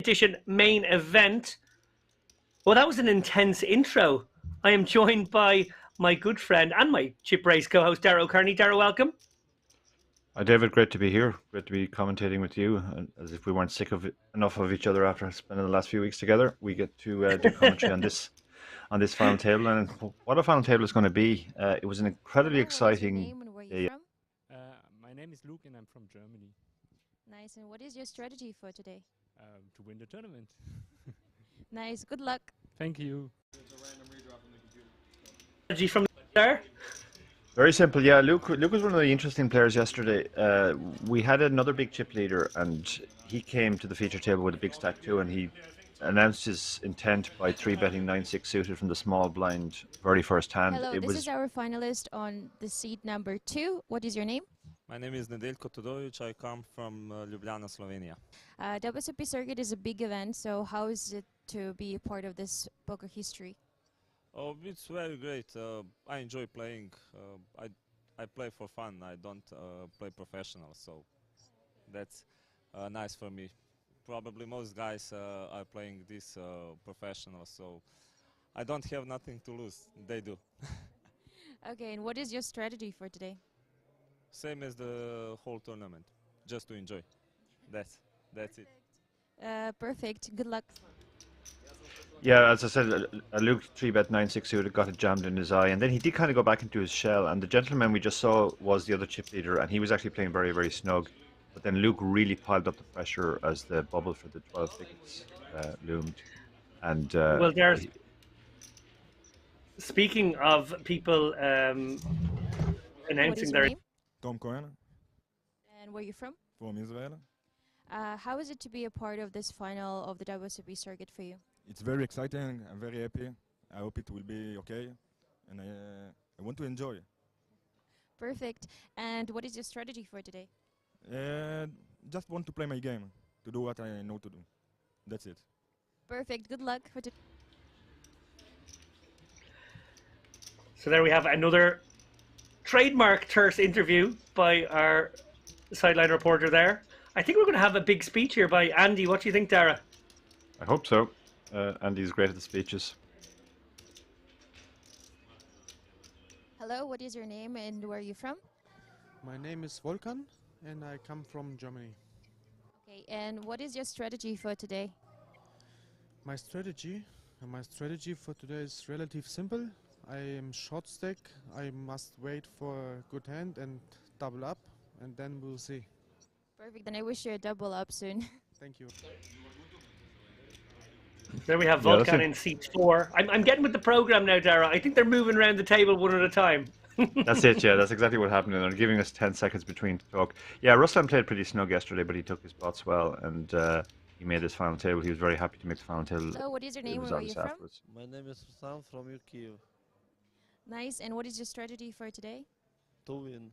edition main event. Well, that was an intense intro. I am joined by my good friend and my Chip Race co-host, Darragh O'Kearney. Darragh, welcome. Hi, David. Great to be here. Great to be commentating with you. And as if we weren't sick of enough of each other after spending the last few weeks together, we get to do commentary on this final table. And what a final table is going to be. It was an incredibly exciting What is your name and where are you day. from? My name is Luke and I'm from Germany. Nice. And what is your strategy for today? To win the tournament. Nice. Good luck. Thank you. Strategy from there. Very simple. Yeah, Luke was one of the interesting players yesterday. We had another big chip leader, and he came to the feature table with a big stack too, and he announced his intent by 3-betting 9-6 suited from the small blind very first hand. Hello, this is our finalist on the seat number 2. What is your name? My name is Nedeljko Todorovic. I come from Ljubljana, Slovenia. WSOP Circuit is a big event, so how is it to be a part of this poker history? Oh, it's very great. I enjoy playing. I play for fun. I don't play professional, so that's nice for me. Probably most guys are playing this professional, so I don't have nothing to lose. They do. Okay, and what is your strategy for today? Same as the whole tournament, just to enjoy. That's it. Perfect. Good luck. Yeah, as I said, Luke 3-bet 9-6 suited, got it jammed in his eye, and then he did kind of go back into his shell. And the gentleman we just saw was the other chip leader, and he was actually playing very, very snug. But then Luke really piled up the pressure as the bubble for the 12 tickets loomed. And well, there's speaking of people announcing their name? Tom Cohen. And where are you from? From Israel. How is it to be a part of this final of the WSOP Circuit for you? It's very exciting. I'm very happy. I hope it will be okay, and I want to enjoy. Perfect. And what is your strategy for today? Just want to play my game, to do what I know to do. That's it. Perfect. Good luck for today. So there we have another trademark terse interview by our sideline reporter there. I think we're going to have a big speech here by Andy. What do you think, Darragh? I hope so. Andy's great at the speeches. Hello, what is your name and where are you from? My name is Volkan and I come from Germany. Okay, and what is your strategy for today? My strategy for today is relatively simple. I am short stack. I must wait for a good hand and double up, and then we'll see. Perfect, then I wish you a double up soon. Thank you. There we have Volkan in seat 4. I'm getting with the program now, Darragh. I think they're moving around the table one at a time. That's it, yeah. That's exactly what happened. And they're giving us 10 seconds between to talk. Yeah, Ruslan played pretty snug yesterday, but he took his spots well, and he made his final table. He was very happy to make the final table. So what is your name and where are you from? My name is Sam from Kyiv. Nice, and what is your strategy for today? To win.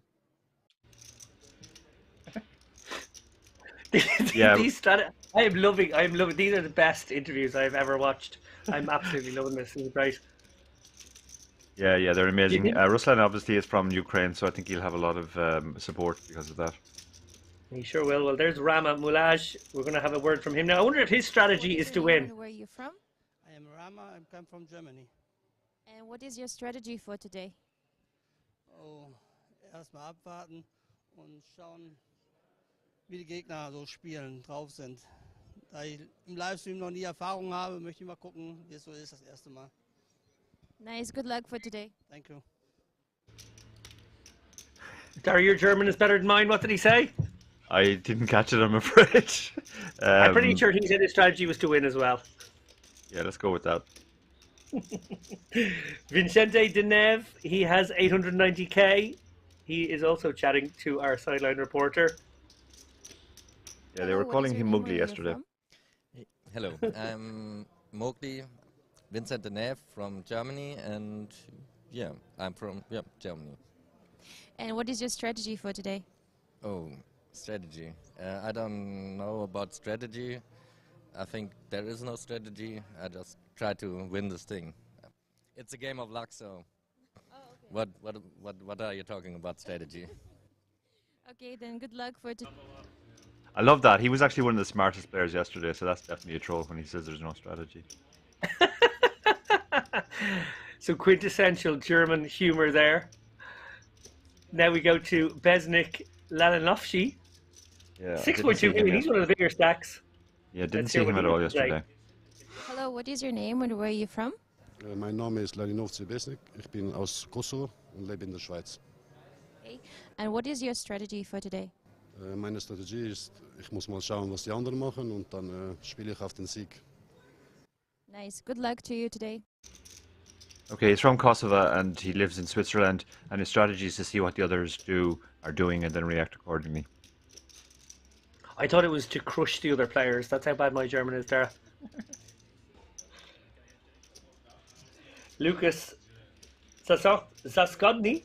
Yeah. I am loving. These are the best interviews I've ever watched. I'm absolutely loving this. This is great. Yeah, they're amazing. Ruslan obviously is from Ukraine, so I think he'll have a lot of support because of that. He sure will. Well, there's Rama Mulaj. We're going to have a word from him now. I wonder if his strategy is to win. Where are you from? I am Rama. I come from Germany. And what is your strategy for today? Oh, erstmal abwarten und schauen, wie die Gegner so spielen, drauf sind. Da ich im Livestream noch nie Erfahrung habe, möchte ich mal gucken, wie es so ist, das erste Mal. Nice, good luck for today. Thank you. Darragh, your German is better than mine. What did he say? I didn't catch it, I'm afraid. I'm pretty sure he said his strategy was to win as well. Yeah, let's go with that. Vicente Deneve, he has 890k. He is also chatting to our sideline reporter. Yeah, they were calling him Mowgli yesterday. Hello, I'm Mowgli, Vincent Deneve from Germany, and yeah, I'm from Germany. And what is your strategy for today? Oh, strategy. I don't know about strategy. I think there is no strategy. I just try to win this thing. It's a game of luck, so what are you talking about strategy? Okay, then good luck for today. I love that. He was actually one of the smartest players yesterday, so that's definitely a troll when he says there's no strategy. So quintessential German humor there. Now we go to Beznik Lalinovsky. Yeah, 6.2 million. He's one of the bigger stacks. Yeah, didn't Let's see hear him what at he all has to say. yesterday. Hello, what is your name and where are you from? Mein Name ist Lalinovsky Beznik. Ich bin aus Kosovo und lebe in der Schweiz. Okay. And what is your strategy for today? Meine Strategie ist, ich muss mal schauen, was die anderen machen und dann spiele ich auf den Sieg. Nice. Good luck to you today. Okay, he's from Kosovo and he lives in Switzerland, and his strategy is to see what the others are doing and then react accordingly. I thought it was to crush the other players. That's how bad my German is, Dara. Lucas Zaskodny.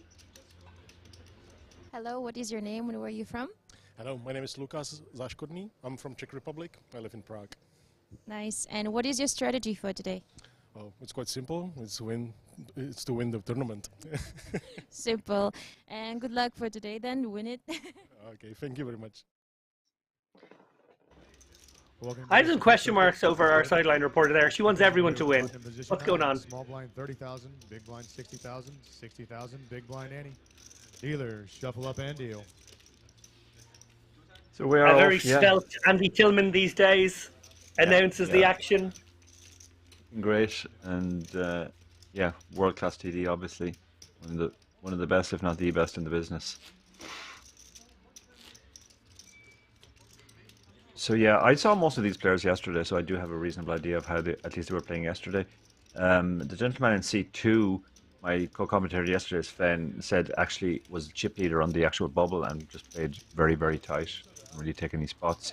Hello, what is your name and where are you from? Hello, my name is Lukas Zashkodny. I'm from Czech Republic. I live in Prague. Nice. And what is your strategy for today? Well, it's quite simple. It's to win the tournament. Simple. And good luck for today then. Win it. Okay, thank you very much. I have some question marks over our sideline reporter there. She wants everyone to win. What's going on? Small blind 30,000, big blind 60,000, 60,000, big blind Annie. Dealer, shuffle up and deal. So we're a very svelte Andy Tillman these days announces the action. Great, and yeah, world-class TD, obviously one of the best, if not the best, in the business. So yeah, I saw most of these players yesterday, so I do have a reasonable idea of how at least they were playing yesterday. The gentleman in C2, my co-commentator yesterday, Sven, said actually was the chip leader on the actual bubble and just played very, very tight, didn't really take any spots.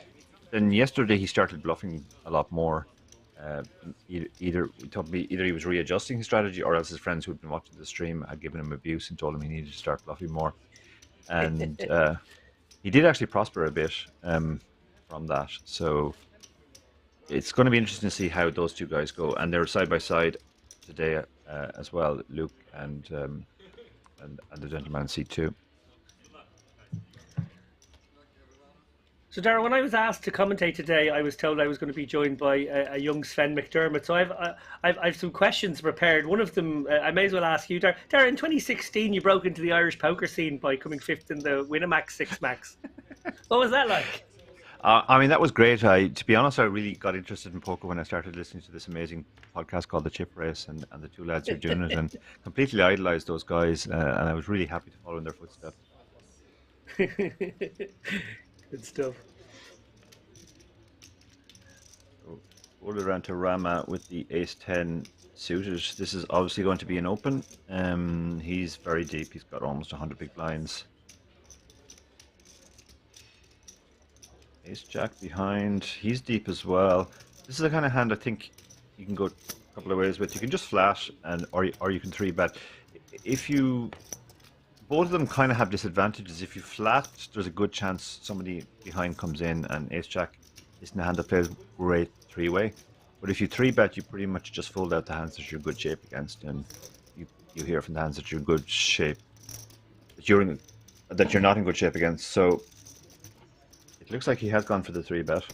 Then yesterday he started bluffing a lot more. Either he was readjusting his strategy, or else his friends who'd been watching the stream had given him abuse and told him he needed to start bluffing more. And he did actually prosper a bit from that. So it's going to be interesting to see how those two guys go, and they're side by side today as well, Luke and the gentleman in C2. So, Dara, when I was asked to commentate today, I was told I was going to be joined by a young Sven McDermott. So I've some questions prepared. One of them, I may as well ask you, Dara. Dara, in 2016, you broke into the Irish poker scene by coming fifth in the Winamax Six Max. What was that like? I mean, that was great. To be honest, I really got interested in poker when I started listening to this amazing podcast called The Chip Race, and the two lads who are doing it, and completely idolized those guys, and I was really happy to follow in their footsteps. Good stuff. Roll it around to Rama with the Ace-10 suited. This is obviously going to be an open. He's very deep. He's got almost 100 big blinds. Ace-Jack behind. He's deep as well. This is the kind of hand I think you can go a couple of ways with. You can just flash, or you can 3-bet. Both of them kind of have disadvantages. If you flat, there's a good chance somebody behind comes in, and Ace-Jack isn't a hand that plays great 3-way. But if you 3-bet, you pretty much just fold out the hands that you're in good shape against, and you hear from the hands that you're in good shape, that you're not in good shape against. So it looks like he has gone for the 3-bet.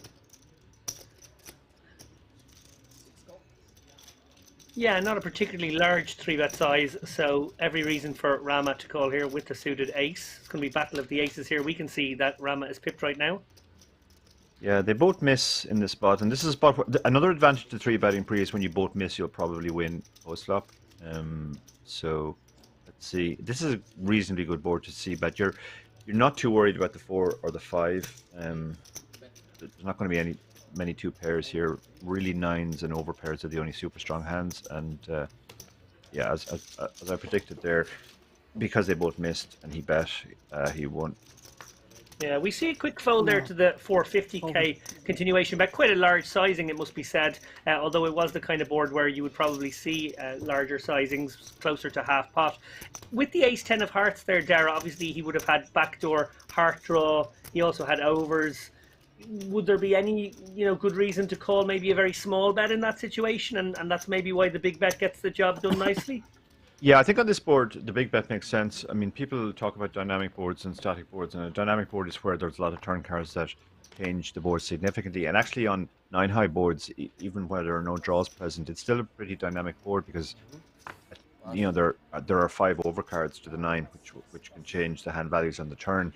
Yeah, not a particularly large 3-bet size, so every reason for Rama to call here with the suited ace. It's going to be battle of the aces here. We can see that Rama is pipped right now. Yeah, they both miss in this spot, and this is a spot where, another advantage to 3-betting pre is when you both miss, you'll probably win post-flop. So let's see. This is a reasonably good board to see, but you're not too worried about the 4 or the 5. There's not going to be many 2 pairs here. Really 9s and over pairs are the only super strong hands, and yeah, as I predicted there, because they both missed and he bet, he won. Yeah, we see a quick fold there to the 450k continuation bet. Quite a large sizing, it must be said, although it was the kind of board where you would probably see larger sizings, closer to half pot. With the ace-10 of hearts there, Dara, obviously he would have had backdoor heart draw. He also had overs. Would there be any good reason to call maybe a very small bet in that situation, and that's maybe why the big bet gets the job done nicely? Yeah, I think on this board, the big bet makes sense. I mean, people talk about dynamic boards and static boards, and a dynamic board is where there's a lot of turn cards that change the board significantly. And actually on 9 high boards, even where there are no draws present, it's still a pretty dynamic board because there are 5 overcards to the 9, which can change the hand values on the turn.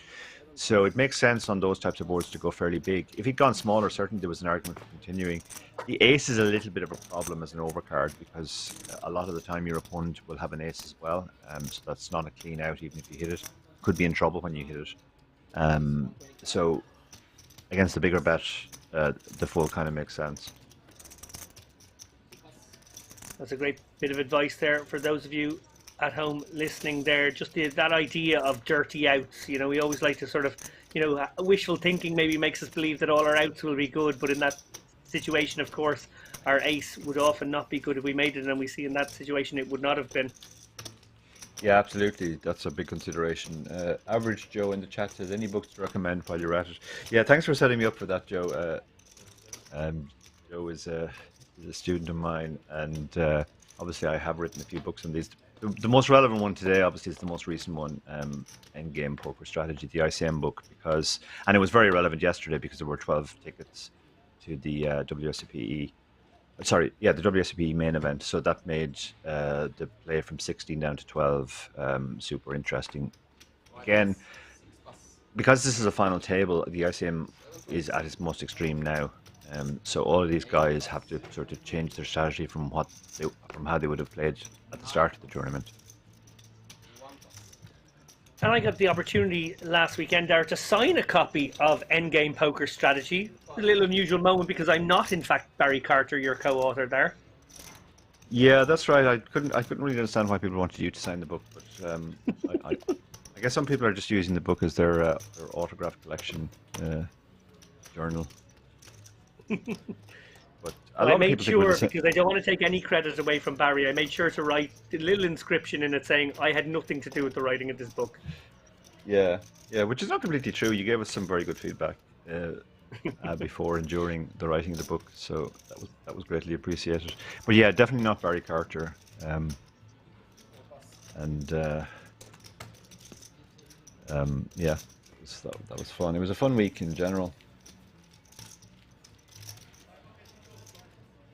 So it makes sense on those types of boards to go fairly big. If he'd gone smaller, certainly there was an argument for continuing. The ace is a little bit of a problem as an overcard because a lot of the time your opponent will have an ace as well. So that's not a clean out even if you hit it. Could be in trouble when you hit it. So against the bigger bet, the full kind of makes sense. That's a great bit of advice there for those of you at home listening there. Just that idea of dirty outs. You know, we always like to sort of, wishful thinking maybe makes us believe that all our outs will be good, but in that situation, of course, our ace would often not be good if we made it, and we see in that situation it would not have been. Yeah, absolutely. That's a big consideration. Average Joe in the chat says, any books to recommend while you're at it? Yeah, thanks for setting me up for that, Joe. Joe is a student of mine, and obviously I have written a few books on these. The most relevant one today, obviously, is the most recent one, Endgame Poker Strategy, the ICM book, and it was very relevant yesterday because there were 12 tickets to the WSOP. Sorry, yeah, the WSOP main event. So that made the play from 16 down to 12 super interesting. Again, because this is a final table, the ICM is at its most extreme now. So all of these guys have to sort of change their strategy from how they would have played at the start of the tournament. And I got the opportunity last weekend, Darragh, to sign a copy of Endgame Poker Strategy. A little unusual moment because I'm not, in fact, Barry Carter, your co-author there. Yeah, that's right. I couldn't really understand why people wanted you to sign the book, but I guess some people are just using the book as their autograph collection journal. But I made sure, because I don't want to take any credit away from Barry, I made sure to write a little inscription in it saying I had nothing to do with the writing of this book. Yeah, which is not completely true. You gave us some very good feedback before and during the writing of the book, so that was greatly appreciated. But yeah, definitely not Barry Carter. Yeah, that was fun. It was a fun week in general.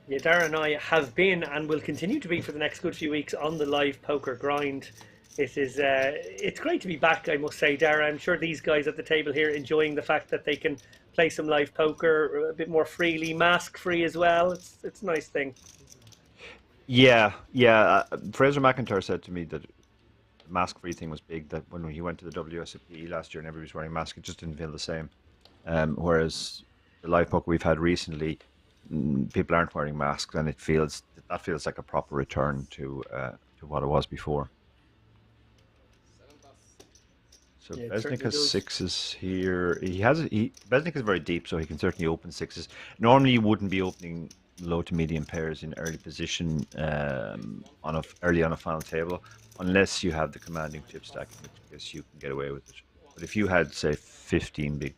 Yeah, Darragh and I have been and will continue to be for the next good few weeks on the live poker grind. It's great to be back, I must say, Darragh. I'm sure these guys at the table here enjoying the fact that they can play some live poker a bit more freely, mask-free as well. It's a nice thing. Yeah. Fraser McIntyre said to me that the mask-free thing was big, that when he went to the WSOP last year and everybody was wearing masks, it just didn't feel the same. Whereas the live poker we've had recently, people aren't wearing masks, and that feels like a proper return to what it was before. So yeah, Beznik has sixes here. Beznik is very deep, so he can certainly open sixes. Normally, you wouldn't be opening low to medium pairs in early position early on a final table, unless you have the commanding chip stack, in which case you can get away with it. But if you had, say, 15 to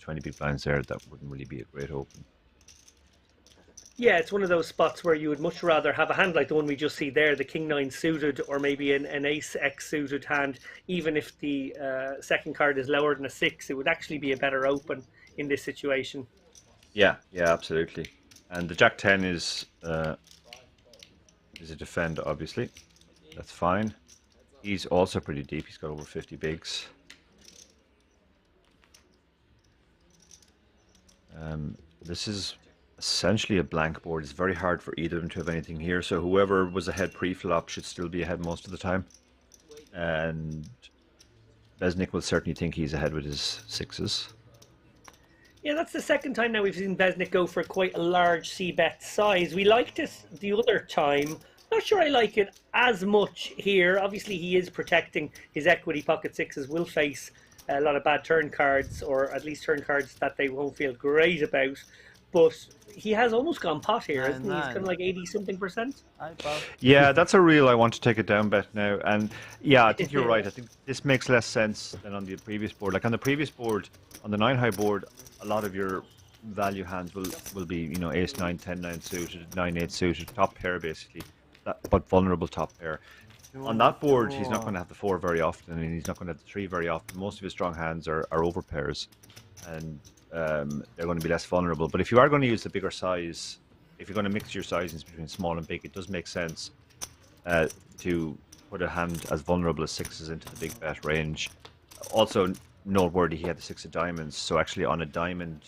20 big blinds there, that wouldn't really be a great open. Yeah, it's one of those spots where you would much rather have a hand like the one we just see there, the King-9 suited, or maybe an Ace-X suited hand. Even if the second card is lower than a 6, it would actually be a better open in this situation. Yeah, absolutely. And the Jack-10 is a defend, obviously. That's fine. He's also pretty deep. He's got over 50 bigs. This is essentially a blank board. It's very hard for either of them to have anything here, so whoever was ahead pre-flop should still be ahead most of the time. And Beznik will certainly think he's ahead with his sixes. Yeah, that's the second time now we've seen Beznik go for quite a large c-bet size. We liked it the other time. Not sure I like it as much here. Obviously, he is protecting his equity. Pocket sixes will face a lot of bad turn cards, or at least turn cards that they won't feel great about. But he has almost gone pot here, isn't he? He's kind of like 80-something%. Yeah, that's a real I want to take it down bet now. And yeah, I think you're right. I think this makes less sense than on the previous board. Like on the previous board, on the 9-high board, a lot of your value hands will be, Ace-9, 10-9 suited, 9-8 suited, top pair basically, but vulnerable top pair. On that board, he's not going to have the 4 very often, and he's not going to have the 3 very often. Most of his strong hands are over pairs. And they're going to be less vulnerable. But if you are going to use the bigger size, if you're going to mix your sizings between small and big, it does make sense to put a hand as vulnerable as sixes into the big bet range. Also noteworthy, he had the six of diamonds, so actually on a diamond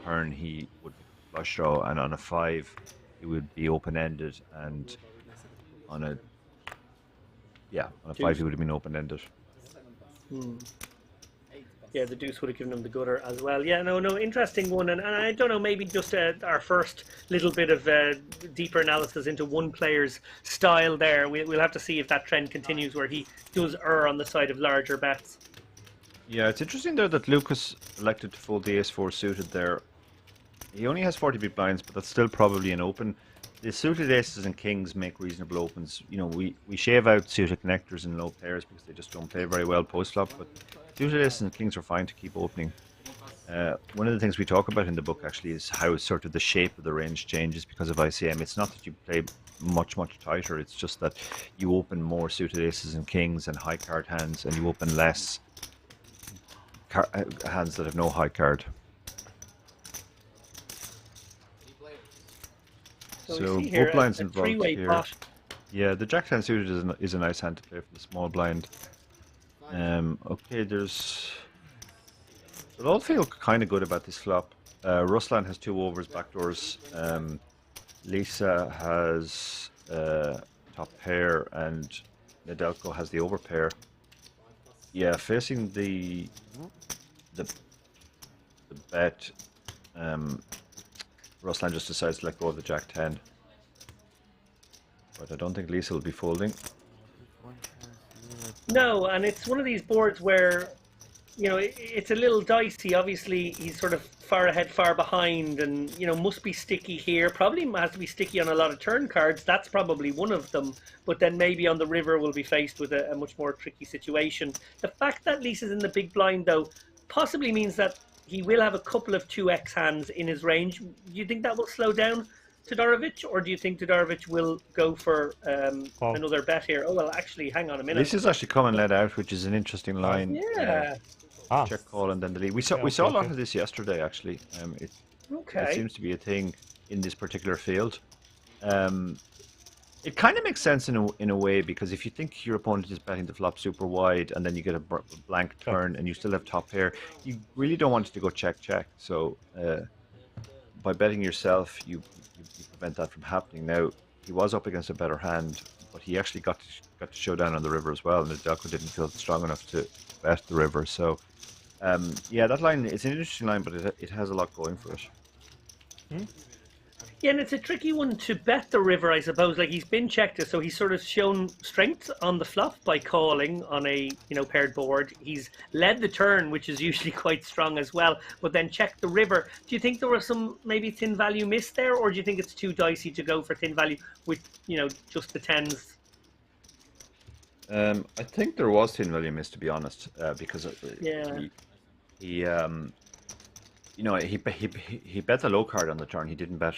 turn he would flush draw, and on a 5 it would be open-ended, and on a 5 he would have been open-ended. Yeah, the deuce would have given him the gutter as well. Yeah, no, interesting one. And I don't know, maybe just our first little bit of deeper analysis into one player's style there. We'll have to see if that trend continues where he does err on the side of larger bets. Yeah, it's interesting there that Lucas elected to fold the ace-4 suited there. He only has 40 big blinds, but that's still probably an open. The suited aces and kings make reasonable opens. You know, we shave out suited connectors and low pairs because they just don't play very well post-flop, but suited aces and kings are fine to keep opening. One of the things we talk about in the book actually is how sort of the shape of the range changes because of ICM. It's not that you play much tighter, it's just that you open more suited aces and kings and high card hands, and you open less hands that have no high card. So both blinds involved here. Pot. Yeah, the Jack-10 suited is a nice hand to play for the small blind. Okay, there's... It all feel kind of good about this flop. Ruslan has 2 overs, backdoors. Lisa has top pair, and Nedelko has the over pair. Yeah, facing the bet, Ruslan just decides to let go of the Jack-10. But I don't think Lisa will be folding. No, and it's one of these boards where, you know, it's a little dicey. Obviously, he's sort of far ahead, far behind, and, you know, must be sticky here. Probably has to be sticky on a lot of turn cards. That's probably one of them. But then maybe on the river we'll be faced with a much more tricky situation. The fact that Lisa's in the big blind, though, possibly means that he will have a couple of 2x hands in his range. Do you think that will slow down Todorovic, or do you think Todorovic will go for another bet here? Oh, well, actually, hang on a minute. Lisa's actually coming let out, which is an interesting line. Yeah. Check call and then the lead. We saw a lot of this yesterday, actually. It seems to be a thing in this particular field. It kind of makes sense in a way, because if you think your opponent is betting the flop super wide and then you get a blank turn and you still have top pair, you really don't want it to go check. So by betting yourself, you prevent that from happening. Now, he was up against a better hand, but he actually got to show down on the river as well, and Nedelko didn't feel strong enough to bet the river. So yeah, that line is an interesting line, but it has a lot going for it. Yeah, and it's a tricky one to bet the river, I suppose. Like, he's been checked, so he's sort of shown strength on the flop by calling on a, you know, paired board. He's led the turn, which is usually quite strong as well, but then checked the river. Do you think there was some maybe thin value missed there, or do you think it's too dicey to go for thin value with, you know, just the tens? I think there was thin value missed, to be honest, because he you know, he bet the low card on the turn. He didn't bet.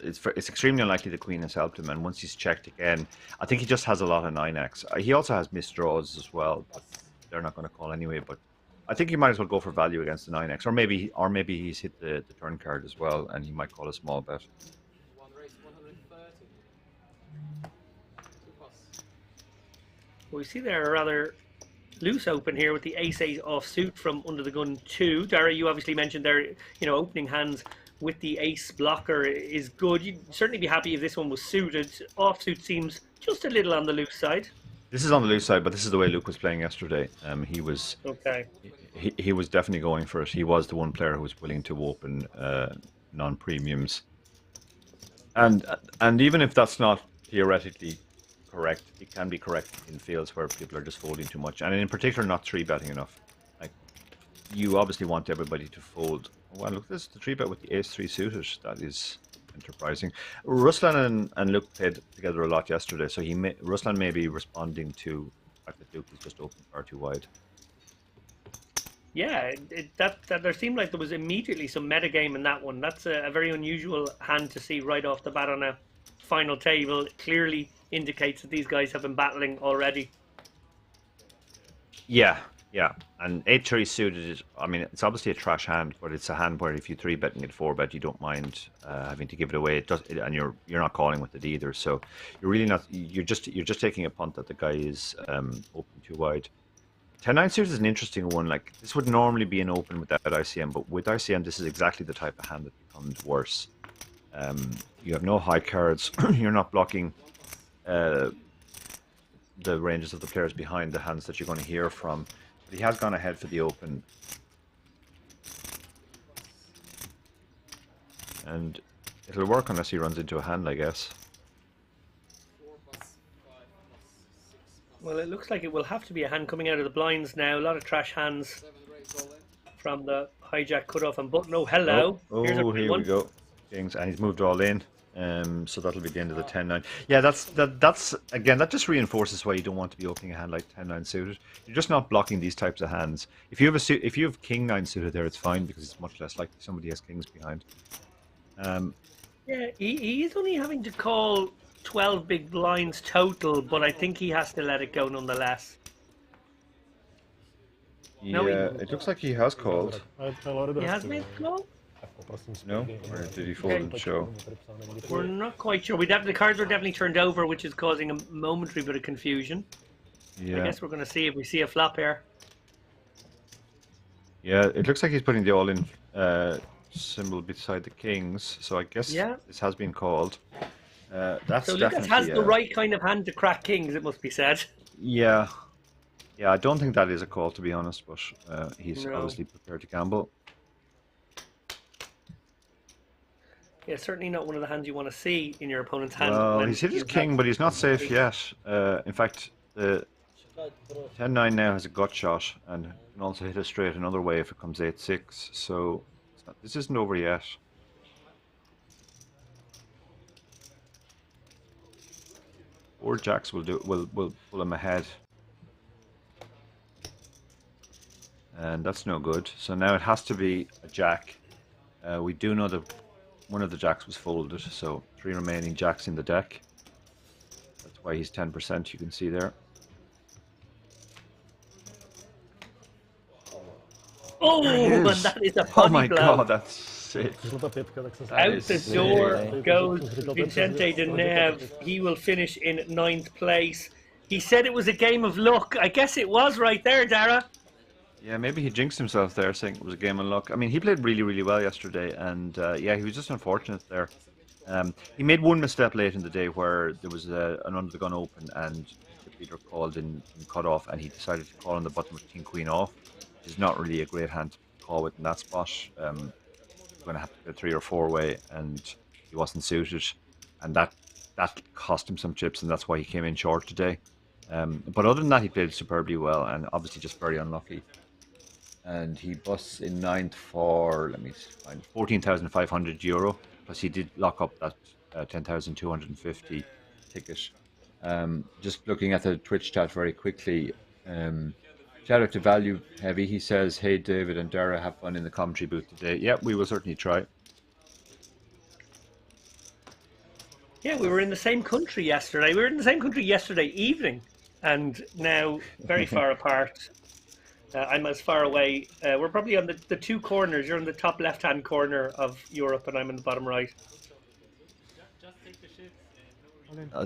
It's extremely unlikely the queen has helped him, and once he's checked again, I think he just has a lot of 9x. He also has missed draws as well, but they're not going to call anyway. But I think he might as well go for value against the 9x, or maybe he's hit the turn card as well, and he might call a small bet. We see there a rather loose open here with the ace-8 offsuit from under the gun 2. Dara, you obviously mentioned there, you know, opening hands with the ace blocker is good. You'd certainly be happy if this one was suited. Offsuit seems just a little on the loose side. This is on the loose side, but this is the way Luke was playing yesterday. He was he was definitely going for it. He was the one player who was willing to open non-premiums. And even if that's not theoretically correct, it can be correct in fields where people are just folding too much, and in particular not 3-betting enough. Like, you obviously want everybody to fold. Well, look, this is the 3-bet with the ace-3 suited. That is enterprising. Ruslan and Luke played together a lot yesterday, so Ruslan may be responding to the fact that Luke was just open far too wide. Yeah, that there seemed like there was immediately some metagame in that one. That's a very unusual hand to see right off the bat on a final table. It clearly indicates that these guys have been battling already. Yeah, Yeah, and 8-3 suited is, I mean, it's obviously a trash hand, but it's a hand where if you 3-bet and get 4-bet, you don't mind having to give it away. It does, and you're not calling with it either. So you're really not. You're just taking a punt that the guy is open too wide. 10-9 suited is an interesting one. Like this would normally be an open without ICM, but with ICM, this is exactly the type of hand that becomes worse. You have no high cards. You're not blocking the ranges of the players behind the hands that you're going to hear from. But he has gone ahead for the open. And it'll work unless he runs into a hand, I guess. Well, it looks like it will have to be a hand coming out of the blinds now. A lot of trash hands from the hijack cutoff and button. Oh, hello. Oh, Here's a here one. we go. Kings, and he's moved all in. So that'll be the end of the 10-9. Yeah, that's again, that just reinforces why you don't want to be opening a hand like 10-9 suited. You're just not blocking these types of hands. If you have king 9 suited there, it's fine because it's much less likely somebody has kings behind. Yeah, he's only having to call 12 big blinds total, but I think he has to let it go nonetheless. Yeah, No, it looks like he has called. He has made the call? No? Or did he fold and show? We're not quite sure. The cards were definitely turned over, which is causing a momentary bit of confusion. Yeah. I guess we're going to see if we see a flop here. Yeah, it looks like he's putting the all-in symbol beside the kings, so I guess this has been called. That's So definitely... Lucas has the right kind of hand to crack kings, it must be said. Yeah. Yeah, I don't think that is a call, to be honest, but he's No. obviously prepared to gamble. Yeah, certainly not one of the hands you want to see in your opponent's hand. Well, when he's hit his you king, have- but he's not safe yet. In fact, the 10-9 now has a gut shot and can also hit a straight another way if it comes 8-6. So this isn't over yet. Or jacks will pull him ahead, and that's no good. So now it has to be a jack. We do know that one of the jacks was folded, so 3 remaining jacks in the deck. That's why he's 10%. You can see there. Oh, There it and is. that is a body Oh my blow. god, that's sick. Out the door goes Vicente de Neve. He will finish in 9th place. He said it was a game of luck. I guess it was right there, Dara. Yeah, maybe he jinxed himself there, saying it was a game of luck. I mean, he played really, really well yesterday, and yeah, he was just unfortunate there. He made one misstep late in the day where there was an under-the-gun open, and the leader called in cut-off, and he decided to call on the button with king-queen off, which is not really a great hand to call with in that spot. You're going to have to go 3 or 4 way, and he wasn't suited, and that cost him some chips, and that's why he came in short today. But other than that, he played superbly well, and obviously just very unlucky. And he busts in 9th for, let me find, €14,500, plus he did lock up that 10,250 ticket. Just looking at the Twitch chat very quickly, shout out to Value Heavy. He says, "Hey David and Dara, have fun in the commentary booth today." Yeah, we will certainly try. Yeah, we were in the same country yesterday. We were in the same country yesterday evening, and now very far apart. I'm as far away. We're probably on the 2 corners. You're in the top left-hand corner of Europe, and I'm in the bottom right.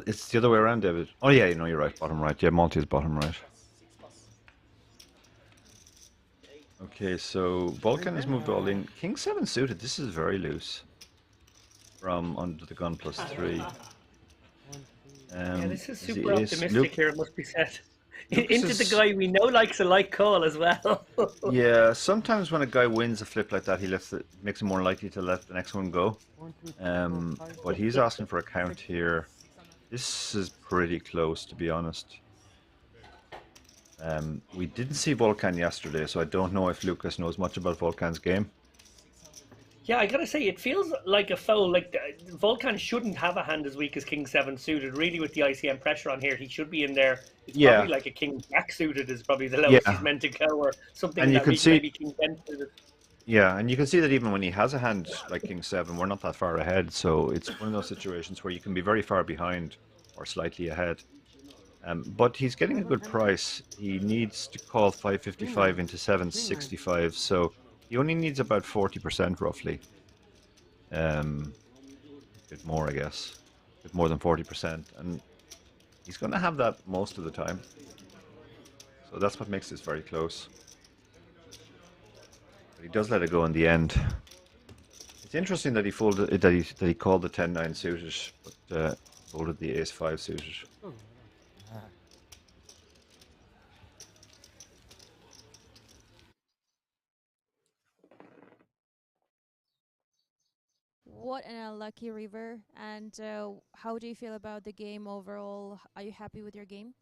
It's the other way around, David. Oh yeah, you know, you're right. Bottom right. Yeah, Monty is bottom right. Okay, so Vulcan has moved all in. King 7 suited. This is very loose. From under the gun plus 3. Yeah, this is the super ace. optimistic Luke- here, it must be said. Lucas Into is- the guy we know likes a light call as well. Yeah, sometimes when a guy wins a flip like that, he makes him more likely to let the next one go. But he's asking for a count here. This is pretty close, to be honest. We didn't see Volkan yesterday, so I don't know if Lucas knows much about Volkan's game. Yeah, I gotta say, it feels like a foul. Like Volkan shouldn't have a hand as weak as King 7 suited. Really, with the ICM pressure on here, he should be in there. It's Yeah. probably like a King Jack suited is probably the lowest Yeah. he's meant to go, or something And you that can weak, see- maybe King 10 suited. Yeah, and you can see that even when he has a hand like King 7, we're not that far ahead, so it's one of those situations where you can be very far behind or slightly ahead. But he's getting a good price. He needs to call 555 into 765, so he only needs about 40% roughly. A bit more, I guess. A bit more than 40%. And he's going to have that most of the time. So that's what makes this very close. But he does let it go in the end. It's interesting that he folded that he called the 10-9 suited, but folded the ace-5 suited. What an unlucky river. And how do you feel about the game overall? Are you happy with your game?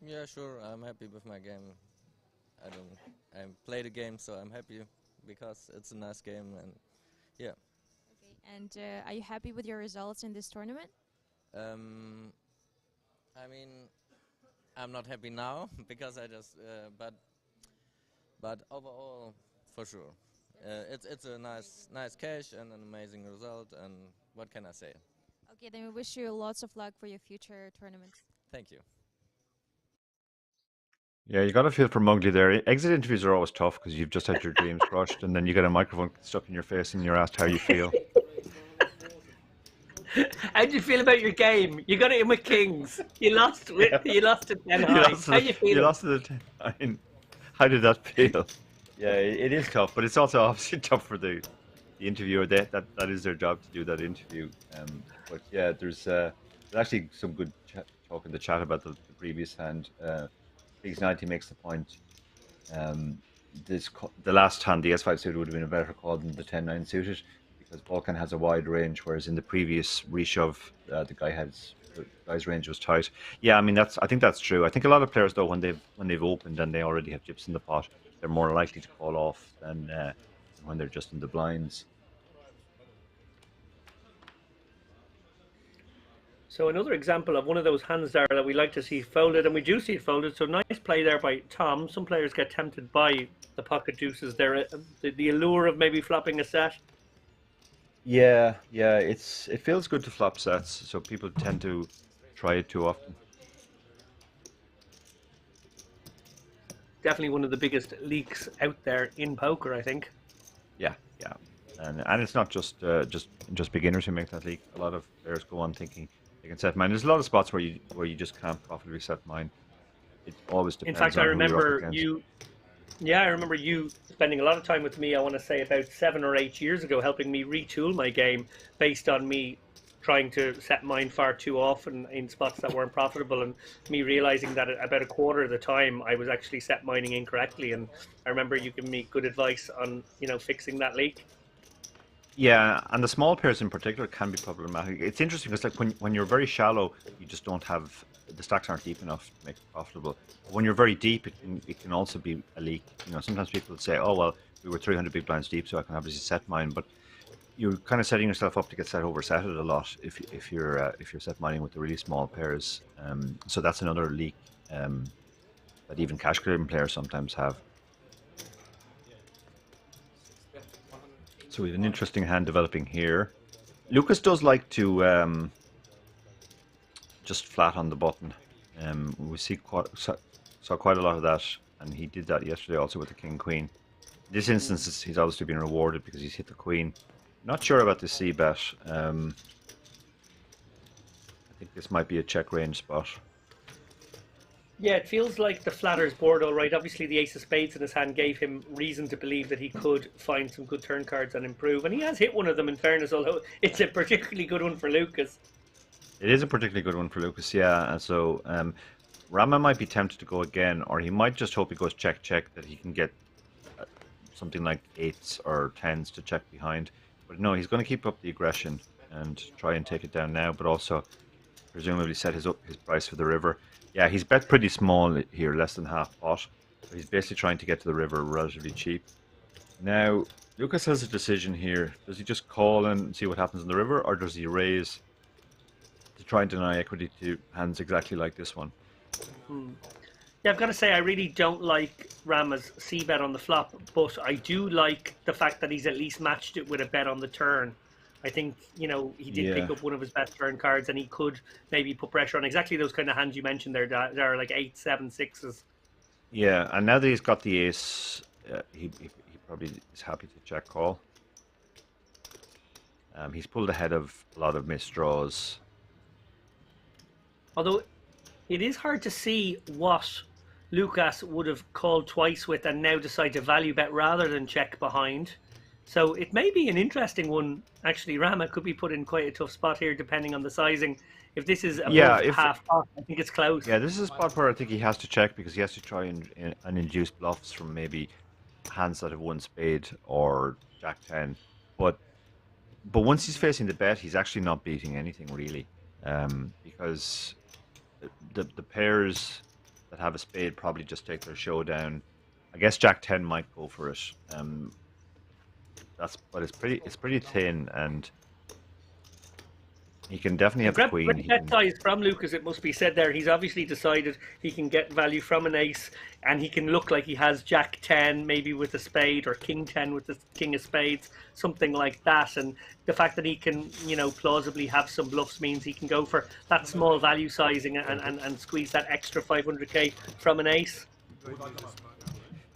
Yeah, sure. I'm happy with my game. I play the game, so I'm happy because it's a nice game, and yeah. Okay. And are you happy with your results in this tournament? I mean, I'm not happy now because I just, but overall, for sure, it's a nice cash and an amazing result. And what can I say? Okay, then we wish you lots of luck for your future tournaments. Thank you. Yeah, you got to feel for Mowgli there. Exit interviews are always tough because you've just had your dreams crushed, and then you get a microphone stuck in your face, and you're asked how you feel. How do you feel about your game? You got it in with kings. You lost with you lost to 10 high. How you feeling? You lost to the 10-9. How did that feel? Yeah, it is tough, but it's also obviously tough for the interviewer. That is their job to do that interview. But yeah, there's actually some good talk in the chat about the previous hand. Biggs 90 makes the point. The last hand, the S5 suited, would have been a better call than the 10-9 suited because Balkan has a wide range, whereas in the previous reshove, the guy's range was tight. Yeah, I mean I think that's true. I think a lot of players though, when they've opened and they already have chips in the pot, they're more likely to call off than when they're just in the blinds. So another example of one of those hands there that we like to see folded, and we do see it folded. So nice play there by Tom. Some players get tempted by the pocket deuces there. The allure of maybe flopping a set. Yeah, it feels good to flop sets, so people tend to try it too often. Definitely one of the biggest leaks out there in poker, I think. Yeah, and it's not just beginners who make that leak. A lot of players go on thinking they can set mine. There's a lot of spots where you just can't profitably set mine. It always depends. In fact, on I who you're up remember against. you. Yeah, I remember you spending a lot of time with me, I want to say about 7 or 8 years ago, helping me retool my game based on me trying to set mine far too often in spots that weren't profitable, and me realizing that about a quarter of the time I was actually set mining incorrectly. And I remember you giving me good advice on, fixing that leak. Yeah, and the small pairs in particular can be problematic. It's interesting because like when you're very shallow, you just don't have the stacks aren't deep enough to make it profitable. When you're very deep, it can also be a leak. Sometimes people say, "Oh well, we were 300 big blinds deep, so I can obviously set mine," but you're kind of setting yourself up to get set oversetted a lot if you're set mining with the really small pairs. So that's another leak that even cash clearing players sometimes have. So we have an interesting hand developing here. Lucas does like to just flat on the button. We saw quite a lot of that, and he did that yesterday also with the king queen. In this instance, he's obviously been rewarded because he's hit the queen. Not sure about the c bet. I think this might be a check range spot. Yeah, it feels like the flatter's board all right. Obviously, the ace of spades in his hand gave him reason to believe that he could find some good turn cards and improve. And he has hit one of them, in fairness, although it's a particularly good one for Lucas. It is a particularly good one for Lucas, yeah. And so Rama might be tempted to go again, or he might just hope he goes check, that he can get something like 8s or 10s to check behind. But no, he's going to keep up the aggression and try and take it down now, but also presumably set his price for the river. Yeah, he's bet pretty small here, less than half pot. So he's basically trying to get to the river relatively cheap. Now, Lucas has a decision here. Does he just call and see what happens in the river, or does he raise to try and deny equity to hands exactly like this one? Yeah, I've got to say I really don't like Rama's c-bet on the flop, but I do like the fact that he's at least matched it with a bet on the turn. I think, you know, he did pick up one of his best turn cards, and he could maybe put pressure on exactly those kind of hands you mentioned there. That are like 8, 7, 6s. Yeah, and now that he's got the ace, he probably is happy to check call. He's pulled ahead of a lot of missed draws. Although it is hard to see what Lucas would have called twice with and now decide to value bet rather than check behind. So it may be an interesting one. Actually, Rama could be put in quite a tough spot here depending on the sizing. If this is above half pot, I think it's close. Yeah, this is a spot where I think he has to check because he has to try and induce bluffs from maybe hands that have won spade or jack 10. But once he's facing the bet, he's actually not beating anything really, because the pairs that have a spade probably just take their showdown. I guess jack 10 might go for it. But it's pretty thin, and he can definitely have the queen. Great bet size from Lucas, it must be said there. He's obviously decided he can get value from an ace, and he can look like he has jack 10 maybe with a spade, or king 10 with the king of spades, something like that. And the fact that he can, you know, plausibly have some bluffs means he can go for that small value sizing and squeeze that extra 500k from an ace.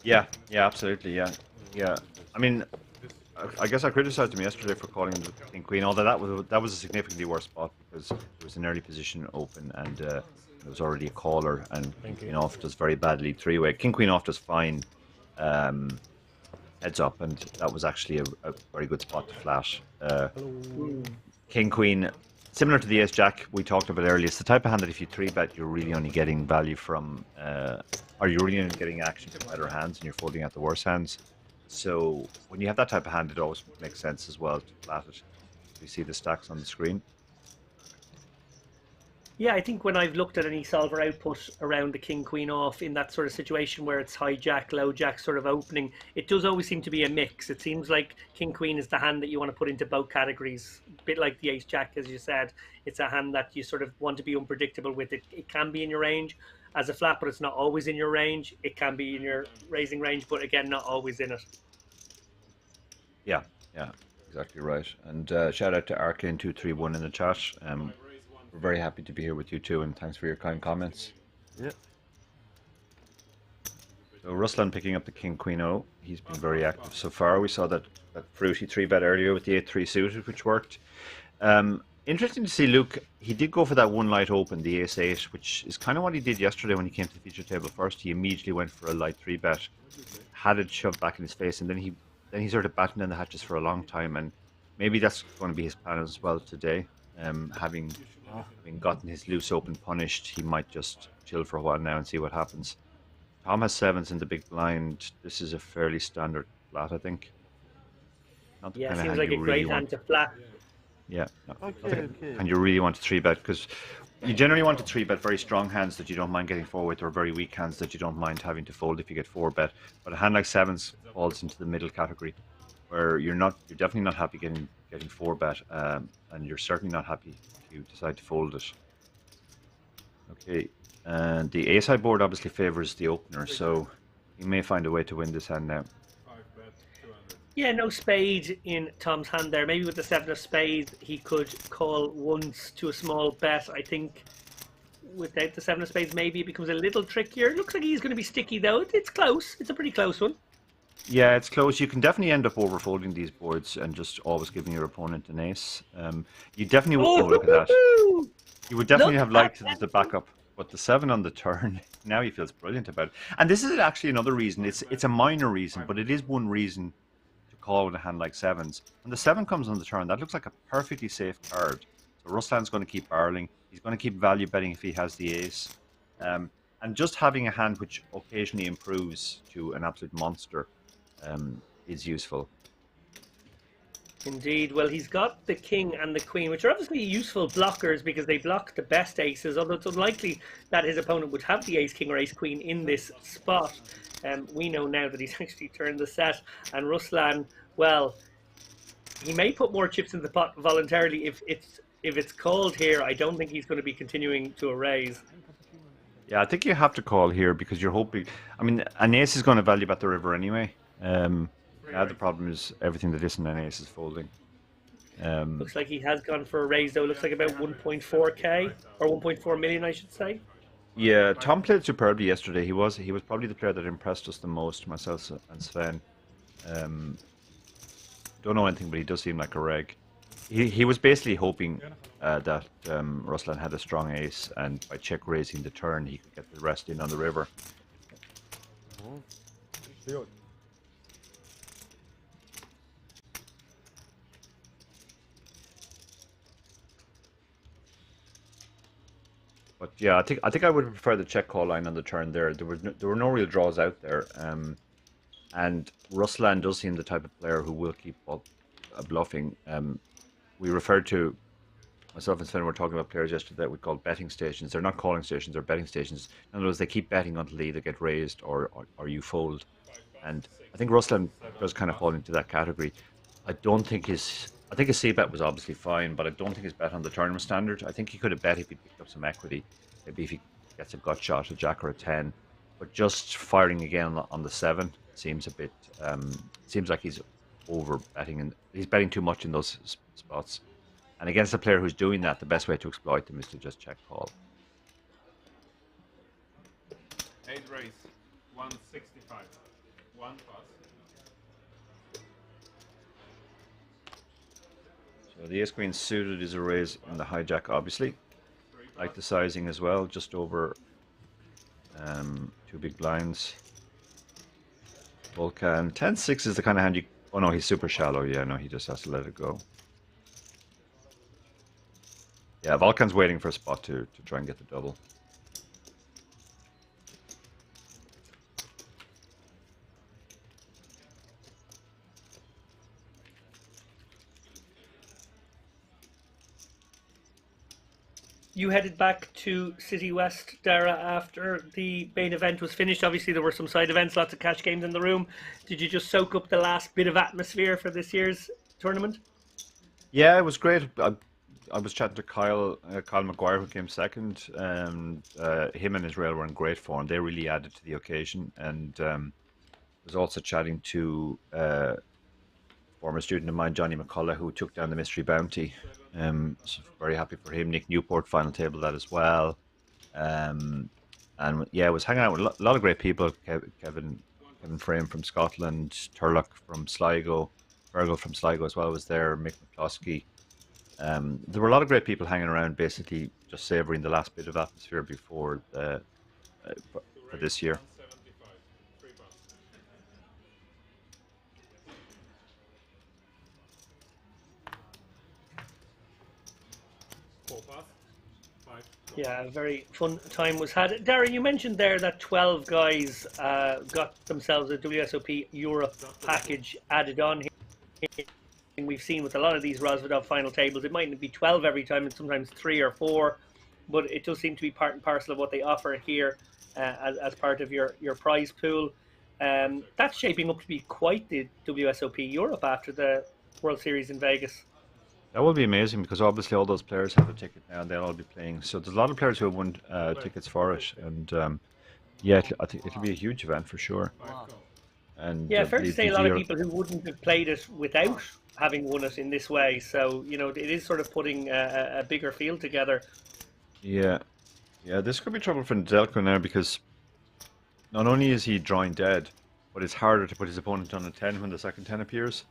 Yeah, absolutely, yeah. I mean, I guess I criticized him yesterday for calling the king queen, although that was a significantly worse spot because it was an early position open and it was already a caller, and king queen off does very badly three-way. King queen off does fine heads up, and that was actually a very good spot to flash. King queen, similar to the ace jack we talked about earlier, it's the type of hand that if you three bet, you're really only getting value from, or you're really only getting action from better hands, and you're folding out the worse hands. So when you have that type of hand, it always makes sense as well to flat it. You see the stacks on the screen. Yeah, I think when I've looked at any solver output around the king queen off in that sort of situation where it's high jack, low jack sort of opening, it does always seem to be a mix. It seems like king queen is the hand that you want to put into both categories. A bit like the ace jack, as you said. It's a hand that you sort of want to be unpredictable with. It can be in your range as a flat, but it's not always in your range. It can be in your raising range, but again, not always in it. Yeah, exactly right. And shout out to Arcane231 in the chat. We're very happy to be here with you too, and thanks for your kind comments. Yeah. So Ruslan picking up the king queen O. He's been very active so far. We saw that fruity 3-bet earlier with the 8-3 suited, which worked. Interesting to see Luke. He did go for that one light open, the ace-8, which is kind of what he did yesterday when he came to the feature table first. He immediately went for a light 3-bet, had it shoved back in his face, and then he started batting down the hatches for a long time. And maybe that's going to be his plan as well today. Having gotten his loose open punished, he might just chill for a while now and see what happens. Tom has 7s in the big blind. This is a fairly standard flat, I think. Not the Yeah, kind of seems hand like you a really great hand want. to flat. Yeah. Okay. And you really want to 3-bet because you generally want to 3-bet very strong hands that you don't mind getting 4 with, or very weak hands that you don't mind having to fold if you get 4-bet. But a hand like 7s falls into the middle category, where you're definitely not happy getting 4-bet, and you're certainly not happy if you decide to fold it. Okay, and the ace-high board obviously favors the opener, so he may find a way to win this hand now. Yeah, no spade in Tom's hand there. Maybe with the 7 of spades, he could call once to a small bet. I think without the 7 of spades, maybe it becomes a little trickier. It looks like he's going to be sticky, though. It's close. It's a pretty close one. Yeah, it's close. You can definitely end up overfolding these boards and just always giving your opponent an ace. You definitely would look at that. You would definitely have liked it as a backup, but the 7 on the turn, now he feels brilliant about it. And this is actually another reason. It's a minor reason, but it is one reason to call with a hand like 7s. When the 7 comes on the turn, that looks like a perfectly safe card. So Ruslan's going to keep barreling. He's going to keep value betting if he has the ace. And just having a hand which occasionally improves to an absolute monster is useful. Indeed. Well, he's got the king and the queen, which are obviously useful blockers because they block the best aces, although it's unlikely that his opponent would have the ace king or ace queen in this spot. We know now that he's actually turned the set, and Ruslan, well, he may put more chips in the pot voluntarily if it's called here. I don't think he's going to be continuing to a raise. Yeah, I think you have to call here because you're hoping. I mean, an ace is going to value bet the river anyway. Now the problem is everything that isn't an ace is folding. Looks like he has gone for a raise though. Looks like about 1.4k or 1.4 million, I should say. Yeah, Tom played superbly yesterday. He was probably the player that impressed us the most, myself and Sven. Don't know anything, but he does seem like a reg. He was basically hoping that Ruslan had a strong ace, and by check raising the turn, he could get the rest in on the river. But yeah, I think I would prefer the check call line on the turn there. There were no real draws out there, and Ruslan does seem the type of player who will keep bluffing. We referred to, myself and Sven were talking about players yesterday that we call betting stations. They're not calling stations; they're betting stations. In other words, they keep betting until they either get raised or you fold. And I think Ruslan does kind of fall into that category. I think his c-bet was obviously fine, but I don't think his bet on the tournament standard. I think he could have bet if he picked up some equity, maybe if he gets a gut shot, a jack or a 10. But just firing again on the 7 seems a bit. Seems like he's over betting, and he's betting too much in those spots. And against a player who's doing that, the best way to exploit them is to just check call. 8 raise, 165, 1 pass. So the ace queen suited is a raise in the hijack, obviously. Like the sizing as well, just over 2 big blinds. Vulcan 10-6 is the kind of hand you. Oh no, he's super shallow. Yeah, no, he just has to let it go. Yeah, Vulcan's waiting for a spot to try and get the double. You headed back to City West, Dara, after the main event was finished. Obviously, there were some side events, lots of cash games in the room. Did you just soak up the last bit of atmosphere for this year's tournament? Yeah, it was great. I was chatting to Kyle McGuire, who came second. Him and Israel were in great form. They really added to the occasion. And was also chatting to former student of mine, Johnny McCullough, who took down the Mystery Bounty. So very happy for him. Nick Newport final table that as well. And yeah, I was hanging out with a lot of great people. Kevin Frame from Scotland, Turlock from Sligo, Virgil from Sligo as well was there, Mick McCloskey. There were a lot of great people hanging around, basically just savouring the last bit of atmosphere before for this year. Yeah, a very fun time was had. Darren, you mentioned there that 12 guys got themselves a WSOP Europe package added on here. We've seen with a lot of these Rozvadov final tables, it mightn't be 12 every time, and sometimes 3 or 4, but it does seem to be part and parcel of what they offer here as part of your prize pool. That's shaping up to be quite the WSOP Europe after the World Series in Vegas. That will be amazing because obviously all those players have a ticket now and they'll all be playing. So there's a lot of players who have won tickets for it, and yeah, I think it'll be a huge event for sure. And yeah, fair to say a lot of people who wouldn't have played it without having won it in this way. So you know, it is sort of putting a bigger field together. Yeah, this could be trouble for Nedeljko now because not only is he drawing dead, but it's harder to put his opponent on a 10 when the second 10 appears.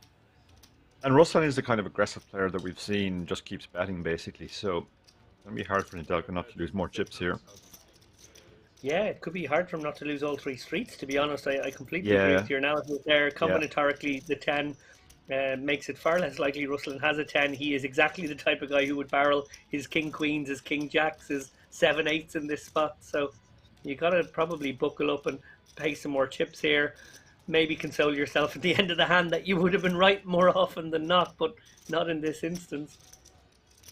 And Ruslan is the kind of aggressive player that we've seen just keeps betting basically, so it's going to be hard for Nedeljko not to lose more chips here. Yeah, it could be hard for him not to lose all 3 streets, to be honest. I completely agree with your analysis there. Combinatorically, the 10 makes it far less likely Ruslan has a 10. He is exactly the type of guy who would barrel his king queens, his king jacks, his 7/8s in this spot. So you got to probably buckle up and pay some more chips here. Maybe console yourself at the end of the hand that you would have been right more often than not, but not in this instance.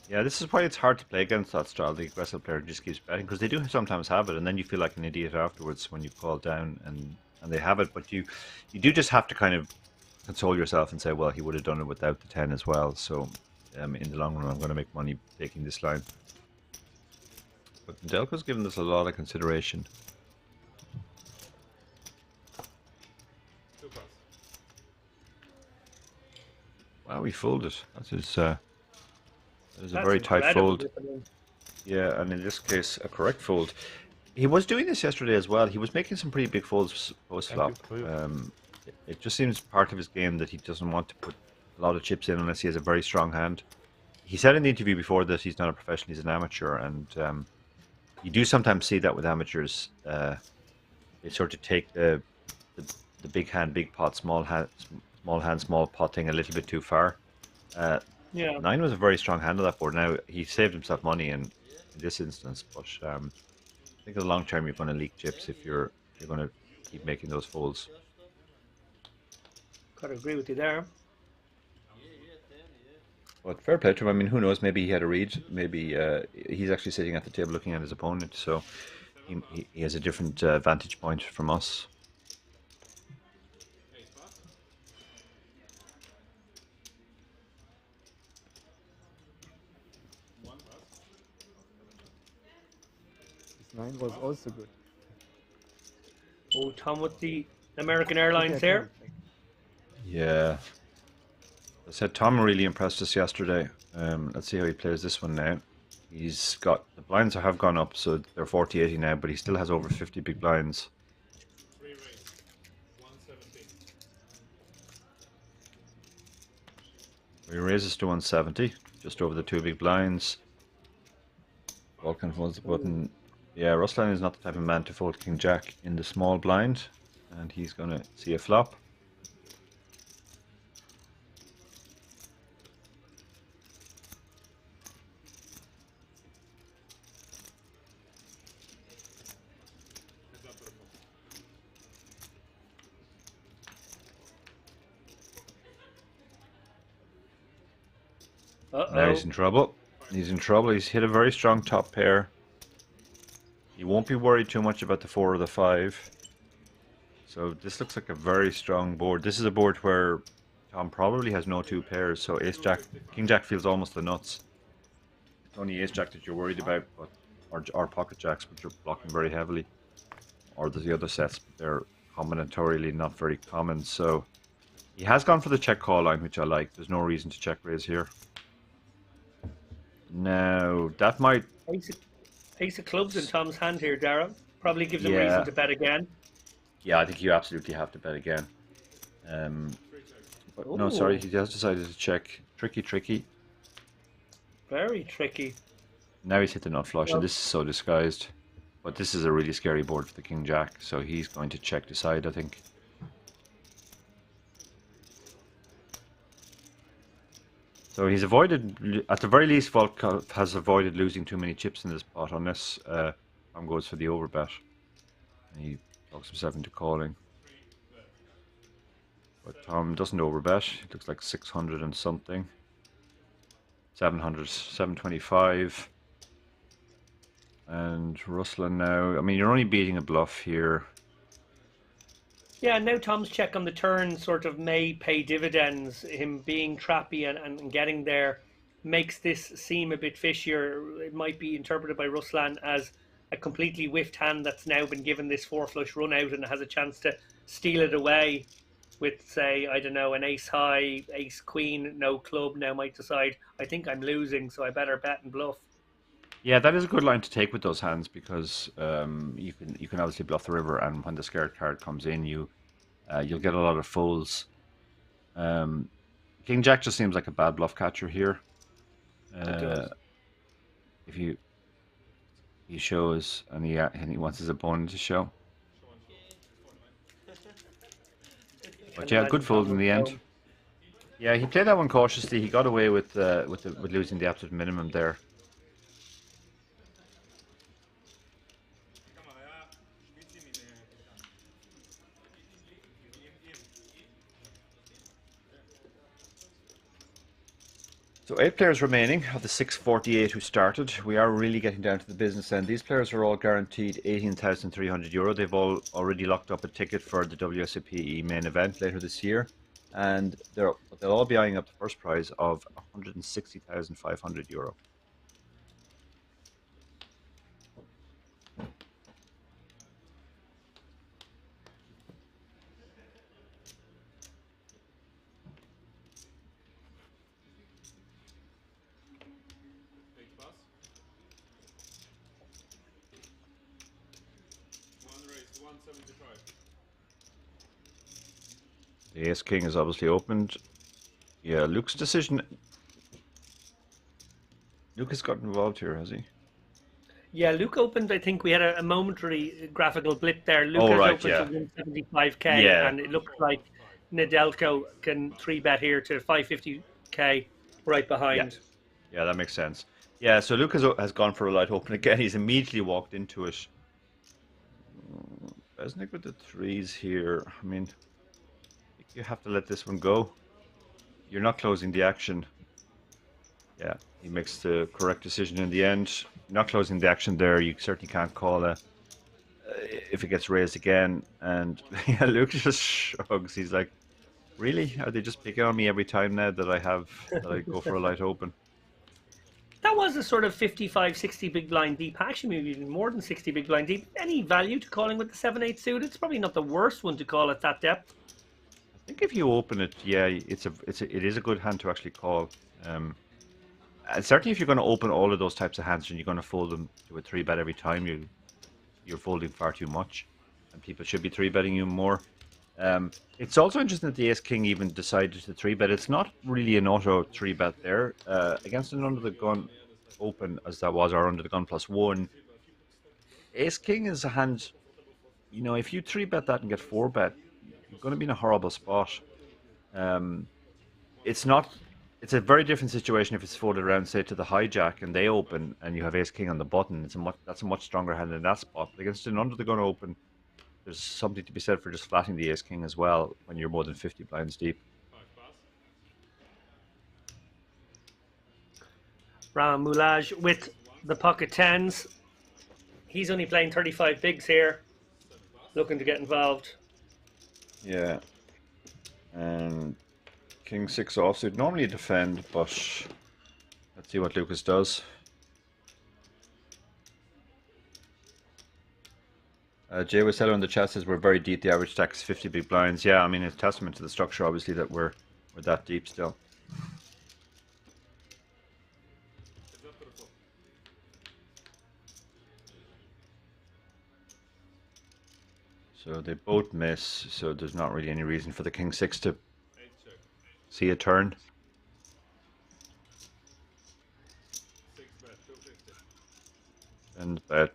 Yeah, this is why it's hard to play against that style. The aggressive player just keeps betting because they do sometimes have it, and then you feel like an idiot afterwards when you fall down and they have it. But you do just have to kind of console yourself and say, well, he would have done it without the 10 as well. So in the long run, I'm going to make money taking this line. But Nedeljko's given this a lot of consideration. Oh, he folded. That is a That's very tight incredible. fold. Yeah, and in this case, a correct fold. He was doing this yesterday as well. He was making some pretty big folds post flop. It just seems part of his game that he doesn't want to put a lot of chips in unless he has a very strong hand. He said in the interview before that he's not a professional, he's an amateur, and you do sometimes see that with amateurs. They sort of take the big hand, big pot, small hand, small pot thing a little bit too far. Yeah. 9 was a very strong hand on that board. Now he saved himself money in this instance, but I think in the long term you're going to leak chips if you're going to keep making those folds. Gotta agree with you there. But fair play to him. I mean, who knows? Maybe he had a read. Maybe he's actually sitting at the table looking at his opponent, so he has a different vantage point from us. This 9 was also good. Oh, Tom with the American Airlines there. Yeah. I said Tom really impressed us yesterday. Let's see how he plays this one now. He's got, the blinds have gone up, so they're 40-80 now, but he still has over 50 big blinds. He raises to 170, just over the 2 big blinds. Vulcan folds the button. Yeah, Ruslan is not the type of man to fold King Jack in the small blind, and he's going to see a flop. Now he's in trouble. He's in trouble. He's hit a very strong top pair. He won't be worried too much about the 4 or the 5. So this looks like a very strong board. This is a board where Tom probably has no 2 pairs. So Ace Jack, King Jack feels almost the nuts. It's only Ace Jack that you're worried about, but or Pocket Jacks, but you're blocking very heavily. Or there's the other sets, but they're combinatorially not very common. So he has gone for the check call line, which I like. There's no reason to check raise here. Now, that might... Ace of clubs in Tom's hand here, Dara. Probably gives him reason to bet again. Yeah, I think you absolutely have to bet again. But no, sorry, he has decided to check. Tricky, tricky. Very tricky. Now he's hit the nut flush, Well, and this is so disguised. But this is a really scary board for the King Jack, so he's going to check the side, I think. So he's avoided, at the very least, Volkov has avoided losing too many chips in this pot, unless Tom goes for the overbet. And he talks himself into calling. But Tom doesn't overbet. It looks like 600 and something. 700, 725. And Ruslan now, I mean, you're only beating a bluff here. Yeah, now Tom's check on the turn sort of may pay dividends. Him being trappy and getting there makes this seem a bit fishier. It might be interpreted by Ruslan as a completely whiffed hand that's now been given this 4 flush run out and has a chance to steal it away with, say, I don't know, an ace high, ace queen, no club. Now might decide, I think I'm losing, so I better bet and bluff. Yeah, that is a good line to take with those hands because you can obviously bluff the river, and when the scared card comes in, you'll get a lot of folds. King Jack just seems like a bad bluff catcher here. If he shows and he wants his opponent to show. But yeah, good fold in the end. Yeah, he played that one cautiously. He got away with losing the absolute minimum there. So 8 players remaining of the 648 who started. We are really getting down to the business end. These players are all guaranteed €18,300. They've all already locked up a ticket for the WSOP main event later this year. And they'll all be eyeing up the first prize of €160,500. The ace king is obviously opened. Yeah, Luke's decision. Luke has got involved here, has he? Yeah, Luke opened. I think we had a momentary graphical blip there. Luke Oh, has right, opened yeah. to 175k, Yeah. and it looks like Nedelko can 3-bet here to 550k right behind. Yeah, that makes sense. Yeah, so Luke has gone for a light open again. He's immediately walked into it. Beznik with the threes here. I mean, you have to let this one go. You're not closing the action. Yeah, he makes the correct decision in the end. You're not closing the action there. You certainly can't call if it gets raised again. And yeah, Luke just shrugs. He's like, really? Are they just picking on me every time now that I go for a light open? That was a sort of 55, 60 big blind deep. Actually, maybe even more than 60 big blind deep. Any value to calling with the 7-8 suit? It's probably not the worst one to call at that depth. I think if you open it, yeah, it is a good hand to actually call. And certainly if you're going to open all of those types of hands and you're going to fold them to a 3-bet every time, you're folding far too much, and people should be 3-betting you more. It's also interesting that the ace king even decided to 3-bet. It's not really an auto 3-bet there against an under the gun open as that was, or under the gun +1. Ace king is a hand. You know, if you 3-bet that and get 4-bet, you're going to be in a horrible spot. It's not. It's a very different situation if it's folded around, say, to the hijack and they open and you have ace king on the button. That's a much stronger hand in that spot. But against an under the gun open, there's something to be said for just flatting the ace king as well when you're more than 50 blinds deep. Ram Moulage with the pocket tens. He's only playing 35 bigs here, looking to get involved. Yeah. And king 6 offsuit. Normally defend, but let's see what Lucas does. Jay Wasello in the chat says we're very deep. The average stack is 50 big blinds. Yeah, I mean, it's testament to the structure, obviously, that we're that deep still. So they both miss, so there's not really any reason for the king 6 to see a turn. And bet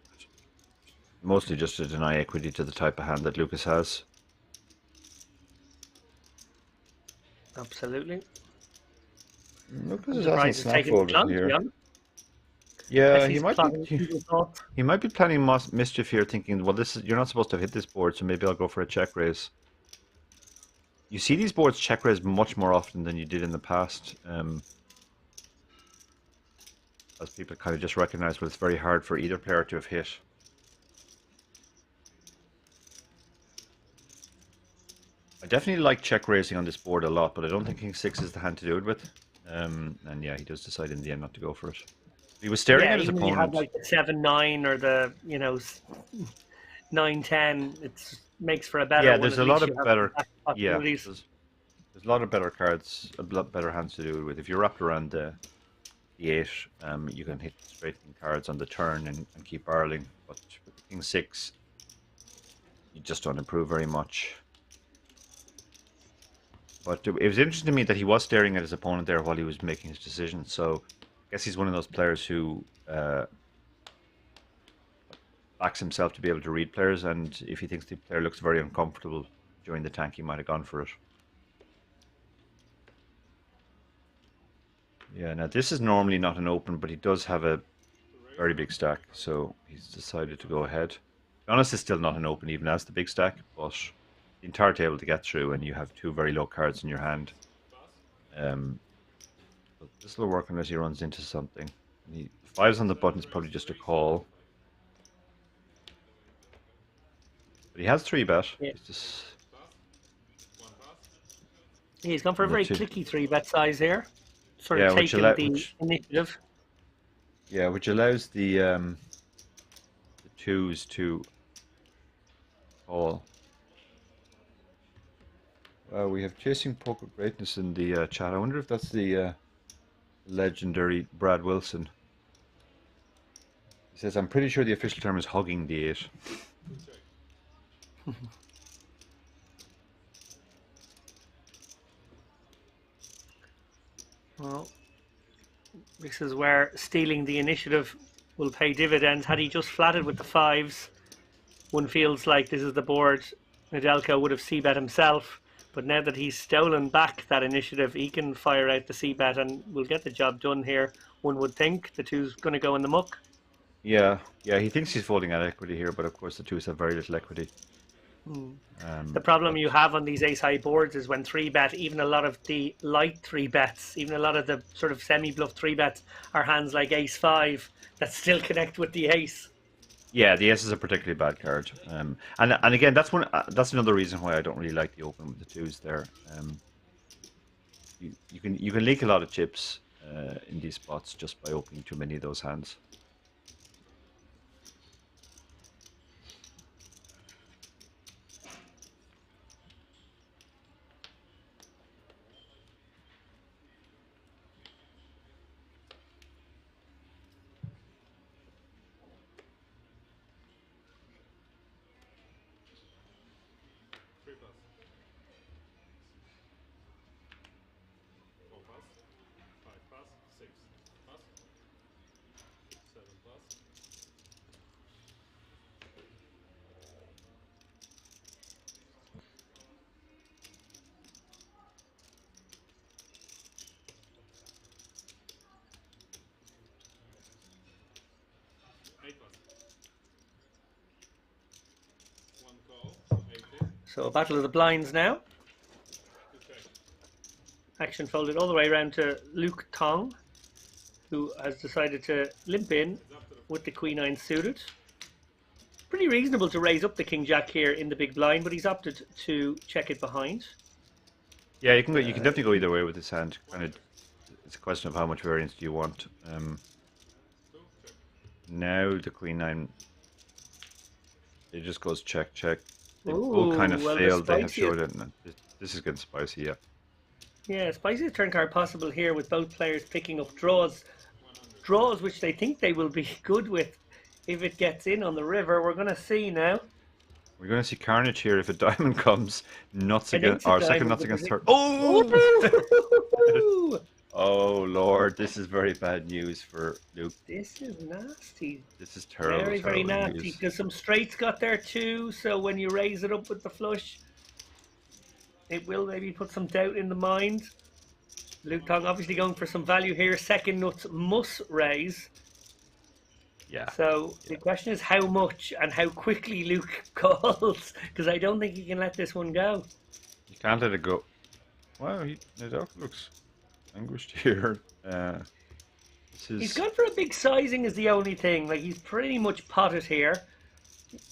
mostly just to deny equity to the type of hand that Lucas has. Absolutely. Lucas is Surprised asking he's taking snap the chance, here. yeah. Yeah, He's he might be planning mischief here, thinking, well, you're not supposed to hit this board, so maybe I'll go for a check raise. You see these boards check raise much more often than you did in the past, as people kind of just recognize, well, it's very hard for either player to have hit. I definitely like check raising on this board a lot, but I don't think king 6 is the hand to do it with. And yeah, he does decide in the end not to go for it. He was staring at his even opponent. You have like the 7-9 or the 9-10. It makes for a better. Yeah, there's a lot of better. Yeah, there's a lot of better cards, a lot better hands to do it with. If you're wrapped around the 8, you can hit straight king cards on the turn and keep barreling. But with the king 6, you just don't improve very much. But it was interesting to me that he was staring at his opponent there while he was making his decision. So I guess he's one of those players who backs himself to be able to read players, and if he thinks the player looks very uncomfortable during the tank, he might have gone for it. Yeah, now this is normally not an open, but he does have a very big stack, so he's decided to go ahead. To be honest, it's still not an open even as the big stack, but the entire table to get through, and you have 2 very low cards in your hand. But this will work unless he runs into something. 5s on the button is probably just a call. But he has 3-bet. Yeah. He's He's gone for a very clicky 3-bet size here. Sort Yeah, of taking the initiative. Yeah, which allows the 2s to call. We have Chasing Poker Greatness in the chat. I wonder if that's the legendary Brad Wilson. He says, I'm pretty sure the official term is hugging the 8. Well, this is where stealing the initiative will pay dividends. Had he just flatted with the 5s, one feels like this is the board Nedelko would have c-bet himself. But now that he's stolen back that initiative, he can fire out the c-bet and will get the job done here. One would think the 2's going to go in the muck. Yeah, he thinks he's folding at equity here, but of course the 2s have very little equity. The problem you have on these ace-high boards is when 3-bet, even a lot of the light 3-bets, even a lot of the sort of semi-bluff 3-bets are hands like ace-5 that still connect with the ace. Yeah, the ace is a particularly bad card, and again that's another reason why I don't really like the open with the 2s there. You can leak a lot of chips in these spots just by opening too many of those hands. So a battle of the blinds now. Action folded all the way around to Luke Tong, who has decided to limp in with the Queen-9 suited. Pretty reasonable to raise up the King-Jack here in the big blind, but he's opted to check it behind. Yeah, you can definitely go either way with this hand. It's a question of how much variance do you want. Now the Queen-9, it just goes check. They both kind of failed. They have showed it. This is getting spicy, yeah. Yeah, spiciest turn card possible here with both players picking up draws. Draws which they think they will be good with if it gets in on the river. We're going to see now. We're going to see carnage here if a diamond comes. Nuts against, or second nuts against third. Oh! Oh Lord, this is very bad news for Luke. This is nasty. This is terrible. Very terrible nasty. news. Because some straights got there too, so when you raise it up with the flush, it will maybe put some doubt in the mind. Luke Tong obviously going for some value here. Second nuts must raise. Yeah. So the question is how much and how quickly Luke calls, because I don't think he can let this one go. You can't let it go. Wow, Nadal looks anguished here. He's gone for a big sizing is the only thing. Like, he's pretty much potted here.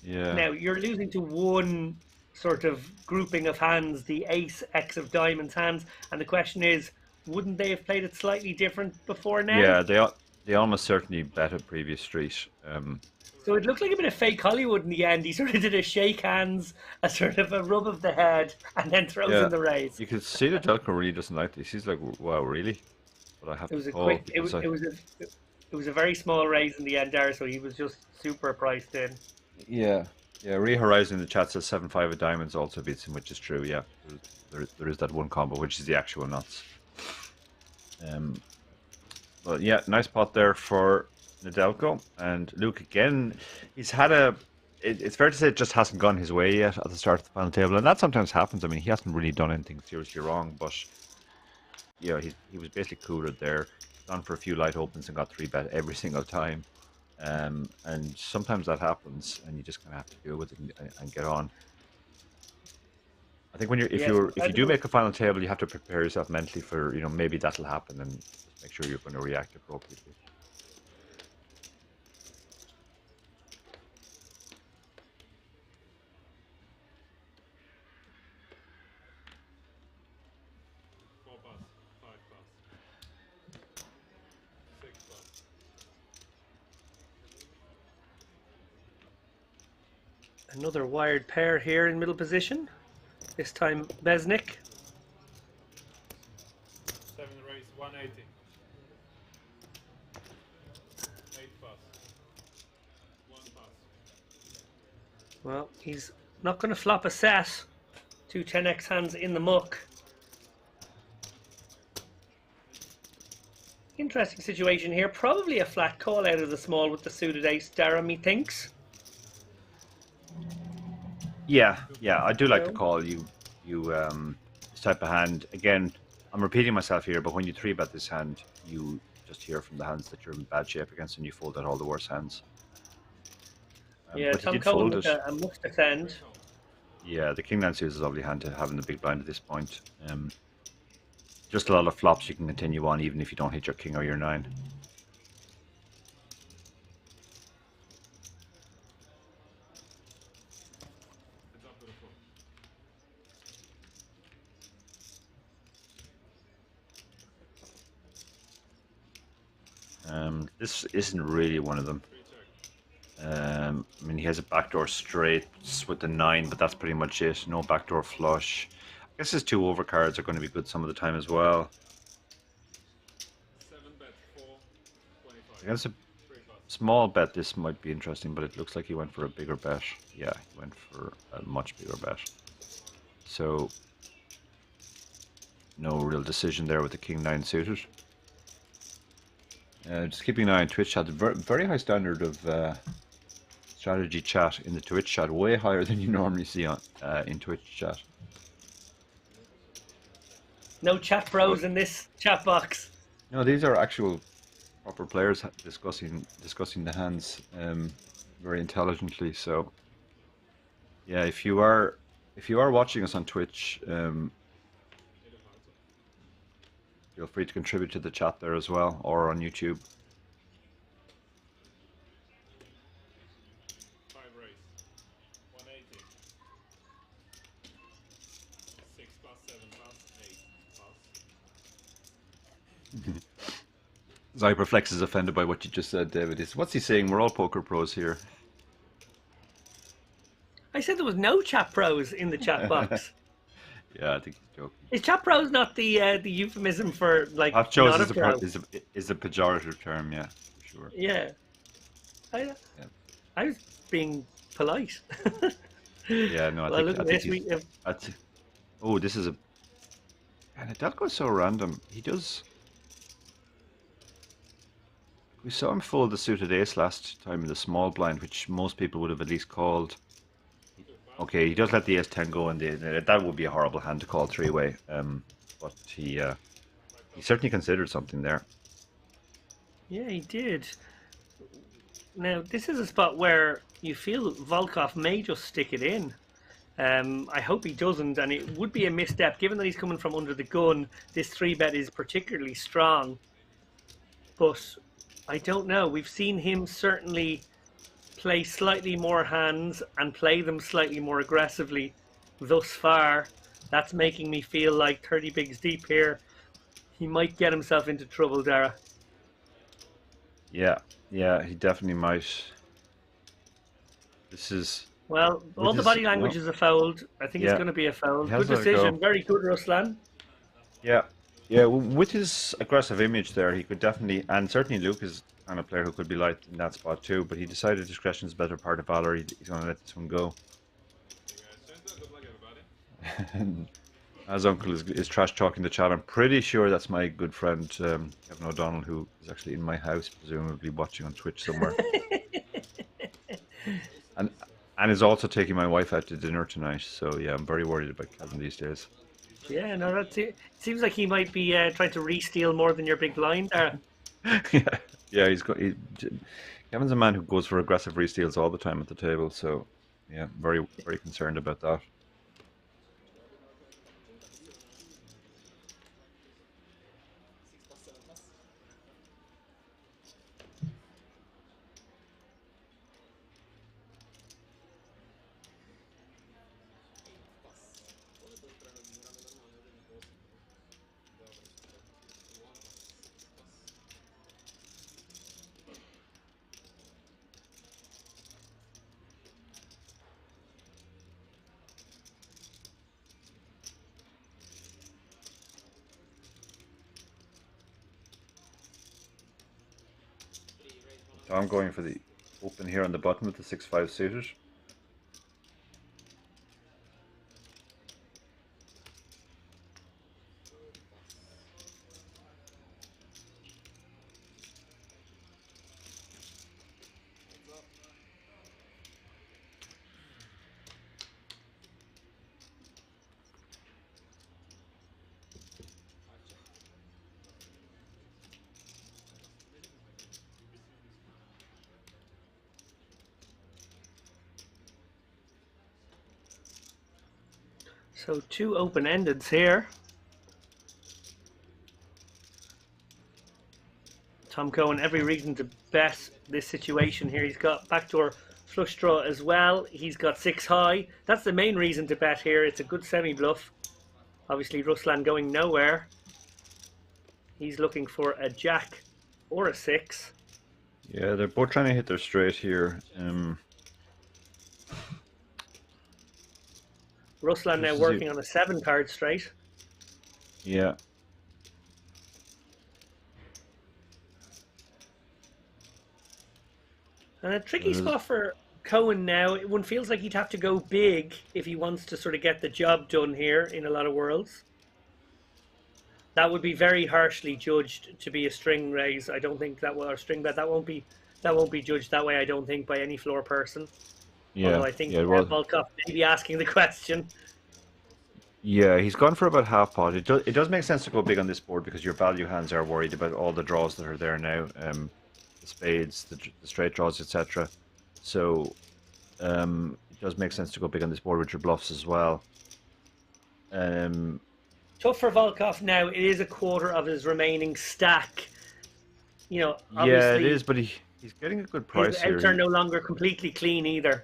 Yeah. Now, you're losing to one sort of grouping of hands, the ace X of diamonds hands, and the question is, wouldn't they have played it slightly different before now? Yeah, they almost certainly bet a previous street. So it looked like a bit of fake Hollywood in the end. He sort of did a shake hands, a sort of a rub of the head, and then throws in the raise. You could see that Delco really doesn't like this. He's like, wow, really? But I have It was to a call quick. It because was a very small raise in the end there, so he was just super priced in. Yeah. Re Horizon in the chat says 7-5 of diamonds also beats him, which is true. Yeah, there is that one combo, which is the actual nuts. But yeah, nice pot there for Nedelko. And Luke again, he's had it's fair to say it just hasn't gone his way yet at the start of the final table, and that sometimes happens. I mean, he hasn't really done anything seriously wrong, but yeah, he was basically cooler there. Gone for a few light opens and got 3-bet every single time. And sometimes that happens, and you just kind of have to deal with it and get on. I think if you do make a final table, you have to prepare yourself mentally for maybe that'll happen, and just make sure you're going to react appropriately. Another wired pair here in middle position. This time Beznik. 7 raise 180. 8 pass. 1 pass. Well, he's Not going to flop a set. Two 10x hands in the muck. Interesting situation here. Probably a flat call out of the small with the suited ace. Dara, methinks. Yeah, I do like the call. This type of hand. Again, I'm repeating myself here, but when you 3-bet this hand, you just hear from the hands that you're in bad shape against, and you fold out all the worst hands. Yeah, but he Tom did Cohen fold with it. a must defend. Yeah, the King 9 suits is a lovely hand to have in the big blind at this point. Just a lot of flops you can continue on, even if you don't hit your King or your 9. This isn't really one of them. I mean, he has a backdoor straights with the 9, but that's pretty much it. No backdoor flush. I guess his 2 overcards are going to be good some of the time as well. Against a small bet, this might be interesting, but it looks like he went for a bigger bet. Yeah, he went for a much bigger bet. So, no real decision there with the King 9 suited. Just keeping an eye on Twitch chat. Very high standard of strategy chat in the Twitch chat. Way higher than you normally see on in Twitch chat. No chat bros in this chat box. No, these are actual proper players discussing the hands very intelligently. So, yeah, if you are watching us on Twitch, feel free to contribute to the chat there as well, or on YouTube. Zyperflex is offended by what you just said, David. What's he saying? We're all poker pros here. I said there was no chat pros in the chat box. Yeah, I think he's joking. Is chat pros not the euphemism for like Half chose not a pro? is a pejorative term, yeah, for sure. Yeah. I was being polite. Yeah, no, I think oh, this is a... And that goes so random. He does... We saw him fold the suited ace last time in the small blind, which most people would have at least called. Okay, he does let the ace 10 go, and that would be a horrible hand to call 3-way. But he certainly considered something there. Yeah, he did. Now, this is a spot where you feel Volkov may just stick it in. I hope he doesn't, and it would be a misstep given that he's coming from under the gun. This 3-bet is particularly strong, but I don't know. We've seen him certainly play slightly more hands and play them slightly more aggressively thus far. That's making me feel like 30 bigs deep here. He might get himself into trouble, Dara. Yeah, he definitely might. This is... Well, all the body language is a fold. I think it's going to be a fold. Good decision. Very good, Ruslan. Yeah, with his aggressive image there, he could definitely... And certainly Luke is the kind of player who could be light in that spot too, but he decided discretion is the better part of valor. He's going to let this one go. As Uncle is trash talking the chat, I'm pretty sure that's my good friend Kevin O'Donnell, who is actually in my house, presumably watching on Twitch somewhere. and is also taking my wife out to dinner tonight. So yeah, I'm very worried about Kevin these days. Yeah, no, that's it. Seems like he might be trying to re-steal more than your big blind there. Yeah, Kevin's a man who goes for aggressive re-steals all the time at the table. So yeah, very, very concerned about that. So I'm going for the open here on the button with the 6-5 suited. So 2 open-endeds here. Tom Cohen, every reason to bet this situation here. He's got backdoor flush draw as well. He's got 6 high. That's the main reason to bet here. It's a good semi-bluff. Obviously, Ruslan going nowhere. He's looking for a jack or a 6. Yeah, they're both trying to hit their straight here. Ruslan now working on a 7-card straight. Yeah. And a tricky spot for Cohen now. One feels like he'd have to go big if he wants to sort of get the job done here in a lot of worlds. That would be very harshly judged to be a string raise. I don't think that will, or string bet. That won't be judged that way. I don't think by any floor person. Yeah. Although I think Volkov may be asking the question. Yeah, he's gone for about half pot. It does make sense to go big on this board because your value hands are worried about all the draws that are there now. The spades, the straight draws, etc. So it does make sense to go big on this board with your bluffs as well. Tough for Volkov now. It is a quarter of his remaining stack. You know, obviously, yeah, it is, but he's getting a good price his here. outs are no longer completely clean either.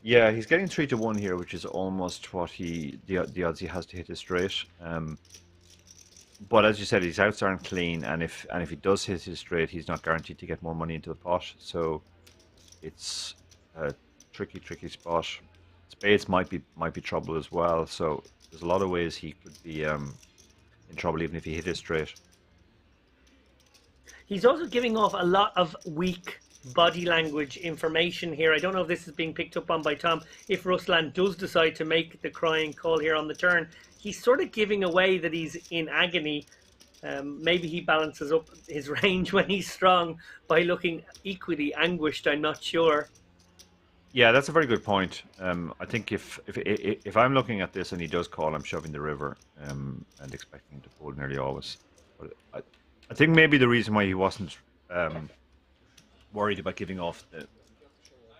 Yeah, he's getting 3-1 here, which is almost what the odds he has to hit a straight. But as you said, his outs aren't clean, and if he does hit his straight, he's not guaranteed to get more money into the pot. So it's a tricky spot. Spades might be trouble as well. So there's a lot of ways he could be in trouble even if he hit his straight. He's also giving off a lot of weak body language information here. I don't know if this is being picked up on by Tom. If Ruslan does decide to make the crying call here on the turn, he's sort of giving away that he's in agony. Maybe he balances up his range when he's strong by looking equally anguished. I'm not sure. Yeah, that's a very good point. I think if I'm looking at this and he does call, I'm shoving the river and expecting him to fold nearly always. But I think maybe the reason why he wasn't worried about giving off the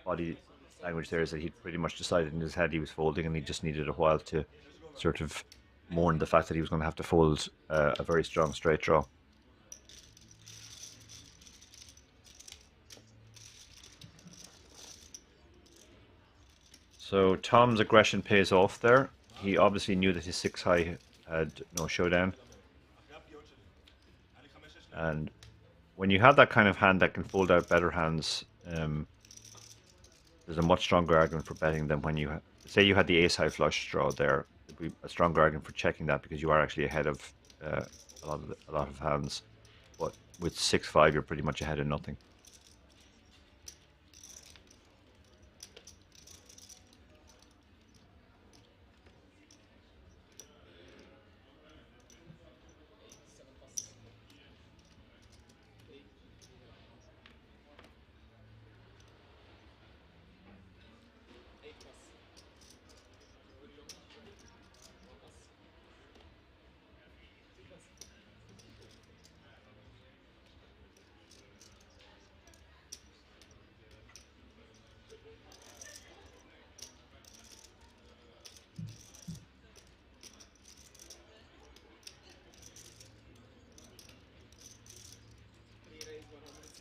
body language there is that he'd pretty much decided in his head he was folding and he just needed a while to sort of mourn the fact that he was going to have to fold a very strong straight draw. So Tom's aggression pays off there. He obviously knew that his 6 high had no showdown. And when you have that kind of hand that can fold out better hands, there's a much stronger argument for betting than when you say you had the ace high flush draw there. There'd be a stronger argument for checking that because you are actually ahead of a lot of hands. But with 6-5, you're pretty much ahead of nothing.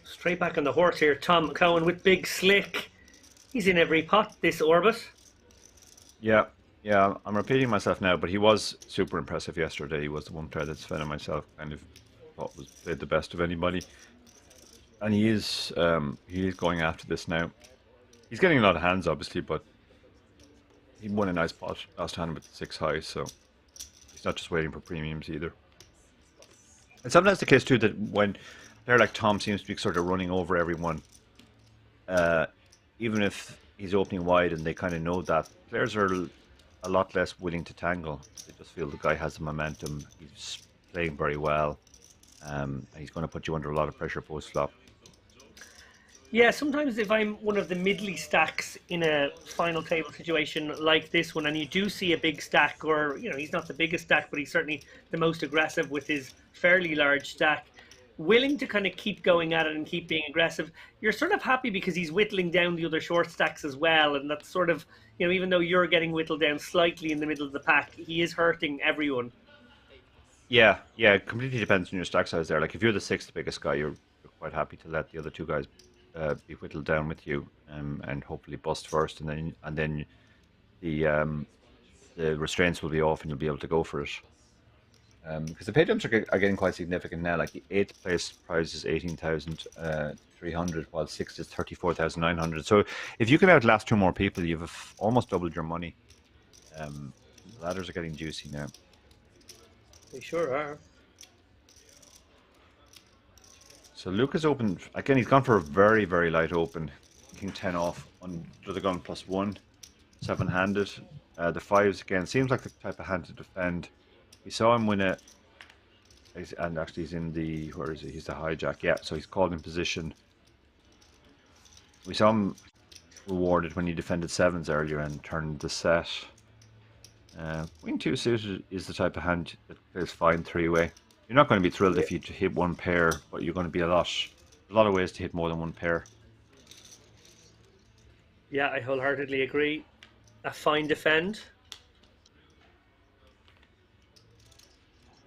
Straight back on the horse here, Tom Cohen with big slick. He's in every pot, this Orbit. Yeah, I'm repeating myself now, but he was super impressive yesterday. He was the one player that Sven and myself kind of thought was played the best of anybody. And he is going after this now. He's getting a lot of hands, obviously, but he won a nice pot last hand with the 6 high, so he's not just waiting for premiums either. And sometimes the case too that when a player like Tom seems to be sort of running over everyone, even if he's opening wide and they kind of know that, players are a lot less willing to tangle. They just feel the guy has the momentum, he's playing very well, and he's going to put you under a lot of pressure post-flop. Yeah, sometimes if I'm one of the middly stacks in a final table situation like this one, and you do see a big stack, or, you know, he's not the biggest stack, but he's certainly the most aggressive with his fairly large stack, willing to kind of keep going at it and keep being aggressive. You're sort of happy because he's whittling down the other short stacks as well, and that's sort of, you know, even though you're getting whittled down slightly in the middle of the pack, he is hurting everyone. Yeah, yeah, it completely depends on your stack size there. Like if you're the sixth biggest guy, you're quite happy to let the other two guys be whittled down with you, and hopefully bust first, and then the restraints will be off, and you'll be able to go for it. Because the pay jumps are getting quite significant now. Like the eighth place prize is 18,300, while sixth is 34,900. So if you can outlast two more people, you've almost doubled your money. The ladders are getting juicy now. They sure are. So Luke has opened again. He's gone for a very, very light open. King 10 off under the gun +1, 7-handed. The fives again seems like the type of hand to defend. We saw him win it, and actually he's in the, where is he? He's the hijack. Yeah, so he's called in position. We saw him rewarded when he defended sevens earlier and turned the set. Queen 2 suited is the type of hand that plays fine three-way. You're not going to be thrilled if you hit one pair, but you're going to be a lot of ways to hit more than one pair. Yeah, I wholeheartedly agree. A fine defend.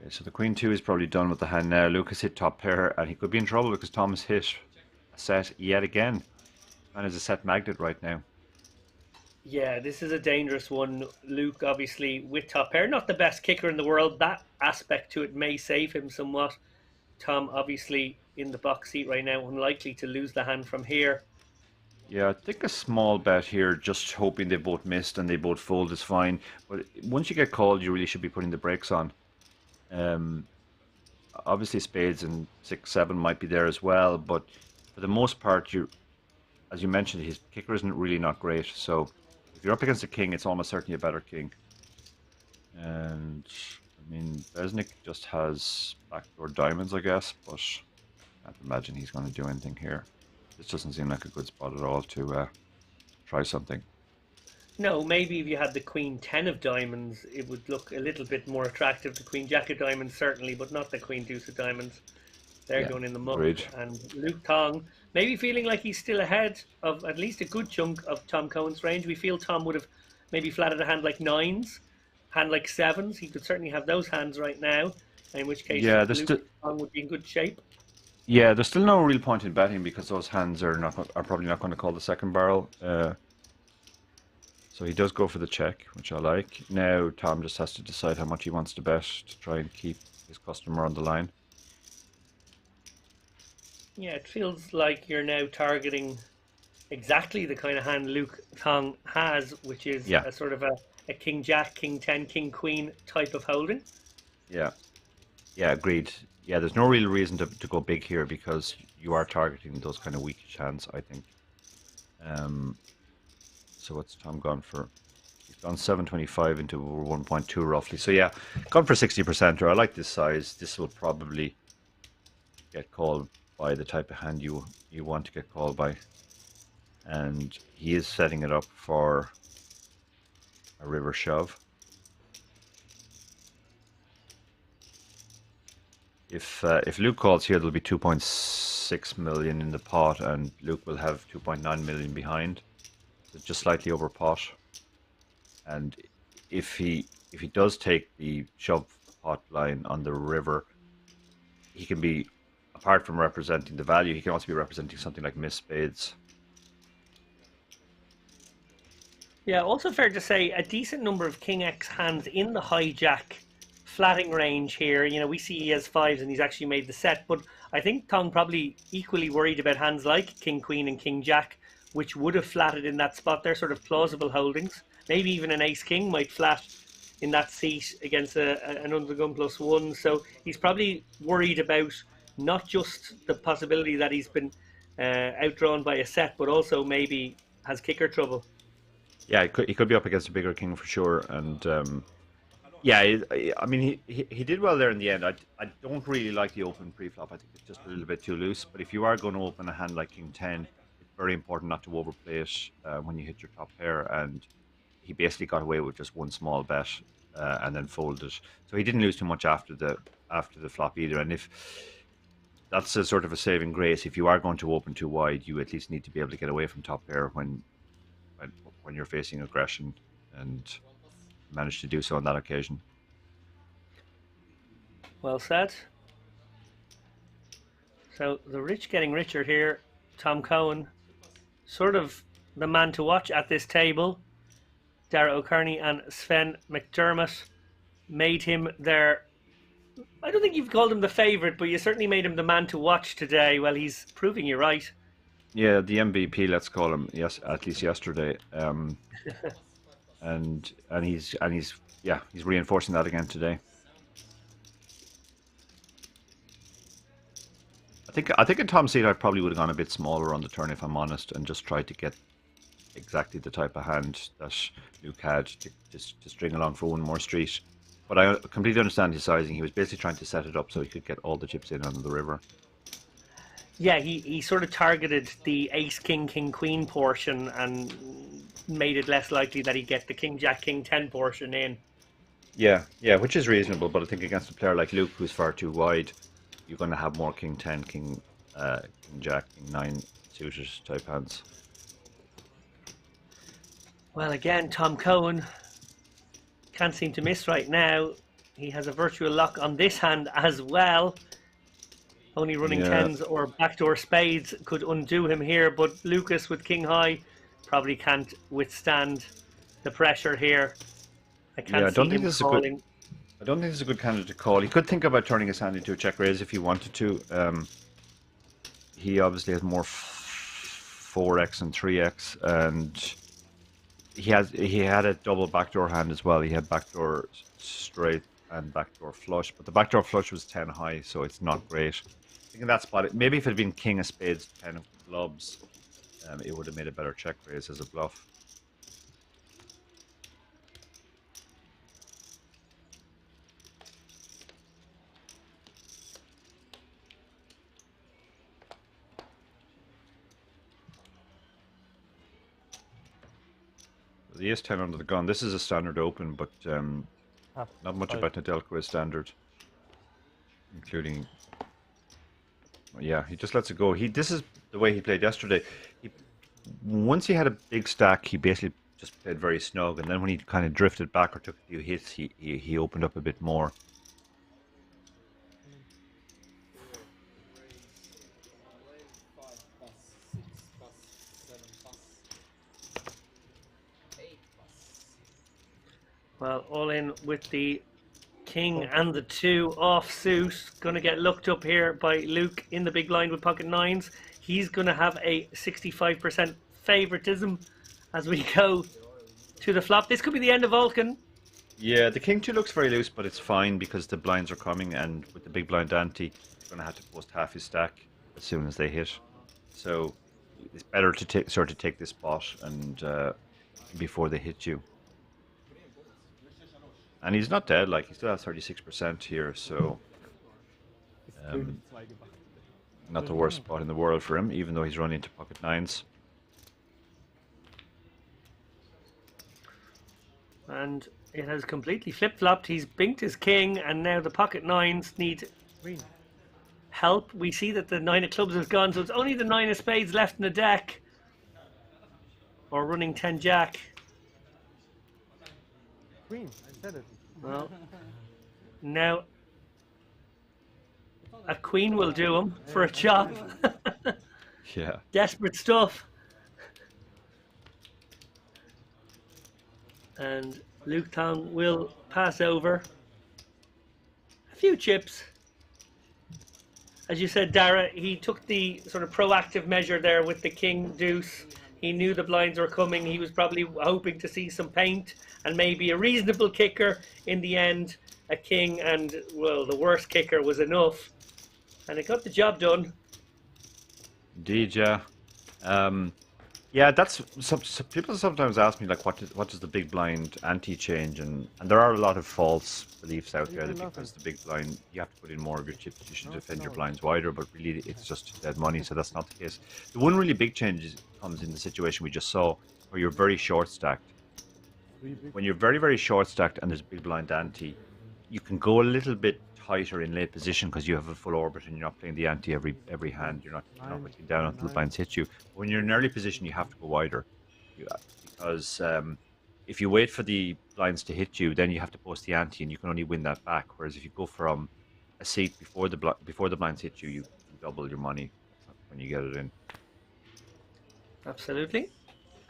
Okay, so the Queen 2 is probably done with the hand now. Lucas hit top pair, and he could be in trouble because Thomas hit a set yet again. Man is a set magnet right now. Yeah, this is a dangerous one. Luke, obviously, with top pair, not the best kicker in the world. That aspect to it may save him somewhat. Tom, obviously, in the box seat right now, unlikely to lose the hand from here. Yeah, I think a small bet here, just hoping they both missed and they both fold is fine. But once you get called, you really should be putting the brakes on. Obviously, spades and 6-7 might be there as well, but for the most part, as you mentioned, his kicker isn't really not great. So if you're up against a king, it's almost certainly a better king. And I mean, Beznik just has backdoor diamonds, I guess, but I can't imagine he's going to do anything here. This doesn't seem like a good spot at all to try something. No, maybe if you had the Queen 10 of diamonds, it would look a little bit more attractive. The Queen Jack of diamonds, certainly, but not the Queen Deuce of diamonds. They're going in the muck. Agreed. And Luke Tong, maybe feeling like he's still ahead of at least a good chunk of Tom Cohen's range. We feel Tom would have maybe flatted a hand like 9s, hand like 7s. He could certainly have those hands right now, in which case Luke Tong would be in good shape. Yeah, there's still no real point in betting because those hands are probably not going to call the second barrel. So he does go for the check, which I like. Now Tom just has to decide how much he wants to bet to try and keep his customer on the line. Yeah, it feels like you're now targeting exactly the kind of hand Luke Tong has, which is a sort of a King Jack, King 10, King Queen type of holding. Yeah. Yeah, agreed. Yeah, there's no real reason to go big here because you are targeting those kind of weakish hands, I think. So what's Tom gone for? He's gone 725 into 1.2 roughly. So yeah, gone for 60%. I like this size. This will probably get called by the type of hand you want to get called by. And he is setting it up for a river shove. If Luke calls here, there'll be 2.6 million in the pot, and Luke will have 2.9 million behind. So just slightly over pot. And if he does take the shove pot line on the river, he can be, apart from representing the value, he can also be representing something like miss spades. Yeah, also fair to say a decent number of King X hands in the hijack flatting range here. You know, we see he has 5s and he's actually made the set, but I think Tong probably equally worried about hands like King Queen and King Jack, which would have flatted in that spot. They're sort of plausible holdings. Maybe even an Ace King might flat in that seat against an under the gun +1. So he's probably worried about not just the possibility that he's been outdrawn by a set, but also maybe has kicker trouble. Yeah, he could be up against a bigger king for sure. And yeah, I mean, he did well there in the end. I don't really like the open pre-flop. I think it's just a little bit too loose. But if you are going to open a hand like King 10, it's very important not to overplay it when you hit your top pair. And he basically got away with just one small bet and then folded. So he didn't lose too much after the flop either. And that's a sort of a saving grace. If you are going to open too wide, you at least need to be able to get away from top pair when you're facing aggression, and managed to do so on that occasion. Well said. So the rich getting richer here. Tom Cohen, sort of the man to watch at this table. Dara O'Kearney and Sven McDermott made him their... I don't think you've called him the favourite, but you certainly made him the man to watch today. Well, he's proving you right. Yeah, the MVP, let's call him. Yes, at least yesterday. And he's reinforcing that again today. I think in Tom's seat I probably would have gone a bit smaller on the turn, if I'm honest, and just tried to get exactly the type of hand that Luke had to string along for one more street. But I completely understand his sizing. He was basically trying to set it up so he could get all the chips in on the river. Yeah, he sort of targeted the ace, king, king, queen portion and made it less likely that he'd get the king, jack, king, 10 portion in. Yeah, which is reasonable, but I think against a player like Luke, who's far too wide, you're going to have more king 10, king jack, king 9 suited type hands. Well, again, Tom Cohen can't seem to miss right now. He has a virtual lock on this hand as well. Only running tens or backdoor spades could undo him here, but Lucas with king high probably can't withstand the pressure here. I don't think this is a good candidate to call. He could think about turning his hand into a check raise if he wanted to. He obviously has more 4x and 3x, and he had a double backdoor hand as well. He had backdoor straight and backdoor flush, but the backdoor flush was 10 high, so it's not great. I think in that spot, maybe if it had been king of spades, 10 of clubs, it would have made a better check raise as a bluff. The ace-10 under the gun. This is a standard open, but not much about Nedelko is standard, including... Yeah, he just lets it go. This is the way he played yesterday. Once he had a big stack, he basically just played very snug, and then when he kind of drifted back or took a few hits, he opened up a bit more. Well, all in with the king and the 2 offsuit. Going to get looked up here by Luke in the big blind with pocket 9s. He's going to have a 65% favoritism as we go to the flop. This could be the end of Vulcan. Yeah, the king 2 looks very loose, but it's fine because the blinds are coming, and with the big blind ante, he's going to have to post half his stack as soon as they hit. So it's better to sort of take this spot and before they hit you. And he's not dead, like he still has 36% here, so not the worst spot in the world for him, even though he's running into pocket 9s. And it has completely flip-flopped. He's binked his king, and now the pocket 9s need help. We see that the 9 of clubs is gone, so it's only the 9 of spades left in the deck. Or running 10 jack. Queen, I said it. Well, now a queen will do him for a chop. Yeah. Desperate stuff. And Luke Tong will pass over a few chips. As you said, Dara, he took the sort of proactive measure there with the king deuce. He knew the blinds were coming. He was probably hoping to see some paint and maybe a reasonable kicker. In the end, a king and, well, the worst kicker was enough. And it got the job done. Indeed, yeah. Yeah, that's some people sometimes ask me, like, what does the big blind ante-change, and there are a lot of false beliefs out there that because the big blind, you have to put in more of your chips, you should defend your blinds wider, but really it's just dead money, so that's not the case. The one really big change comes in the situation we just saw, where you're very short stacked. When you're very, very short stacked and there's a big blind ante, you can go a little bit tighter in late position because you have a full orbit and you're not playing the ante every hand. You're not putting down until the blinds hit you. When you're in early position, you have to go wider, because if you wait for the blinds to hit you, then you have to post the ante, and you can only win that back. Whereas if you go from a seat before the blinds hit you, you double your money when you get it in. Absolutely.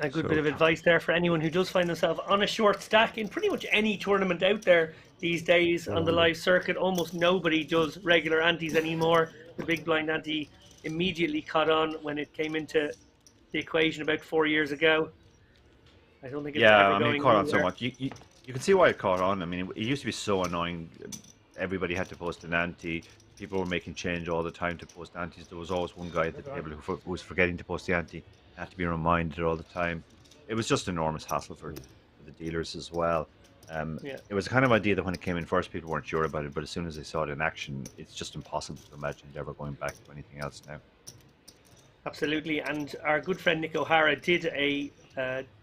A good bit of advice there for anyone who does find themselves on a short stack in pretty much any tournament out there these days on the live circuit. Almost nobody does regular antes anymore. The big blind ante immediately caught on when it came into the equation about 4 years ago. I don't think it's ever going it caught on so anywhere. much. You can see why it caught on. I mean, it used to be so annoying. Everybody had to post an ante. People were making change all the time to post antes. There was always one guy at the table who was forgetting to post the ante. Had to be reminded all the time. It was just enormous hassle for the dealers as well. It was a kind of idea that when it came in first, people weren't sure about it, but as soon as they saw it in action, it's just impossible to imagine it ever going back to anything else now. Absolutely, and our good friend Nick O'Hara did a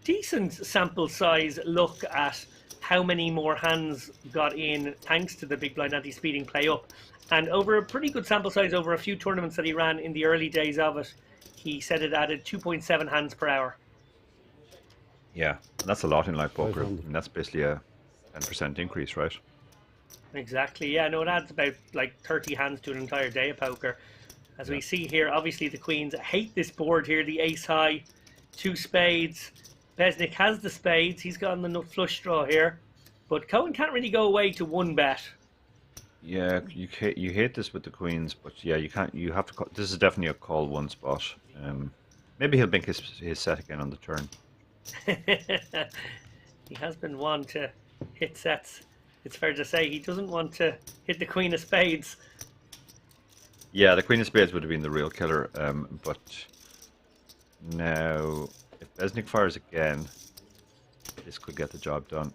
decent sample size look at how many more hands got in thanks to the big blind anti-speeding play up. And over a pretty good sample size, over a few tournaments that he ran in the early days of it, he said it added 2.7 hands per hour. Yeah, and that's a lot in live poker. I mean, that's basically a 10% increase, right? Exactly, yeah, no, it adds about like 30 hands to an entire day of poker. As we see here, obviously the queens hate this board here, the ace high, 2 spades. Beznik has the spades, he's got the nut flush draw here. But Cohen can't really go away to 1 bet. Yeah, you hate this with the queens, but yeah, you can't. You have to call. This is definitely a call 1 spot. Maybe he'll bank his set again on the turn. He has been one to hit sets. It's fair to say he doesn't want to hit the queen of spades. Yeah, the queen of spades would have been the real killer. But now, if Beznik fires again, this could get the job done.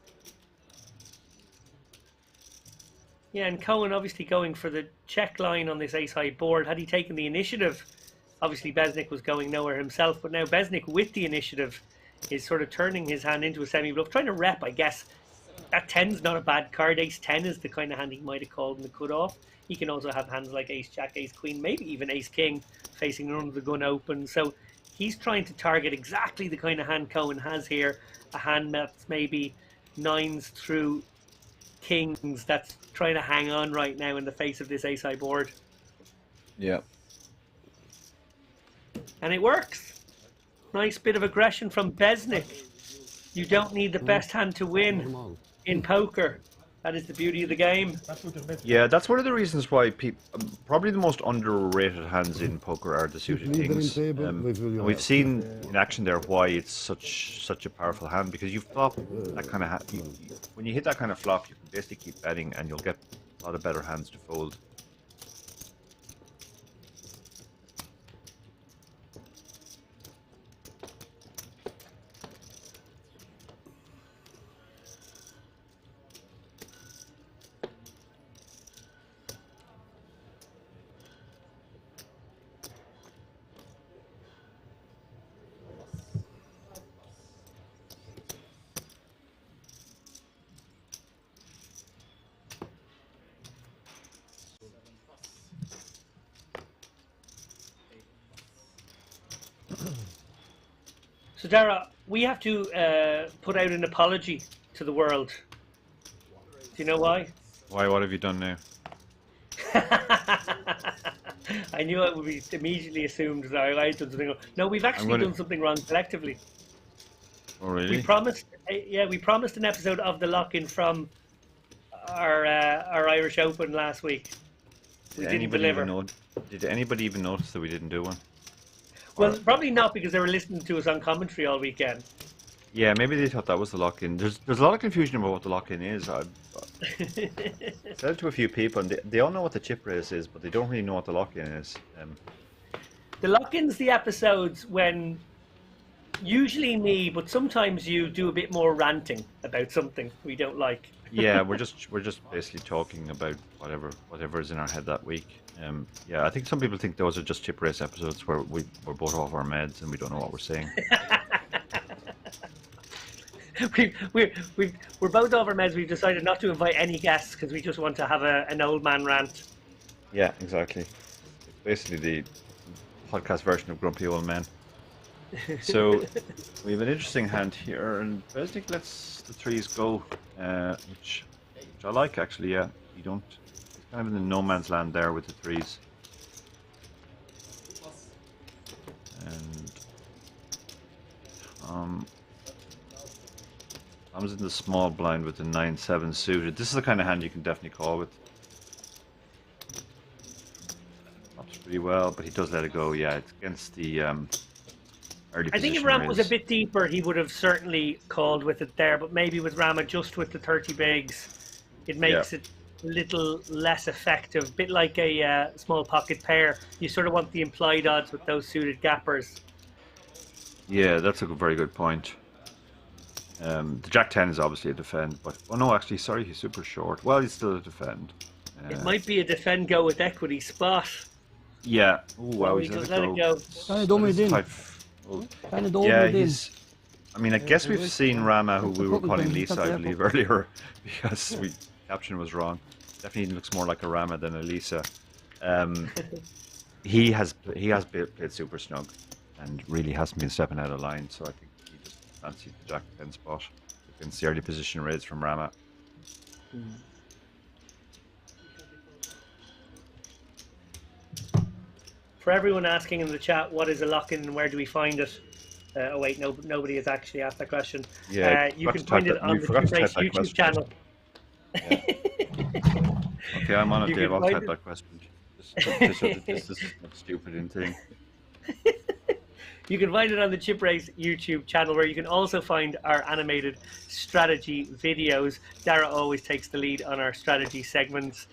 Yeah, and Cohen obviously going for the check line on this ace-high board. Had he taken the initiative, obviously Beznik was going nowhere himself, but now Beznik with the initiative is sort of turning his hand into a semi-bluff, trying to rep, I guess. That 10's not a bad card. Ace-10 is the kind of hand he might have called in the cut-off. He can also have hands like ace-jack, ace-queen, maybe even ace-king, facing under the gun open. So he's trying to target exactly the kind of hand Cohen has here. A hand that's maybe 9s through kings that's trying to hang on right now in the face of this ace-high board. Yeah. And it works. Nice bit of aggression from Beznik. You don't need the best hand to win in poker. That is the beauty of the game. Yeah, that's one of the reasons why probably the most underrated hands in poker are the suited kings. And we've seen in action there why it's such a powerful hand, because you flop that kind of hand. When you hit that kind of flop, you can basically keep betting and you'll get a lot of better hands to fold. So Dara, we have to put out an apology to the world. Do you know why? Why? What have you done now? I knew it would be immediately assumed that I done something wrong. No, we've actually done something wrong collectively. Oh, really? We promised, we promised an episode of the lock-in from our Irish Open last week. We didn't deliver. Did anybody even notice that we didn't do one? Well, probably not, because they were listening to us on commentary all weekend. Yeah, maybe they thought that was the lock-in. There's a lot of confusion about what the lock-in is. I said it to a few people, and they all know what the chip race is, but they don't really know what the lock-in is. The lock-in's the episodes when usually me, but sometimes you do a bit more ranting about something we don't like. Yeah, we're just basically talking about whatever is in our head that week. Yeah, I think some people think those are just chip race episodes where we're both off our meds and we don't know what we're saying. we're both over meds. We've decided not to invite any guests because we just want to have an old man rant. Yeah, exactly. It's basically the podcast version of Grumpy Old Men. So we have an interesting hand here, and Beznik lets the threes go, which I like actually. Yeah, you don't. It's kind of in the no man's land there with the threes, and I was in the small blind with the 9-7 suited. This is the kind of hand you can definitely call with. Pops pretty well, but he does let it go. Yeah, it's against the early I think if position Rama was a raise. bit deeper, he would have certainly called with it there. But maybe with Rama just with the 30 bigs, it makes it a little less effective. Bit like a small pocket pair. You sort of want the implied odds with those suited gappers. Yeah, that's a very good point. The Jack 10 is obviously a defend, but oh no, actually, sorry, he's super short. Well, he's still a defend. It might be a defend go with equity spot. Yeah. Oh wow, he he's does let let it it go. go. Kan je domme din? Kan je domme Yeah, din? he's. I mean, I guess we've seen Rama, who we were calling Lisa, I believe, earlier, because caption was wrong. Definitely looks more like a Rama than a Lisa. He has played super snug, and really hasn't been stepping out of line. So I think he just fancied the Jack 10 spot against the early position raise from Rama. For everyone asking in the chat, what is a lock-in and where do we find it? Oh wait, nobody has actually asked that question. Yeah, you can find it on the Tube Race YouTube channel. Okay, I'm on it, You Dave. can I'll find type it- that question. This is not stupid in thing. You can find it on the Chip Race YouTube channel, where you can also find our animated strategy videos. Dara always takes the lead on our strategy segments.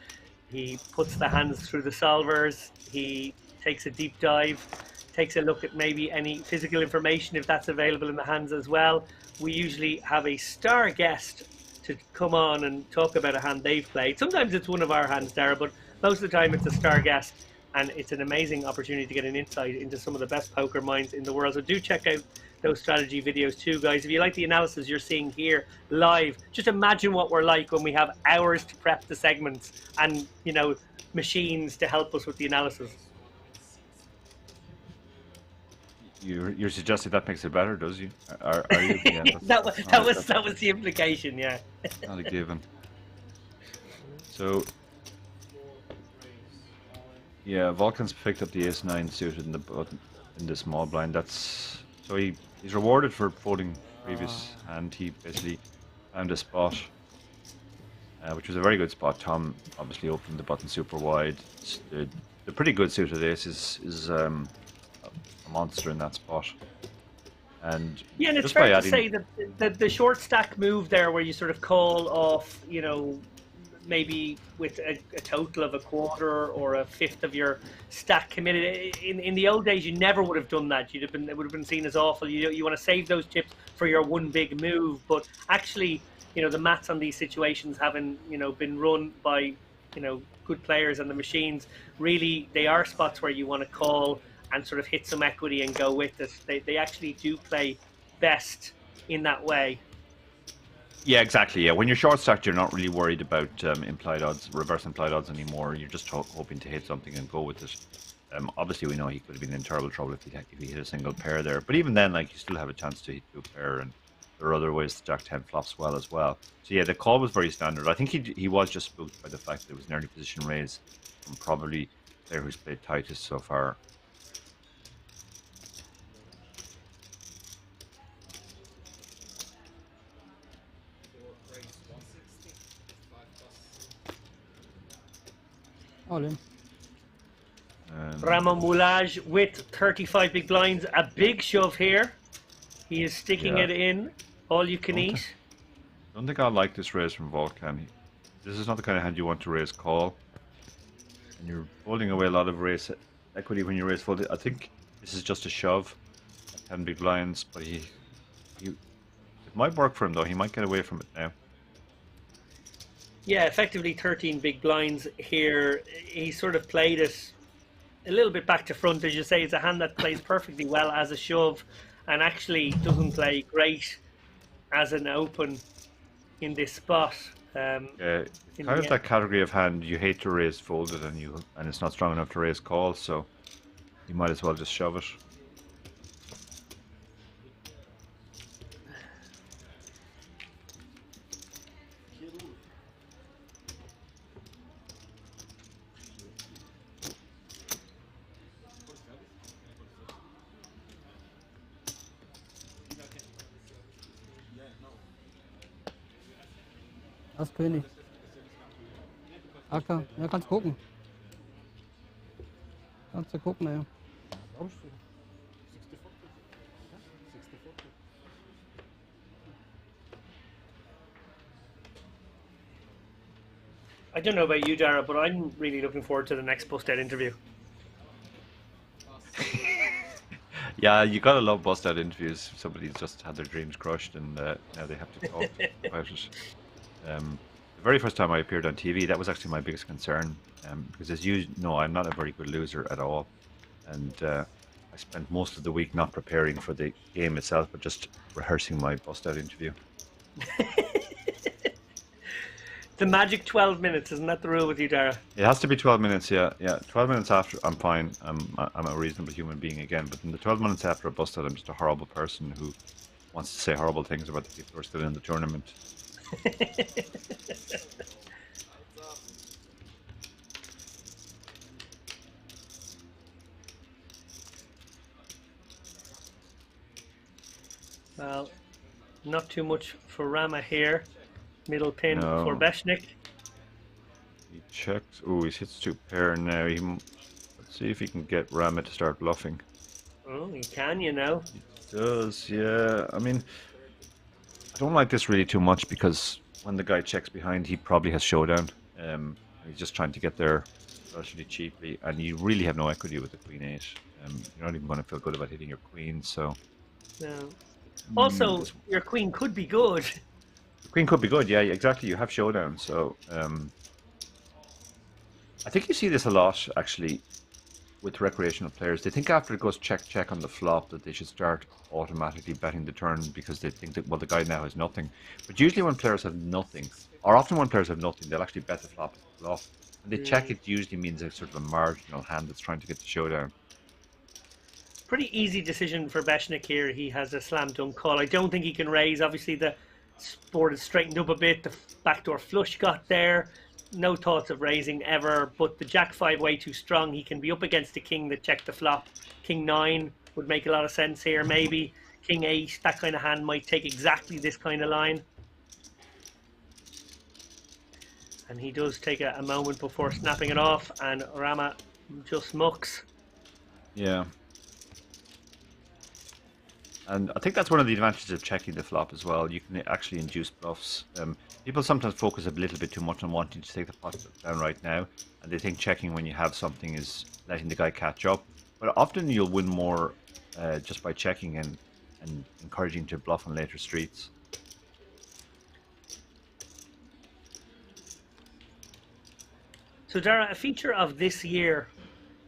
He puts the hands through the solvers. He takes a deep dive, takes a look at maybe any physical information if that's available in the hands as well. We usually have a star guest to come on and talk about a hand they've played. Sometimes it's one of our hands, Dara, but most of the time it's a star guest. And it's an amazing opportunity to get an insight into some of the best poker minds in the world. So do check out those strategy videos too, guys. If you like the analysis you're seeing here live, just imagine what we're like when we have hours to prep the segments and, you know, machines to help us with the analysis. You're suggesting that makes it better, does you? Are you? Yeah, that was the implication, yeah. Not a given. So. Yeah, Vulcan's picked up the ace-9 suited in the small blind. That's so he's rewarded for folding previous hand. He basically found a spot, which was a very good spot. Tom obviously opened the button super wide. The pretty good suited ace is a monster in that spot. And yeah, and it's just fair by to adding, say that the short stack move there, where you sort of call off, you know, maybe with a total of a quarter or a fifth of your stack committed. In the old days, you never would have done that. It would have been seen as awful. You want to save those chips for your one big move. But actually, you know, the maths on these situations having, you know, been run by, you know, good players and the machines, really they are spots where you want to call and sort of hit some equity and go with it. They actually do play best in that way. yeah, exactly. Yeah, when you're short stacked, you're not really worried about implied odds, reverse implied odds anymore. You're just hoping to hit something and go with it. Obviously, we know he could have been in terrible trouble if he hit a single pair there. But even then, like, you still have a chance to hit two pair, and there are other ways the Jack 10 flops well as well. So yeah, the call was very standard. I think he was just spooked by the fact that it was an early position raise from probably the player who's played tightest so far. All in. Ramon Moulage with 35 big blinds, a big shove here. He is sticking Yeah. it in, all you can eat. I don't think I like this raise from Volcan. This is not the kind of hand you want to raise call. And you're folding away a lot of raise equity when you raise fold. I think this is just a shove at 10 big blinds, but it might work for him though. He might get away from it now. Yeah, effectively 13 big blinds here. He sort of played it a little bit back to front, as you say. It's a hand that plays perfectly well as a shove and actually doesn't play great as an open in this spot. Yeah, it's in kind the of that category of hand you hate to raise folded and it's not strong enough to raise calls, so you might as well just shove it. Das ist König. Acker, ja, kannst gucken. Kannst du gucken, ja. I don't know about you, Dara, but I'm really looking forward to the next Busted interview. Yeah, you gotta love bust-out interviews. Somebody's just had their dreams crushed and now they have to talk about it. The very first time I appeared on TV, that was actually my biggest concern, because as you know, I'm not a very good loser at all, and I spent most of the week not preparing for the game itself, but just rehearsing my bust-out interview. The magic 12 minutes, isn't that the rule with you, Dara? It has to be 12 minutes, yeah. 12 minutes after, I'm fine. I'm a reasonable human being again, but in the 12 minutes after a bust-out, I'm just a horrible person who wants to say horrible things about the people who are still in the tournament. Well, not too much for Rama here. Middle pin No. for Beznik. He checks. Oh, he's hits two pair now. Let's see if he can get Rama to start bluffing. Oh, he can, you know. He does, yeah. I mean, I don't like this really too much because when the guy checks behind, he probably has showdown. He's just trying to get there relatively cheaply, and you really have no equity with the queen 8. You're not even going to feel good about hitting your queen, so. No. Also, your queen could be good. The queen could be good, yeah, exactly. You have showdown, so I think you see this a lot actually with recreational players. They think after it goes check on the flop that they should start automatically betting the turn because they think that, well, the guy now has nothing. But usually when players have nothing, or often when players have nothing, they'll actually bet the flop at the flop. When they check, it usually means it's sort of a marginal hand that's trying to get the showdown. Pretty easy decision for Beznik here. He has a slam dunk call. I don't think he can raise. Obviously, the board is straightened up a bit. The backdoor flush got there. No thoughts of raising ever. But the Jack 5 way too strong. He can be up against the king that checked the flop. King 9 would make a lot of sense here. Maybe King 8. That kind of hand might take exactly this kind of line. And he does take a moment before snapping it off. And Rama just mucks. Yeah. And I think that's one of the advantages of checking the flop as well. You can actually induce bluffs. People sometimes focus a little bit too much on wanting to take the pot down right now, and they think checking when you have something is letting the guy catch up. But often you'll win more just by checking and encouraging to bluff on later streets. So Dara, a feature of this year,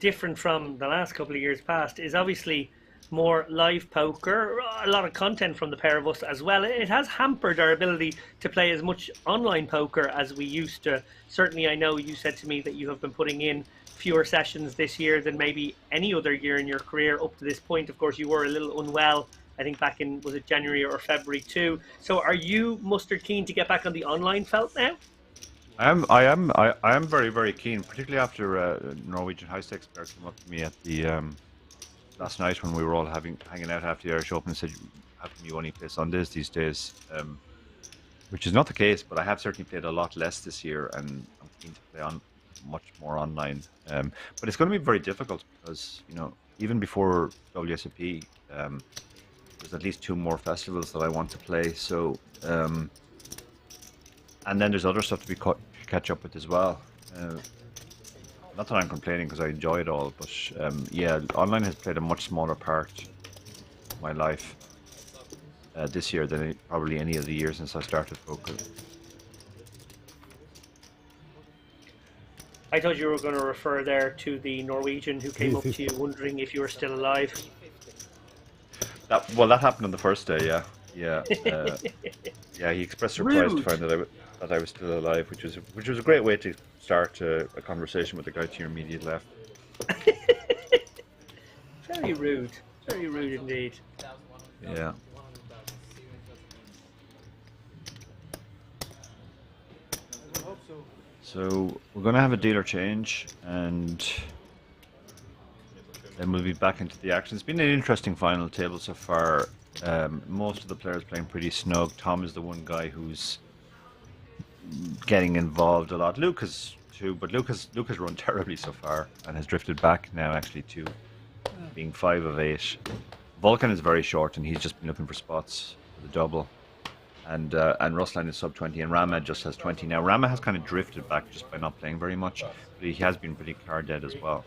different from the last couple of years past, is obviously more live poker, a lot of content from the pair of us as well. It has hampered our ability to play as much online poker as we used to. Certainly, I know you said to me that you have been putting in fewer sessions this year than maybe any other year in your career up to this point. Of course, you were a little unwell, I think back in, was it January or February too? So are you, Mustard, keen to get back on the online felt now? I am very, very keen, particularly after Norwegian high stakes player came up to me at the last night when we were all hanging out after the Irish Open and said, how come you only play Sundays these days? Which is not the case, but I have certainly played a lot less this year and I'm keen to play on much more online. But it's going to be very difficult because, you know, even before WSOP, there's at least 2 more festivals that I want to play. So, and then there's other stuff to catch up with as well. Not that I'm complaining because I enjoy it all, but yeah, online has played a much smaller part of my life this year than probably any of the years since I started poker. I thought you were going to refer there to the Norwegian who came up to you wondering if you were still alive. Well, that happened on the first day, yeah. Yeah, yeah. He expressed surprise to find that I was still alive, which was a great way to start a conversation with the guy to your immediate left. Very rude. Very rude indeed. Yeah. So we're going to have a dealer change, and then we'll be back into the action. It's been an interesting final table so far. Most of the players playing pretty snug. Tom is the one guy who's getting involved a lot. Lucas too, but Lucas run terribly so far and has drifted back now actually to being 5 of 8. Vulcan is very short and he's just been looking for spots for the double. And Ruslan is sub 20 and Rama just has 20 now. Rama has kind of drifted back just by not playing very much, but he has been pretty card dead as well.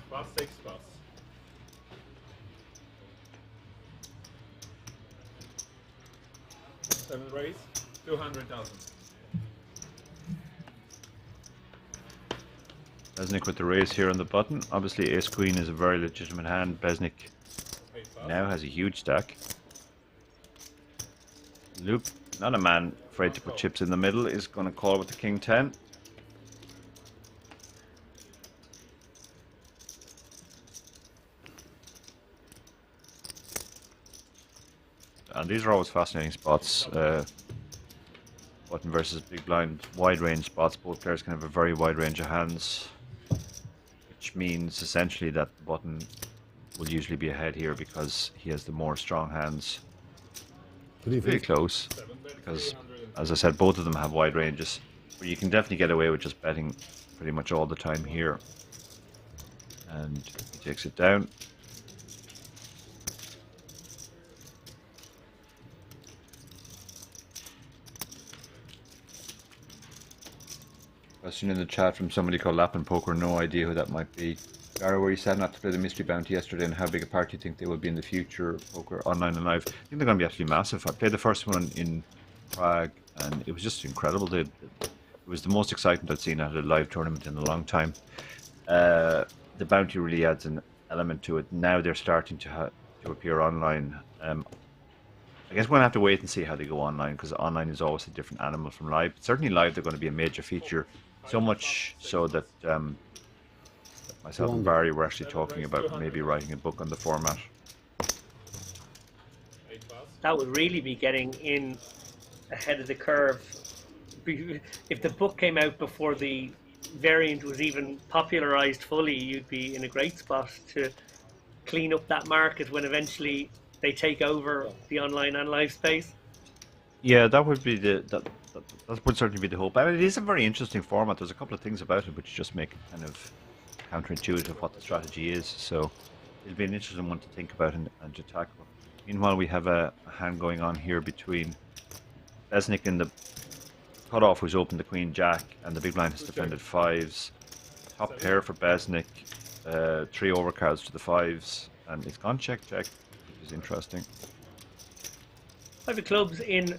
Plus 6 plus. Seven raise, 200,000. Beznik with the raise here on the button. Obviously ace queen is a very legitimate hand. Beznik now has a huge stack. Luke, not a man afraid to put chips in the middle, is going to call with the king 10. And these are always fascinating spots. Button versus big blind, wide range spots. Both players can have a very wide range of hands, which means essentially that button will usually be ahead here because he has the more strong hands. Really close, because as I said, both of them have wide ranges, but you can definitely get away with just betting pretty much all the time here. And he takes it down. Question in the chat from somebody called Lappin Poker, no idea who that might be. Gara, were you sad not to play the Mystery Bounty yesterday, and how big a part do you think they will be in the future, poker, online and live? I think they're going to be absolutely massive. I played the first one in Prague, and it was just incredible. It was the most excitement I'd seen at a live tournament in a long time. The Bounty really adds an element to it. Now they're starting to appear online. I guess we're going to have to wait and see how they go online, because online is always a different animal from live. Certainly live, they're going to be a major feature. So much so that myself and Barry were actually talking about maybe writing a book on the format. That would really be getting in ahead of the curve. If the book came out before the variant was even popularized fully, you'd be in a great spot to clean up that market when eventually they take over the online and live space. Yeah, that would be that would certainly be the hope. And it is a very interesting format. There's a couple of things about it which just make it kind of counterintuitive what the strategy is. So it'll be an interesting one to think about and to tackle. Meanwhile, we have a hand going on here between Beznik and the cutoff, who's opened the queen jack, and the big blind has defended 5s. Top pair for Beznik, 3 overcards to the 5s, and it's gone check check, which is interesting. 5 of clubs in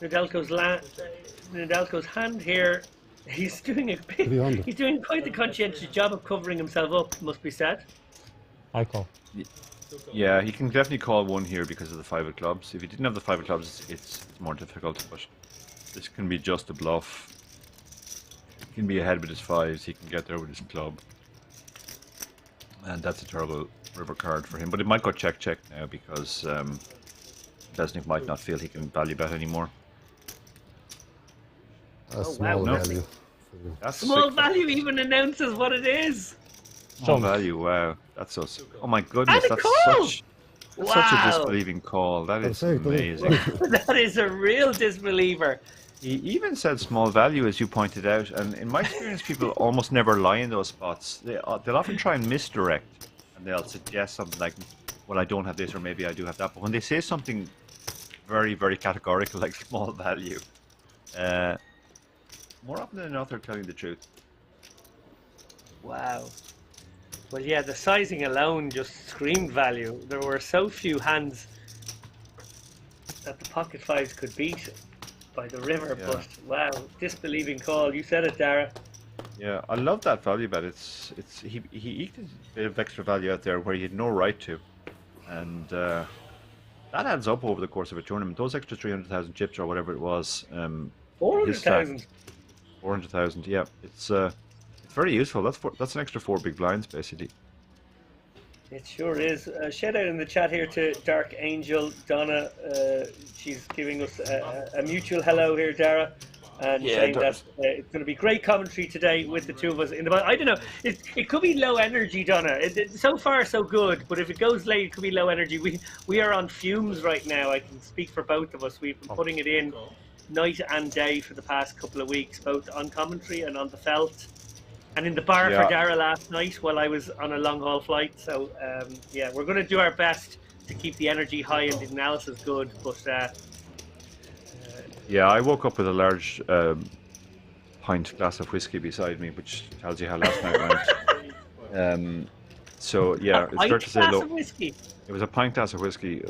Nedelko's hand here. He's doing he's doing quite the conscientious job of covering himself up, must be said. I call. Yeah, he can definitely call one here because of the 5 of clubs. If he didn't have the 5 of clubs, it's more difficult, but this can be just a bluff. He can be ahead with his 5s, he can get there with his club. And that's a terrible river card for him, but it might go check check now because Beznik might not feel he can value bet anymore. Small value. That's Small sick. value even announces what it is. Small value, wow. That's so sick. Oh my goodness, And a call! such a Wow. disbelieving call. That is amazing. That is a real disbeliever. He even said small value, as you pointed out, and in my experience, people almost never lie in those spots. They'll often try and misdirect, and they'll suggest something like, well, I don't have this, or maybe I do have that. But when they say something very, very categorical, like small value, more often than not, they're telling the truth. Wow. Well, yeah, the sizing alone just screamed value. There were so few hands that the pocket 5s could beat by the river, Yeah. but wow, disbelieving call. You said it, Dara. Yeah, I love that value bet. He eked a bit of extra value out there where he had no right to, and that adds up over the course of a tournament. Those extra 300,000 chips or whatever it was, 400,000. 400,000. Yeah, it's very useful. That's an extra 4 big blinds basically. It sure is. Shout out in the chat here to Dark Angel Donna. She's giving us a mutual hello here, Dara, and saying that it's going to be great commentary today with the two of us in the. I don't know. It could be low energy, Donna. So far, so good. But if it goes late, it could be low energy. We are on fumes right now. I can speak for both of us. We've been putting it in night and day for the past couple of weeks, both on commentary and on the felt. And in the bar for Dara last night while I was on a long-haul flight. So, yeah, we're going to do our best to keep the energy high and the analysis good. But yeah, I woke up with a large pint glass of whiskey beside me, which tells you how last night went. So, yeah, it's fair to say, though, it was a pint glass of whiskey.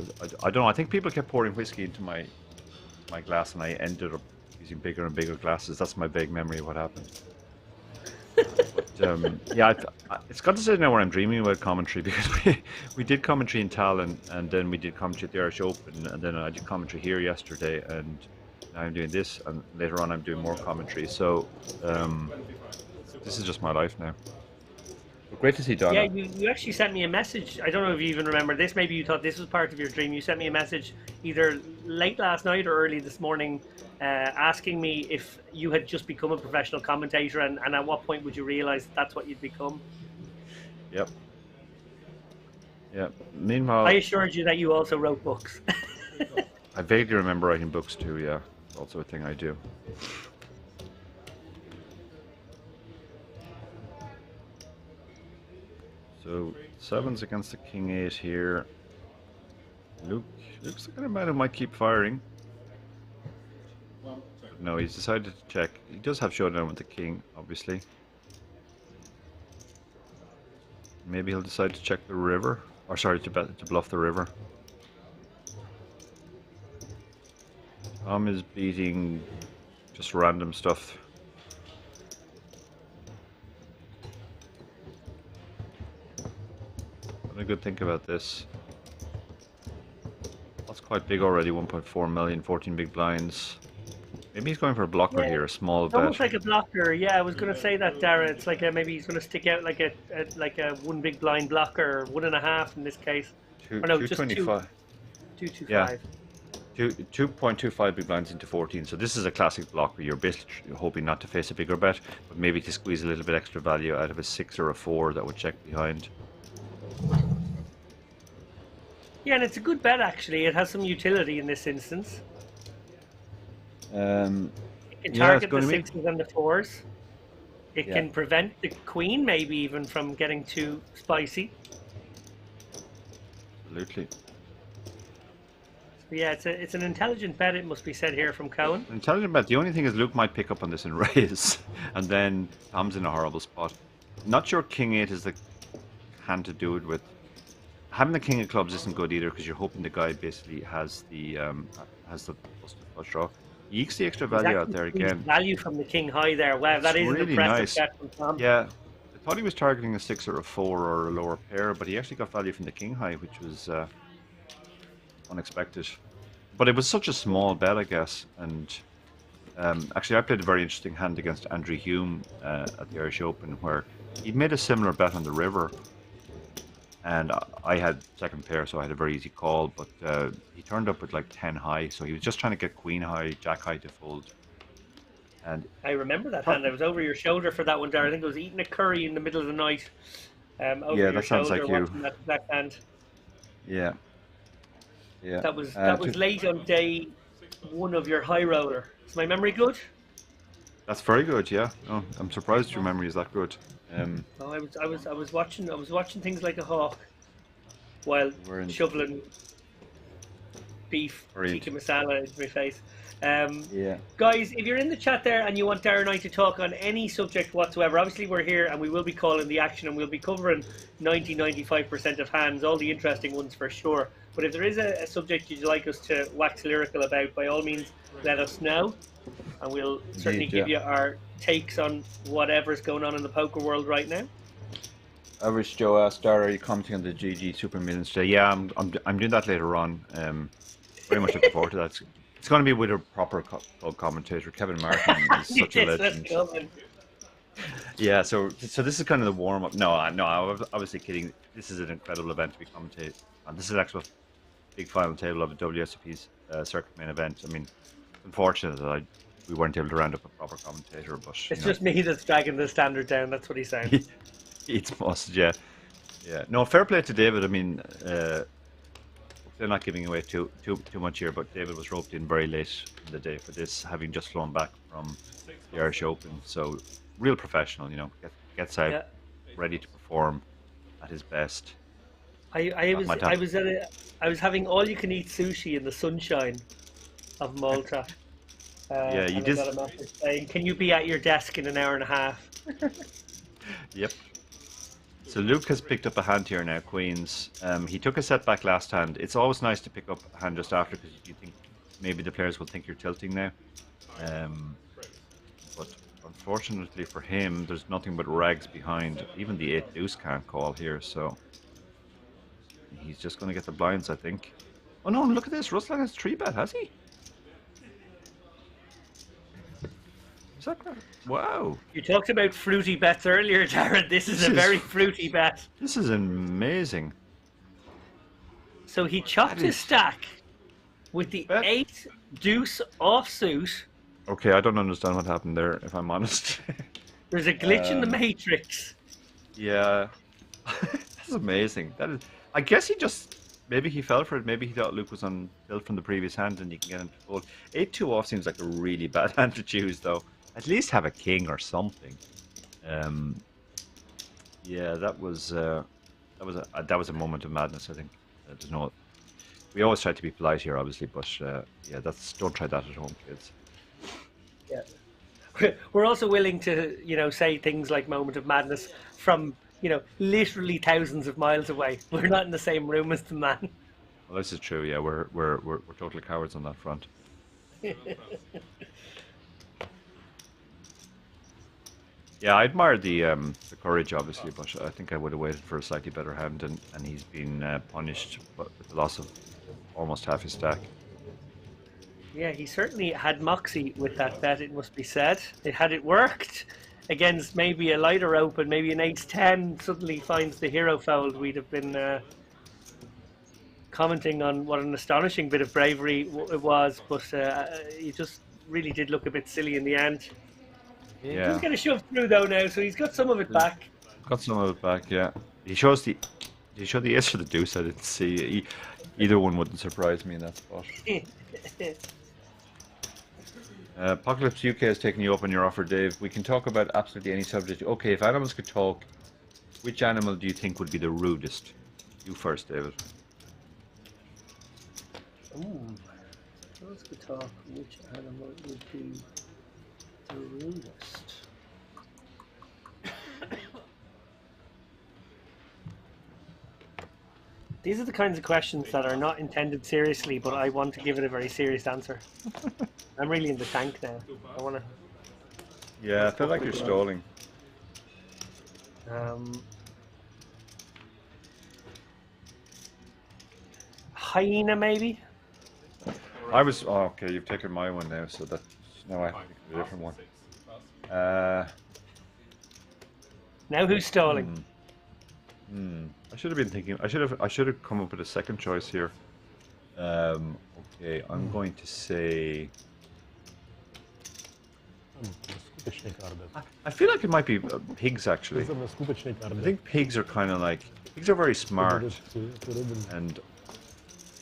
I don't know, I think people kept pouring whiskey into my glass, and I ended up using bigger and bigger glasses. That's my vague memory of what happened. But, yeah, it's got to say now where I'm dreaming about commentary, because we did commentary in Tallinn, and then we did commentary at the Irish Open, and then I did commentary here yesterday, and now I'm doing this, and later on I'm doing more commentary. So this is just my life now. But great to see Donna. yeah, you actually sent me a message. I don't know if you even remember this. Maybe you thought this was part of your dream. You sent me a message either late last night or early this morning, asking me if you had just become a professional commentator, and at what point would you realize that's what you'd become. Yep. Meanwhile, I assured you that you also wrote books. I vaguely remember writing books too. Yeah, also a thing I do. So 7's against the King 8 here. Luke's the kind of man who might keep firing. But no, he's decided to check. He does have showdown with the King, obviously. Maybe he'll decide to check the river, or sorry, to bluff the river. Tom is beating just random stuff. A good think about this. That's quite big already, 1.4 million, 14 big blinds. Maybe he's going for a blocker here, a small bet. Almost like a blocker. Yeah, I was going to say that, Dara. It's like maybe he's going to stick out like a one big blind blocker, or 1.5 in this case. Or no, just 225. 225. Yeah. 2.25 big blinds into 14. So this is a classic block where you're basically hoping not to face a bigger bet, but maybe to squeeze a little bit extra value out of a 6 or a 4 that would check behind. Yeah, and it's a good bet actually. It has some utility in this instance. It can target the 6s and the 4s. It can prevent the queen maybe even from getting too spicy. Absolutely. So yeah, it's an intelligent bet, it must be said here from Cohen. Intelligent bet. The only thing is Luke might pick up on this and raise, and then Tom's in a horrible spot. Not sure King 8 is the hand to do it with. Having the King of Clubs isn't good either, because you're hoping the guy basically has the busted flush draw. He ekes the extra value out there again. Value from the King High there. Wow, that is really an impressive nice. bet from Tom. Yeah, I thought he was targeting a 6 or a 4 or a lower pair, but he actually got value from the King High, which was unexpected. But it was such a small bet, I guess. And actually, I played a very interesting hand against Andrew Hume at the Irish Open, where he made a similar bet on the river. And I had second pair, so I had a very easy call, but he turned up with like 10 high, so he was just trying to get queen high, jack high to fold. And I remember that hand. I was over your shoulder for that one, Darren. I think I was eating a curry in the middle of the night. Over yeah, your that sounds like you. That hand. Yeah. Yeah. That was late on day 1 of your high roller. Is my memory good? That's very good. Yeah. Oh, I'm surprised your memory is that good. I was watching things like a hawk while shoveling beef tikka masala into my face. Yeah. Guys, if you're in the chat there and you want Darren and I to talk on any subject whatsoever, obviously we're here and we will be calling the action and we'll be covering 90-95% of hands, all the interesting ones for sure. But if there is a subject you'd like us to wax lyrical about, by all means, let us know. and we'll certainly Indeed, give you our takes on whatever's going on in the poker world right now. Average Joe asked, Dara, are you commenting on the GG Super Millions today? Yeah, I'm doing that later on. Very much looking forward to that. It's going to be with a proper commentator. Kevin Martin is such a legend. Yeah, so this is kind of the warm up. No, I'm obviously kidding. This is an incredible event to be commentating on. This is actually a big final table of the WSOP's circuit main event. I mean, unfortunate that we weren't able to round up a proper commentator, but it's just me that's dragging the standard down. That's what he's saying. It's must, yeah. No, fair play to David. I mean, they're not giving away too much here, but David was roped in very late in the day for this, having just flown back from the Irish Open. So real professional, you know, gets out ready to perform at his best. I was having all you can eat sushi in the sunshine of Malta. Yeah, you did. I got a message saying, "Can you be at your desk in an hour and a half?" Yep. So Luke has picked up a hand here now, Queens. He took a setback last hand. It's always nice to pick up a hand just after, because you think maybe the players will think you're tilting now. But unfortunately for him, there's nothing but rags behind. Even the 8 deuce can't call here, so he's just going to get the blinds, I think. Oh no, look at this. Ruslan has 3-bet, has he? Is that correct? Wow. You talked about fruity bets earlier, Jared. This is a very fruity bet. This is amazing. So he chopped his stack with the 8 deuce offsuit. Okay, I don't understand what happened there, if I'm honest. There's a glitch in the matrix. Yeah. That's amazing. That is. I guess he just... Maybe he fell for it. Maybe he thought Luke was on tilt from the previous hand and you can get him to fold. 8-2 off seems like a really bad hand to choose, though. At least have a king or something. Yeah, that was a moment of madness, I think. There's no... We always try to be polite here, obviously, but yeah, don't try that at home, kids. Yeah. We're also willing to, you know, say things like moment of madness from, you know, literally thousands of miles away. We're not in the same room as the man. Well, this is true. Yeah, we're total cowards on that front. Yeah, I admire the courage, obviously, but I think I would have waited for a slightly better hand, and he's been punished with the loss of almost half his stack. Yeah, he certainly had moxie with that bet, it must be said. Had it worked against maybe a lighter open, maybe an 8-10 suddenly finds the hero fold, we'd have been commenting on what an astonishing bit of bravery it was, but he just really did look a bit silly in the end. Yeah. He's going to shove through though now, so he's got some of it back. Got some of it back, yeah. He showed the ace or the deuce. I didn't see. Either one wouldn't surprise me in that spot. Apocalypse UK has taken you up on your offer, Dave. We can talk about absolutely any subject. Okay, if animals could talk, which animal do you think would be the rudest? You first, David. Ooh, let's go talk. Which animal would be the rudest? These are the kinds of questions that are not intended seriously, but I want to give it a very serious answer. I'm really in the tank now. I want to... Yeah, I feel like you're stalling. Hyena, maybe? I was... Oh, okay, you've taken my one now, so that... Now I have to pick a different one. Now who's stalling? I should have been thinking. I should have come up with a second choice here. Okay, I'm going to say. I feel like it might be pigs actually. I think pigs are kind of like are very smart,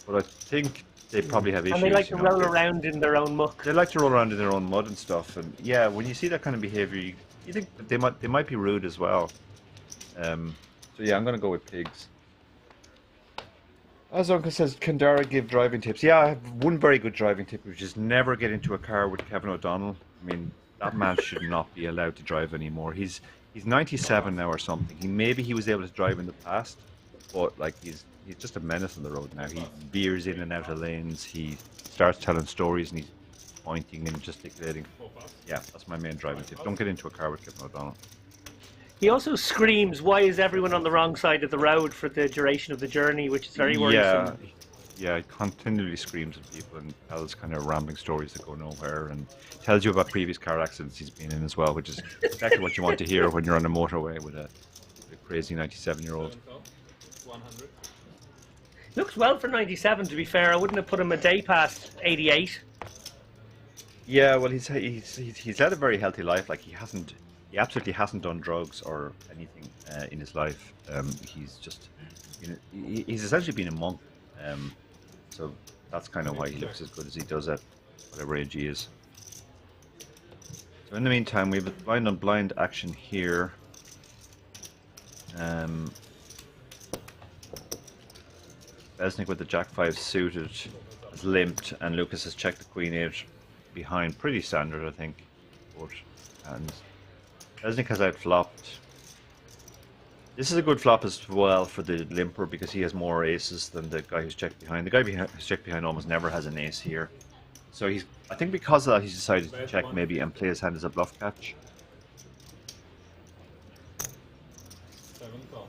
but I think they probably have issues. And they like to roll around in their own muck. They like to roll around in their own mud and stuff. And yeah, when you see that kind of behavior, you think they might be rude as well. So yeah, I'm going to go with pigs. As Uncle says, can Dara give driving tips? Yeah, I have one very good driving tip, which is never get into a car with Kevin O'Donnell. I mean, that man should not be allowed to drive anymore. He's 97 now or something. Maybe he was able to drive in the past, but like he's just a menace on the road now. He veers in and out of lanes. He starts telling stories, and pointing and gesticulating. Yeah, that's my main driving tip. Don't get into a car with Kevin O'Donnell. He also screams, "Why is everyone on the wrong side of the road?" for the duration of the journey, which is very worrisome. Yeah, he continually screams at people and tells kind of rambling stories that go nowhere, and tells you about previous car accidents he's been in as well, which is exactly what you want to hear when you're on a motorway with a crazy 97-year-old. 100. Looks well for 97, to be fair. I wouldn't have put him a day past 88. Yeah, well, he's led a very healthy life. Like he absolutely hasn't done drugs or anything in his life. He's just, he's essentially been a monk. So that's kind of why he looks as good as he does at whatever age he is. So in the meantime, we have a blind on blind action here. Beznik with the Jack-5 suited has limped, and Lucas has checked the Queen-8 behind. Pretty standard, I think. And Beznik has outflopped. This is a good flop as well for the limper because he has more aces than the guy who's checked behind. The guy who's checked behind almost never has an ace here. So I think because of that he's decided to check maybe and play his hand as a bluff catch. 7 call.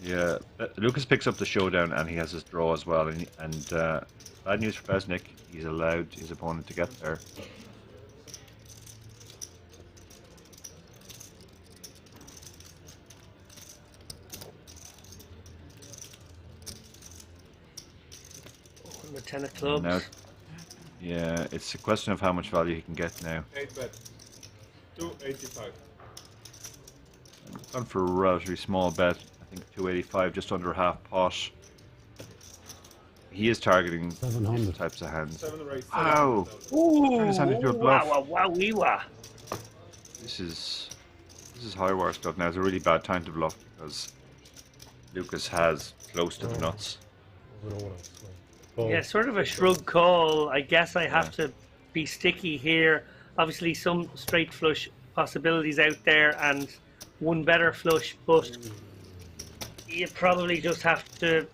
Yeah, Lucas picks up the showdown and he has his draw as well. And bad news for Beznik, he's allowed his opponent to get there. The 10 of clubs. Now, yeah, it's a question of how much value he can get now. 8 bet. 285. Gone for a relatively small bet. I think 285, just under half pot. He is targeting these types of hands. 7 raise. Wow! Turn his hand into a bluff. Wow. This is high wire stuff. Now it's a really bad time to bluff because Lucas has close to the nuts. Yeah, sort of a shrug call. I guess I have to be sticky here. Obviously, some straight flush possibilities out there and one better flush, but you probably just have to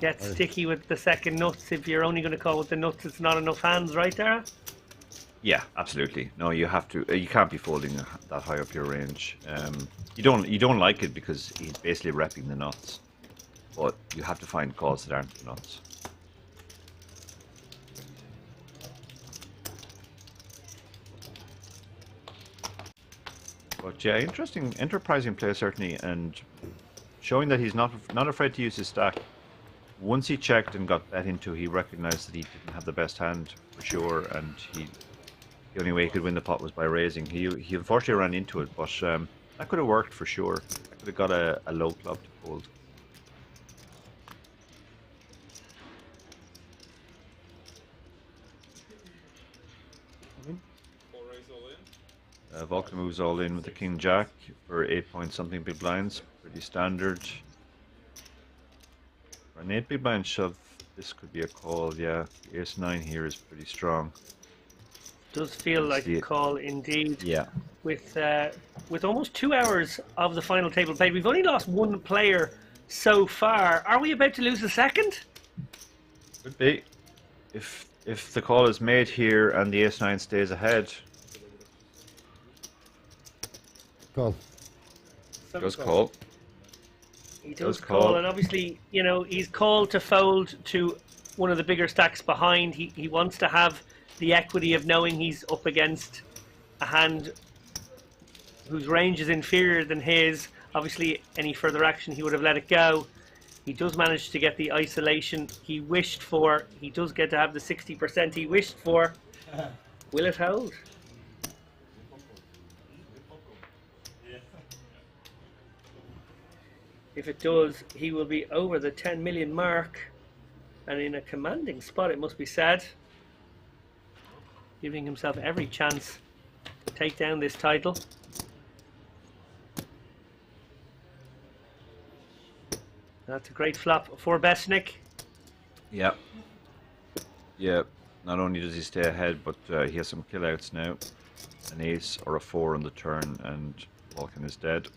get sticky with the second nuts. If you're only going to call with the nuts, it's not enough hands, right, Dara? Yeah, absolutely. No, you have to. You can't be folding that high up your range. You don't like it because he's basically repping the nuts, but you have to find calls that aren't the nuts. But yeah, interesting, enterprising play certainly, and showing that he's not afraid to use his stack. Once he checked and got bet into, he recognized that he didn't have the best hand for sure, and the only way he could win the pot was by raising. He unfortunately ran into it, but that could have worked for sure. That could have got a low club to fold. Vulcan moves all in with the King Jack for 8 point something big blinds. Pretty standard. For an 8 big blind shove, this could be a call, yeah. The Ace 9 here is pretty strong. Does feel like a call indeed. Yeah. With almost 2 hours of the final table played, we've only lost one player so far. Are we about to lose a second? Could be. If the call is made here and the Ace 9 stays ahead. Call. Does call. He does call, and obviously, you know, he's called to fold to one of the bigger stacks behind. He wants to have the equity of knowing he's up against a hand whose range is inferior than his. Obviously, any further action, he would have let it go. He does manage to get the isolation he wished for. He does get to have the 60% he wished for. Will it hold? If it does, he will be over the 10 million mark and in a commanding spot, it must be said, giving himself every chance to take down this title. That's a great flop for Beznik. Yeah. Yeah. Not only does he stay ahead, but he has some killouts now. An ace or a 4 on the turn, and Vulcan is dead.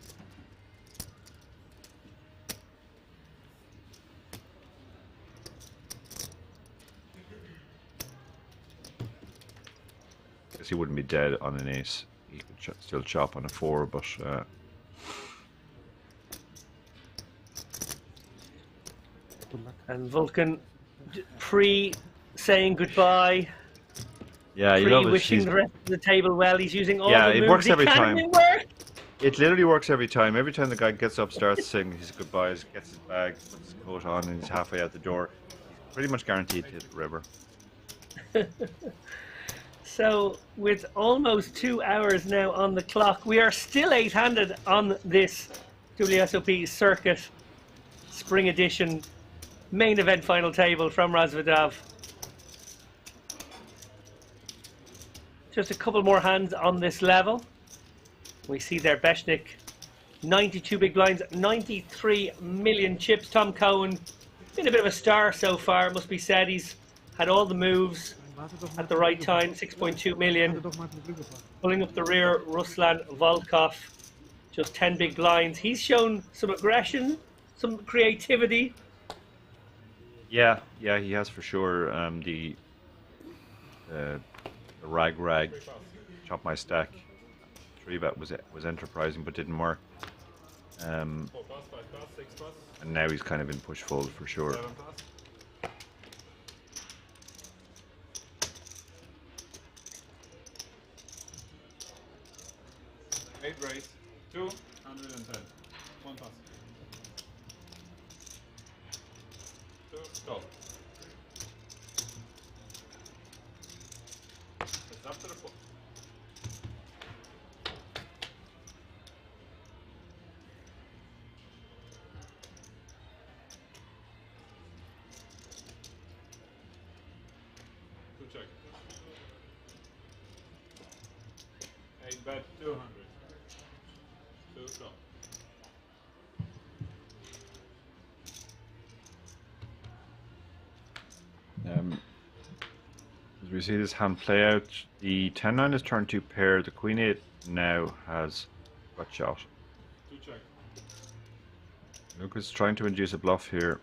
Guess he wouldn't be dead on an ace. He could still chop on a 4, but And Vulcan saying goodbye. yeah, you love it. Wishing the rest of the table well. He's using all Yeah, the it moves works he every can. time. It works. It literally works every time. Every time the guy gets up, starts saying his goodbyes, gets his bag, puts his coat on, and he's halfway out the door. He's pretty much guaranteed to hit the river. So, with almost 2 hours now on the clock, we are still 8-handed on this WSOP Circuit Spring Edition main event final table from Rozvadov. Just a couple more hands on this level. We see there Beznik, 92 big blinds, 93 million chips. Tom Cohen, been a bit of a star so far, it must be said. He's had all the moves at the right time, 6.2 million. Pulling up the rear, Ruslan Volkov, just 10 big blinds. He's shown some aggression, some creativity. Yeah, he has for sure. The rag, chop my stack. 3-bet was enterprising but didn't work. And now he's kind of in push fold for sure. 8 raise, 210. 1 pass. 2 stop. It's after the 4. Check. 8 bet 200. 2 stop. As we see this hand play out, the 10-9 is turned to pair. The Queen-8 now has got shot. 2 check. Lucas trying to induce a bluff here.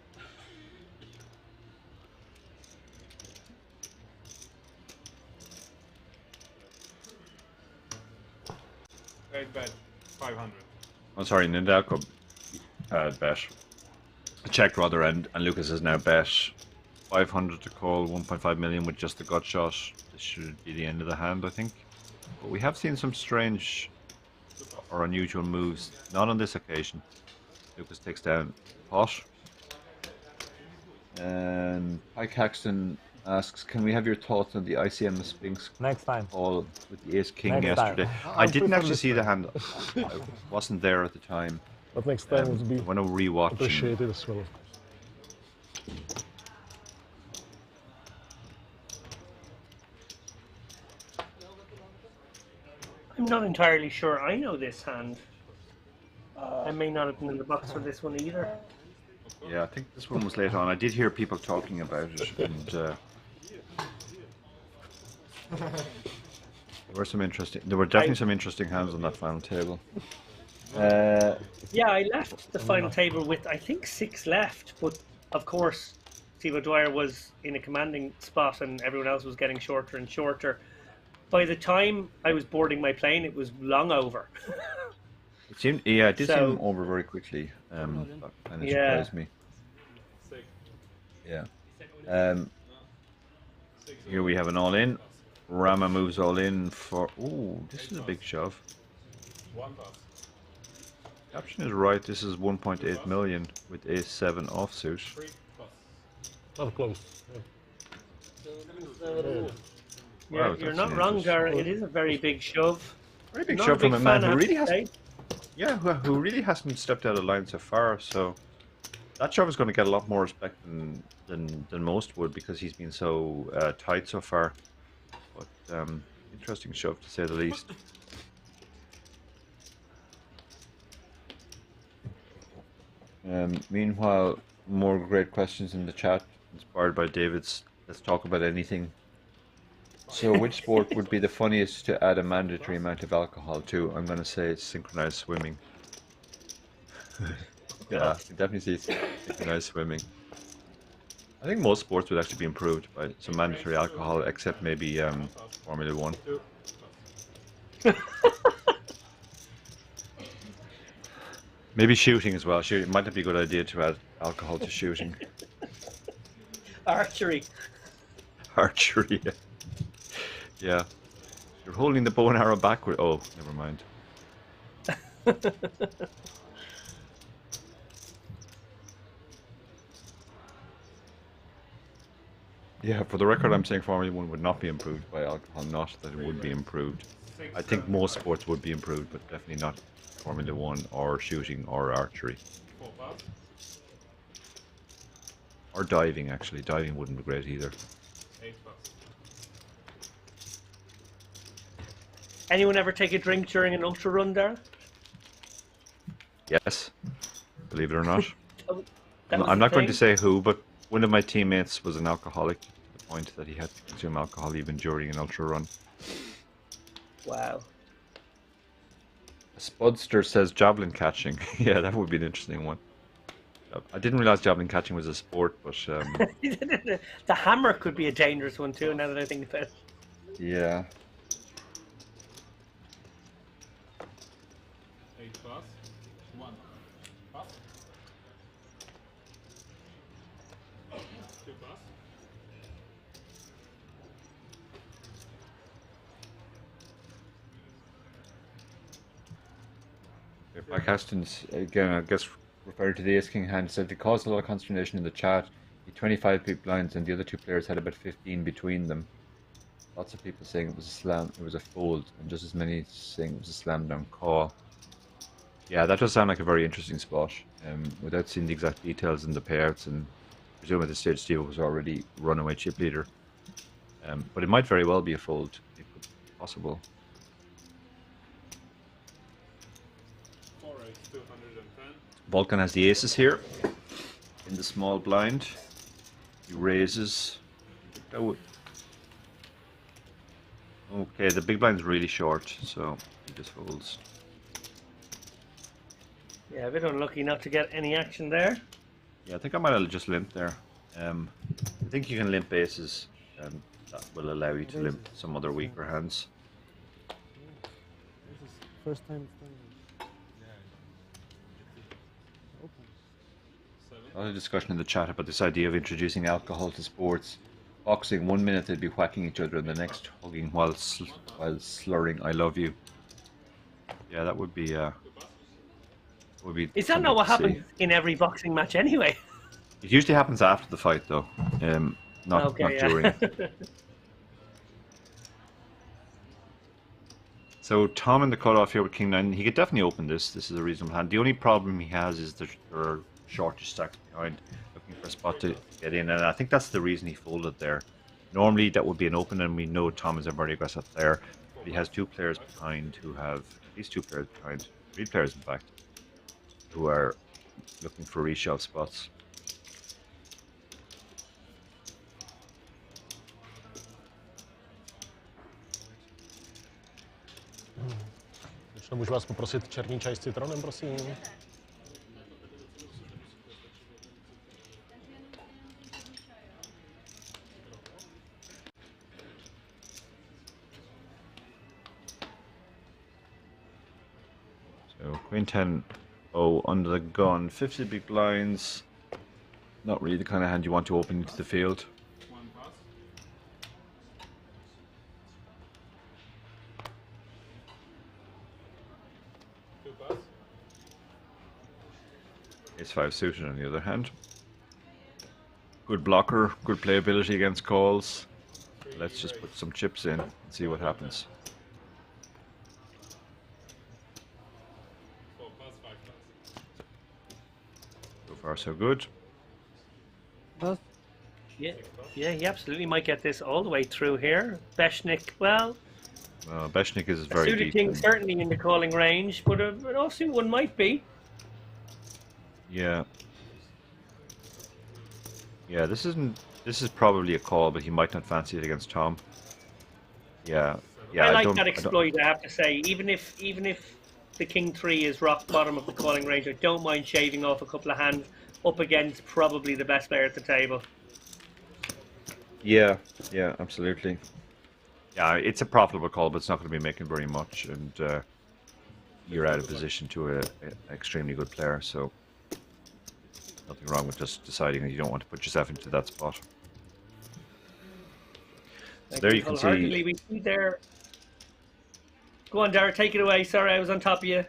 Bet 500. Oh, sorry, Nindalco bet. Checked rather, and Lucas has now bet 500 to call 1.5 million with just the gut shot. This should be the end of the hand, I think. But we have seen some strange or unusual moves. Not on this occasion. Lucas takes down pot. And Pike Haxton asks, can we have your thoughts on the ICM Sphinx call with the Ace King yesterday? I didn't actually see the hand. I wasn't there at the time. But next time would be when I rewatch appreciated as well. I'm not entirely sure I know this hand. I may not have been in the box for this one either. Yeah, I think this one was late on. I did hear people talking about it, and there were definitely some interesting hands on that final table. Yeah, I left the final table with, I think, 6 left, but of course, Steve O'Dwyer was in a commanding spot and everyone else was getting shorter and shorter. By the time I was boarding my plane, it was long over. It seemed, yeah, it did seem over very quickly, and it surprised me. Yeah. Here we have an all-in. Rama moves all in for... Ooh, this is a big shove. The option is right. This is 1.8 million with Ace-7 offsuit. Not close. Wow, You're not wrong, Dara. It is a very big shove. Very big Not shove a from big a man fan, who I really have to hasn't... Yeah, who really hasn't stepped out of line so far, so... That shove is going to get a lot more respect than most would, because he's been so tight so far. But interesting shove, to say the least. Meanwhile, more great questions in the chat. inspired by David's "Let's talk about anything." So, which sport would be the funniest to add a mandatory amount of alcohol to? I'm going to say it's synchronized swimming. Yeah, I can definitely see synchronized swimming. I think most sports would actually be improved by some mandatory alcohol, except maybe Formula One. Maybe shooting as well. Shooting might not be a good idea to add alcohol to shooting. Archery. Archery. Yeah. You're holding the bow and arrow backward. Oh, never mind. Yeah, for the record, I'm saying Formula One would not be improved by alcohol, not that it would be improved. I think most sports would be improved, but definitely not Formula One or shooting or archery. Or diving, actually. Diving wouldn't be great either. Anyone ever take a drink during an ultra run there? Yes, believe it or not. That was I'm the not going to thing? say who, but one of my teammates was an alcoholic to the point that he had to consume alcohol even during an ultra run. Wow. Spudster says javelin catching. Yeah, that would be an interesting one. I didn't realize javelin catching was a sport, but The hammer could be a dangerous one too, now that I think about it. yeah. 8 pass. 1 pass. 2 pass. Mike Hastings, again, I guess referring to the Ace King hand, said it caused a lot of consternation in the chat. He 25 big blinds and the other two players had about 15 between them. Lots of people saying it was a slam, it was a fold, and just as many saying it was a slam down call. Yeah, that does sound like a very interesting spot. Without seeing the exact details and the payouts, and presume at this stage Steve was already runaway chip leader. But it might very well be a fold. It could be possible. 4 8, 210. Vulcan has the aces here in the small blind. He raises. Okay, the big blind's really short, so he just folds. Yeah, a bit unlucky not to get any action there. Yeah, I think I might have just limped there. I think you can limp aces, and that will allow you to limp some other weaker hands. This is first time playing. A lot of discussion in the chat about this idea of introducing alcohol to sports. Boxing, 1 minute they'd be whacking each other, and the next hugging while slurring "I love you." Yeah, that would be. Is that not what happens in every boxing match anyway? It usually happens after the fight, though, not Okay, during. So Tom in the cutoff here with King 9, he could definitely open this. This is a reasonable hand. The only problem he has is that there are shorter stacks behind, looking for a spot to get in, and I think that's the reason he folded there. Normally that would be an open, and we know Tom is a very aggressive player, but he has two players behind who have, at least two players behind, 3 players in fact, who are looking for reshove spots. Ještě můžu vás poprosit černý čaj s citronem, prosím? So Queen 10, oh, under the gun, 50 big blinds. Not really the kind of hand you want to open into the field. 1 pass. Pass. Ace 5 suited on the other hand. Good blocker, good playability against calls. Let's just put some chips in and see what happens. 4 pass, 5 pass. So far so good. Pass. Yeah, he absolutely might get this all the way through here. Beznik, well, Beznik is a very suited deep. king certainly in the calling range, but an offsuit one might be. Yeah. Yeah, this isn't. This is probably a call, but he might not fancy it against Tom. Yeah, yeah. I like don't, that exploit, I have to say. Even if the king 3 is rock bottom of the calling range, I don't mind shaving off a couple of hands up against probably the best player at the table. Yeah, yeah, absolutely. Yeah, it's a profitable call, but it's not going to be making very much, and you're out of position to an extremely good player. So nothing wrong with just deciding that you don't want to put yourself into that spot. So there you can see. We see there. Go on, Dara, take it away. Sorry, I was on top of you.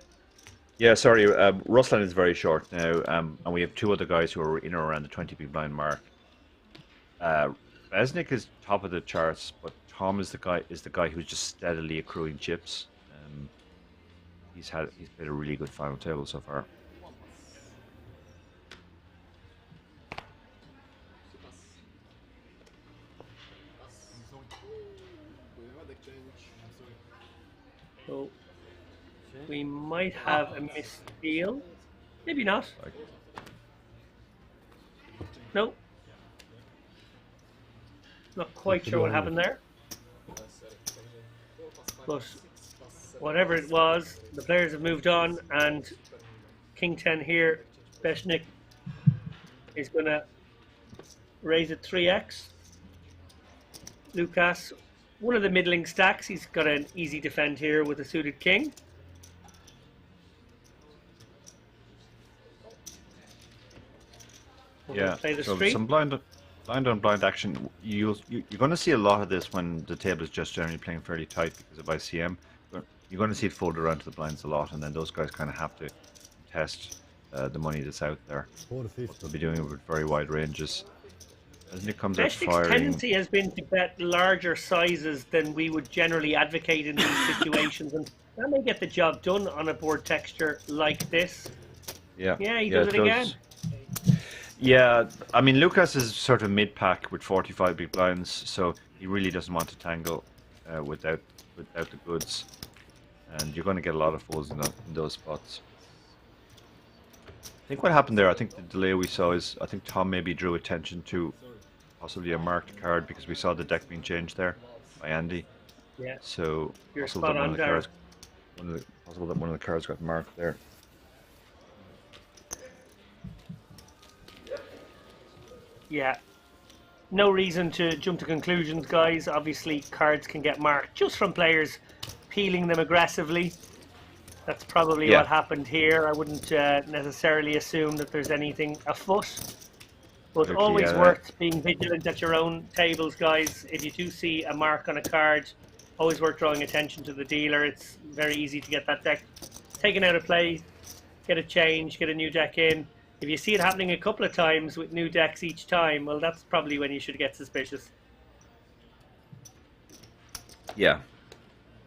Yeah, sorry. Ruslan is very short now, and we have two other guys who are in or around the 20 big blind mark. Beznik is top of the charts, but Tom is the guy who's just steadily accruing chips. He's played a really good final table so far. So we might have a missed deal. Maybe not. No. Not quite sure what happened there. But whatever it was, the players have moved on, and King 10 here, Beznik is going to raise it 3x. Lucas, one of the middling stacks, he's got an easy defend here with a suited king. Yeah, play the so street. some blind on blind action. You're going to see a lot of this when the table is just generally playing fairly tight because of ICM. You're going to see it fold around to the blinds a lot, and then those guys kind of have to test the money that's out there. They'll be doing it with very wide ranges. As Nick comes out Beznik's firing, tendency has been to bet larger sizes than we would generally advocate in these situations, and that may get the job done on a board texture like this. yeah, he does it again. Yeah, I mean, Lucas is sort of mid-pack with 45 big blinds, so he really doesn't want to tangle without the goods. And you're going to get a lot of folds in those spots. I think what happened there, I think the delay we saw is, I think Tom maybe drew attention to possibly a marked card because we saw the deck being changed there by Andy. Yeah. So You're possible spot that on, Darren. possible that one of the cards got marked there. Yeah. No reason to jump to conclusions, guys. Obviously, cards can get marked just from players peeling them aggressively. That's probably what happened here. I wouldn't necessarily assume that there's anything afoot. But Okay, always yeah. worth being vigilant at your own tables, guys. If you do see a mark on a card, always worth drawing attention to the dealer. It's very easy to get that deck taken out of play, get a change, get a new deck in. If you see it happening a couple of times with new decks each time, well, that's probably when you should get suspicious. Yeah.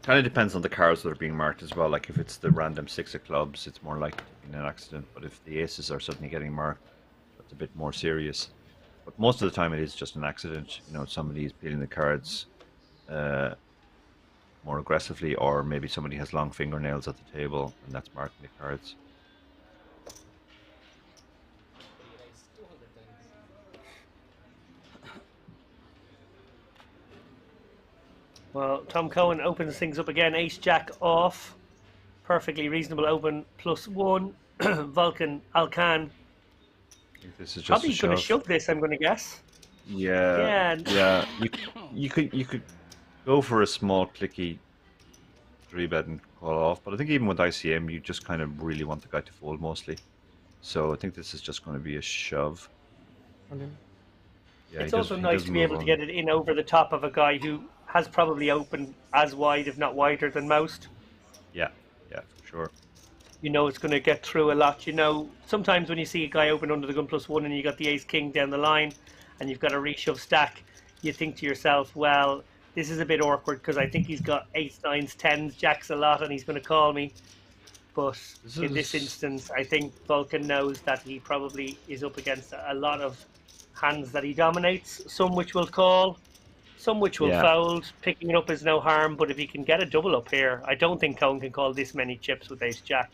Kind of depends on the cards that are being marked as well. Like if it's the random 6 of clubs, it's more likely to be an accident. But if the aces are suddenly getting marked, that's a bit more serious. But most of the time it is just an accident. You know, somebody is peeling the cards more aggressively, or maybe somebody has long fingernails at the table and that's marking the cards. Well, Tom Cohen opens things up again. Ace Jack off. Perfectly reasonable open. +1. Vulcan Alcan. This is just Probably a going to shove. shove this, I'm going to guess. Yeah. Yeah. You could go for a small clicky 3-bet and call off, but I think even with ICM, you just kind of really want the guy to fold mostly. So I think this is just going to be a shove. Yeah, It's also nice to be able to get it in over the top of a guy who has probably opened as wide, if not wider, than most. Yeah, for sure. You know it's going to get through a lot. You know, sometimes when you see a guy open under the gun +1 and you got the ace-king down the line and you've got a reshove stack, you think to yourself, well, this is a bit awkward because I think he's got 8s, 9s, 10s, jacks a lot and he's going to call me. But in this instance, I think Vulcan knows that he probably is up against a lot of hands that he dominates, some which will call, some which will fold. Picking it up is no harm, but if he can get a double up here, I don't think Cohen can call this many chips with ace-jack.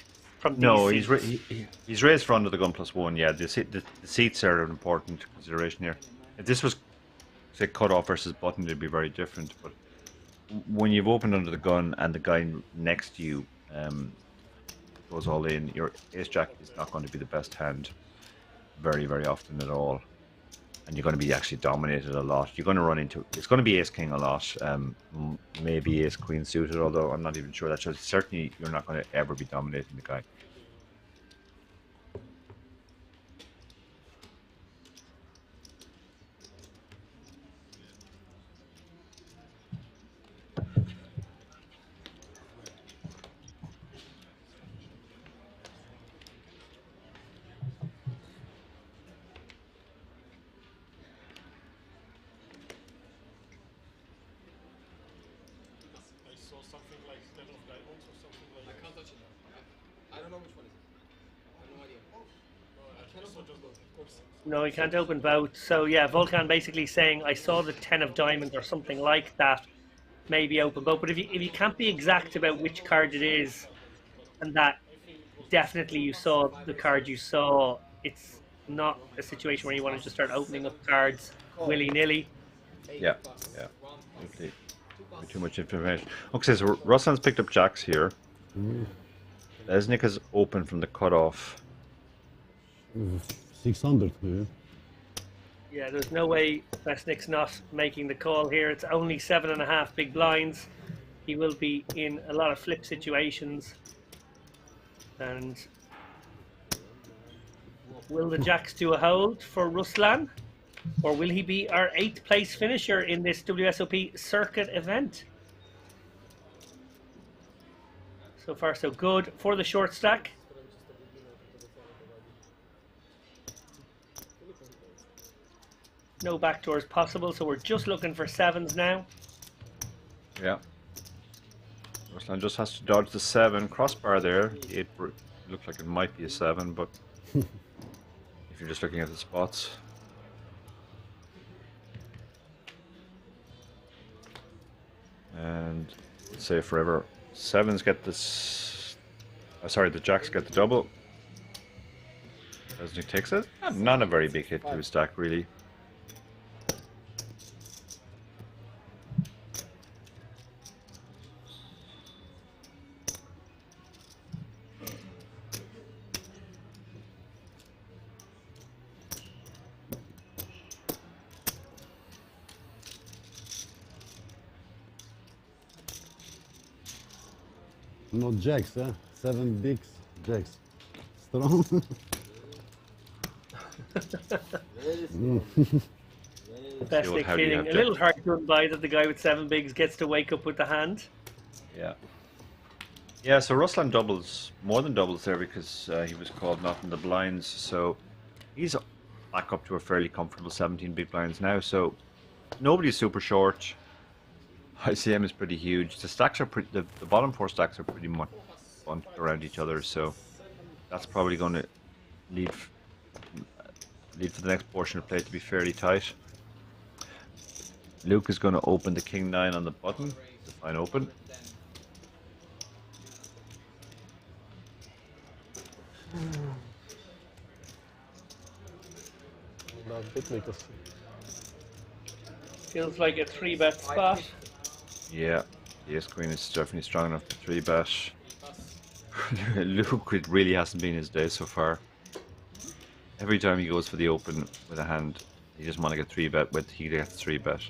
No, he's raised for under the gun +1. Yeah, the seats are an important consideration here. If this was, say, cut off versus button, it'd be very different. But when you've opened under the gun and the guy next to you goes all in, your ace jack is not going to be the best hand very, very often at all. And you're going to be actually dominated a lot. You're going to run into, it's going to be ace king a lot, maybe ace queen suited, although I'm not even sure that shows. Certainly you're not going to ever be dominating the guy. I saw something like 10 of diamonds or something like that. I can't touch it now. I don't know which one it is. I have no idea. No, I saw just those, of course. No, you can't open both. So yeah, Volkan basically saying, I saw the 10 of diamonds or something like that. Maybe open both. But if you can't be exact about which card it is, and that definitely you saw the card you saw, it's not a situation where you want to just start opening up cards willy-nilly. Yeah, yeah. Okay. Too much information. Okay, so Ruslan's picked up jacks here. Beznik has opened from the cutoff. 600, yeah. Yeah, there's no way Beznik's not making the call here. It's only 7.5 big blinds. He will be in a lot of flip situations. And will the jacks do a hold for Ruslan? Or will he be our 8th place finisher in this WSOP circuit event? So far so good for the short stack. No backdoors possible, so we're just looking for 7s now. Yeah. Ruslan just has to dodge the 7 crossbar there. The 8 looks like it might be a 7, but if you're just looking at the spots. And let's say forever 7s get this. Sorry, the jacks get the double. Beznik takes it. Not a very big hit to his stack, really. Not jacks, huh? 7 bigs, jacks. Strong. Beznik feeling a little hard done by that the guy with 7 bigs gets to wake up with the hand. Yeah. Yeah, so Ruslan doubles, more than doubles there because he was called not in the blinds. So he's back up to a fairly comfortable 17 big blinds now. So nobody's super short. ICM is pretty huge. The stacks are pretty, the bottom 4 stacks are pretty much bunched around each other. So that's probably going to lead for the next portion of play to be fairly tight. Luke is going to open the king 9 on the button. The fine open. Feels like a 3-bet spot. Yeah, the ace queen is definitely strong enough to 3-bet. Luke, it really hasn't been his day so far. Every time he goes for the open with a hand, he doesn't want to get 3-bet with, he gets 3-bet.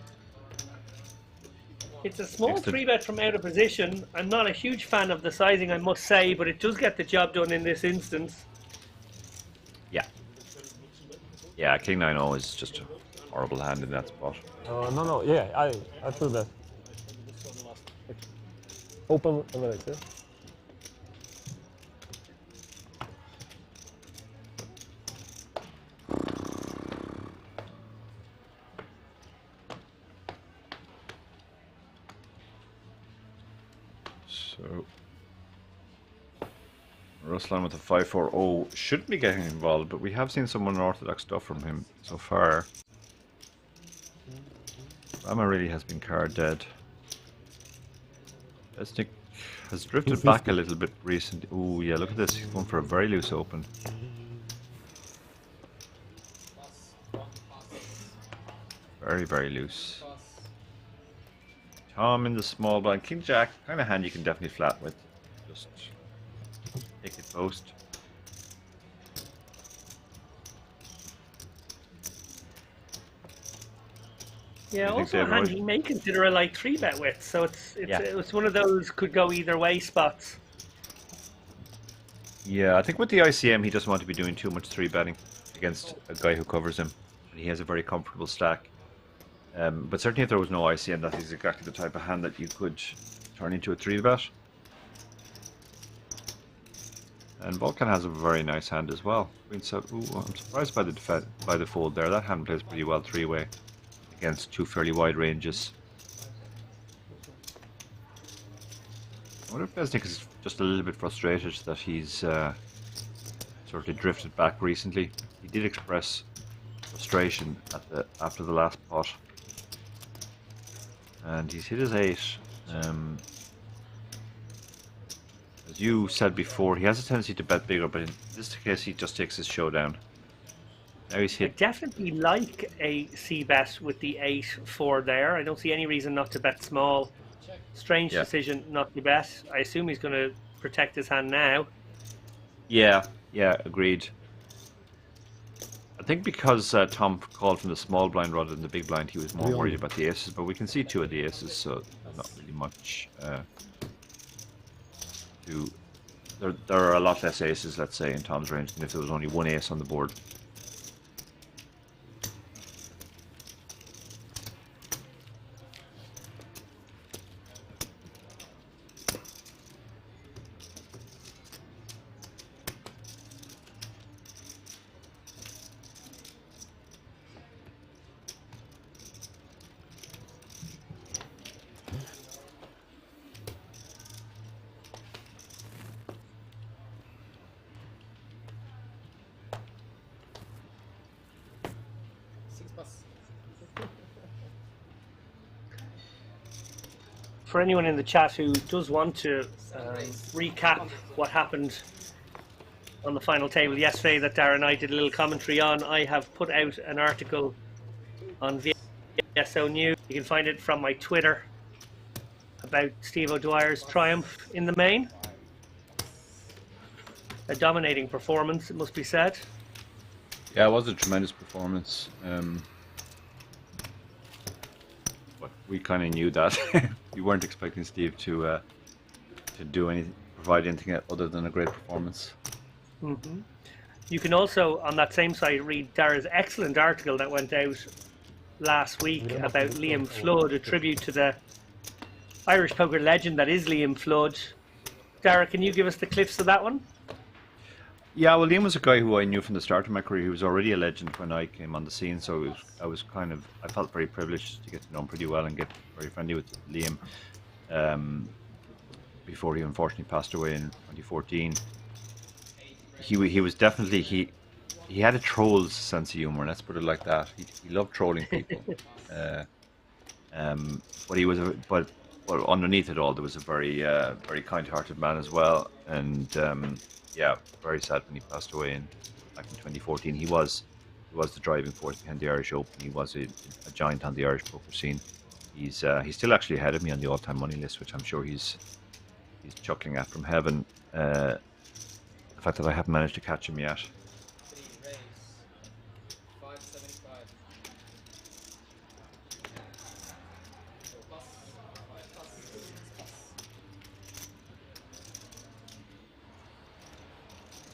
It's a small 3-bet from out of position. I'm not a huge fan of the sizing, I must say, but it does get the job done in this instance. Yeah. Yeah, king 9-0 is just a horrible hand in that spot. No, yeah, I feel that. Open average, yeah? So Ruslan with a 5-4-0 shouldn't be getting involved, but we have seen some unorthodox stuff from him so far. Rama really has been card dead. Beznik has drifted back a little bit recently. Oh yeah, look at this. He's going for a very loose open. Very, very loose. Tom in the small blind. King Jack, kind of hand you can definitely flat with. Just take it post. Yeah, You think, also a David, hand right? he may consider a light 3-bet with, so Yeah. it's one of those could go either way spots. Yeah, I think with the ICM, he doesn't want to be doing too much 3-betting against a guy who covers him. And he has a very comfortable stack. But certainly if there was no ICM, that is exactly the type of hand that you could turn into a 3-bet. And Vulcan has a very nice hand as well. Ooh, I'm surprised by the fold there. That hand plays pretty well 3-way against two fairly wide ranges. I wonder if Beznik is just a little bit frustrated that he's sort of drifted back recently. He did express frustration after the last pot. And he's hit his 8. As you said before, he has a tendency to bet bigger, but in this case he just takes his showdown. Now he's I hit. definitely like a C-bet with the 8-4 there. I don't see any reason not to bet small. Strange decision not to bet. I assume he's going to protect his hand now. Yeah, agreed. I think because Tom called from the small blind rather than the big blind, he was more worried about the aces, but we can see 2 of the aces, so not really much there are a lot less aces, let's say, in Tom's range than if there was only 1 ace on the board. For anyone in the chat who does want to recap what happened on the final table yesterday that Darren and I did a little commentary on, I have put out an article on VSO News. You can find it from my Twitter about Steve O'Dwyer's triumph in the main. A dominating performance, it must be said. Yeah, it was a tremendous performance. But we kind of knew that. We weren't expecting Steve to do anything, provide anything other than a great performance. Mm-hmm. You can also, on that same site, read Dara's excellent article that went out last week about Liam Flood, a tribute to the Irish poker legend that is Liam Flood. Dara, can you give us the clips of that one? Yeah, well, Liam was a guy who I knew from the start of my career. He was already a legend when I came on the scene, so I felt very privileged to get to know him pretty well and get very friendly with Liam before he unfortunately passed away in 2014. He was definitely, he had a troll's sense of humor, let's put it like that. He loved trolling people. But he was but underneath it all, there was a very very kind-hearted man as well, and yeah, very sad when he passed away back in 2014. He was the driving force behind the Irish Open. He was a giant on the Irish poker scene. He's still actually ahead of me on the all-time money list, which I'm sure he's chuckling at from heaven. The fact that I haven't managed to catch him yet.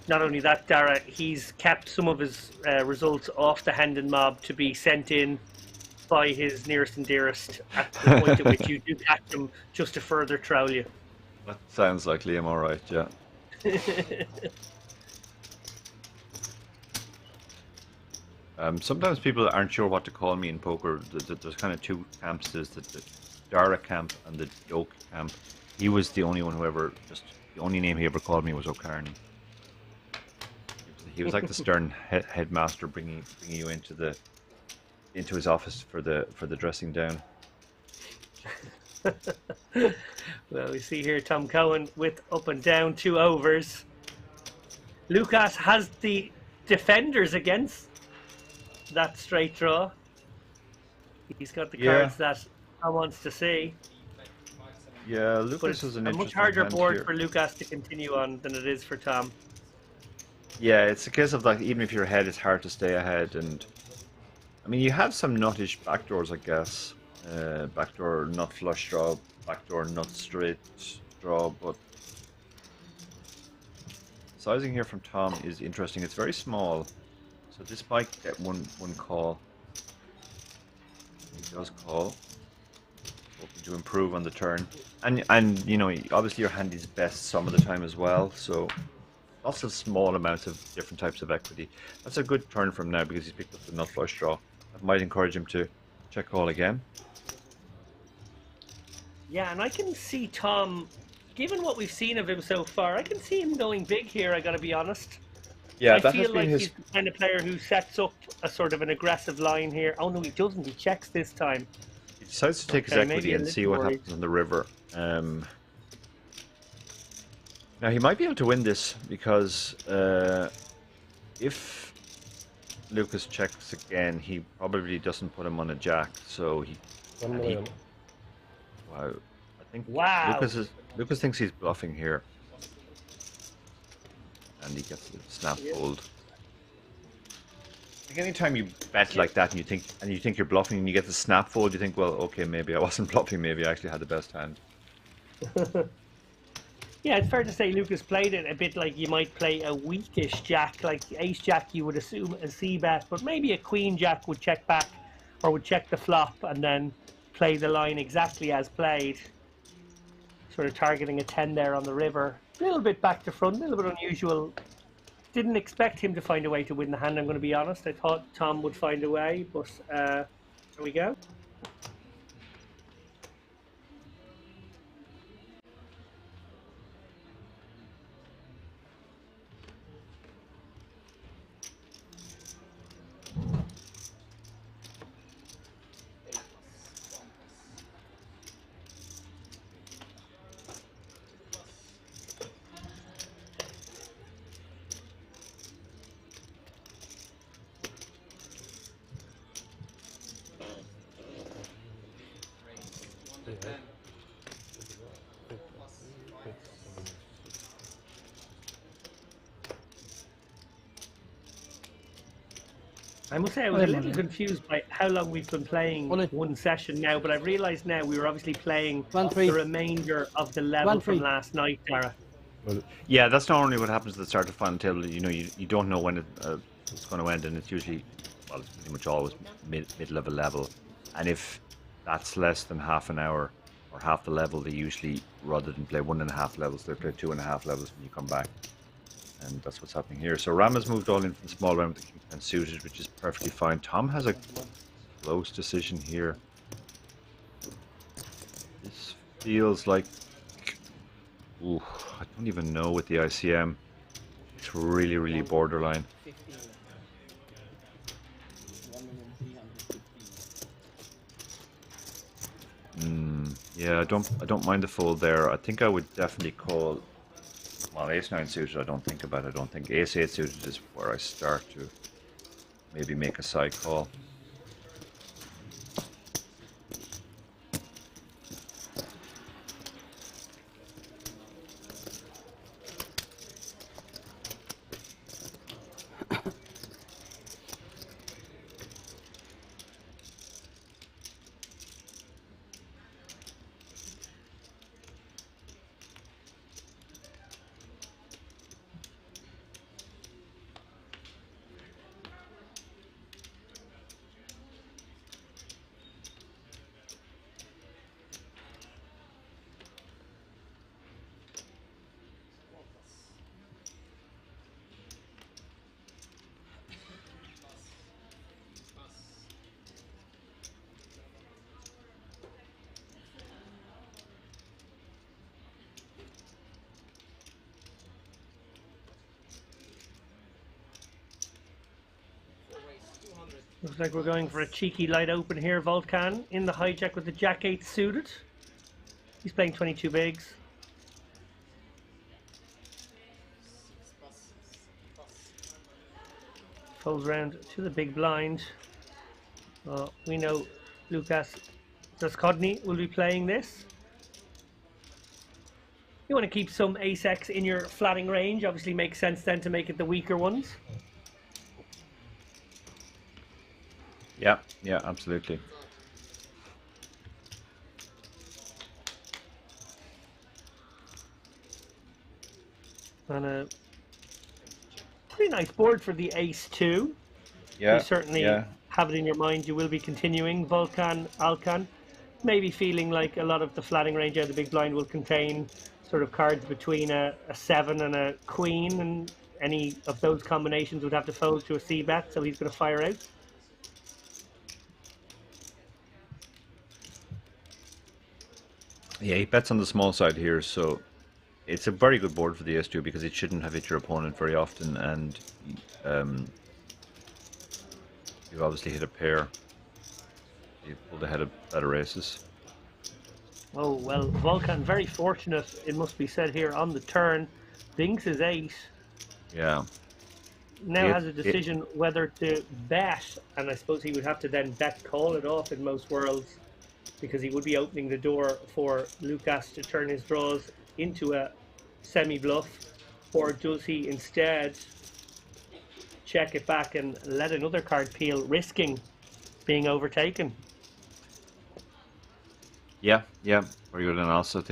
Not only that, Dara, he's kept some of his results off the Hendon mob to be sent in by his nearest and dearest at the point at which you do catch him, just to further troll you. That sounds like Liam, all right, yeah. Sometimes people aren't sure what to call me in poker. There's kind of 2 camps. There's the Dara camp and the Doak camp. He was the only one who ever, the only name he ever called me was O'Carney. He was like the stern headmaster, bringing you into his office for the dressing down. Well, we see here Tom Cohen with up and down 2 overs. Lucas has the defenders against that straight draw. He's got the Yeah. cards that I wants to see. Yeah, But Lucas it's is an a interesting much harder hand board here. for Lucas to continue on than it is for Tom. Yeah, it's a case of like even if you're ahead, it's hard to stay ahead. And I mean, you have some nuttish backdoors, I guess. Backdoor nut flush draw, backdoor nut straight draw, but sizing here from Tom is interesting. It's very small, so this might get one call. He does call, hoping to improve on the turn, and you know obviously your hand is best some of the time as well. So lots of small amounts of different types of equity. That's a good turn from now because he's picked up the nut flush draw. That might encourage him to check call again. Yeah, and I can see Tom, given what we've seen of him so far, I can see him going big here, I gotta be honest. Yeah, I that has feel been like his. he's the kind of player who sets up a sort of an aggressive line here. Oh no, he doesn't. He checks this time. He decides to take his Okay, equity maybe a and see little what worried. happens on the river. Now he might be able to win this because if Lucas checks again, he probably doesn't put him on a jack. So he. One and he million. wow, I think Wow. Lucas thinks he's bluffing here, and he gets a snap fold. Like anytime you bet like that and you think you're bluffing and you get the snap fold, you think, well, okay, maybe I wasn't bluffing, maybe I actually had the best hand. Yeah, it's fair to say Lucas played it a bit like you might play a weakish jack, like ace jack you would assume a C bet, but maybe a queen jack would check back or would check the flop and then play the line exactly as played. Sort of targeting a 10 there on the river. A little bit back to front, a little bit unusual. Didn't expect him to find a way to win the hand, I'm going to be honest. I thought Tom would find a way, but there we go. I must say I was a little confused by how long we've been playing one session now, but I've realised now we were obviously playing the remainder of the level from last night, Tara. Yeah, that's normally what happens at the start of final table. You know, you don't know when it's going to end, and it's usually, well, it's pretty much always middle of a level. And if that's less than half an hour or half the level, they usually, rather than play 1.5 levels, they play 2.5 levels when you come back. And that's what's happening here. So Ram has moved all in from the small round with the king ten suited, which is perfectly fine. Tom has a close decision here. This feels like, ooh, I don't even know with the ICM. It's really, really borderline. Yeah, I don't mind the fold there. I think I would definitely call. Well, ace-9 suited I don't think about. I don't think ace-8 suited is where I start to maybe make a side call. Looks like we're going for a cheeky light open here. Volkan in the hijack with the jack-8 suited. He's playing 22 bigs. Folds round to the big blind. We know Lukas Zaskodny will be playing this. You want to keep some ace-x in your flatting range. Obviously makes sense then to make it the weaker ones. Yeah, yeah, absolutely. And a pretty nice board for the ace-2. Yeah, You certainly have it in your mind you will be continuing. Volkan Alkan, maybe feeling like a lot of the flatting range out of the big blind will contain sort of cards between a 7 and a queen, and any of those combinations would have to fold to a c-bet, so he's going to fire out. Yeah, he bets on the small side here, so it's a very good board for the S2 because it shouldn't have hit your opponent very often, and you've obviously hit a pair. You've pulled ahead of better aces. Oh, well, Volkan very fortunate, it must be said here, on the turn. Binks is 8. Yeah. Now has a decision whether to bet, and I suppose he would have to then bet call it off in most worlds, because he would be opening the door for Lukas to turn his draws into a semi-bluff, or does he instead check it back and let another card peel, risking being overtaken? Yeah, yeah, very good. And also I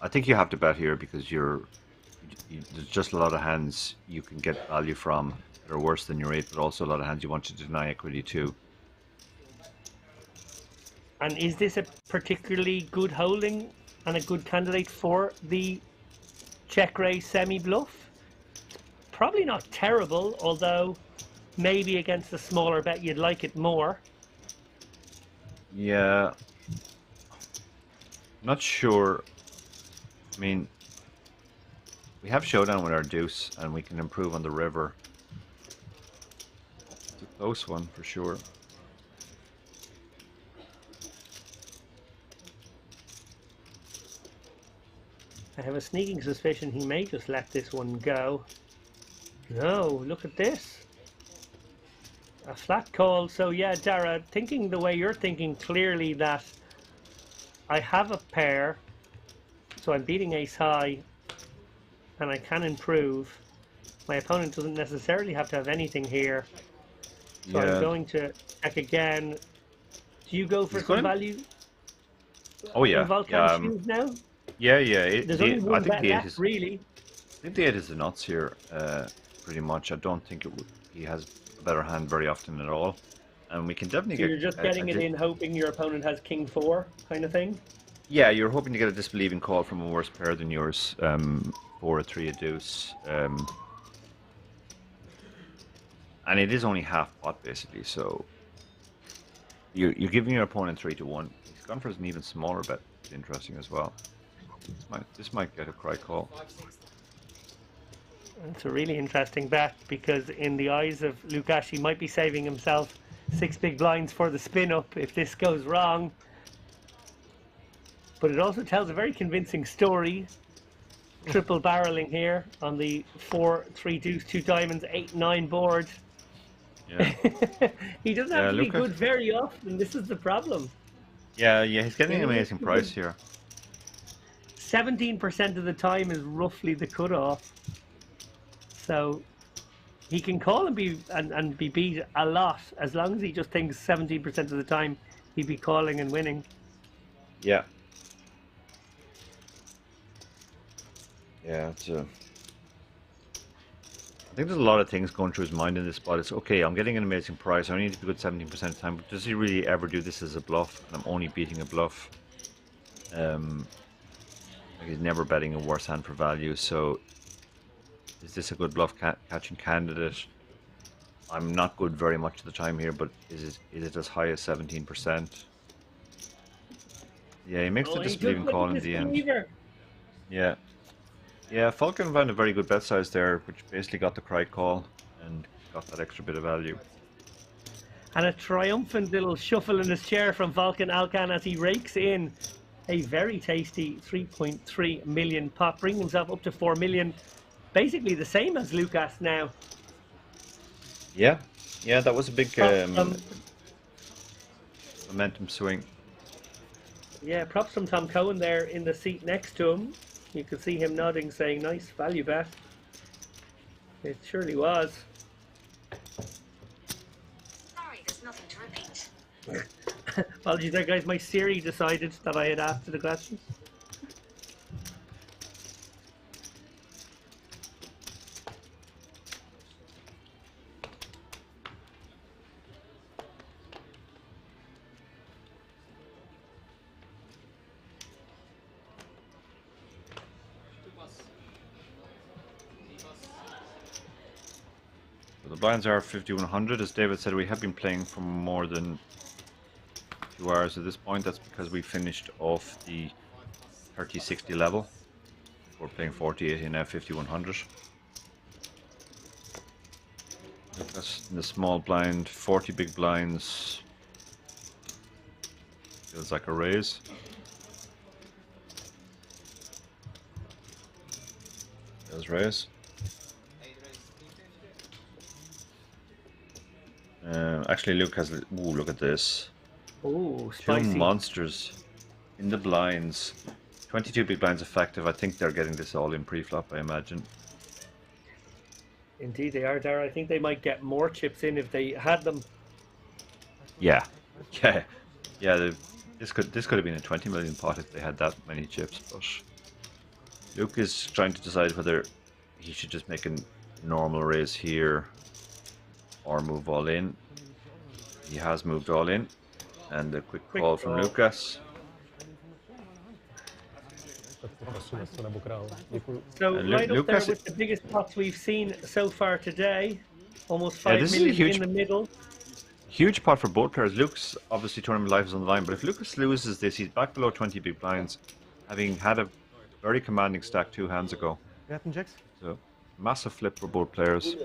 think you have to bet here because there's just a lot of hands you can get value from that are worse than your 8, but also a lot of hands you want to deny equity to. And is this a particularly good holding and a good candidate for the check raise semi-bluff? Probably not terrible, although maybe against a smaller bet you'd like it more. Yeah. Not sure. I mean, we have showdown with our deuce and we can improve on the river. It's a close one for sure. I have a sneaking suspicion he may just let this one go. No, look at this. A flat call. So yeah, Dara, thinking the way you're thinking, clearly that I have a pair, so I'm beating ace high, and I can improve. My opponent doesn't necessarily have to have anything here, so I'm going to check again. Do you go for some value? Oh yeah, shoes now? Yeah, yeah. There's only one bet left, really. I think the 8 is the nuts here, pretty much. I don't think he has a better hand very often at all. And we can definitely so get... you're just getting it in, hoping your opponent has king 4 kind of thing? Yeah, you're hoping to get a disbelieving call from a worse pair than yours. 4, a 3, a deuce. And it is only half pot, basically, so... You're giving your opponent 3 to 1. He's gone for an even smaller bet. It's interesting as well. This might get a cry call. It's a really interesting bet, because in the eyes of Lukas, he might be saving himself 6 big blinds for the spin-up if this goes wrong. But it also tells a very convincing story. Triple barreling here on the 4, 3 deuce, 2 diamonds, 8, 9 board. Yeah. He doesn't have to be good very often. This is the problem. Yeah, he's getting an amazing price here. 17% of the time is roughly the cutoff. So he can call and be beat a lot, as long as he just thinks 17% of the time he'd be calling and winning. Yeah. Yeah, it's I think there's a lot of things going through his mind in this spot. It's okay, I'm getting an amazing price. I only need to be good 17% of the time, but does he really ever do this as a bluff? And I'm only beating a bluff. Like he's never betting a worse hand for value, so is this a good bluff catching candidate? I'm not good very much of the time here, but is it as high as 17%? Yeah, he makes the disbelieving call in the end. Yeah. Yeah, Falcon found a very good bet size there, which basically got the cry call and got that extra bit of value. And a triumphant little shuffle in his chair from Volkan Alkan as he rakes in a very tasty 3.3 million pot, bringing himself up to 4 million. Basically the same as Lukas now. Yeah, yeah, that was a big momentum swing. Yeah, props from Tom Cohen there in the seat next to him. You can see him nodding, saying, nice value bet. It surely was. Sorry, there's nothing to repeat. Apologies there, guys. My Siri decided that I had asked the questions. So the blinds are 5100. As David said, we have been playing for more than 2 hours at this point. That's because we finished off the 3060 level. We're playing 4080 now, 5100. That's in the small blind, 40 big blinds. Feels like a raise. Feels raise. Actually, Luke has. Ooh, look at this. Ooh, Two spicy. monsters in the blinds. 22 big blinds effective. I think they're getting this all in pre-flop, I imagine. Indeed they are, Dara. I think they might get more chips in if they had them. Yeah, yeah, yeah. This could have been a 20 million pot if they had that many chips. But Luke is trying to decide whether he should just make a normal raise here or move all in. He has moved all in, and a quick call from Lucas. So right up Lucas, there with the biggest pots we've seen so far today. Almost Yeah, 5 this is a million huge- in the middle. Huge pot for both players. Luke's obviously tournament life is on the line, but if Lucas loses this, he's back below 20 big blinds, having had a very commanding stack 2 hands ago. So, massive flip for both players.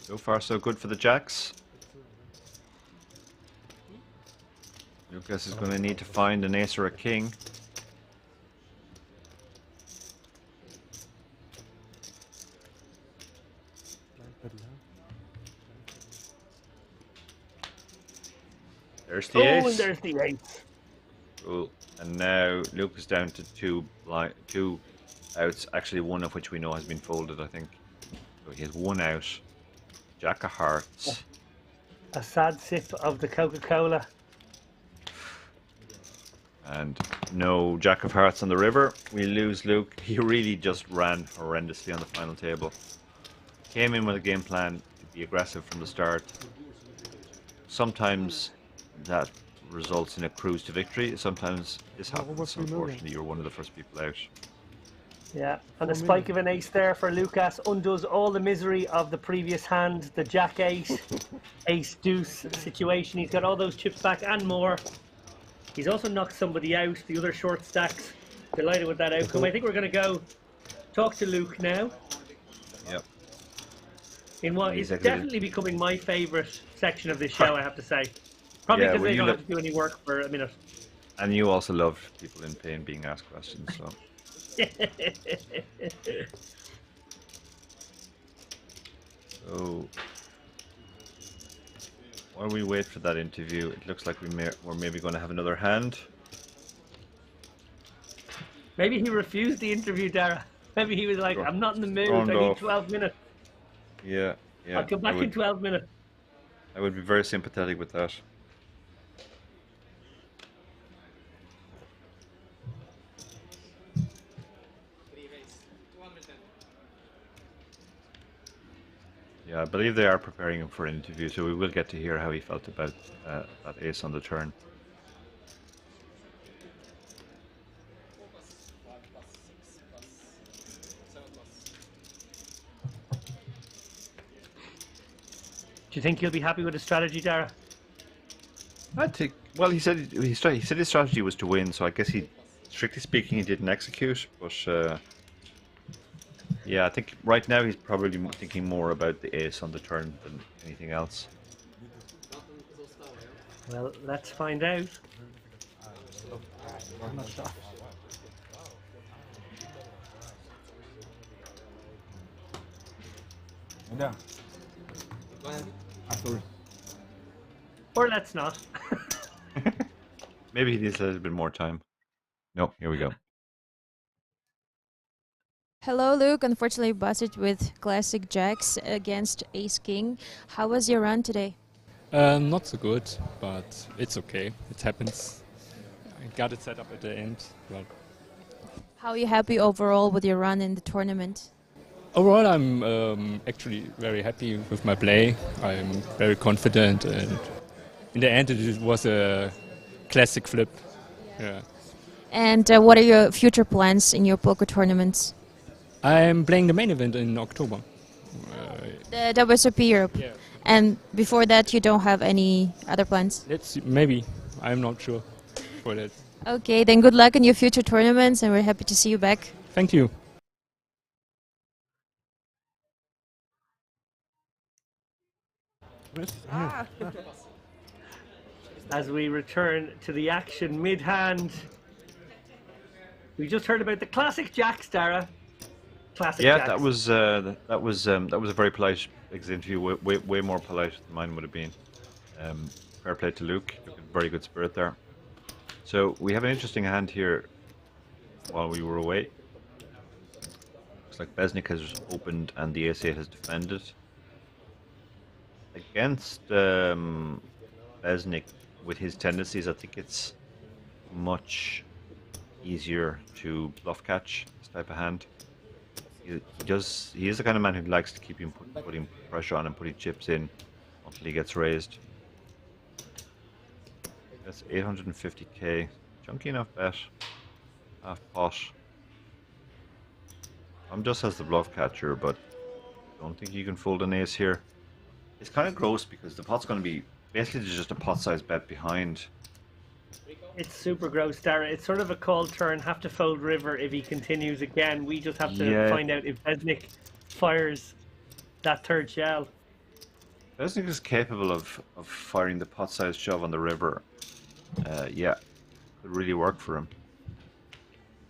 So far, so good for the jacks. Lucas is going to need to find an ace or a king. There's the ace. Oh, and there's the ace. Cool. And now Luke is down to two outs, actually one of which we know has been folded, I think. So he has one out. Jack of hearts. A sad sip of the Coca-Cola. And no Jack of hearts on the river. We lose Luke. He really just ran horrendously on the final table. Came in with a game plan to be aggressive from the start. Sometimes that results in a cruise to victory. Sometimes this happens. Unfortunately, you're one of the first people out. Yeah, and a spike of an ace there for Lucas undoes all the misery of the previous hand, the Jack Ace, Ace Deuce situation. He's got all those chips back and more. He's also knocked somebody out, the other short stacks. Delighted with that outcome. I think we're going to go talk to Luke now. Yep. In what He's is definitely becoming my favourite section of this show, I have to say. Probably Yeah, because well, they you don't look- have to do any work for a minute. And you also love people in pain being asked questions, so. So, while we wait for that interview, it looks like we're maybe going to have another hand. Maybe he refused the interview, Dara. Maybe he was like, I'm not in the mood, I Thrown need off. 12 minutes. Yeah, yeah. I'll come back in 12 minutes. I would be very sympathetic with that. Yeah, I believe they are preparing him for an interview, so we will get to hear how he felt about that ace on the turn. Do you think he'll be happy with his strategy, Dara? I think. Well, he said his strategy was to win, so I guess strictly speaking, he didn't execute. But yeah, I think right now he's probably thinking more about the ace on the turn than anything else. Well, let's find out. יודע. Sorry. Or let's not. Maybe he needs a little bit more time. No, here we go. Hello, Luke. Unfortunately, busted with classic jacks against Ace King. How was your run today? Not so good, but it's okay. It happens. I got it set up at the end. But How are you happy overall with your run in the tournament? overall, I'm actually very happy with my play. I'm very confident, and in the end, it was a classic flip. Yeah. And what are your future plans in your poker tournaments? I'm playing the main event in October. The WSOP Europe. Yeah. And before that, you don't have any other plans? Let's see, maybe. I'm not sure for that. Okay, then good luck in your future tournaments, and we're happy to see you back. Thank you. As we return to the action mid-hand, we just heard about the classic jacks, Dara. Classic Yeah, jacks. that was a very polite interview, way more polite than mine would have been. Fair play to Luke, very good spirit there. So we have an interesting hand here while we were away. Looks like Beznik has opened and the ace-8 has defended. Against Beznik, with his tendencies, I think it's much easier to bluff catch this type of hand. He is the kind of man who likes to keep putting pressure on and putting chips in until he gets raised. That's 850k. Chunky enough bet. Half pot. Just has the bluff catcher, but I don't think you can fold an ace here. It's kind of gross because the pot's going to be basically there's just a pot size bet behind. It's super gross, Dara. It's sort of a call turn, have to fold river if he continues again. We just have to find out if Beznik fires that third shell. Beznik is capable of firing the pot size shove on the river. Yeah, could really work for him.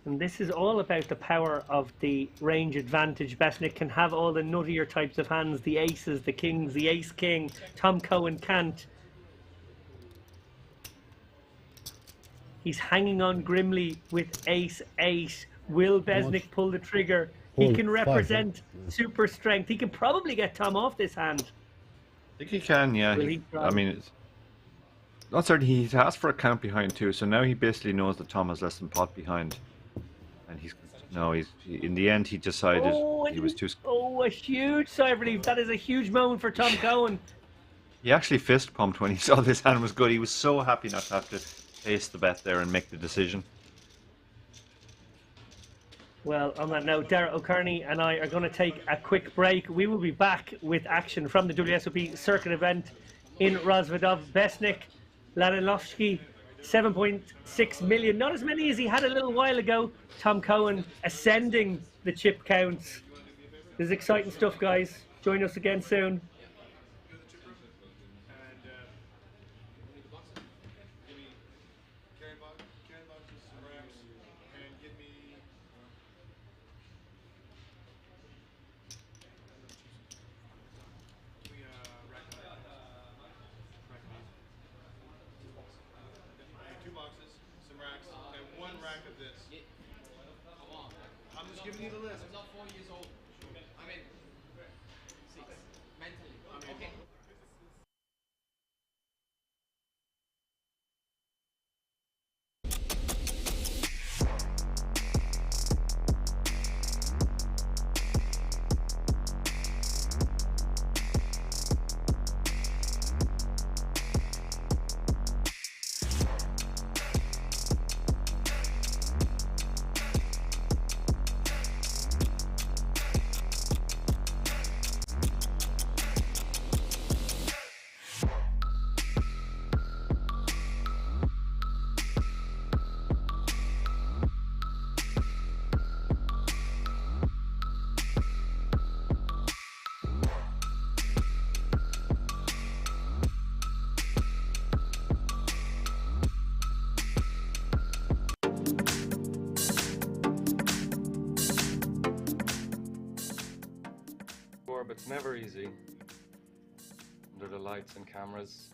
And this is all about the power of the range advantage. Beznik can have all the nuttier types of hands, the aces, the kings, the ace-king. Tom Cohen can't. He's hanging on grimly with ace-8. Will Beznik pull the trigger? He can represent super strength. He can probably get Tom off this hand. I think he can, yeah. I mean, it's not certain. He's asked for a count behind too, so now he basically knows that Tom has less than pot behind. And he's in the end he decided he was too. Oh, a huge sigh of relief. That is a huge moment for Tom Cohen. He actually fist pumped when he saw this hand was good. He was so happy not to have to face the bet there and make the decision. Well, on that note, Dara O'Kearney and I are going to take a quick break. We will be back with action from the WSOP circuit event in Rozvadov. Beznik Lalinovsky, 7.6 million. Not as many as he had a little while ago. Tom Cohen ascending the chip counts. This is exciting stuff, guys. Join us again soon. Giving you the list. I'm not 4 years old. I'm in 6. Mentally. Okay. it's never easy under the lights and cameras.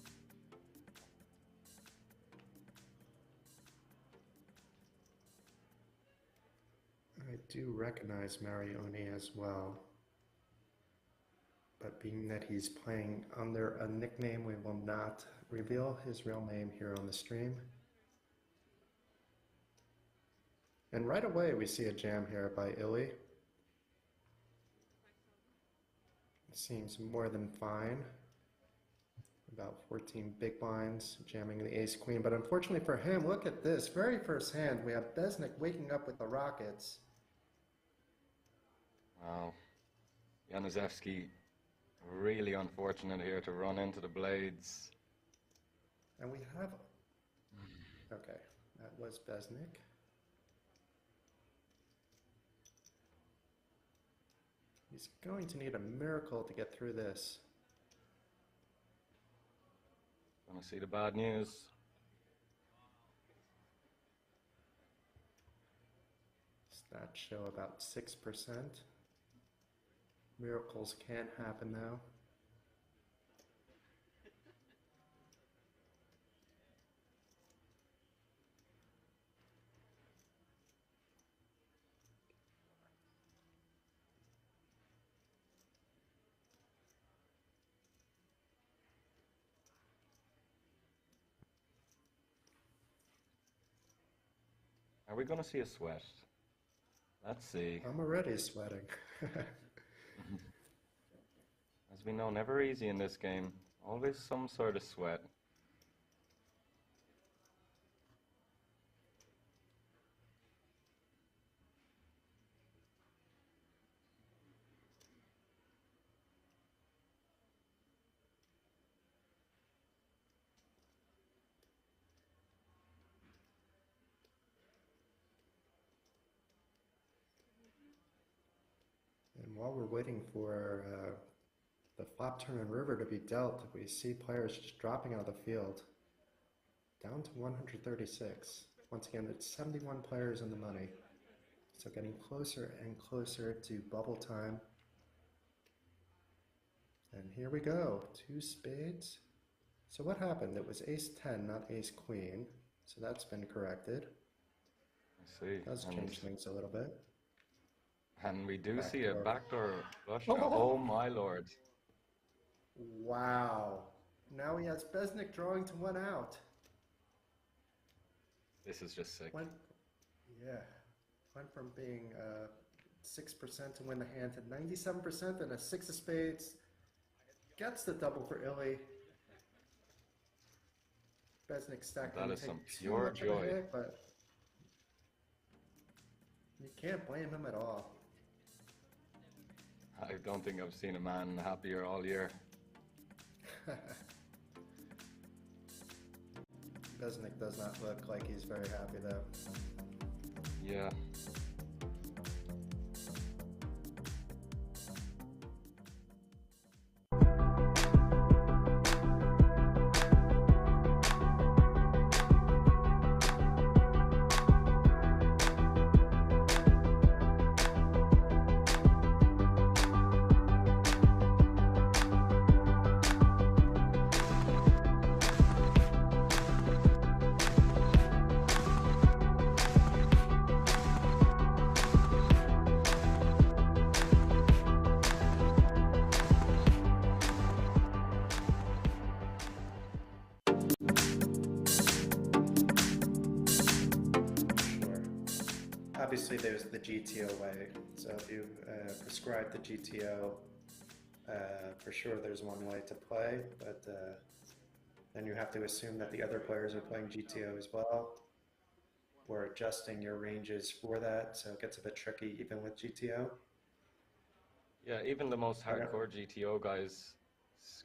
I do recognize Marioni as well, but being that he's playing under a nickname, we will not reveal his real name here on the stream. And right away we see a jam here by Illy. Seems more than fine. About 14 big blinds, jamming the ace-queen. But unfortunately for him, look at this. Very first hand, we have Beznik waking up with the rockets. Wow. Lalinovsky really unfortunate here to run into the blades. And we have... Okay, that was Beznik. He's going to need a miracle to get through this. Gonna see the bad news. Stats show about 6%. Miracles can happen now. Are we gonna see a sweat? Let's see. I'm already sweating. As we know, never easy in this game. Always some sort of sweat. And while we're waiting for the flop turn and river to be dealt, we see players just dropping out of the field. Down to 136. Once again, it's 71 players in the money. So getting closer and closer to bubble time. And here we go, 2 spades. So what happened? It was ace-10, not ace-queen. So that's been corrected. I see. Does change things a little bit. And we do see a Backdoor. backdoor flush. Oh! Oh my lord. Wow. Now he has Beznik drawing to 1 out. This is just sick. Went from being 6% to win the hand to 97% and a 6 of spades. Gets the double for Illy. Beznik stacking. That is some pure joy. Hit, but you can't blame him at all. I don't think I've seen a man happier all year. Beznik does not look like he's very happy though. Yeah. Obviously there's the GTO way, so if you prescribe the GTO, for sure there's one way to play, but then you have to assume that the other players are playing GTO as well. We're adjusting your ranges for that, so it gets a bit tricky even with GTO. Yeah, even the most hardcore GTO guys,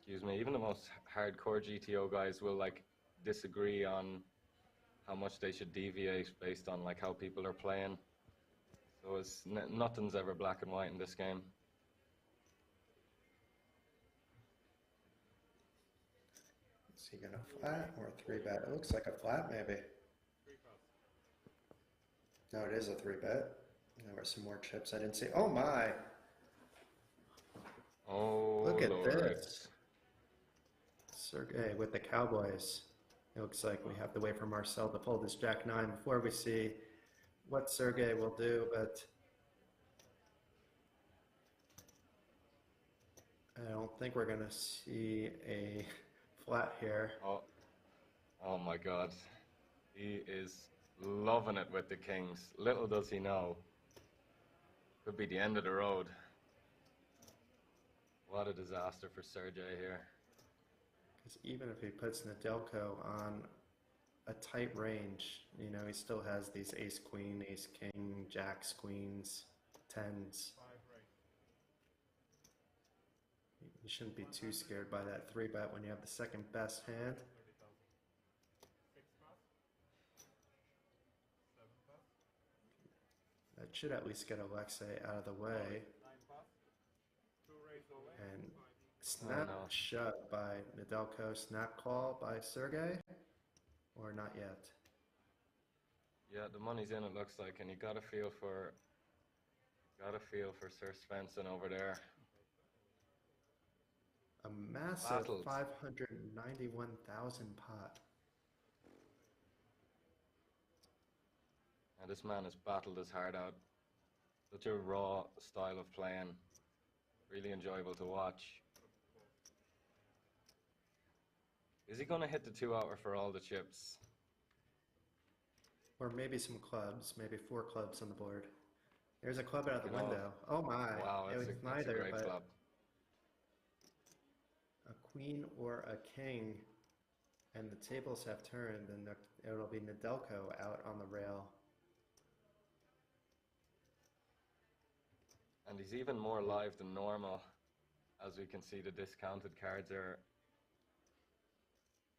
even the most hardcore GTO guys will like disagree on how much they should deviate based on like how people are playing. So it's nothing's ever black and white in this game. Is he gonna flat or a 3-bet? It looks like a flat maybe. No, it is a 3-bet. There were some more chips I didn't see. Oh my! Oh, Look at Lord. this. Sergey with the Cowboys. It looks like we have to wait for Marcel to fold his Jack-9 before we see what Sergey will do, but I don't think we're going to see a flat here. Oh my God. He is loving it with the kings. Little does he know. Could be the end of the road. What a disaster for Sergey here. Because even if he puts Nedelko on a tight range, you know, he still has these ace-queen, ace-king, jacks, queens, tens. You shouldn't be too scared by that 3-bet when you have the second best hand. That should at least get Alexei out of the way. And snap shut by Nedelko, snap call by Sergey, or not yet? Yeah, the money's in, it looks like, and you got to feel for Sir Svensson over there. A massive Battled. 591,000 pot. And this man has battled his heart out. Such a raw style of playing. Really enjoyable to watch. Is he going to hit the 2-outer for all the chips? Or maybe some clubs, maybe 4 clubs on the board. There's a club out the window. Oh my. Wow, It was that's a neither, great but club. a queen or a king, and the tables have turned, and it'll be Nedelko out on the rail. And he's even more live than normal. As we can see, the discounted cards are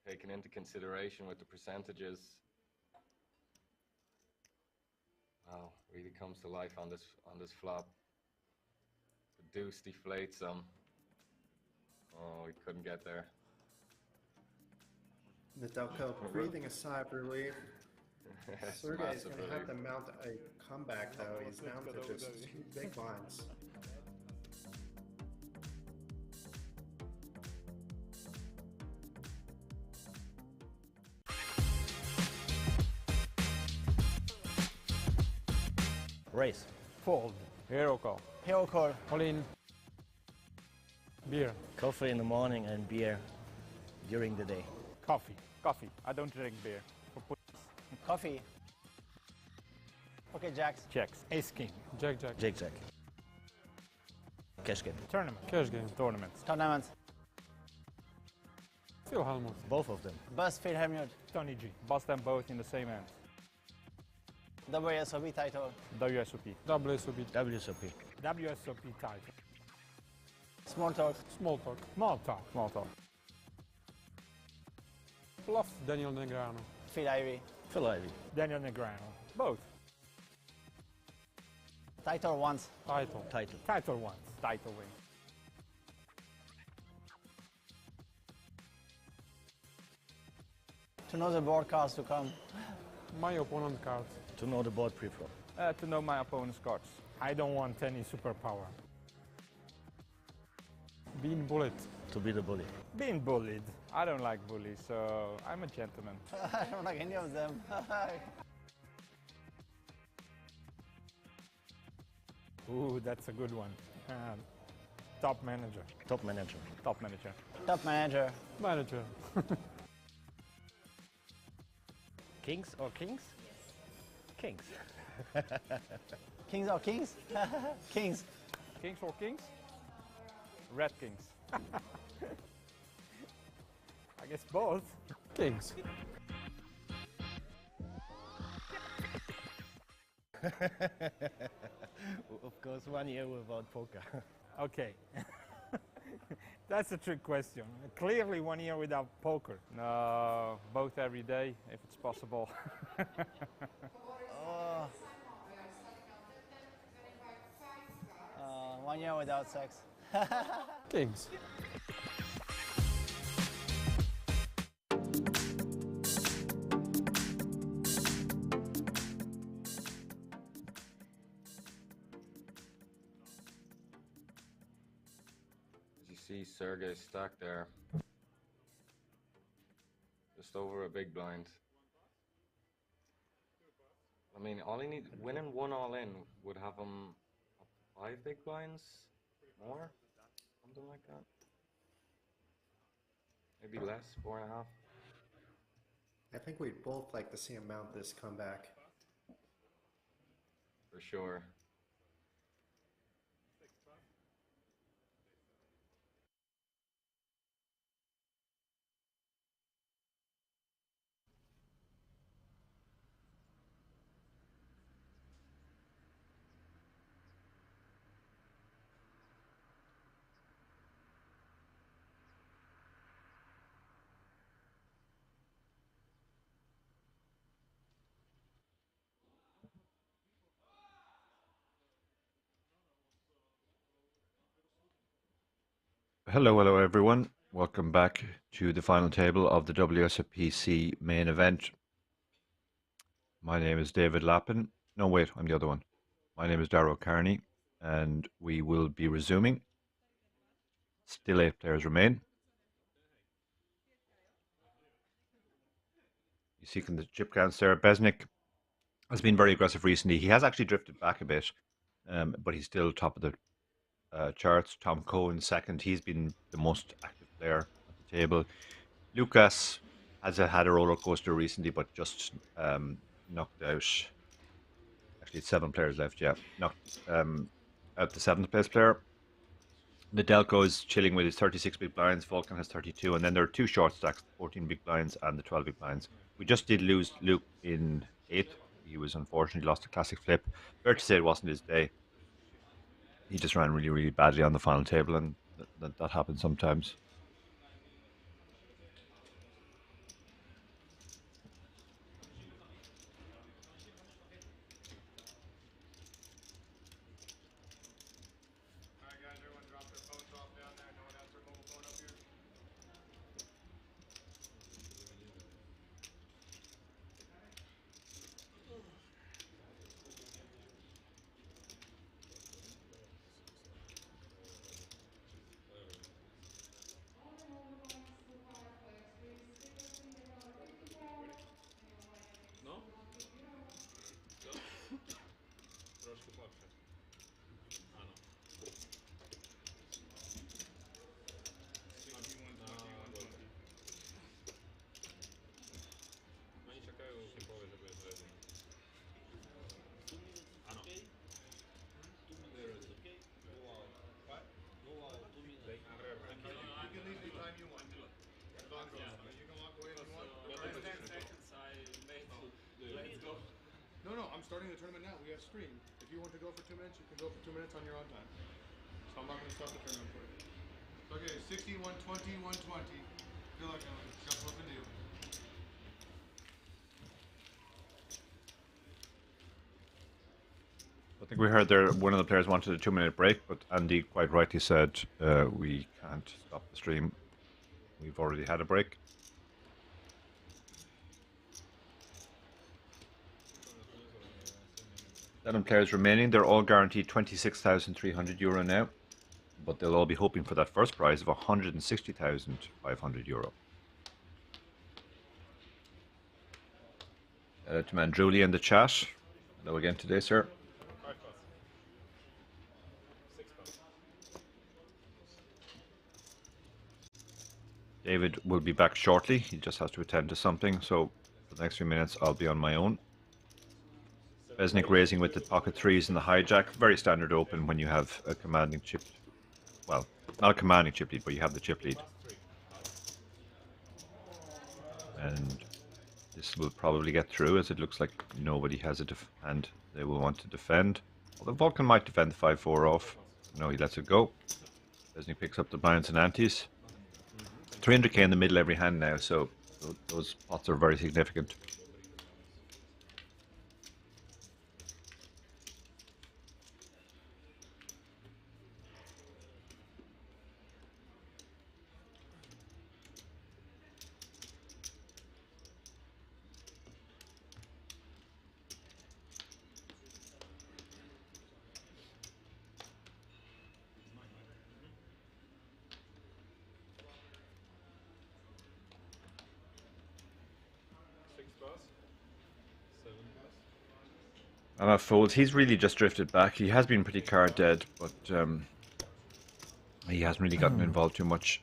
taken into consideration with the percentages. Wow, really comes to life on this flop. The deuce deflates him. Oh, he couldn't get there. Nedelko breathing a sigh of relief. Yes, Sergey's massive going to have relief. to mount a comeback, though. He's down to just 2 big blinds. Race. Fold. Hero call. Hero call. All in. Beer. Coffee in the morning and beer during the day. Coffee. Coffee. I don't drink beer. Coffee. Okay, jacks. Checks. Ace king. Jack jack. Jack Jack. Cash game. Tournament. Cash game. Tournaments. Tournaments. Philharmonic. Both of them. Bust Philharmonic. Tony G. Bust them both in the same hand. WSOP title. WSOP. WSOP. WSOP. WSOP title. Small talk. Small talk. Small talk. Small talk. Bluff. Daniel Negreanu. Phil Ivey. Phil Ivey. Daniel Negreanu. Both. Title once. Title. Title. Title once. Title win. To know the board cards to come. My opponent cards. To know the board pre-flop. To know my opponent's cards. I don't want any superpower. Being bullied. To be the bully. Being bullied. I don't like bullies, so I'm a gentleman. I don't like any of them. Ooh, that's a good one. Top manager. Top manager. Top manager. Top manager. Manager. Kings or kings? Kings. Kings or kings? Kings. Kings or kings? Red kings. I guess both. Kings. Of course, 1 year without poker. Okay. That's a trick question. Clearly 1 year without poker. No, both every day, if it's possible. 1 year without sex. Kings. see Sergey stack there. Just over a big blind. I mean, all he needs, winning one all in would have him up to 5 big blinds more, something like that. Maybe less, 4.5. I think we'd both like to see him mount this comeback. For sure. Hello everyone. Welcome back to the final table of the WSOPC main event. My name is David Lappin. No, wait, I'm the other one. My name is Darrow Carney, and we will be resuming. Still 8 players remain. You see from the chip counts there, Beznik has been very aggressive recently. He has actually drifted back a bit, but he's still top of the charts. Tom Cohen second. He's been the most active player at the table. Lucas has had a roller coaster recently, but just knocked out. Actually, it's 7 players left. Yeah, knocked out the 7th place player. Nedelko is chilling with his 36 big blinds. Vulcan has 32, and then there are 2 short stacks: the 14 big blinds and the 12 big blinds. We just did lose Luke in 8th. He was unfortunately lost a classic flip. Fair to say it wasn't his day. He just ran really, really badly on the final table, and that happens sometimes. Troszkę słabsze. Ano. Oni czekają typowe, żeby jest ready. Ano. You can leave anytime you want. As long as you can walk away if you want. Last 10 seconds I made. Let's go. No, I'm starting the tournament now. We have stream. If you want to go for 2 minutes, you can go for 2 minutes on your own time. So I'm not going to start the tournament for you. Okay, 60, 120, 120. Good luck, gentlemen. Shuffle up and deal. I think we heard there one of the players wanted a 2-minute break, but Andy quite rightly said we can't stop the stream. We've already had a break. 7 players remaining. They're all guaranteed €26,300 now, but they'll all be hoping for that first prize of €160,500. To Mandruli in the chat. Hello again today, sir. David will be back shortly. He just has to attend to something, so for the next few minutes I'll be on my own. Beznik raising with the pocket 3s and the hijack. Very standard open when you have a commanding chip. Well, not a commanding chip lead, but you have the chip lead. And this will probably get through, as it looks like nobody has a hand they will want to defend. Although Vulcan might defend the 5-4 off. No, he lets it go. Beznik picks up the blinds and antes. 300k in the middle every hand now, so those pots are very significant. I'm at folds. He's really just drifted back. He has been pretty card dead, but he hasn't really gotten involved too much.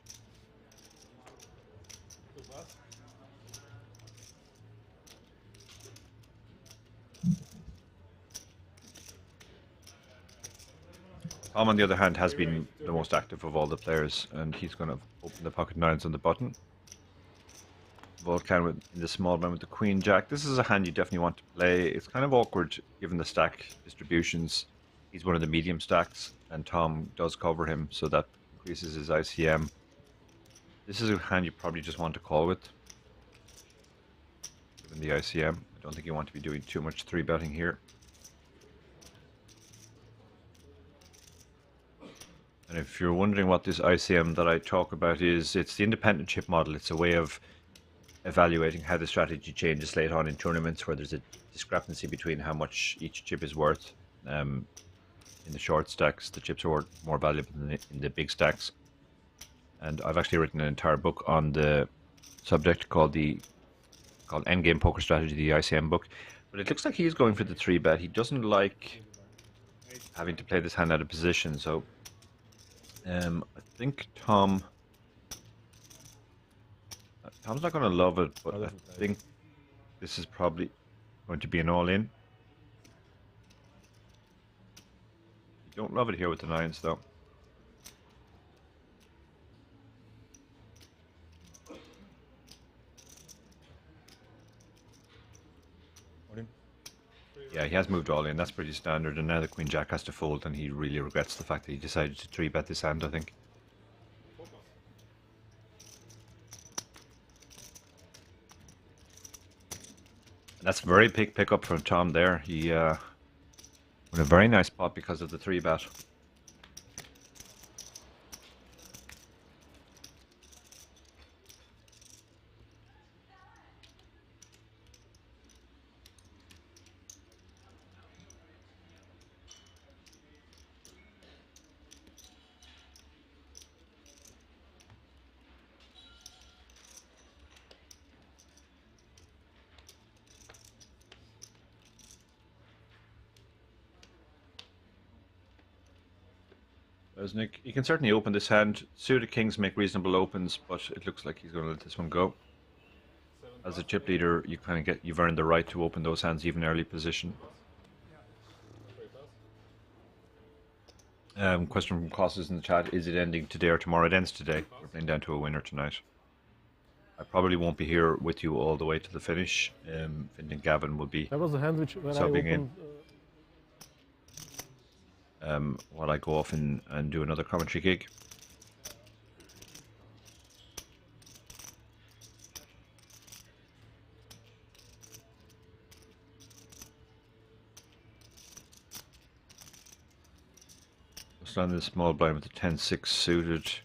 Tom, on the other hand, has been the most active of all the players, and he's going to open the pocket nines on the button. Volkan in the small blind with the Queen Jack. This is a hand you definitely want to play. It's kind of awkward given the stack distributions. He's one of the medium stacks, and Tom does cover him, so that increases his ICM. This is a hand you probably just want to call with, given the ICM. I don't think you want to be doing too much 3-betting here. And if you're wondering what this ICM that I talk about is, it's the independent chip model. It's a way of evaluating how the strategy changes late on in tournaments where there's a discrepancy between how much each chip is worth. In the short stacks, the chips are more valuable than in the big stacks. And I've actually written an entire book on the subject called Endgame Poker Strategy, the ICM book. But it looks like he's going for the 3-bet. He doesn't like having to play this hand out of position, so I think Tom's not going to love it, but I think this is probably going to be an all-in. You don't love it here with the nines, though. Yeah, he has moved all in. That's pretty standard. And now the Queen Jack has to fold, and he really regrets the fact that he decided to 3-bet this hand, I think. And that's a very big pickup from Tom there. He won a very nice pot because of the 3-bet. Beznik, he can certainly open this hand. Suited kings make reasonable opens, but it looks like he's going to let this one go. As a chip leader, you've earned the right to open those hands even early position. Question from Costas in the chat: is it ending today or tomorrow? It ends today. We're playing down to a winner tonight. I probably won't be here with you all the way to the finish. Finn and Gavin will be That was the hand where I subbing opened, in. While I go off and do another commentary gig. Just on the small blind with the 10-6 suited. He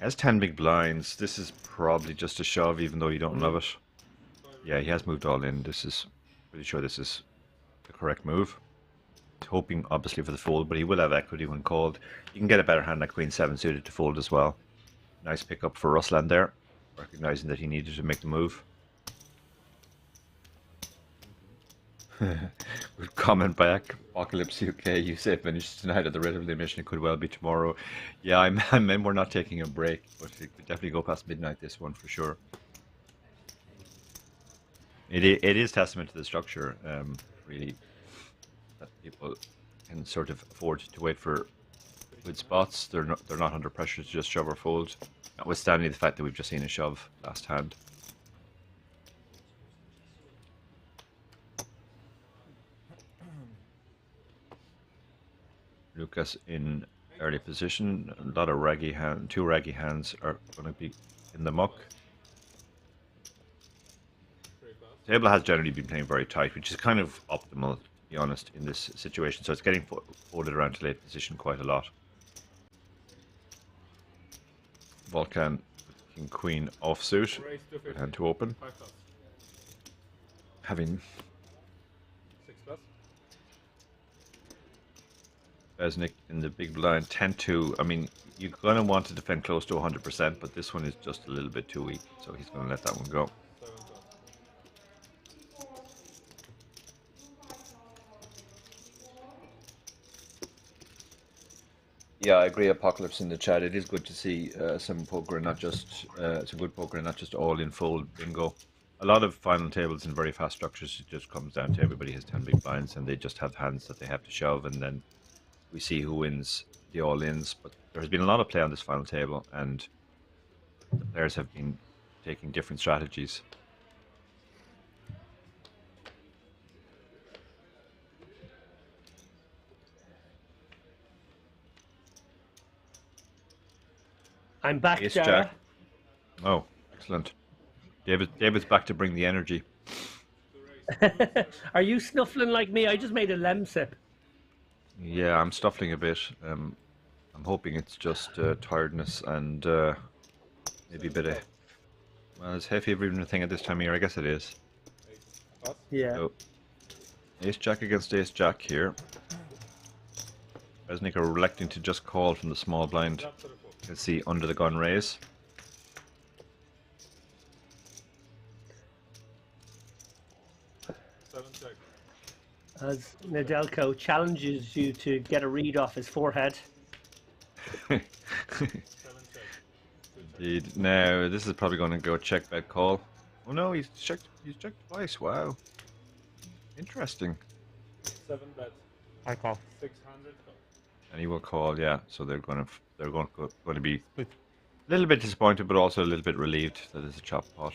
has 10 big blinds. This is probably just a shove, even though you don't love it. Yeah, he has moved all in. Pretty sure this is the correct move. Hoping obviously for the fold, but he will have equity when called. You can get a better hand like Queen 7 suited to fold as well. Nice pickup for Ruslan there, recognizing that he needed to make the move. Good comment by Apocalypse UK. You say finish tonight at the relatively mission. It could well be tomorrow. Yeah, I mean we're not taking a break, but it could definitely go past midnight. This one for sure. It is testament to the structure, really. That people can sort of afford to wait for good spots. They're not under pressure to just shove or fold, notwithstanding the fact that we've just seen a shove last hand. Lucas in early position. A lot of raggy hand. 2 raggy hands are going to be in the muck. Table has generally been playing very tight, which is kind of optimal, to be honest, in this situation. So it's getting folded around to late position quite a lot. Volkan, King Queen offsuit, good hand to open. Having Beznik in the big blind, 10-2. I mean, you're going to want to defend close to 100%, but this one is just a little bit too weak, so he's going to let that one go. Yeah, I agree. Apocalypse in the chat. It is good to see some poker and not just some good poker and not just all in fold bingo. A lot of final tables in very fast structures, it just comes down to everybody has 10 big blinds and they just have hands that they have to shove, and then we see who wins the all-ins. But there has been a lot of play on this final table, and the players have been taking different strategies. I'm back, Ace Dara. Jack. Oh, excellent. David's back to bring the energy. Are you snuffling like me? I just made a lem sip. Yeah, I'm stuffling a bit. I'm hoping it's just tiredness and maybe a bit of... Well, it's hay fever even a thing at this time of year. I guess it is. Yeah. So, Ace Jack against Ace Jack here. Beznik are electing to just call from the small blind. You can see under the gun raise. As Nedelko challenges you to get a read off his forehead. Indeed. Now, this is probably going to go check bet call. Oh no, he's checked twice. Wow. Interesting. 7 bet. I call. 600 call. And he will call, yeah. So they're going to be a little bit disappointed, but also a little bit relieved that it's a chop pot.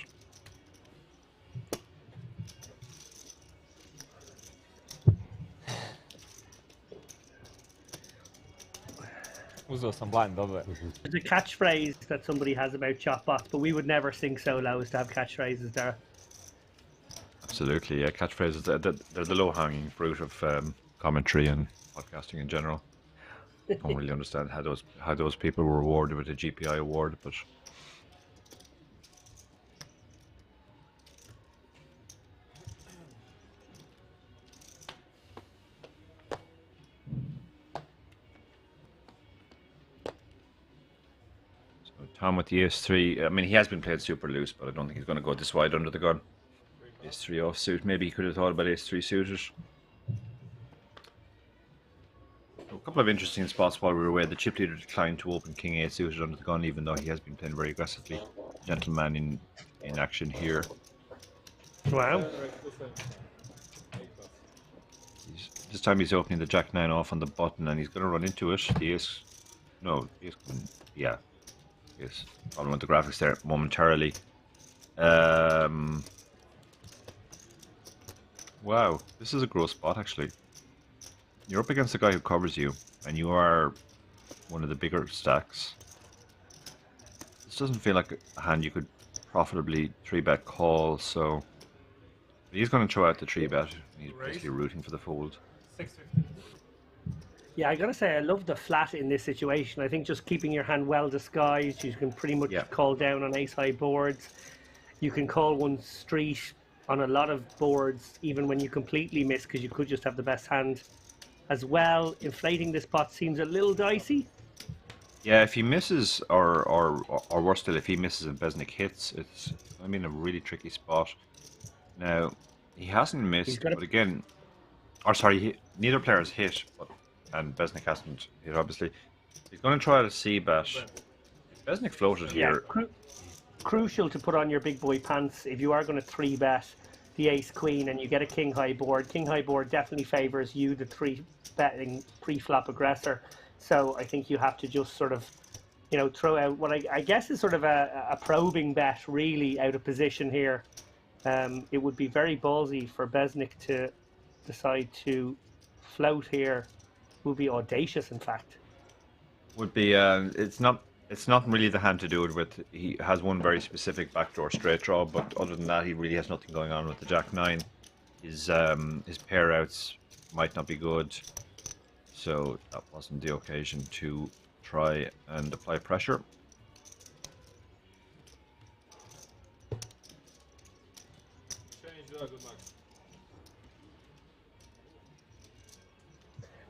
Uzeo sam blind, dobre. There's a catchphrase that somebody has about chop bots, but we would never sink so low as to have catchphrases there. Absolutely, yeah. Catchphrases, they're the low-hanging fruit of commentary and podcasting in general. Don't really understand how those people were awarded with a GPI award, but... Tom with the ace-3. I mean, he has been played super loose, but I don't think he's going to go this wide under the gun. Ace-3 offsuit. Maybe he could have thought about ace-3 suited. A couple of interesting spots while we were away. The chip leader declined to open king-8 suited under the gun, even though he has been playing very aggressively. Gentleman in action here. Wow. This time he's opening the jack-9 off on the button, and he's going to run into it. The ace... No, the ace... Yeah. Yes, problem with the graphics there momentarily. Wow, this is a gross spot actually. You're up against a guy who covers you, and you are one of the bigger stacks. This doesn't feel like a hand you could profitably 3-bet call, so... But he's going to throw out the 3-bet. He's basically rooting for the fold. 650. Yeah, I gotta say, I love the flat in this situation. I think just keeping your hand well disguised, you can pretty much call down on ace-high boards. You can call one street on a lot of boards, even when you completely miss, because you could just have the best hand as well. Inflating this pot seems a little dicey. Yeah, if he misses, or worse still, if he misses and Beznik hits, it's, I mean, a really tricky spot. Now, he hasn't missed, but again, or sorry, neither player's hit, but and Beznik hasn't hit, obviously. He's going to try to c-bet. Beznik floated here. Crucial to put on your big boy pants if you are going to 3-bet the ace-queen and you get a king-high board. King-high board definitely favours you, the 3-betting pre-flop aggressor. So I think you have to just sort of, you know, throw out what I guess is sort of a probing bet, really, out of position here. It would be very ballsy for Beznik to decide to float here. Would be audacious, in fact. Would be. It's not really the hand to do it with. He has one very specific backdoor straight draw, but other than that, he really has nothing going on with the jack-9. His pair outs might not be good, so that wasn't the occasion to try and apply pressure.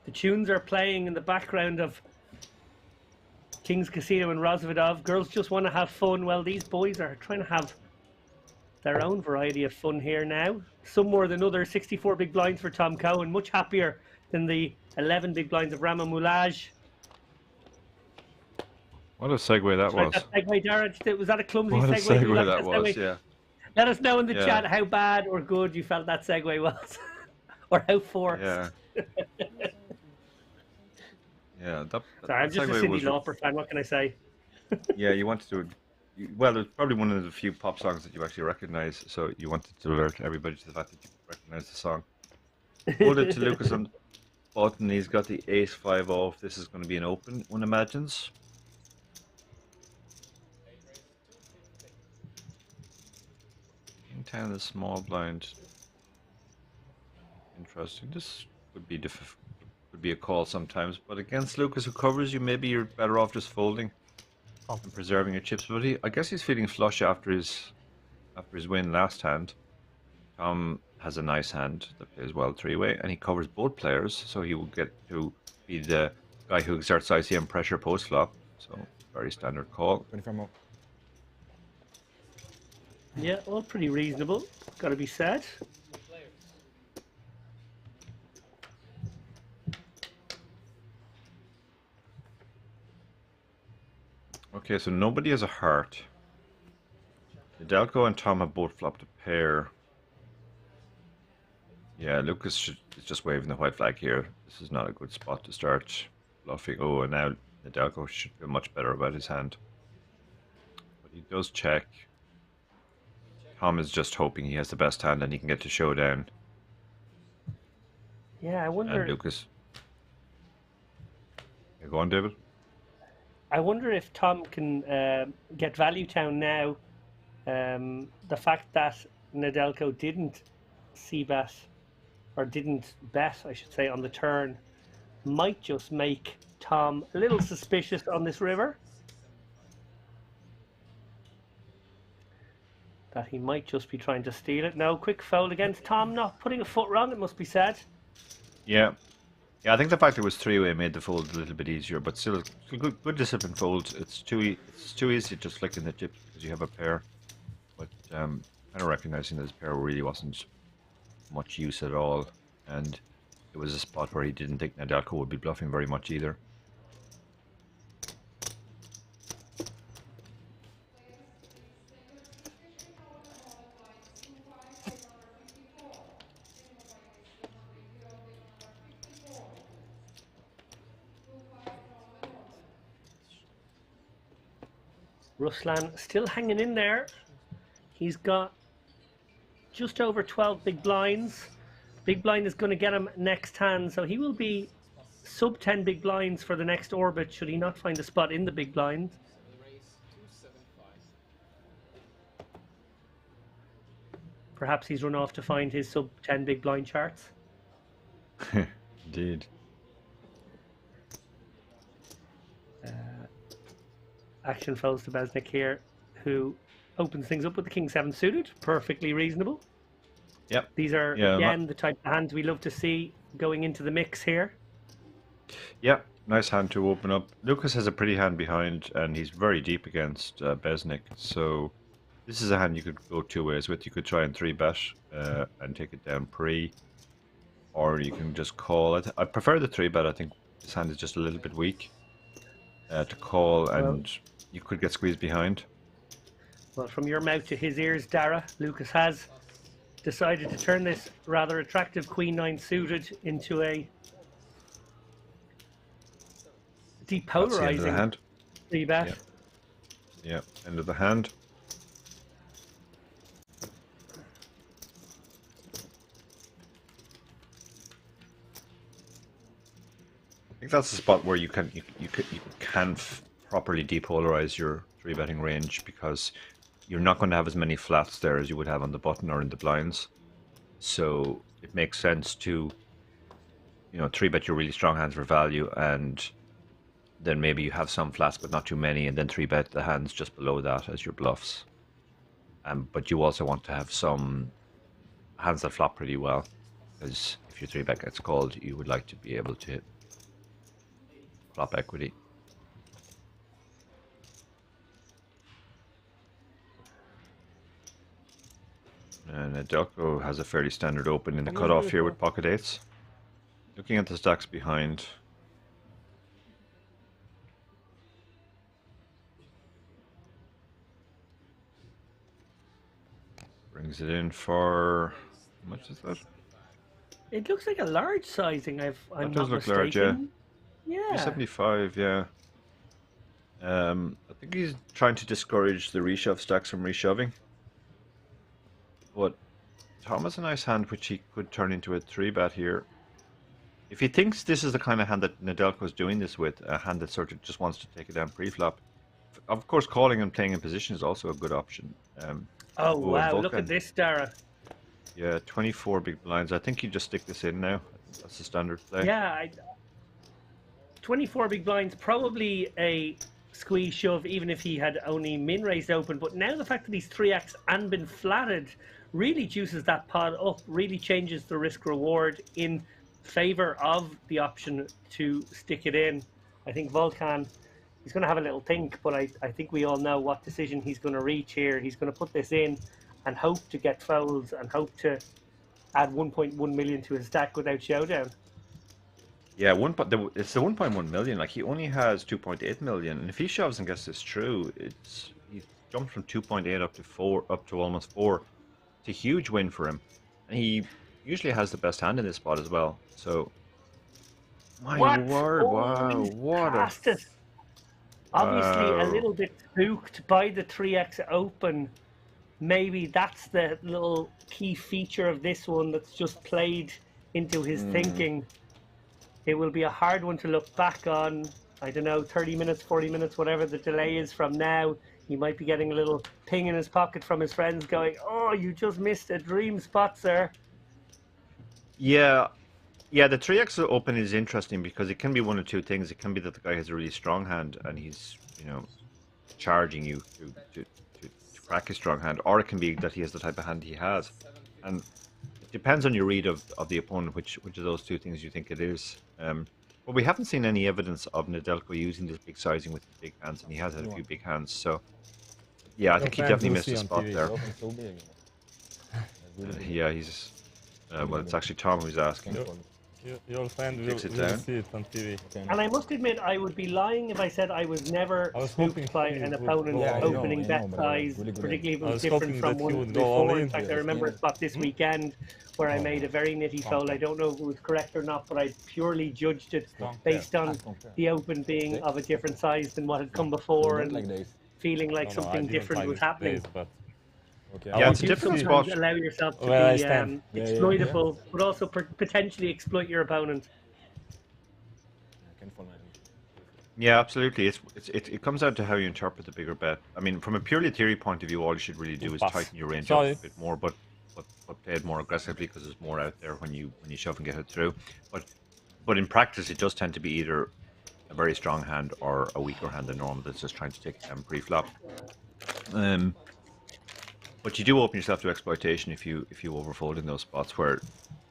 The tunes are playing in the background of King's Casino and Rozvadov. Girls just want to have fun. Well, these boys are trying to have their own variety of fun here now. Some more than others. 64 big blinds for Tom Cohen. Much happier than the 11 big blinds of Rama Moulaj. What a segue that Did you like was. that segue, Darren? Was that a clumsy What a segue? Do you segue like that was, segue? yeah. Let us know in the Yeah. chat how bad or good you felt that segue was, or how forced. Yeah. Yeah, Sorry, I'm just a segue Cyndi was. Lauper fan. What can I say? Yeah, you wanted to. Well, it's probably one of the few pop songs that you actually recognize, so you wanted to alert everybody to the fact that you recognize the song. Hold it to Lucas on button. He's got the ace-5 off. This is going to be an open, one imagines. King 10 is small blind. Interesting. This would be a call sometimes, but against Lucas who covers you, maybe you're better off just folding and preserving your chips. But I guess he's feeling flush after his win last hand. Tom has a nice hand that plays well three-way, and he covers both players, so he will get to be the guy who exerts ICM pressure post-flop. So, very standard call. 25 more. Yeah, all pretty reasonable. Got to be said. Okay, so nobody has a heart. Nedelko and Tom have both flopped a pair. Yeah, Lucas is just waving the white flag here. This is not a good spot to start bluffing. Oh, and now Nedelko should feel much better about his hand. But he does check. Tom is just hoping he has the best hand and he can get to showdown. Yeah, I wonder. And Lucas. Yeah, go on, David. I wonder if Tom can get Value Town now. The fact that Nedelko didn't c-bet, or didn't bet, I should say, on the turn, might just make Tom a little suspicious on this river. That he might just be trying to steal it. No, quick fold against Tom, not putting a foot wrong, it must be said. Yeah. Yeah, I think the fact it was three-way made the fold a little bit easier, but still good disciplined folds. It's too easy just flicking the chips because you have a pair. But kind of recognizing that his pair really wasn't much use at all, and it was a spot where he didn't think Nedelko would be bluffing very much either. Ruslan still hanging in there. He's got just over 12 big blinds. Big blind is going to get him next hand, so he will be sub 10 big blinds for the next orbit should he not find a spot in the big blind. Perhaps he's run off to find his sub 10 big blind charts. Indeed. Action folds to Beznik here, who opens things up with the King 7 suited. Perfectly reasonable. Yep. These are, again, the type of hands we love to see going into the mix here. Yeah, nice hand to open up. Lucas has a pretty hand behind, and he's very deep against Beznik. So this is a hand you could go two ways with. You could try and 3-bet and take it down pre, or you can just call it. I prefer the 3-bet. I think this hand is just a little bit weak to call, and you could get squeezed behind. Well, from your mouth to his ears, Dara, Lucas has decided to turn this rather attractive Queen 9 suited into a depolarizing 3-bet. Yeah, end of the hand. I think that's the spot where you can properly depolarize your 3-betting range, because you're not going to have as many flats there as you would have on the button or in the blinds. So it makes sense to, 3-bet your really strong hands for value, and then maybe you have some flats but not too many, and then 3-bet the hands just below that as your bluffs. But you also want to have some hands that flop pretty well, because if your 3-bet gets called, you would like to be able to flop equity. And Nedelko has a fairly standard open in the cutoff here with pocket eights. Looking at the stacks behind. Brings it in for how much is that? It looks like a large sizing. I'm That not does look mistaken. large, Yeah. 375, yeah. I think he's trying to discourage the reshove stacks from reshoving. But Tom has a nice hand which he could turn into a 3-bet here. If he thinks this is the kind of hand that Nedelko's doing this with, a hand that sort of just wants to take it down pre-flop, of course calling and playing in position is also a good option. Oh, ooh, wow, and look at Vulcan. this, Dara. Yeah, 24 big blinds. I think you just stick this in now. That's the standard play. Yeah, 24 big blinds, probably a squeeze shove, even if he had only min raised open. But now the fact that he's 3x and been flatted really juices that pot up, really changes the risk reward in favor of the option to stick it in. I think Vulcan, he's going to have a little think, but I think we all know what decision he's going to reach here. He's going to put this in and hope to get folds and hope to add 1.1 million to his stack without showdown. Yeah, it's the 1.1 million. Like, he only has 2.8 million, and if he shoves and gets this through, he jumped from 2.8 up to 4, up to almost 4. It's a huge win for him, and he usually has the best hand in this spot as well. So, my word, wow, what a Passed it. Obviously, a little bit spooked by the 3x open. Maybe that's the little key feature of this one that's just played into his thinking. It will be a hard one to look back on. I don't know, 30 minutes, 40 minutes, whatever the delay is from now. He might be getting a little ping in his pocket from his friends going, oh, you just missed a dream spot, sir. Yeah, the 3x open is interesting because it can be one of two things. It can be that the guy has a really strong hand and he's, charging you to crack his strong hand, or it can be that he has the type of hand he has. And it depends on your read of the opponent, which of those two things you think it is. But we haven't seen any evidence of Nedelko using this big sizing with big hands, and he has had a few big hands. So, yeah, I think he definitely missed a spot there. Yeah, he's... well, it's actually Tom who's asking. Your friend will see it on TV. And I must admit, I would be lying if I said I was never spooked by an opponent opening bet size, particularly if it was different from one before. In fact, I remember a spot this weekend where I made a very nitty fold. I don't know if it was correct or not, but I purely judged it based on the open being of a different size than what had come before and feeling like something different was happening. Yeah, it's a different spot. Allow yourself to be exploitable, but also potentially exploit your opponent. Yeah, absolutely. It comes down to how you interpret the bigger bet. I mean, from a purely theory point of view, all you should really do is tighten your range up a bit more, but play it more aggressively because there's more out there when you shove and get it through. But in practice, it does tend to be either a very strong hand or a weaker hand than normal that's just trying to take them pre-flop. But you do open yourself to exploitation if you overfold in those spots where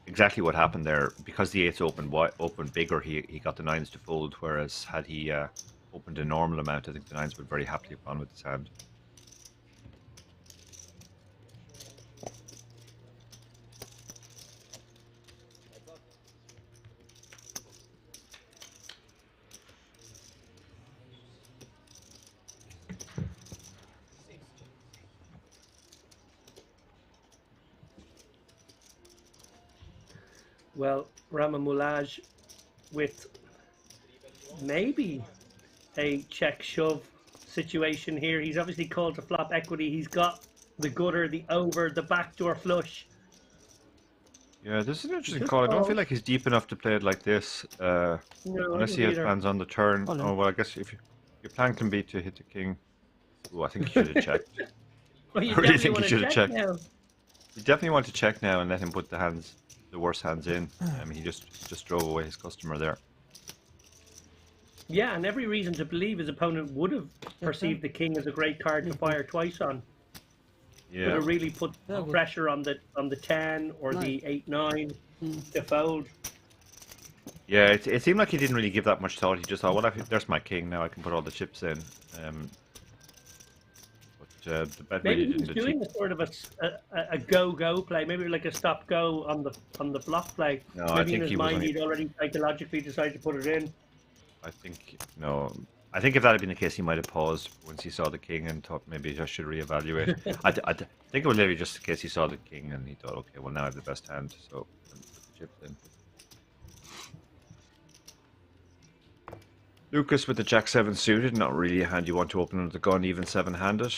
exactly what happened there, because the 8s opened bigger, he got the 9s to fold, whereas had he opened a normal amount, I think the 9s would very happily have gone with his hand. Well, Ramamulaj with maybe a check shove situation here. He's obviously called to flop equity. He's got the gutter, the over, the backdoor flush. Yeah, this is an interesting call. I don't feel like he's deep enough to play it like this, unless he has plans on the turn. Oh, well, I guess if your plan can be to hit the king. Oh, I think you should have checked. Well, I really think you should have checked. Now. You definitely want to check now and let him put the worst hands in. I mean, he just drove away his customer there. Yeah, and every reason to believe his opponent would have perceived the king as a great card to fire twice on. Yeah. Would have really put pressure on the 10 or the 8-9 to fold. Yeah, it seemed like he didn't really give that much thought. He just thought, well, there's my king, now I can put all the chips in. But the bet Maybe really he was didn't doing a sort of a go-go play, maybe like a stop-go on the block play. No, maybe I think in his he was mind only... he'd already psychologically decided to put it in. I think, no, I think if that had been the case, he might have paused once he saw the king and thought maybe I should reevaluate. I think it was maybe just in case he saw the king and he thought, okay, well now I have the best hand, so put the chips in. Lucas with the Jack 7 suited, not really a hand you want to open under the gun, even 7-handed.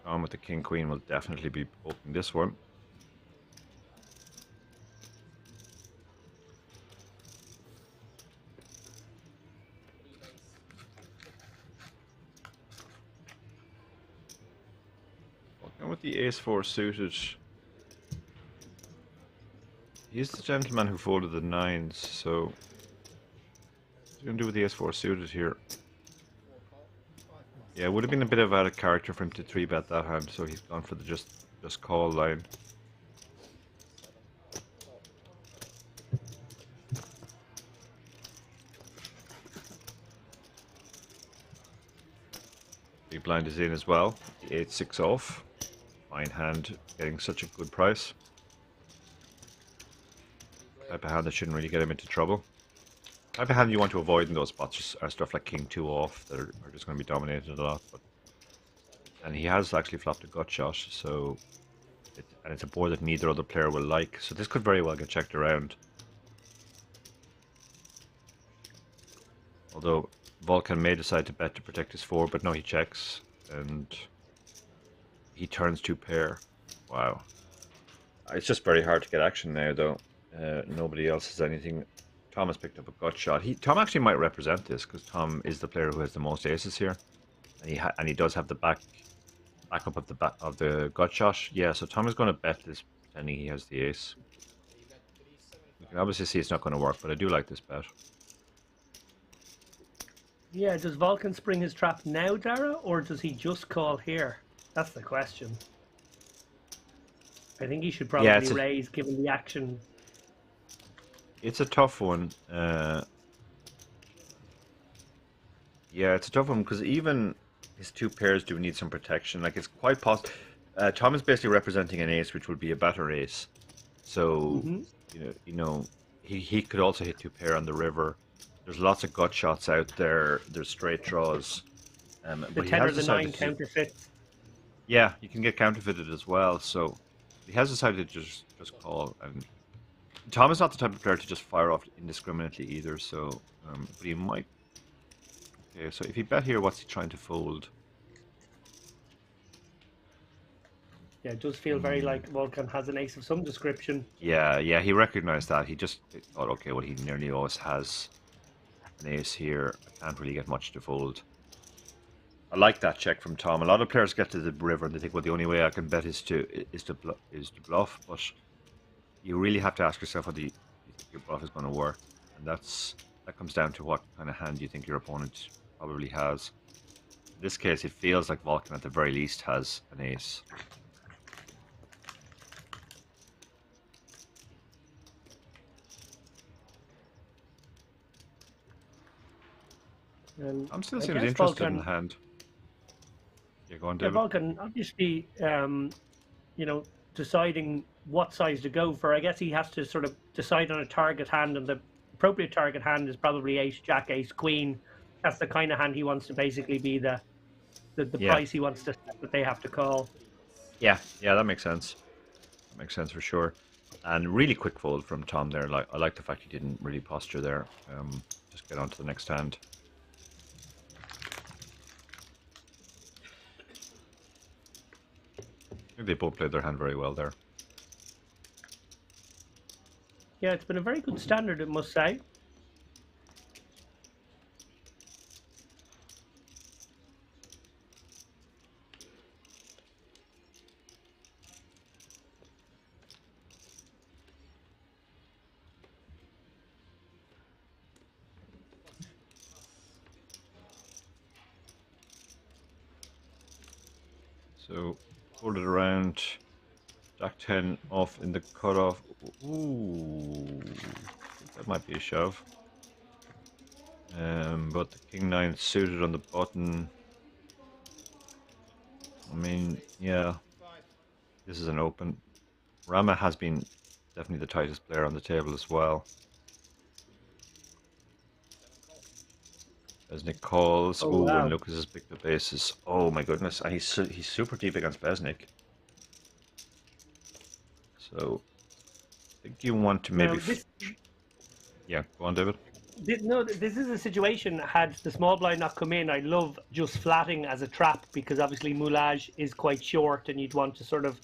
Tom with the King Queen will definitely be opening this one. And with the Ace-4 suited, he's the gentleman who folded the 9s, so what's he going to do with the Ace-4 suited here? Yeah, it would have been a bit of out of character for him to 3-bet that hand, so he's gone for the just call line. Big blind is in as well, the 8-6 off. Fine hand, getting such a good price. Type of hand that shouldn't really get him into trouble. Type of hand you want to avoid in those spots are stuff like King 2 off that are just going to be dominated a lot. And he has actually flopped a gut shot, so and it's a board that neither other player will like. So this could very well get checked around. Although Vulcan may decide to bet to protect his 4, but no, he checks and he turns 2 pair. Wow. It's just very hard to get action now, though. Nobody else has anything. Tom has picked up a gut shot. Tom actually might represent this because Tom is the player who has the most aces here, and he does have the backup of the gut shot. Yeah, so Tom is going to bet this, pretending he has the ace. You can obviously see it's not going to work, but I do like this bet. Yeah, does Vulcan spring his trap now, Dara, or does he just call here? That's the question. I think he should probably raise, given the action. It's a tough one. Yeah, it's a tough one because even his 2 pairs do need some protection. Like, it's quite possible. Tom is basically representing an ace, which would be a better ace. So, you know, he could also hit 2 pair on the river. There's lots of gut shots out there. There's straight draws. The 10 or the 9 counterfeit. Yeah, you can get counterfeited as well. So he has decided to just call. And Tom is not the type of player to just fire off indiscriminately either. So, but he might. Okay, so if he bet here, what's he trying to fold? Yeah, it does feel very like Vulcan has an ace of some description. Yeah, he recognized that. He just thought, okay, well, he nearly always has an ace here. I can't really get much to fold. I like that check from Tom. A lot of players get to the river and they think, well, the only way I can bet is to bluff. But you really have to ask yourself whether you think your bluff is going to work, and that comes down to what kind of hand you think your opponent probably has. In this case, it feels like Vulcan at the very least has an ace. I'm still seems interested in the hand. Yeah, go on, David. Vulcan, obviously, you know, deciding what size to go for. I guess he has to sort of decide on a target hand, and the appropriate target hand is probably ace, jack, ace, queen. That's the kind of hand he wants to basically be the price he wants to set that they have to call. Yeah, that makes sense. That makes sense for sure. And really quick fold from Tom there. Like, I like the fact he didn't really posture there. Just get on to the next hand. I think they both played their hand very well there. Yeah, it's been a very good standard, I must say. So, hold it around. Jack 10 off in the cutoff. Ooh, that might be a shove. But the King 9 suited on the button. I mean, yeah, this is an open. Rama has been definitely the tightest player on the table as well. Beznik calls. Oh, Ooh, wow. and Lucas has picked up aces. Oh my goodness, and he's super deep against Beznik. So I think you want to maybe. Now, Yeah, go on, David. No, this is a situation. Had the small blind not come in, I love just flatting as a trap because obviously moulage is quite short, and you'd want to sort of,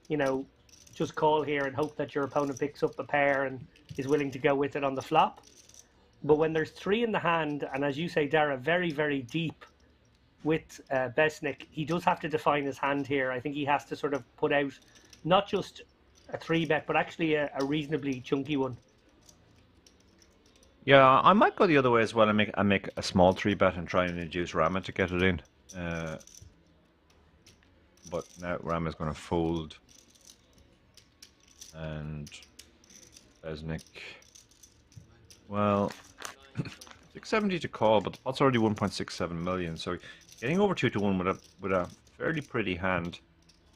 you know, just call here and hope that your opponent picks up a pair and is willing to go with it on the flop. But when there's 3 in the hand, and as you say, Dara, very, very deep with Beznik, he does have to define his hand here. I think he has to sort of put out not just a 3-bet, but actually a reasonably chunky one. Yeah, I might go the other way as well and make a small 3-bet and try and induce Rama to get it in. But now Rama's going to fold. And Beznik. Well, 670 to call, but the pot's already 1.67 million, so getting over 2-1 with a fairly pretty hand.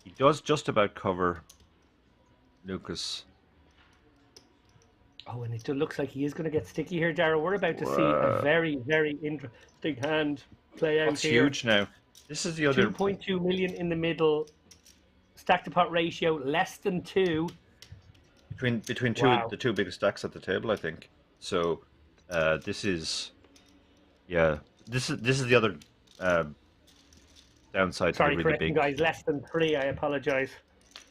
He does just about cover Lucas. Oh, and it looks like he is going to get sticky here, Dara. We're about to see a very, very interesting hand play out That's here. huge now. This is the other 2.2 million in the middle. Stack to pot ratio less than 2. between the two biggest stacks at the table, I think. So this is this is the other downside Sorry, to the really correcting big guys, less than 3. I apologize.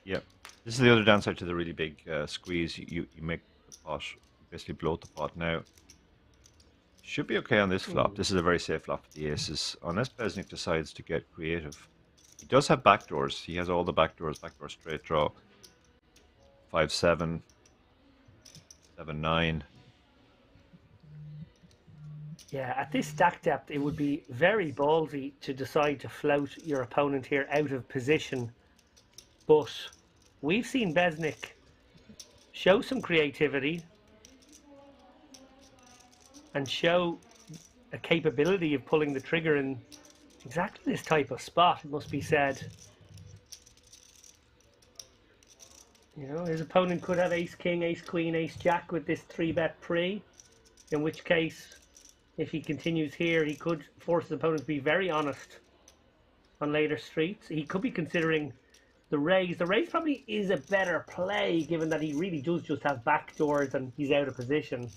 Yeah, this is the other downside to the really big squeeze. You make the pot, basically bloat the pot. Now should be okay on this flop. This is a very safe flop for the aces, unless Beznik decides to get creative. He does have backdoors. He has all the backdoors. Backdoor straight draw. 5-7, 7-9. Yeah, at this stack depth, it would be very ballsy to decide to float your opponent here out of position. But we've seen Beznik show some creativity and show a capability of pulling the trigger in exactly this type of spot, it must be said. You know, his opponent could have ace-king, ace-queen, ace-jack with this 3-bet pre, in which case, if he continues here, he could force his opponent to be very honest on later streets. He could be considering the raise. The raise probably is a better play, given that he really does just have backdoors and he's out of position.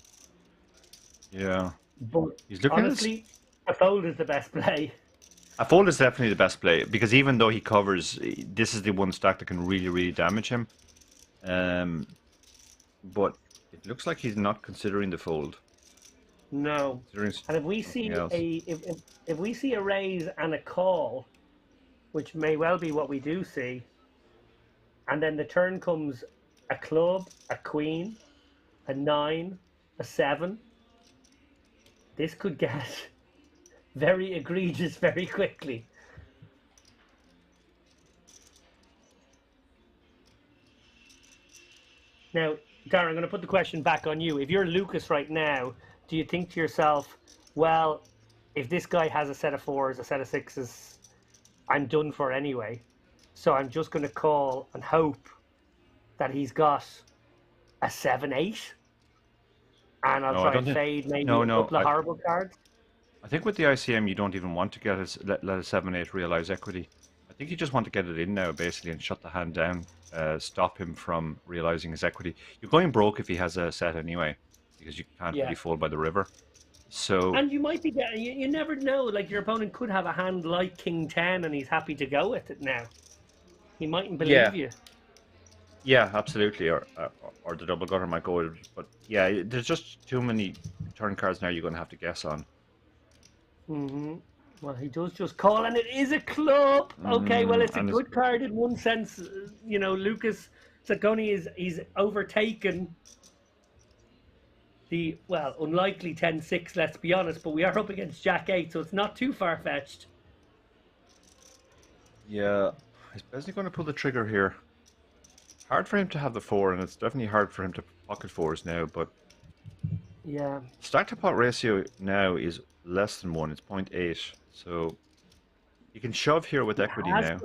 Yeah. But he's looking honestly, a fold is the best play. A fold is definitely the best play, because even though he covers, this is the one stack that can really, really damage him. But it looks like he's not considering the fold. No. And if we see if we see a raise and a call, which may well be what we do see, and then the turn comes a club, a queen, a 9, a 7, this could get very egregious very quickly. Now, Darren, I'm going to put the question back on you. If you're Lucas right now, do you think to yourself, well, if this guy has a set of 4s, a set of 6s, I'm done for anyway. So I'm just going to call and hope that he's got a 7-8, and I'll try and fade maybe a couple of horrible cards. I think with the ICM, you don't even want to get let a 7-8 realize equity. I think you just want to get it in now, basically, and shut the hand down, stop him from realizing his equity. You're going broke if he has a set anyway, because you can't really fold by the river. So, and you might be getting, you never know, like your opponent could have a hand like King 10 and he's happy to go with it now. He mightn't believe you. Yeah, absolutely, or the double gutter might go with it. But yeah, there's just too many turn cards now you're going to have to guess on. Well, he does just call, and it is a club. Okay, well, it's a good card in one sense. You know, Lucas Zacconi he's overtaken the, well, unlikely 10-6, let's be honest, but we are up against Jack 8, so it's not too far-fetched. Yeah, is Beznik going to pull the trigger here? Hard for him to have the 4, and it's definitely hard for him to pocket 4s now, but yeah, stack to pot ratio now is less than 1, it's 0.8, so you can shove here with equity now.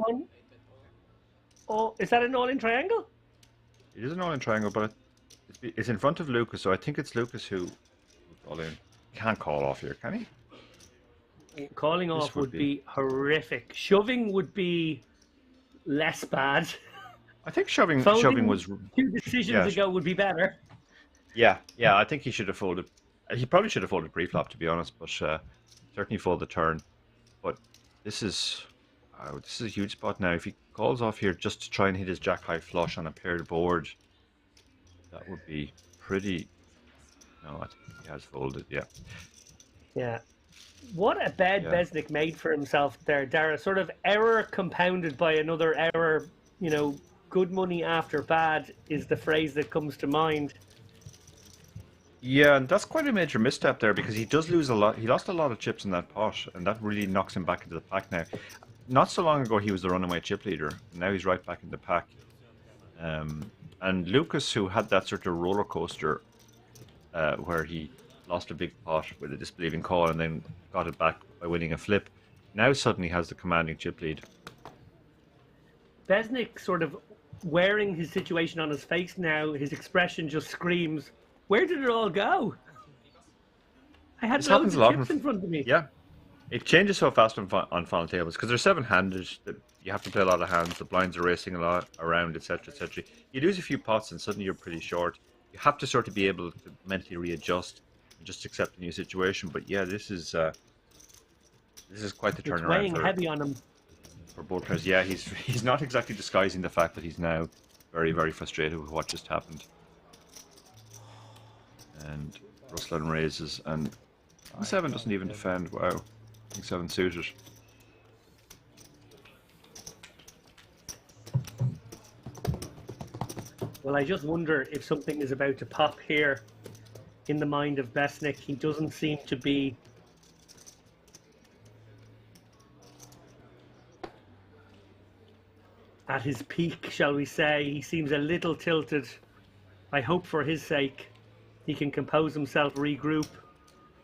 Oh, is that an all-in triangle? It is an all-in triangle, but it's in front of Lucas, so I think it's Lucas who all in. Can't call off here, can he? Calling This off would be horrific. Shoving would be less bad. I think shoving Folding was 2 decisions ago would be better. Yeah, I think he should have folded. He probably should have folded pre-flop, to be honest, but certainly fold the turn. But this is a huge spot now. If he calls off here just to try and hit his jack high flush on a paired board, that would be pretty. No, I think he has folded. Yeah. Yeah. What a bed Yeah. Beznik made for himself there, Dara. Sort of error compounded by another error. You know, good money after bad is the phrase that comes to mind. Yeah, and that's quite a major misstep there because he does lose a lot. He lost a lot of chips in that pot, and that really knocks him back into the pack now. Not so long ago, he was the runaway chip leader. And now he's right back in the pack. And Lucas, who had that sort of roller coaster where he lost a big pot with a disbelieving call and then got it back by winning a flip, now suddenly has the commanding chip lead. Beznik sort of wearing his situation on his face now. His expression just screams, "Where did it all go? I had This loads happens a of lot chips in front of me." Yeah. It changes so fast on final tables because they're seven-handed. That you have to play a lot of hands. The blinds are racing a lot around, etc., etc. You lose a few pots and suddenly you're pretty short. You have to sort of be able to mentally readjust and just accept the new situation. But yeah, this is quite the It's turnaround weighing heavy on him. for both players. Yeah, he's not exactly disguising the fact that he's now very, very frustrated with what just happened. And Ruslan raises, and 7 doesn't even defend. Wow. I think 7 suited. Well, I just wonder if something is about to pop here in the mind of Beznik. He doesn't seem to be at his peak, shall we say. He seems a little tilted. I hope for his sake he can compose himself, regroup.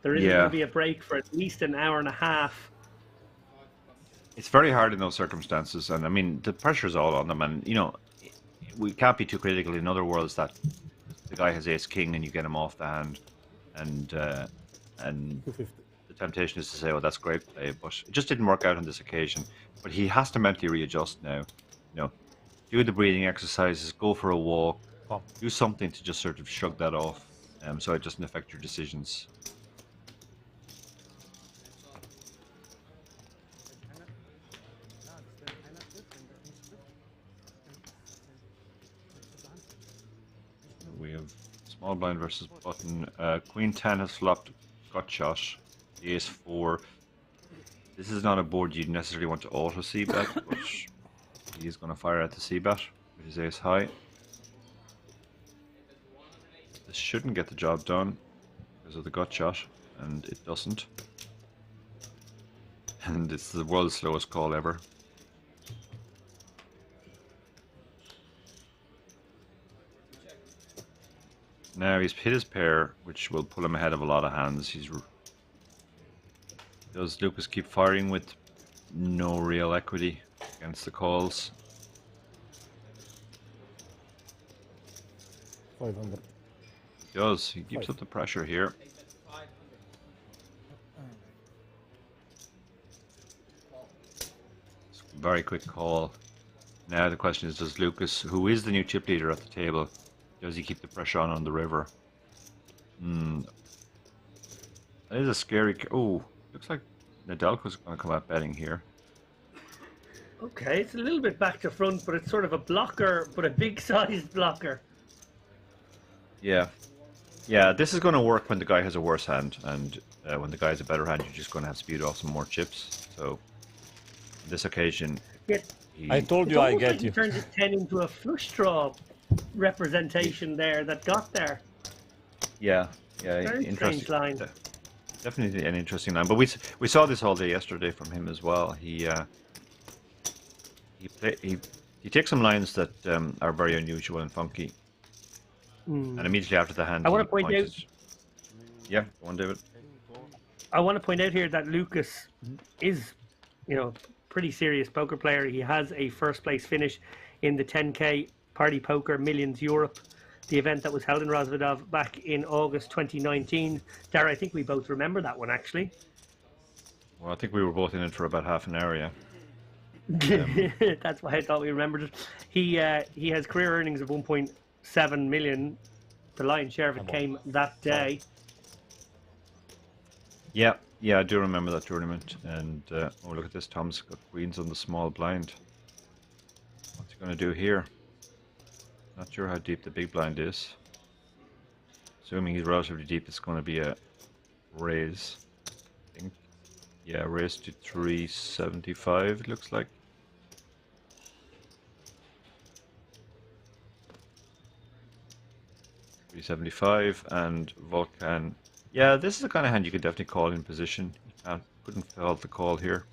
There is going to be a break for at least an hour and a half. It's very hard in those circumstances, and I mean the pressure's all on them. And you know, we can't be too critical. In other words, that the guy has ace king and you get him off the hand, and the temptation is to say, "Oh, that's great play," but it just didn't work out on this occasion. But he has to mentally readjust now. You know, do the breathing exercises, go for a walk, do something to just sort of shrug that off, so it doesn't affect your decisions. We have small blind versus button. Queen 10 has flopped, got shot. The ace 4. This is not a board you'd necessarily want to auto c-bet, but he is going to fire at the c-bet with his ace high. This shouldn't get the job done because of the gut shot, and it doesn't. And it's the world's slowest call ever. Now he's hit his pair, which will pull him ahead of a lot of hands. Does Lucas keep firing with no real equity against the calls? 500. He does. He keeps up the pressure here. Very quick call. Now the question is, does Lucas, who is the new chip leader at the table, does he keep the pressure on the river? That is a scary... Oh, looks like Nedelko's going to come out betting here. Okay, it's a little bit back to front, but it's sort of a blocker, but a big-sized blocker. Yeah. Yeah, this is going to work when the guy has a worse hand, and when the guy has a better hand, you're just going to have to speed off some more chips. So, on this occasion... I told you I get you. He turned his 10 into a flush draw representation there that got there. Yeah, Very interesting strange line. Definitely an interesting line, but we saw this all day yesterday from him as well. He takes some lines that are very unusual and funky, and immediately after the hand, I want to he point out. points. Yeah, go on, David. I want to point out here that Lucas is, pretty serious poker player. He has a first place finish in the 10K Party Poker Millions Europe, the event that was held in Rozvadov back in August 2019. Dara, I think we both remember that one actually. Well, I think we were both in it for about half an hour, yeah. That's why I thought we remembered it. He has career earnings of 1.7 million. The lion's share of it came that day. Yeah, yeah, I do remember that tournament. And oh, look at this. Tom's got queens on the small blind. What's he going to do here? Not sure how deep the big blind is. Assuming he's relatively deep, it's going to be a raise. I think. Yeah, raise to 375, it looks like. $375 and Volcan. Yeah, this is the kind of hand you could definitely call in position. You couldn't fault the call here.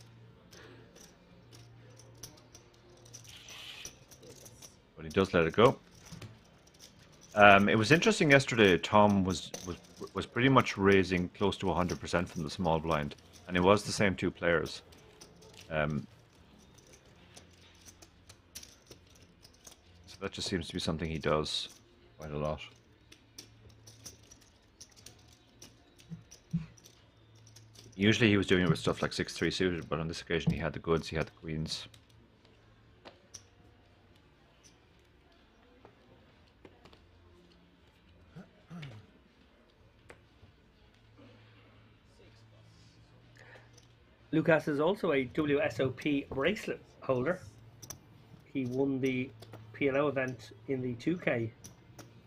But he does let it go. It was interesting yesterday. Tom was pretty much raising close to 100% from the small blind, and it was the same two players. So that just seems to be something he does quite a lot. Usually he was doing it with stuff like 6-3 suited, but on this occasion he had the goods, he had the queens. Lucas is also a WSOP bracelet holder. He won the PLO event in the 2K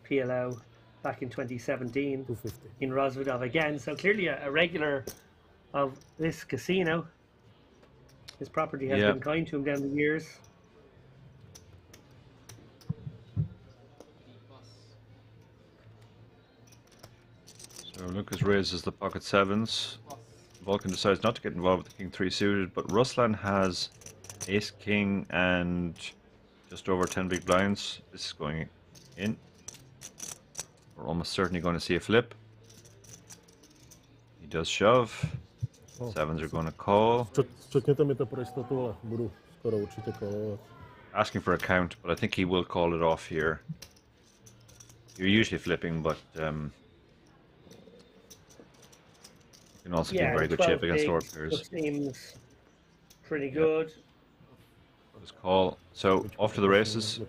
PLO back in 2017 in Rozvadov again. So clearly a regular of this casino. His property has been kind to him down the years. So Lucas raises the pocket sevens. Vulcan decides not to get involved with the king 3 suited, but Ruslan has ace king and just over 10 big blinds. This is going in. We're almost certainly going to see a flip. He does shove. Sevens are going to call. Čekněte mi to pro jistotu, ale budu skoro určitě callovat. Asking for a count, but I think he will call it off here. You're usually flipping, but you can also do very good chip against lower players. Seems pretty good. Let's call. So off to the races.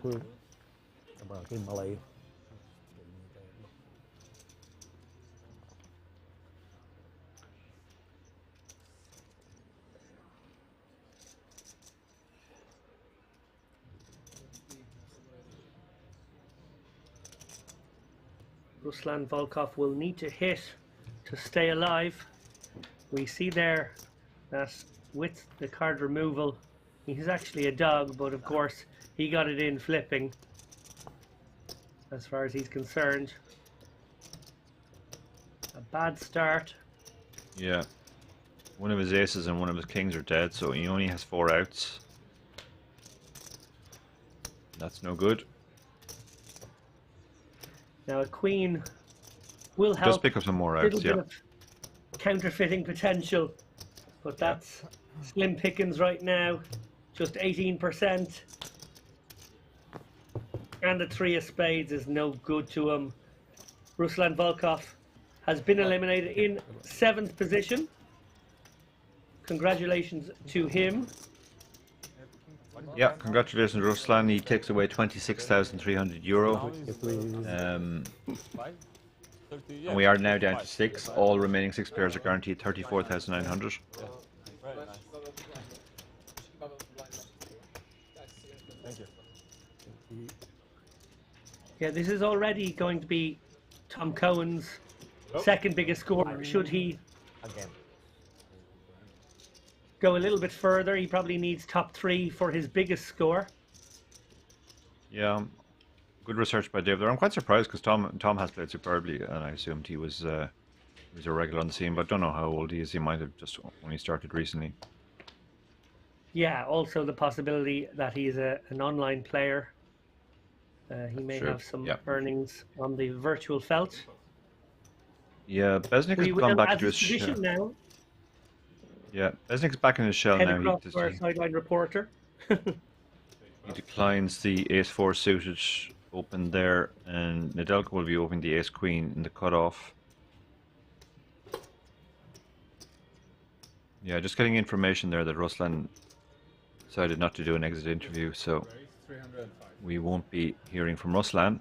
Ruslan Volkov will need to hit to stay alive. We see there that with the card removal, he's actually a dog, but of course he got it in flipping as far as he's concerned. A bad start. Yeah. One of his aces and one of his kings are dead, so he only has 4 outs. That's no good. Now a queen will help. Just pick up some more outs, bit of counterfeiting potential, but that's slim pickings right now. Just 18%. And the 3 of spades is no good to him. Ruslan Volkov has been eliminated in 7th position. Congratulations to him. Yeah, congratulations, Ruslan. He takes away €26,300. And we are now down to 6. All remaining 6 players are guaranteed 34,900. Yeah, this is already going to be Tom Cohen's second biggest score. Should he go a little bit further, he probably needs top 3 for his biggest score. Yeah, good research by Dave there. I'm quite surprised because Tom has played superbly, and I assumed he was a regular on the scene, but don't know how old he is. He might have just only started recently. Yeah, also the possibility that he's an online player. He may have some earnings on the virtual felt. Yeah, Beznik has gone back into his shell now. Yeah, Beznik's back in his shell Head now. across to our sideline reporter. He declines the ace-4 suited open there, and Nedelka will be opening the ace-queen in the cutoff. Yeah, just getting information there that Ruslan decided not to do an exit interview, so we won't be hearing from Ruslan.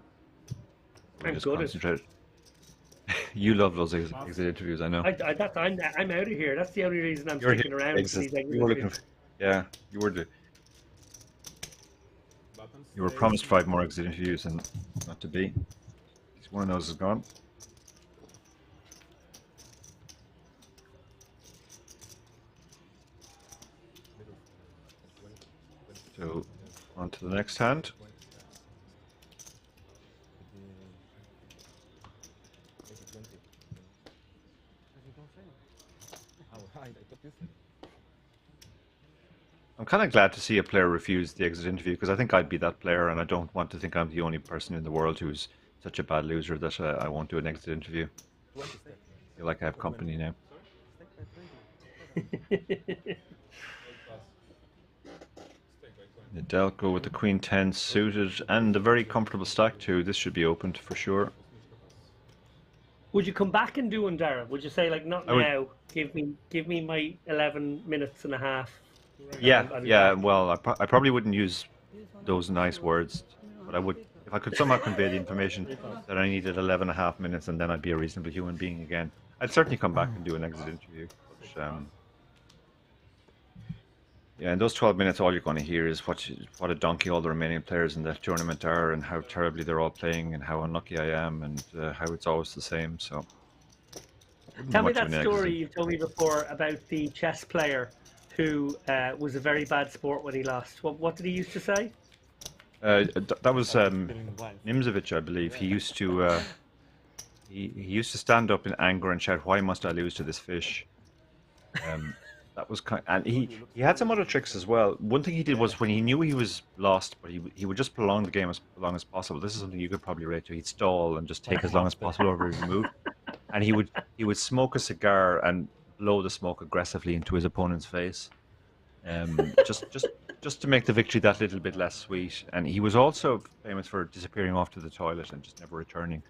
I'm Just gutted. concentrate. You love those exit interviews, I know. I'm out of here. That's the only reason I'm You're sticking here. around for these exit You were looking interviews. yeah, you were promised 5 more exit interviews and not to be. One of those is gone. So on to the next hand. I'm kind of glad to see a player refuse the exit interview because I think I'd be that player, and I don't want to think I'm the only person in the world who's such a bad loser that I won't do an exit interview. I feel like I have company now. Nedelko with the Queen 10 suited and a very comfortable stack too. This should be opened for sure. Would you come back and do one, Darren? Would you say like not I would- now? Give me my 11 minutes and a half. Yeah, I'll be yeah. back. Well, I probably wouldn't use those nice words, but I would if I could somehow convey the information that I needed 11.5 minutes, and then I'd be a reasonable human being again. I'd certainly come back and do an exit interview. But, yeah, in those 12 minutes, all you're going to hear is what a donkey all the remaining players in the tournament are, and how terribly they're all playing, and how unlucky I am, and how it's always the same. So, Tell me much of that an story exit. you've told me before about the chess player who was a very bad sport when he lost. What did he used to say? That was Nimzovich, I believe. He used to he used to stand up in anger and shout, "Why must I lose to this fish?" That was and he had some other tricks as well. One thing he did was when he knew he was lost, but he would just prolong the game as long as possible. This is something you could probably relate to. He'd stall and just take as long as possible over his move, and he would smoke a cigar and blow the smoke aggressively into his opponent's face, just to make the victory that little bit less sweet. And he was also famous for disappearing off to the toilet and just never returning.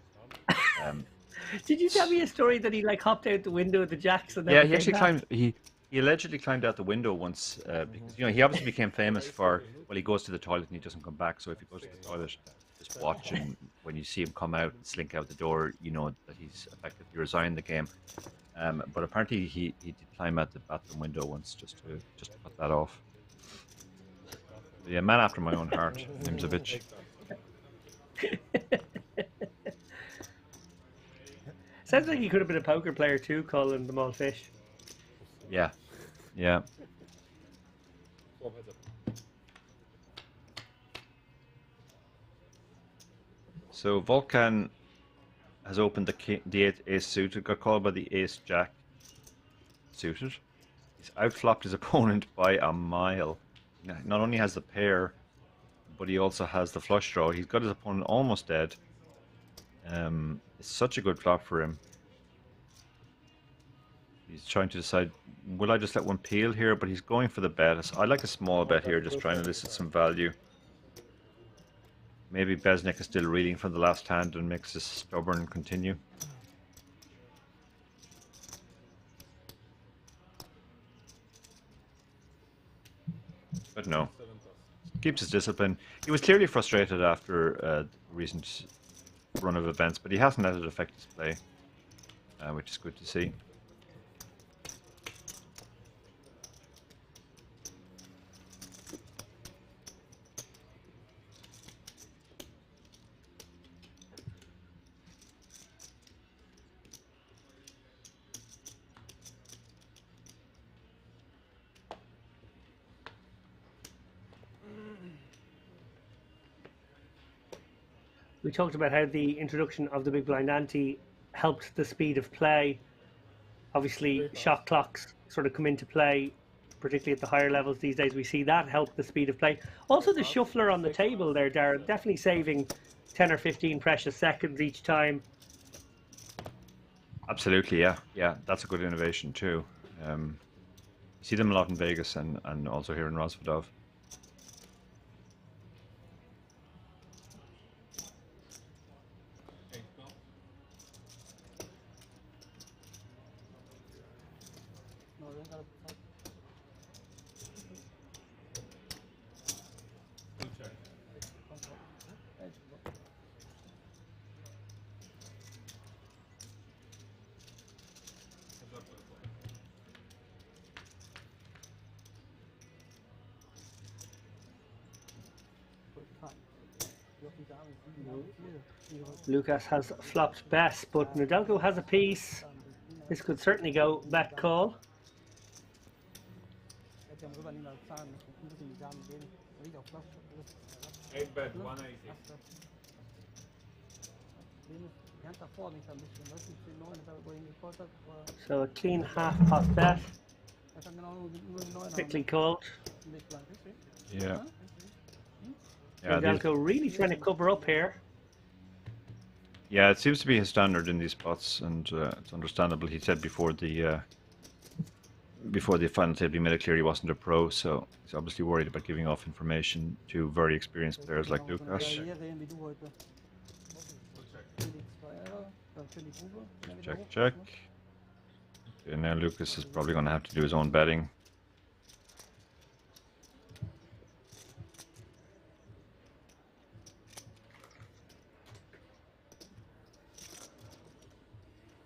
Did you tell me a story that he like hopped out the window of the jacks and Yeah, never he came actually back? climbed. He allegedly climbed out the window once because he obviously became famous for he goes to the toilet and he doesn't come back. So if he goes to the toilet, just watch, and when you see him come out and slink out the door, you know that he's effectively resigned the game. But apparently he did climb out the bathroom window once just to cut that off. Yeah, man after my own heart, Nimzovich. Sounds like he could have been a poker player too, calling them all fish. Yeah, yeah. So Volkan has opened the 8 ace suited, got called by the ace jack suited. He's outflopped his opponent by a mile. Not only has the pair, but he also has the flush draw. He's got his opponent almost dead. It's such a good flop for him. He's trying to decide, will I just let one peel here? But he's going for the bet. I like a small bet here, just trying to elicit some value. Maybe Beznik is still reeling from the last hand and makes this stubborn continue. But no. Keeps his discipline. He was clearly frustrated after the recent run of events, but he hasn't let it affect his play, which is good to see. We talked about how the introduction of the big blind ante helped the speed of play. Obviously, shot clocks sort of come into play, particularly at the higher levels these days. We see that help the speed of play. Also, the shuffler on the table there, Darren, definitely saving 10 or 15 precious seconds each time. Absolutely, yeah. Yeah, that's a good innovation too. You see them a lot in Vegas and also here in Rozvadov. Lucas has flopped best, but Nedelko has a piece. This could certainly go bet call. 8-bet, 180. So a clean half pot bet. Quickly called. Yeah. Nedelko really trying to cover up here. Yeah, it seems to be his standard in these spots, and it's understandable. He said before the final table he made it clear he wasn't a pro, so he's obviously worried about giving off information to very experienced players like Lucas. Check, check. Okay, now Lucas is probably going to have to do his own betting.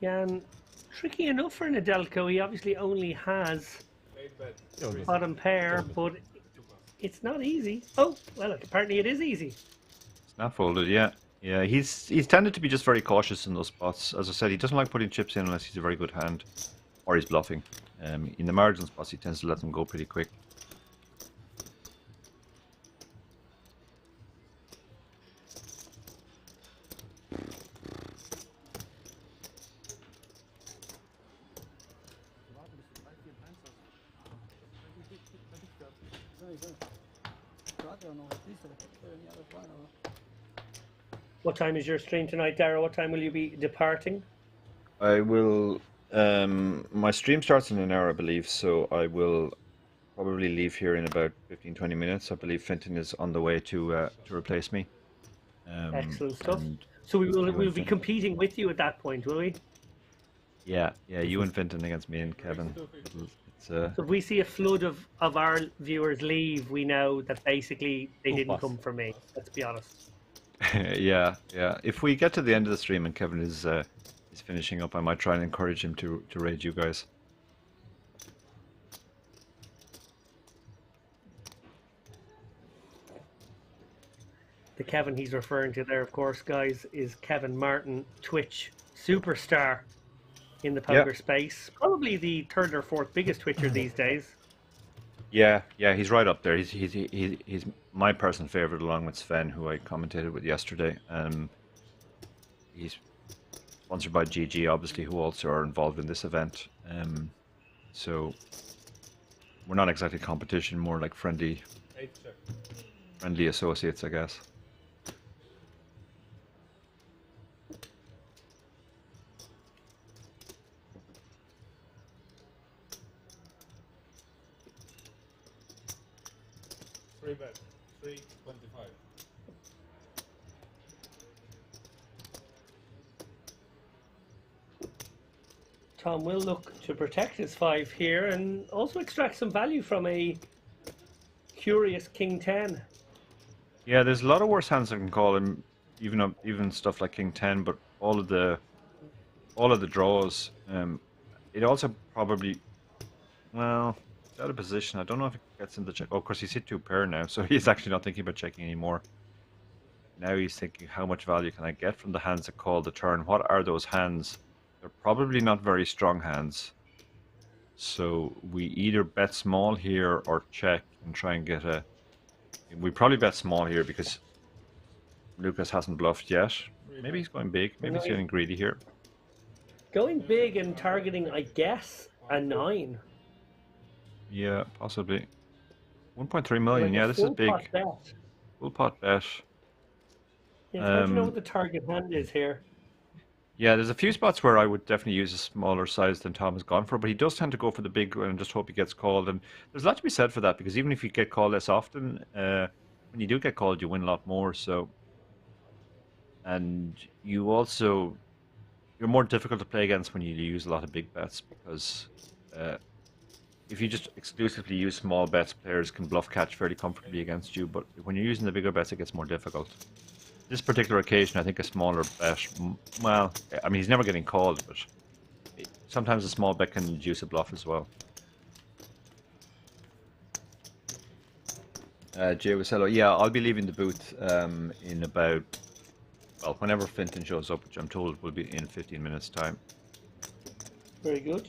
Yeah, and tricky enough for Nedelko. He obviously only has bottom pair, but it's not easy. Oh, well, apparently it is easy. It's not folded, yeah. Yeah, he's tended to be just very cautious in those spots. As I said, he doesn't like putting chips in unless he's a very good hand or he's bluffing. In the margin spots, he tends to let them go pretty quick. What time is your stream tonight, Dara? What time will you be departing? I will. My stream starts in an hour, I believe, so I will probably leave here in about 15-20 minutes. I believe Fenton is on the way to replace me. Excellent stuff. So we'll be competing with you at that point, will we? Yeah, you and Fenton against me and Kevin. So if we see a flood of our viewers leave, we know that basically they didn't come for me. Let's be honest. yeah. If we get to the end of the stream and Kevin is finishing up, I might try and encourage him to raid you guys. The Kevin he's referring to there, of course, guys, is Kevin Martin, Twitch superstar in the poker space. Probably the third or fourth biggest Twitcher these days. Yeah, he's right up there. He's my personal favorite, along with Sven, who I commentated with yesterday. He's sponsored by GG, obviously, who also are involved in this event. So we're not exactly competition, more like friendly associates, I guess. Bet 325. Tom will look to protect his 5 here and also extract some value from a curious King 10. Yeah, there's a lot of worse hands I can call him, even stuff like King 10, but all of the draws. It also probably, well, it's out of position. I don't know if it gets into check. Oh, of course, he's hit 2 pair now, so he's actually not thinking about checking anymore. Now he's thinking, how much value can I get from the hands that call the turn? What are those hands? They're probably not very strong hands. So we either bet small here or check and try and get a... We probably bet small here because Lucas hasn't bluffed yet. Maybe he's going big. Maybe he's getting greedy here. Going big and targeting, I guess, a 9. Yeah, possibly. 1.3 million. Like yeah, this is big. Bet. Full pot bet. Yeah, it's hard to know what the target hand is here. Yeah, there's a few spots where I would definitely use a smaller size than Tom has gone for, but he does tend to go for the big one and just hope he gets called. And there's a lot to be said for that, because even if you get called less often, when you do get called, you win a lot more. So, and you also, you're more difficult to play against when you use a lot of big bets, because if you just exclusively use small bets, players can bluff catch fairly comfortably against you. But when you're using the bigger bets, it gets more difficult. This particular occasion, I think a smaller bet, well, I mean, he's never getting called, but sometimes a small bet can induce a bluff as well. Jay Wasello, yeah, I'll be leaving the booth in about well, whenever Fenton shows up, which I'm told will be in 15 minutes' time. Very good.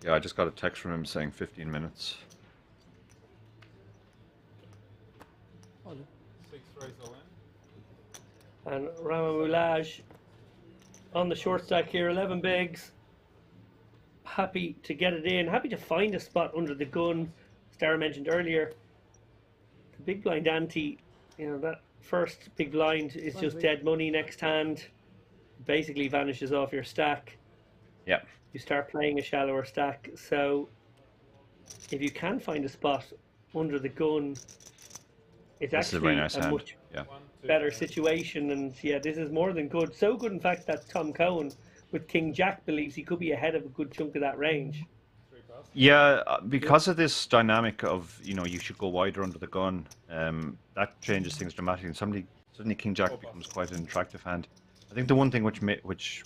Yeah, I just got a text from him saying 15 minutes. 6 raise all in. And Rama Moulage on the short stack here, 11 bigs. Happy to get it in, happy to find a spot under the gun. Starr mentioned earlier, the big blind ante, you know, that first big blind is just dead money next hand. Basically vanishes off your stack. Yeah. You start playing a shallower stack. So if you can find a spot under the gun, it's This is a actually very nice a hand. much Yeah. better situation. And yeah, this is more than good. So good, in fact, that Tom Cohen with King Jack believes he could be ahead of a good chunk of that range. Yeah, because of this dynamic of, you know, you should go wider under the gun, that changes things dramatically. And suddenly King Jack becomes quite an attractive hand. I think the one thing which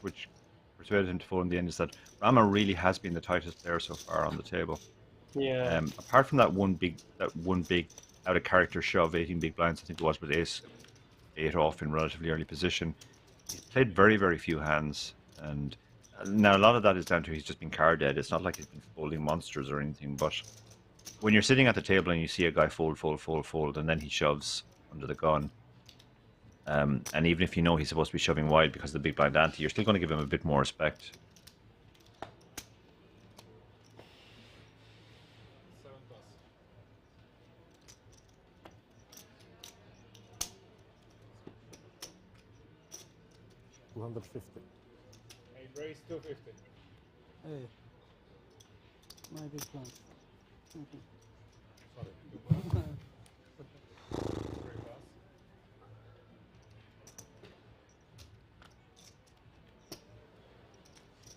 persuaded him to fold in the end is that Rama really has been the tightest player so far on the table. Yeah. Apart from that one big out of character shove, 18 big blinds, I think it was, with ace 8 off in relatively early position. He's played very, very few hands, and now a lot of that is down to he's just been card dead. It's not like he's been folding monsters or anything, but when you're sitting at the table and you see a guy fold, and then he shoves under the gun, and even if you know he's supposed to be shoving wide because of the big blind ante, you're still going to give him a bit more respect. 7 plus. 250. 8 raise 250. Hey. My big plan. Sorry, 2 plus. 3 plus.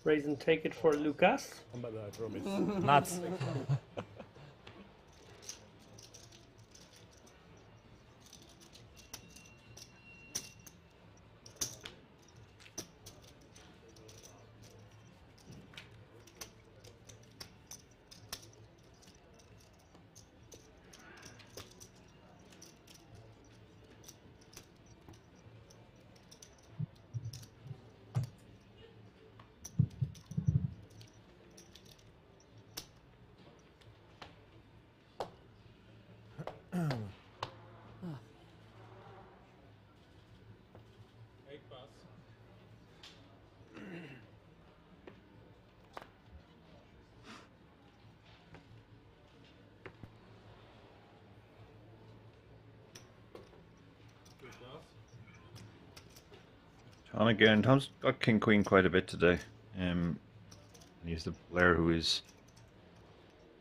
Raise and take it for Lucas. But I promise. Nuts. Tom again. Tom's got King Queen quite a bit today. He's the player who is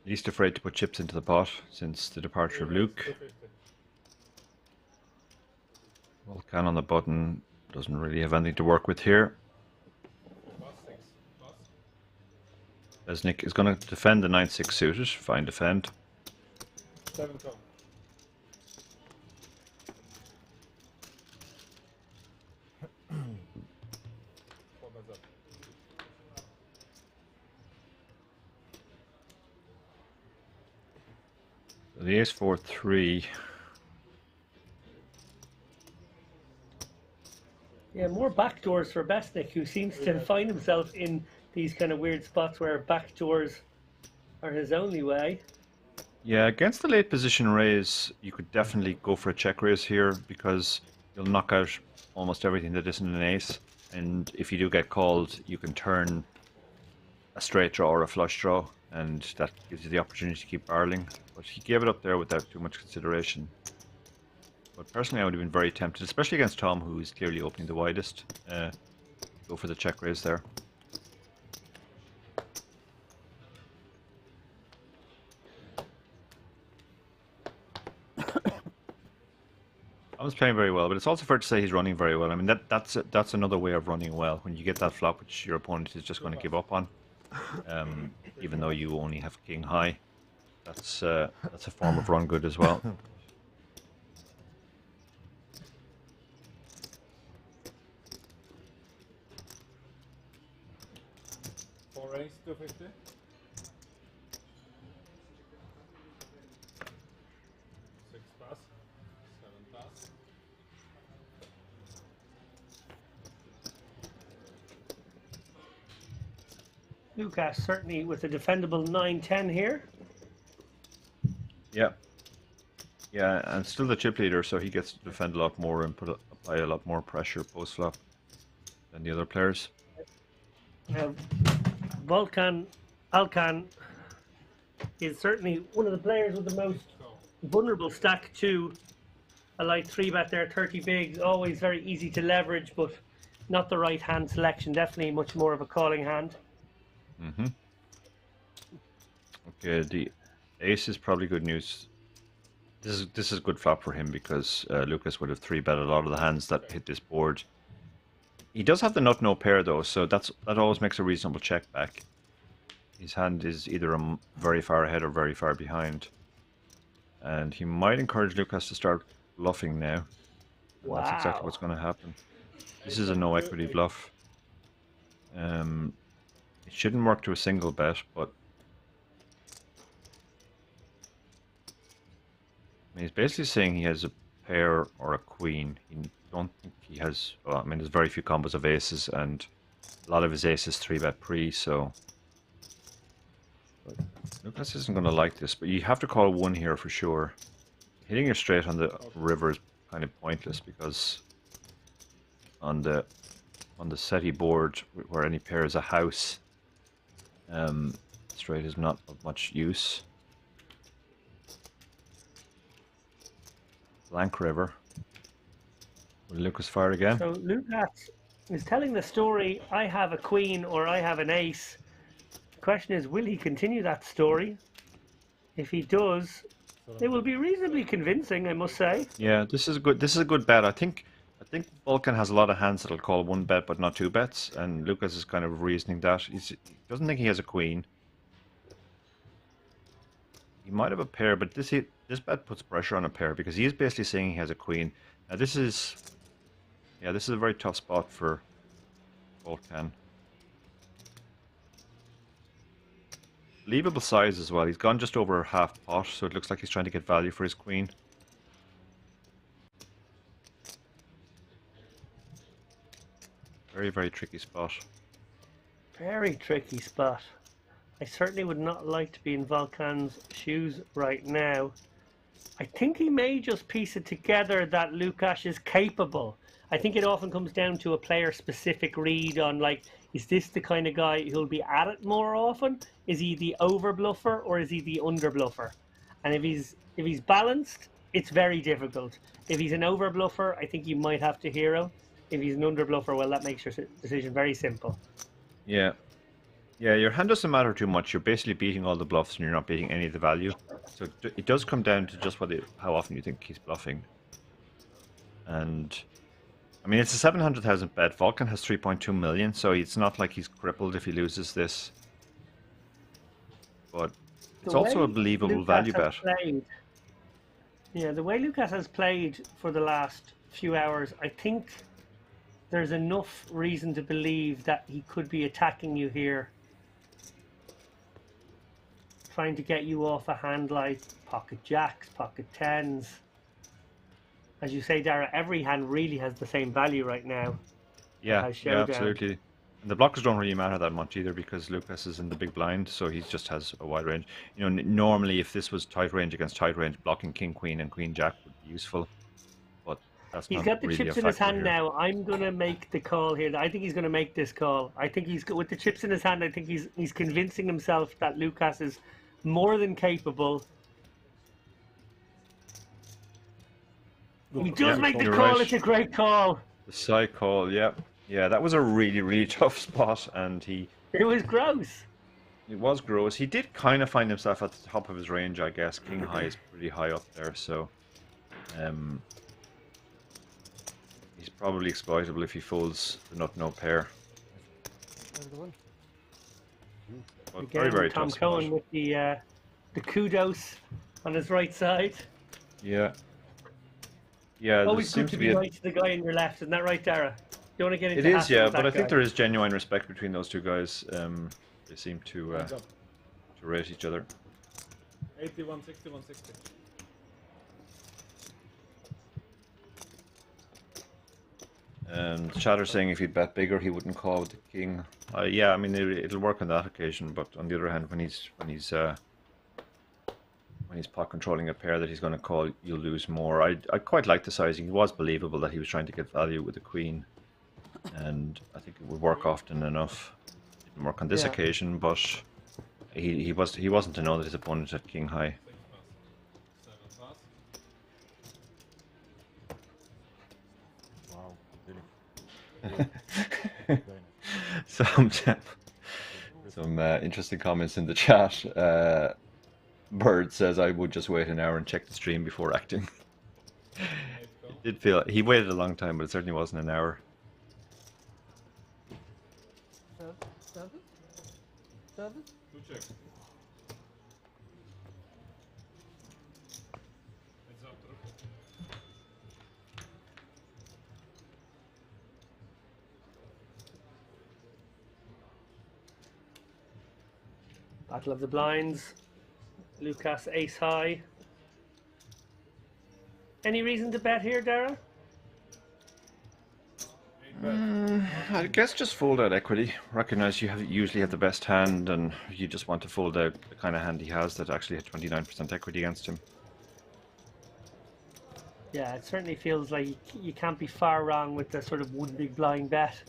least afraid to put chips into the pot since the departure of Luke. Volcan on the button doesn't really have anything to work with here. Beznik is going to defend the 9-6 suited. Fine defend. 7 come. The ace 4-3. Yeah, more backdoors for Beznik, who seems to find himself in these kind of weird spots where backdoors are his only way. Yeah, against the late position raise, you could definitely go for a check raise here because you'll knock out almost everything that isn't an ace. And if you do get called, you can turn a straight draw or a flush draw, and that gives you the opportunity to keep barreling. But he gave it up there without too much consideration. But personally, I would have been very tempted, especially against Tom, who is clearly opening the widest. Go for the check raise there. Tom's playing very well, but it's also fair to say he's running very well. I mean, that's another way of running well. When you get that flop, which your opponent is just going to give up on, even though you only have king high, that's a form of run good as well. 4 ace, 250. 6 pass, 7 pass. Lucas certainly with a defendable 9-10 here. Yeah. Yeah, and still the chip leader, so he gets to defend a lot more and apply a lot more pressure post flop than the other players. Now, Alcan is certainly one of the players with the most vulnerable stack to a light 3-bet there, 30 bigs, always very easy to leverage, but not the right hand selection, definitely much more of a calling hand. Mm-hmm. Okay, the ace is probably good news. This is good flop for him because Lucas would have 3-bet a lot of the hands that hit this board. He does have the nut no pair though, so that always makes a reasonable check back. His hand is either very far ahead or very far behind. And he might encourage Lucas to start bluffing now. And that's exactly what's going to happen. This is a no equity bluff. It shouldn't work to a single bet, but he's basically saying he has a pair or a queen. He don't think he has. Well, I mean, there's very few combos of aces, and a lot of his aces 3-bet pre. So but Lucas isn't going to like this. But you have to call one here for sure. Hitting your straight on the river is kind of pointless because on the SETI board where any pair is a house, straight is not of much use. Blank river. Will Lucas fire again? So Lucas is telling the story, I have a queen or I have an ace. The question is, will he continue that story? If he does, it will be reasonably convincing, I must say. Yeah, this is a good bet. I think Vulcan has a lot of hands that'll call 1 bet but not 2 bets, and Lucas is kind of reasoning that. He doesn't think he has a queen. He might have a pair, but this bet puts pressure on a pair because he is basically saying he has a queen. Now this is a very tough spot for Vulcan. Believable size as well. He's gone just over half pot, so it looks like he's trying to get value for his queen. Very, very tricky spot. Very tricky spot. I certainly would not like to be in Vulcan's shoes right now. I think he may just piece it together that Lucas is capable. I think it often comes down to a player-specific read on, like, is this the kind of guy who'll be at it more often? Is he the over-bluffer or is he the under-bluffer? And if he's balanced, it's very difficult. If he's an over-bluffer, I think you might have to hero. If he's an under-bluffer, well, that makes your decision very simple. Yeah. Yeah, your hand doesn't matter too much. You're basically beating all the bluffs and you're not beating any of the value. So it does come down to just how often you think he's bluffing. And I mean, it's a 700,000 bet. Vulcan has 3.2 million, so it's not like he's crippled if he loses this. But it's also a believable value bet. Yeah, the way Lucas has played for the last few hours, I think there's enough reason to believe that he could be attacking you here. Trying to get you off a hand like pocket jacks, pocket tens. As you say, Dara, every hand really has the same value right now. Yeah, absolutely. And the blockers don't really matter that much either because Lucas is in the big blind, so he just has a wide range. You know, normally if this was tight range against tight range, blocking king, queen, and queen jack would be useful. But that's he's not got the really chips a in his factor hand here. now. I'm gonna make the call here. I think he's gonna make this call. I think he's with the chips in his hand. I think he's convincing himself that Lucas is more than capable. He does make the call. Right. It's a great call. The side call, yeah. Yeah, that was a really, really tough spot, and it was gross. It was gross. He did kind of find himself at the top of his range, I guess. King high is pretty high up there, so he's probably exploitable if he folds the nut no pair. But Again, very, very Tom tough Cohen spot. with the kudos on his right side. Yeah. Yeah, there Always seems good to to be be right to the guy on your left, isn't that right, Dara? You want to get into It is, hassle yeah, with but that I think guy. there is genuine respect between those two guys. They seem to rate each other. 81, 61, 60. And Chatter's saying if he'd bet bigger, he wouldn't call with the king. Yeah, I mean it'll work on that occasion, but on the other hand, when he's pot controlling a pair that he's going to call, you'll lose more. I quite like the sizing. It was believable that he was trying to get value with the queen, and I think it would work often enough. It didn't work on this occasion, but he wasn't to know that his opponent had king high. Wow, really. Some interesting comments in the chat. Bird says I would just wait an hour and check the stream before acting. It did feel he waited a long time, but it certainly wasn't an hour. Service? 2 checks. Heads up, Battle of the Blinds. Lucas ace high. Any reason to bet here, Darrell? I guess just fold out equity. Recognize you usually have the best hand, and you just want to fold out the kind of hand he has that actually had 29% equity against him. Yeah, it certainly feels like you can't be far wrong with the sort of one big blind bet.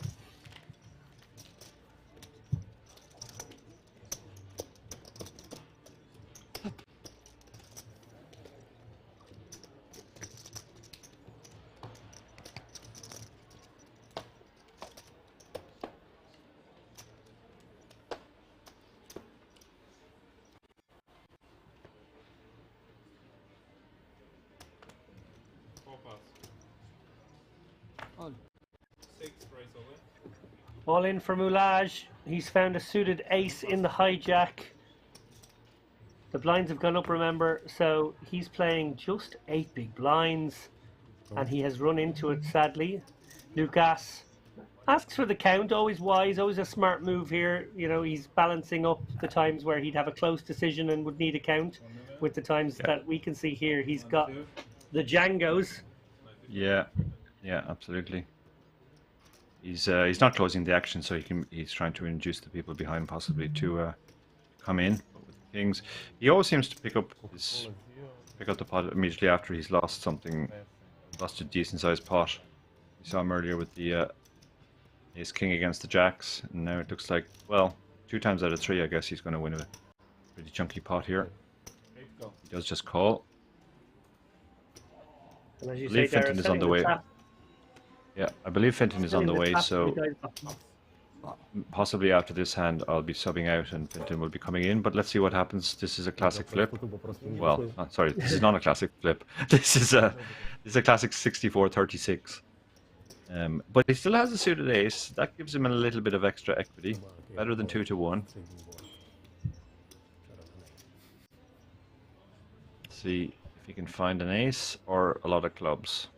All in for Moulage. He's found a suited ace in the hijack. The blinds have gone up, remember, so he's playing just 8 big blinds, and he has run into it, sadly. Lucas asks for the count, always wise, always a smart move here. You know, he's balancing up the times where he'd have a close decision and would need a count with the times that we can see here. He's got the Djangos. Yeah, absolutely. He's not closing the action, so he's trying to induce the people behind possibly to come in. But with the kings, he always seems to pick up the pot immediately after he's lost a decent sized pot. We saw him earlier with the ace king against the jacks, and now it looks like, well, 2 times out of 3, I guess he's going to win a pretty chunky pot here. He does just call. And as I you believe say, Finton is on the way. Yeah, I believe Finton is on the way, so possibly after this hand I'll be subbing out and Finton will be coming in, but let's see what happens. This is a classic flip. Well, sorry, this is not a classic flip. This is a classic 64-36. But he still has a suited ace. That gives him a little bit of extra equity. Better than 2-1. See if he can find an ace or a lot of clubs.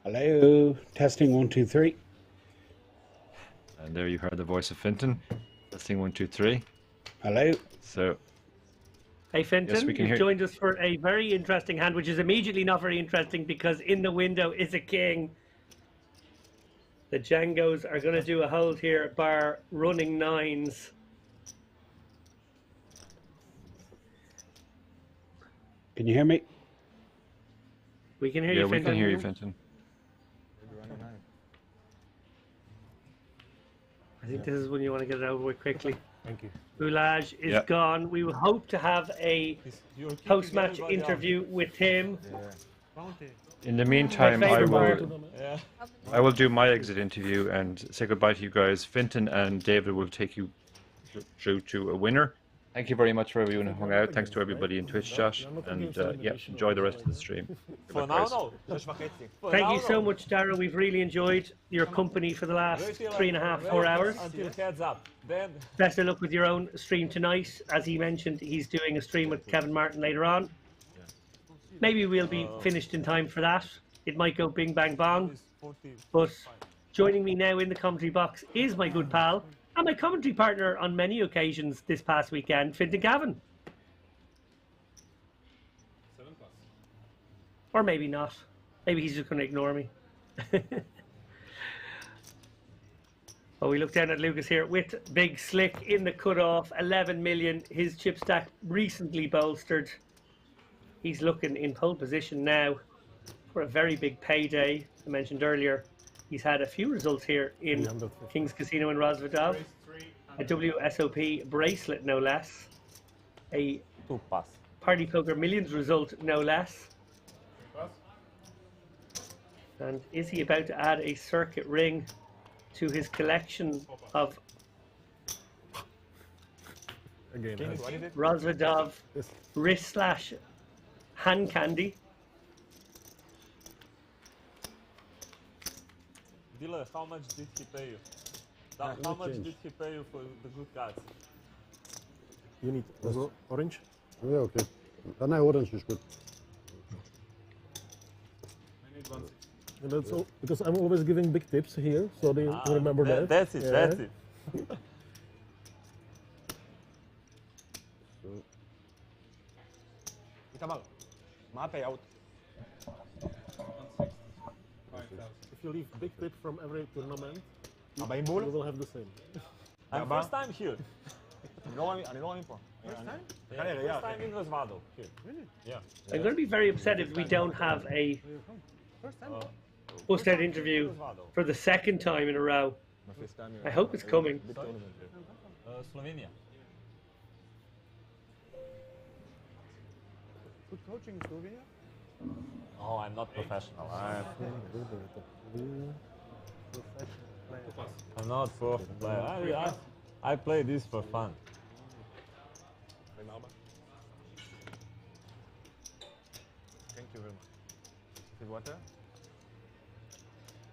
Hello, testing 1, 2, 3. And there you heard the voice of Finton. Testing 1, 2, 3. Hello. So, hey Finton, yes, you've joined us for a very interesting hand, which is immediately not very interesting because in the window is a king. The Djangos are going to do a hold here, bar running 9s. Can you hear me? We can hear you, Finton. Yeah, we can hear you, Finton. I think this is when you want to get it over with quickly. Thank you. Moulage is gone. We will hope to have a post-match interview with him. In the meantime, I will do my exit interview and say goodbye to you guys. Finton and David will take you through to a winner. Thank you very much for everyone who hung out. Thanks to everybody in Twitch chat, and yeah, enjoy the rest of the stream. Good luck, guys. Thank you so much, Darrell. We've really enjoyed your company for the last 3.5, 4 hours. Best of luck with your own stream tonight. As he mentioned, he's doing a stream with Kevin Martin later on. Maybe we'll be finished in time for that. It might go bing bang bong. But joining me now in the commentary box is my good pal And my commentary partner on many occasions this past weekend, Fintan Gavin. 7+. Or maybe not. Maybe he's just going to ignore me. Well, we look down at Lucas here with Big Slick in the cutoff, 11 million. His chip stack recently bolstered. He's looking in pole position now for a very big payday. I mentioned earlier, he's had a few results here in King's Casino in Rozvadov. A WSOP bracelet, no less. A Party Poker Millions result, no less. And is he about to add a circuit ring to his collection of Rozvadov wrist/hand candy? Dealer, how much did he pay you? How much did he pay you for the good cards? You need orange? Yeah, okay. Then orange is good. I need 160. And that's all, because I'm always giving big tips here, so they remember that. That's it, that's it. If you leave big tip from every tournament, you will have the same. I'm first time here. First time in Rozvadov. Really? Yeah. I'm going to be very upset if we don't have a post-out interview for the second time in a row. I hope it's coming. Slovenia. Good coaching in Slovenia? Oh, I'm not professional. I'm not pro player. I play this for fun. Thank you very much. Is it water?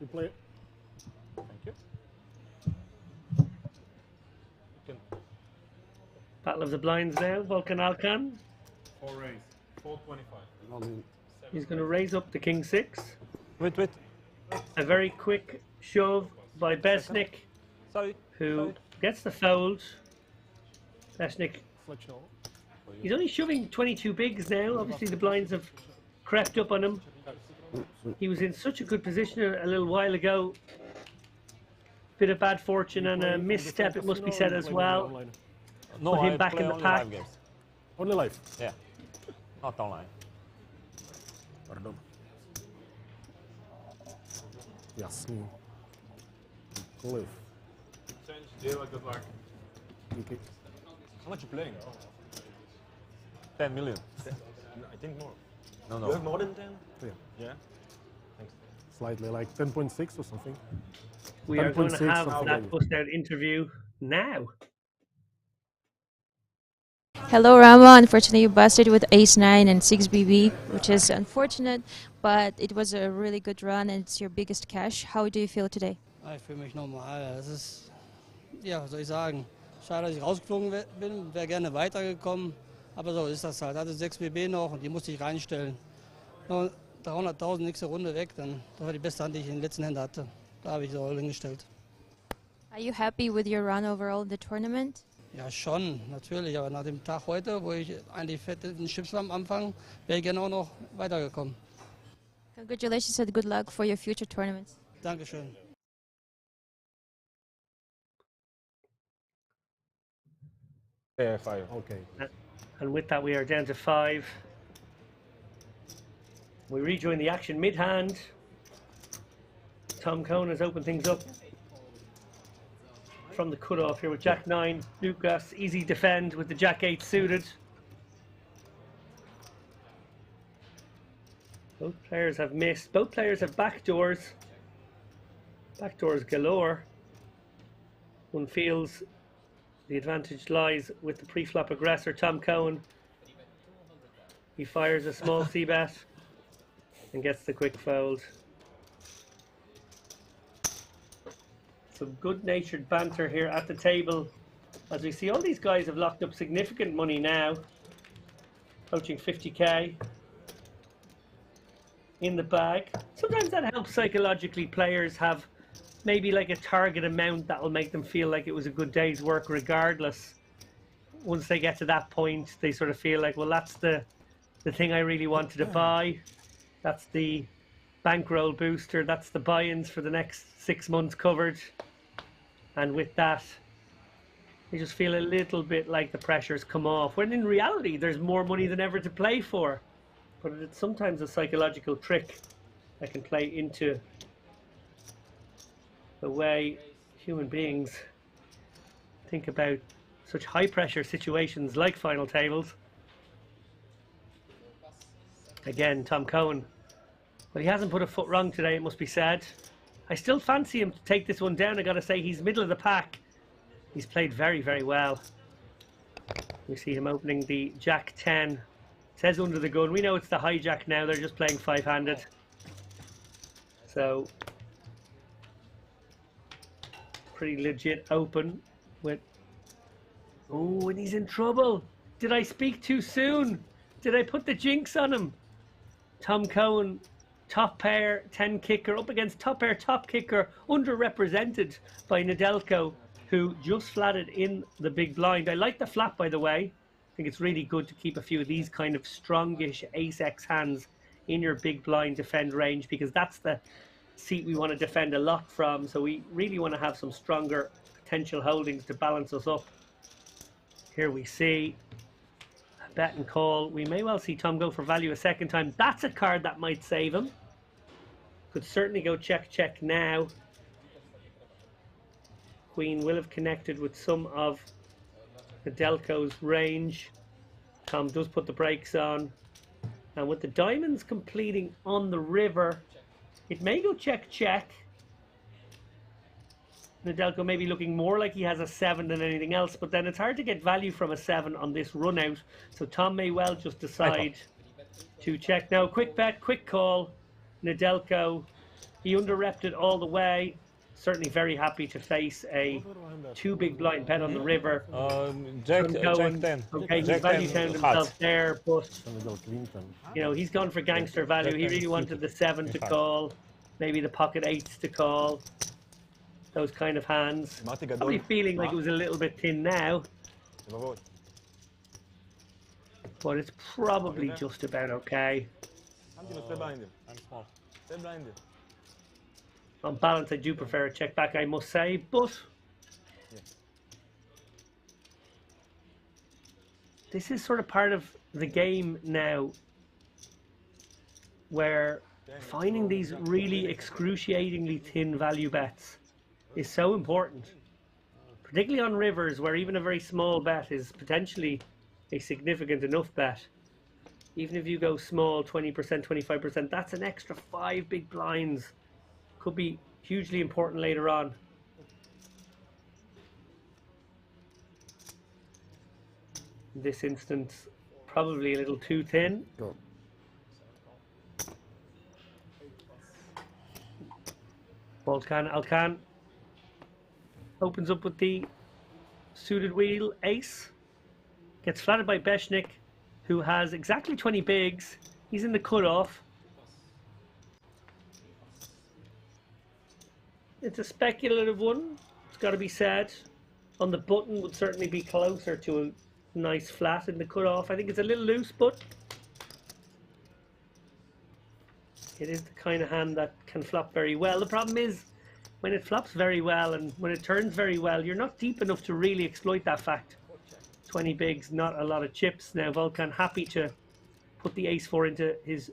You play. Thank you. Battle of the Blinds now, Volkan Alkan. 4 raise. 425. He's going to raise up the King 6. Wait. A very quick shove by Beznik, who gets the fold. Beznik, he's only shoving 22 bigs now. Obviously the blinds have crept up on him. He was in such a good position a little while ago. Bit of bad fortune and a misstep, it must be said as well. No, Put him I back play in the only pack. live games. Only live? Yeah. Not online. Pardon. Jasný. Live. Change deal, good luck. Okay. How much you playing? 10 million. I think more. No. You have more than 10? Yeah. Yeah? Thanks. Slightly, like 10.6 or something. We are going to 10.6, have something that like post-out interview now. Hello, Rama. Unfortunately, you busted with ace-9 and 6BB, which is unfortunate, but it was a really good run and it's your biggest cash. How do you feel today? Ich fühle mich normal. Es ist, ja, was soll ich sagen? Schade, dass ich rausgeflogen bin, wäre gerne weitergekommen, aber so ist das halt. Hatte 6 BB noch und die musste ich reinstellen. Noch 300.000 nächste Runde weg, dann das war die beste Hand, die ich in den letzten Händen hatte. Da habe ich so all hingestellt. Are you happy with your run overall in the tournament? Ja, schon, natürlich, aber nach dem Tag heute, wo ich eigentlich fett in den Chips war am Anfang, wäre ich gerne auch noch weitergekommen. Congratulations and good luck for your future tournaments. Dankeschön. Yeah, 5. Okay. And with that, we are down to 5. We rejoin the action mid-hand. Tom Cohn has opened things up from the cutoff here with Jack 9. Lucas, easy defend with the Jack 8 suited. Both players have missed. Both players have backdoors. Backdoors galore. One feels the advantage lies with the pre-flop aggressor, Tom Cohen. He fires a small c-bet and gets the quick fold. Some good-natured banter here at the table as we see all these guys have locked up significant money now, approaching 50k in the bag. Sometimes that helps psychologically. Players have maybe like a target amount that will make them feel like it was a good day's work regardless. Once they get to that point, they sort of feel like, well, that's the thing I really wanted to buy. That's the bankroll booster. That's the buy-ins for the next 6 months covered. And with that, they just feel a little bit like the pressure's come off. When in reality, there's more money than ever to play for. But it's sometimes a psychological trick that can play into the way human beings think about such high pressure situations like final tables. Again, Tom Cohen. But he hasn't put a foot wrong today, it must be said. I still fancy him to take this one down. I gotta say, he's middle of the pack. He's played very, very well. We see him opening the Jack 10. It says under the gun. We know it's the hijack now. They're just playing five-handed. So, pretty legit open with... Oh, and he's in trouble. Did I speak too soon? Did I put the jinx on him? Tom Cohen, top pair, 10 kicker, up against top pair, top kicker, underrepresented by Nedelko, who just flatted in the big blind. I like the flat, by the way. I think it's really good to keep a few of these kind of strongish ace-X hands in your big blind defend range, because that's the seat we want to defend a lot from. So we really want to have some stronger potential holdings to balance us up. Here we see a bet and call. We may well see Tom go for value a second time. That's a card that might save him. Could certainly go check, check now. Queen will have connected with some of Nedelko's range. Tom does put the brakes on. And with the diamonds completing on the river, it may go check, check. Nedelko may be looking more like he has a 7 than anything else, but then it's hard to get value from a 7 on this run out. So Tom may well just decide to check. Now, quick bet, quick call. Nedelko, he under-repped it all the way. Certainly very happy to face a 2 big blind bet on the river. Jack 10. Okay, he's value counted himself there, but you know, he's gone for gangster value. He really wanted the 7 to call, maybe the pocket 8s to call. Those kind of hands. Probably feeling like it was a little bit thin now. But it's probably just about okay. I'm small. On balance, I do prefer a check back, I must say, but this is sort of part of the game now, where finding these really excruciatingly thin value bets is so important, particularly on rivers, where even a very small bet is potentially a significant enough bet. Even if you go small, 20%, 25%, that's an extra 5 big blinds. Could be hugely important later on. In this instance, probably a little too thin. Alcan opens up with the suited wheel ace. Gets flattered by Beznik, who has exactly 20 bigs. He's in the cutoff. It's a speculative one, it's got to be said. On the button would certainly be closer to a nice flat in the cutoff. I think it's a little loose, but it is the kind of hand that can flop very well. The problem is, when it flops very well and when it turns very well, you're not deep enough to really exploit that fact. 20 bigs, not a lot of chips. Now Volkan happy to put the ace-4 into his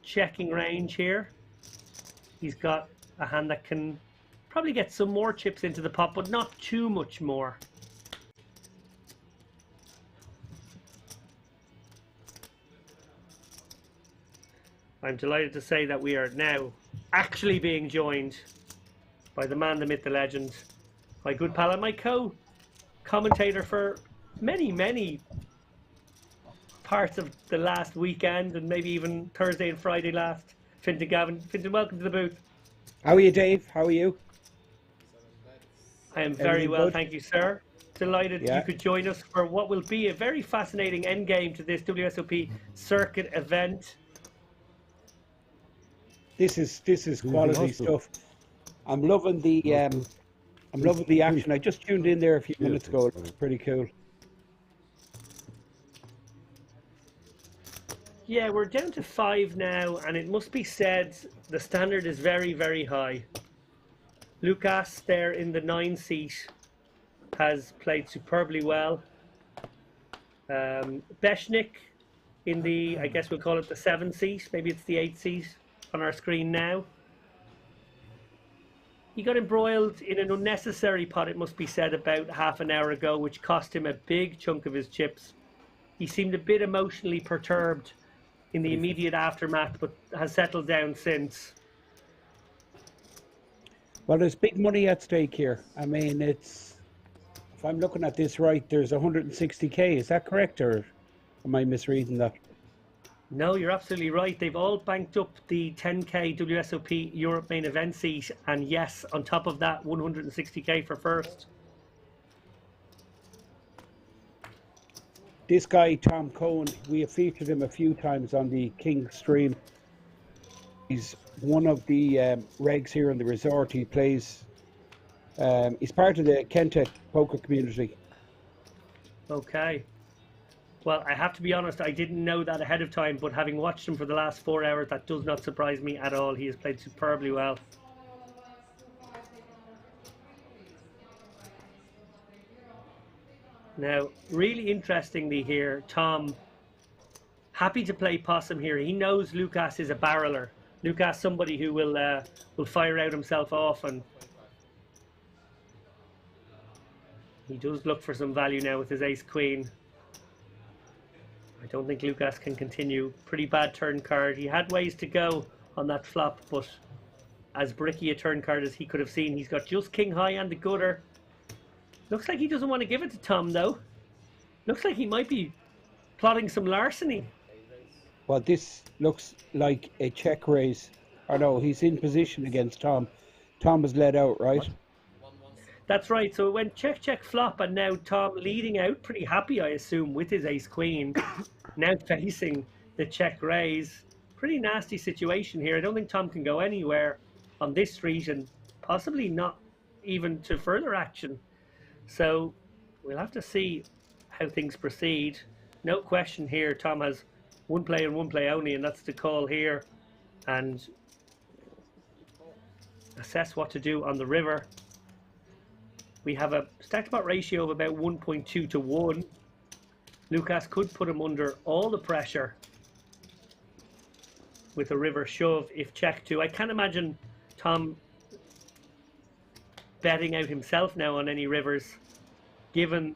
checking range here. He's got a hand that can probably get some more chips into the pot, but not too much more. I'm delighted to say that we are now actually being joined by the man, the myth, the legend, my good pal and my co-commentator for many parts of the last weekend and maybe even Thursday and Friday last. Fintan Gavin. Fintan, welcome to the booth. How are you, Dave? How are you? I am very Everything well, good? thank you, sir. Delighted you could join us for what will be a very fascinating endgame to this WSOP circuit event. This is quality stuff. I'm loving the action. I just tuned in there a few minutes ago. It was pretty cool. Yeah, we're down to 5 now, and it must be said the standard is very, very high. Lukas there in the 9 seat has played superbly well. Beznik in the, I guess we'll call it the 7 seat, maybe it's the 8 seat on our screen now. He got embroiled in an unnecessary pot, it must be said, about half an hour ago, which cost him a big chunk of his chips. He seemed a bit emotionally perturbed in the immediate aftermath, but has settled down since. Well, there's big money at stake here. I mean, if I'm looking at this right, there's 160k. Is that correct, or am I misreading that? No, you're absolutely right. They've all banked up the 10k WSOP Europe main event seat, and yes, on top of that, 160k for first. This guy, Tom Cohen, we have featured him a few times on the King stream. He's one of the regs here in the resort. He plays, he's part of the Kenta poker community. Okay. Well, I have to be honest, I didn't know that ahead of time, but having watched him for the last 4 hours, that does not surprise me at all. He has played superbly well. Now, really interestingly here, Tom, happy to play possum here. He knows Lukas is a barreler. Lukas, somebody who will fire out himself often. He does look for some value now with his ace-queen. I don't think Lukas can continue. Pretty bad turn card. He had ways to go on that flop, but as bricky a turn card as he could have seen, he's got just king high and the gutter. Looks like he doesn't want to give it to Tom, though. Looks like he might be plotting some larceny. Well, this looks like a check raise. Or no, he's in position against Tom. Tom is led out, right? That's right. So it went check, check, flop, and now Tom leading out, pretty happy, I assume, with his ace-queen. Now facing the check raise. Pretty nasty situation here. I don't think Tom can go anywhere on this street, and possibly not even to further action. So we'll have to see how things proceed. No question here, Tom has one play and one play only, and that's the call here. And assess what to do on the river. We have a stack pot ratio of about 1.2 to 1. Lukas could put him under all the pressure with a river shove if check 2. I can't imagine Tom betting out himself now on any rivers, given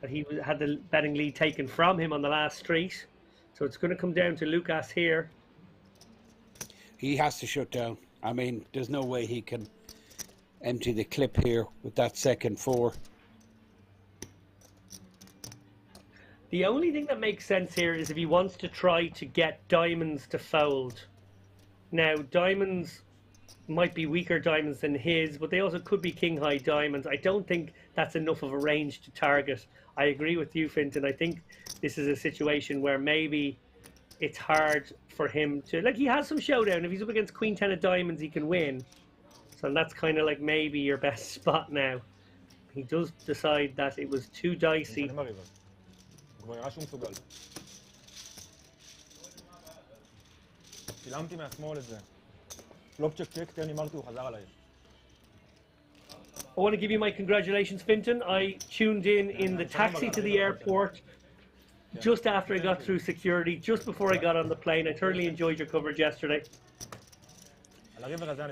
that he had the betting lead taken from him on the last street. So it's going to come down to Lukas here. He has to shut down. I mean, there's no way he can empty the clip here with that second 4. The only thing that makes sense here is if he wants to try to get diamonds to fold. Now, diamonds might be weaker diamonds than his, but they also could be king high diamonds. I don't think that's enough of a range to target. I agree with you, Fintan. I think this is a situation where maybe it's hard for him to, like, he has some showdown. If he's up against queen 10 of diamonds, he can win. So that's kind of like maybe your best spot now. He does decide that it was too dicey. I want to give you my congratulations, Fintan. I tuned in the taxi to the airport just after I got through security, just before I got on the plane. I thoroughly enjoyed your coverage yesterday.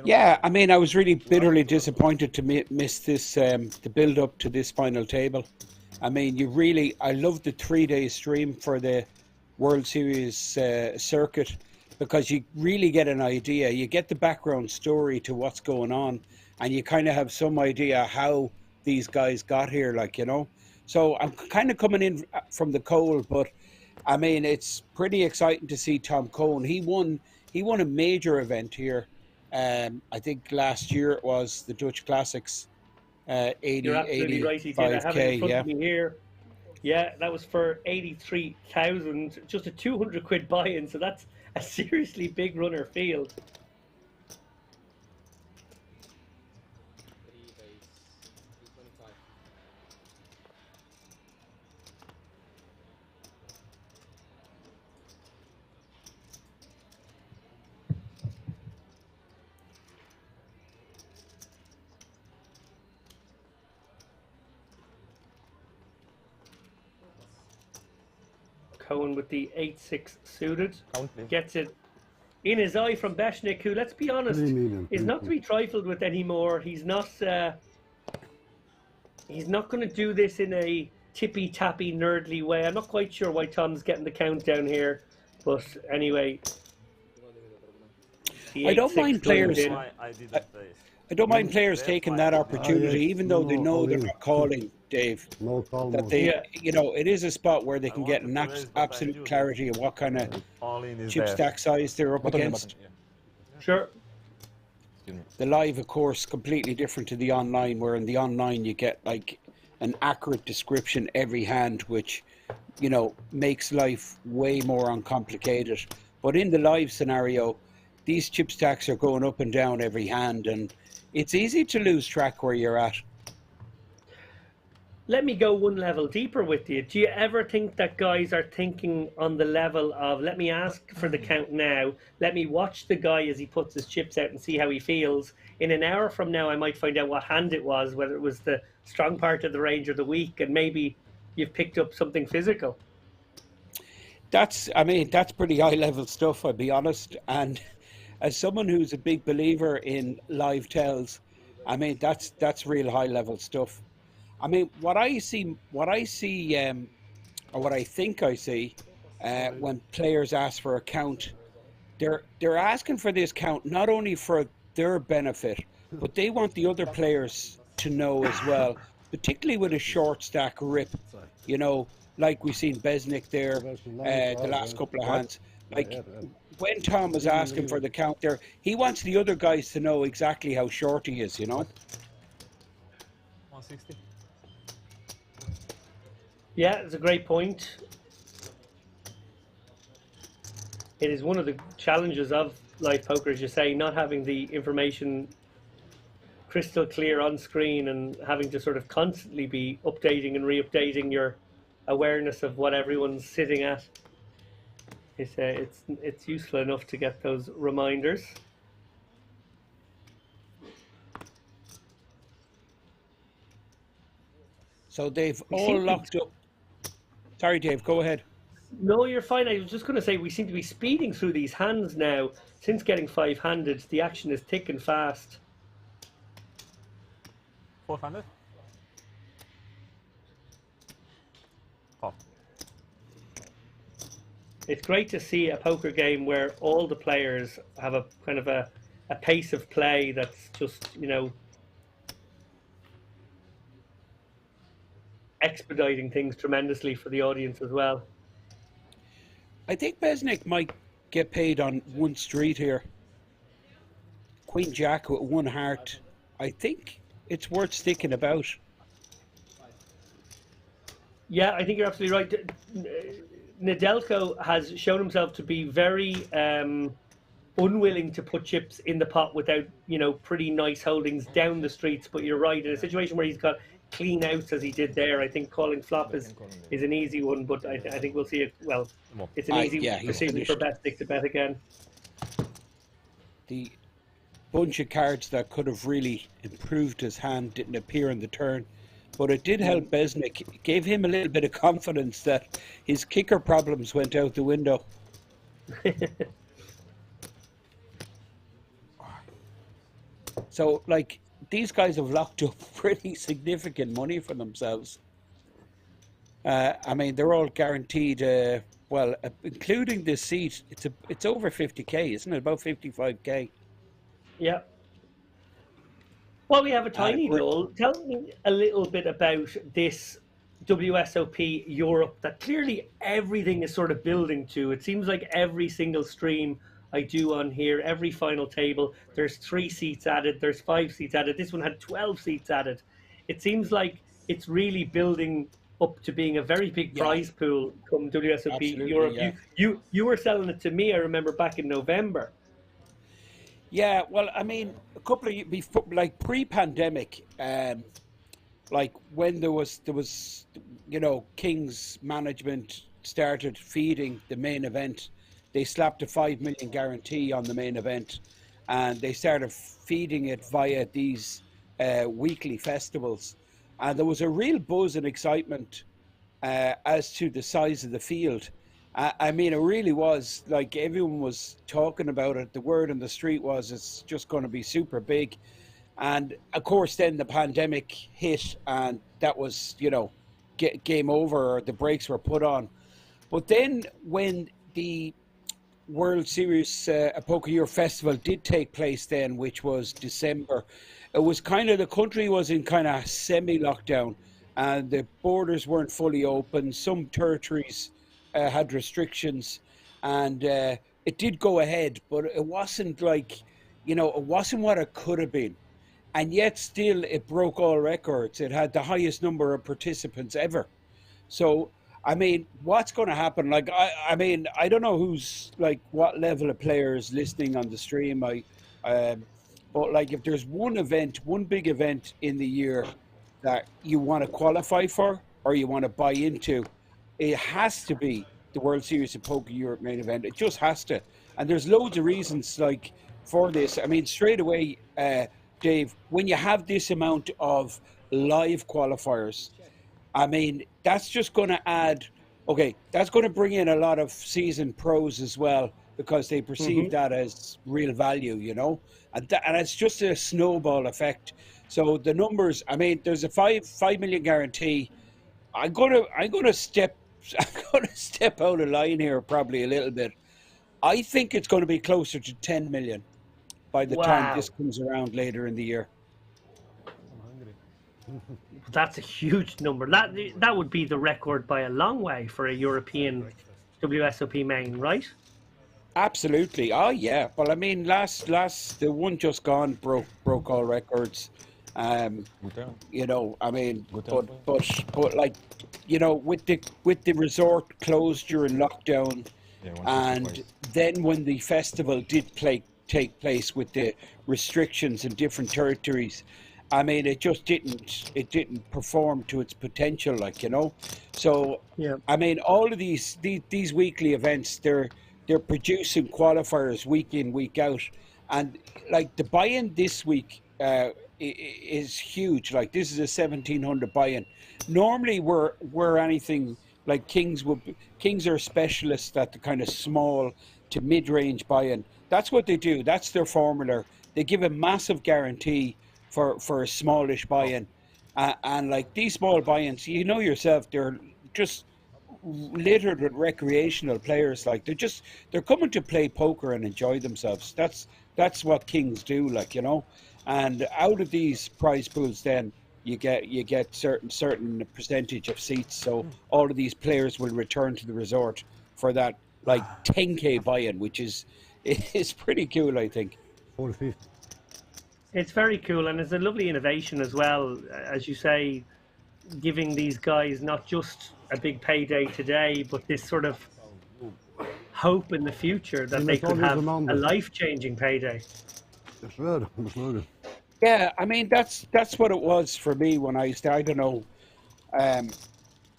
Yeah, I mean, I was really bitterly disappointed to miss this, the build up to this final table. I mean, I love the 3-day stream for the World Series circuit, because you really get an idea. You get the background story to what's going on, and you kind of have some idea how these guys got here, like, you know. So I'm kind of coming in from the cold, but I mean, it's pretty exciting to see Tom Cohen. He won a major event here. I think last year it was the Dutch Classics. 80, You're absolutely right, he did. I have it in front of me here. Yeah, that was for 83,000, just a 200 quid buy-in, so that's a seriously big runner field. Cohen with the 8-6 suited. Gets it in his eye from Beznik, who, let's be honest, is not to be trifled with anymore. He's not going to do this in a tippy-tappy, nerdly way. I'm not quite sure why Tom's getting the countdown here. But anyway, I don't mind players. I didn't play. I don't mind players taking that opportunity, even though they know they're not calling, Dave. That they, you know, it is a spot where they can get an absolute clarity of what kind of chip stack size they're up against. Sure. The live, of course, completely different to the online, where in the online you get like an accurate description every hand, which, you know, makes life way more uncomplicated. But in the live scenario, these chip stacks are going up and down every hand, and it's easy to lose track where you're at. Let me go one level deeper with you. Do you ever think that guys are thinking on the level of, let me ask for the count now, let me watch the guy as he puts his chips out and see how he feels. In an hour from now, I might find out what hand it was, whether it was the strong part of the range or the weak, and maybe you've picked up something physical. I mean, that's pretty high level stuff, I'll be honest. And as someone who's a big believer in live tells, I mean, that's real high level stuff. I mean, what I see, or what I think I see, when players ask for a count, they're asking for this count not only for their benefit, but they want the other players to know as well, particularly with a short stack rip, you know, like we've seen Beznik there, the last couple of hands. Like when Tom was asking for the count there, he wants the other guys to know exactly how short he is, you know? 160. Yeah, it's a great point. It is one of the challenges of live poker, as you say, not having the information crystal clear on screen and having to sort of constantly be updating and re-updating your awareness of what everyone's sitting at. It's useful enough to get those reminders. So they've all locked up. Sorry, Dave, go ahead. No, you're fine. I was just going to say we seem to be speeding through these hands now. Since getting five-handed, the action is thick and fast. 400? Oh. It's great to see a poker game where all the players have a kind of a pace of play that's just, you know, expediting things tremendously for the audience as well. I think Beznik might get paid on one street here. Queen Jack with one heart. I think it's worth sticking about. Yeah, I think you're absolutely right. Nedelko has shown himself to be very unwilling to put chips in the pot without, you know, pretty nice holdings down the streets. But you're right, in a situation where he's got clean outs as he did there, I think calling flop is an easy one, but I think we'll see it. Well, it's an easy decision for Beznik to bet again. The bunch of cards that could have really improved his hand didn't appear in the turn, but it did help Beznik. It gave him a little bit of confidence that his kicker problems went out the window. So, like, these guys have locked up pretty significant money for themselves. I mean, they're all guaranteed, well, including this seat, it's over 50k, isn't it? About 55k. Yeah. Well, we have a tiny lull. Tell me a little bit about this WSOP Europe that clearly everything is sort of building to. It seems like every single stream I do on here, every final table, there's 3 seats added, there's 5 seats added. This one had 12 seats added. It seems like it's really building up to being a very big prize pool come WSOP Europe. Yeah. You were selling it to me, I remember, back in November. Yeah, well, I mean, a couple of before, like pre-pandemic, like when there was, you know, King's management started feeding the main event. They slapped a 5 million guarantee on the main event, and they started feeding it via these weekly festivals. And there was a real buzz and excitement as to the size of the field. I mean, it really was like everyone was talking about it. The word on the street was it's just going to be super big. And of course, then the pandemic hit, and that was, game over, or the brakes were put on. But then when the World Series Poker Year Festival did take place then, which was December, it was kind of, the country was in kind of semi-lockdown and the borders weren't fully open. Some territories had restrictions, and it did go ahead, but it wasn't like, it wasn't what it could have been. And yet still it broke all records. It had the highest number of participants ever. So, I mean, what's going to happen? Like, I mean, I don't know who's like what level of players listening on the stream. But like, if there's one event, one big event in the year that you want to qualify for or you want to buy into, it has to be the World Series of Poker Europe main event. It just has to. And there's loads of reasons like for this. I mean, straight away, Dave, when you have this amount of live qualifiers, I mean, that's just going to add, okay, that's going to bring in a lot of seasoned pros as well, because they perceive that as real value, and it's just a snowball effect. So the numbers, I mean, there's a 5 million guarantee. I'm gonna step out of line here probably a little bit. I think it's going to be closer to 10 million by the time this comes around later in the year. That's a huge number. That would be the record by a long way for a European WSOP main, right? Absolutely. Oh yeah. Well, I mean, last the one just gone broke all records. I mean, but like, with the resort closed during lockdown, and then when the festival did take place with the restrictions in different territories, I mean, it just didn't perform to its potential, So, yeah. I mean, all of these weekly events, they're producing qualifiers week in, week out, and like the buy-in this week is huge. Like, this is a 1,700 buy-in. Normally, we're anything like Kings are specialists at the kind of small to mid-range buy-in. That's what they do. That's their formula. They give a massive guarantee for a smallish buy-in, and like these small buy-ins, yourself, they're just littered with recreational players. Like, they're coming to play poker and enjoy themselves. That's what Kings do, and out of these prize pools, then you get certain percentage of seats. So all of these players will return to the resort for that 10K buy-in, which is pretty cool, I think. It's very cool, and it's a lovely innovation as well, as you say, giving these guys not just a big payday today, but this sort of hope in the future that they could have a life-changing payday. Yeah, I mean, that's what it was for me when I started. I don't know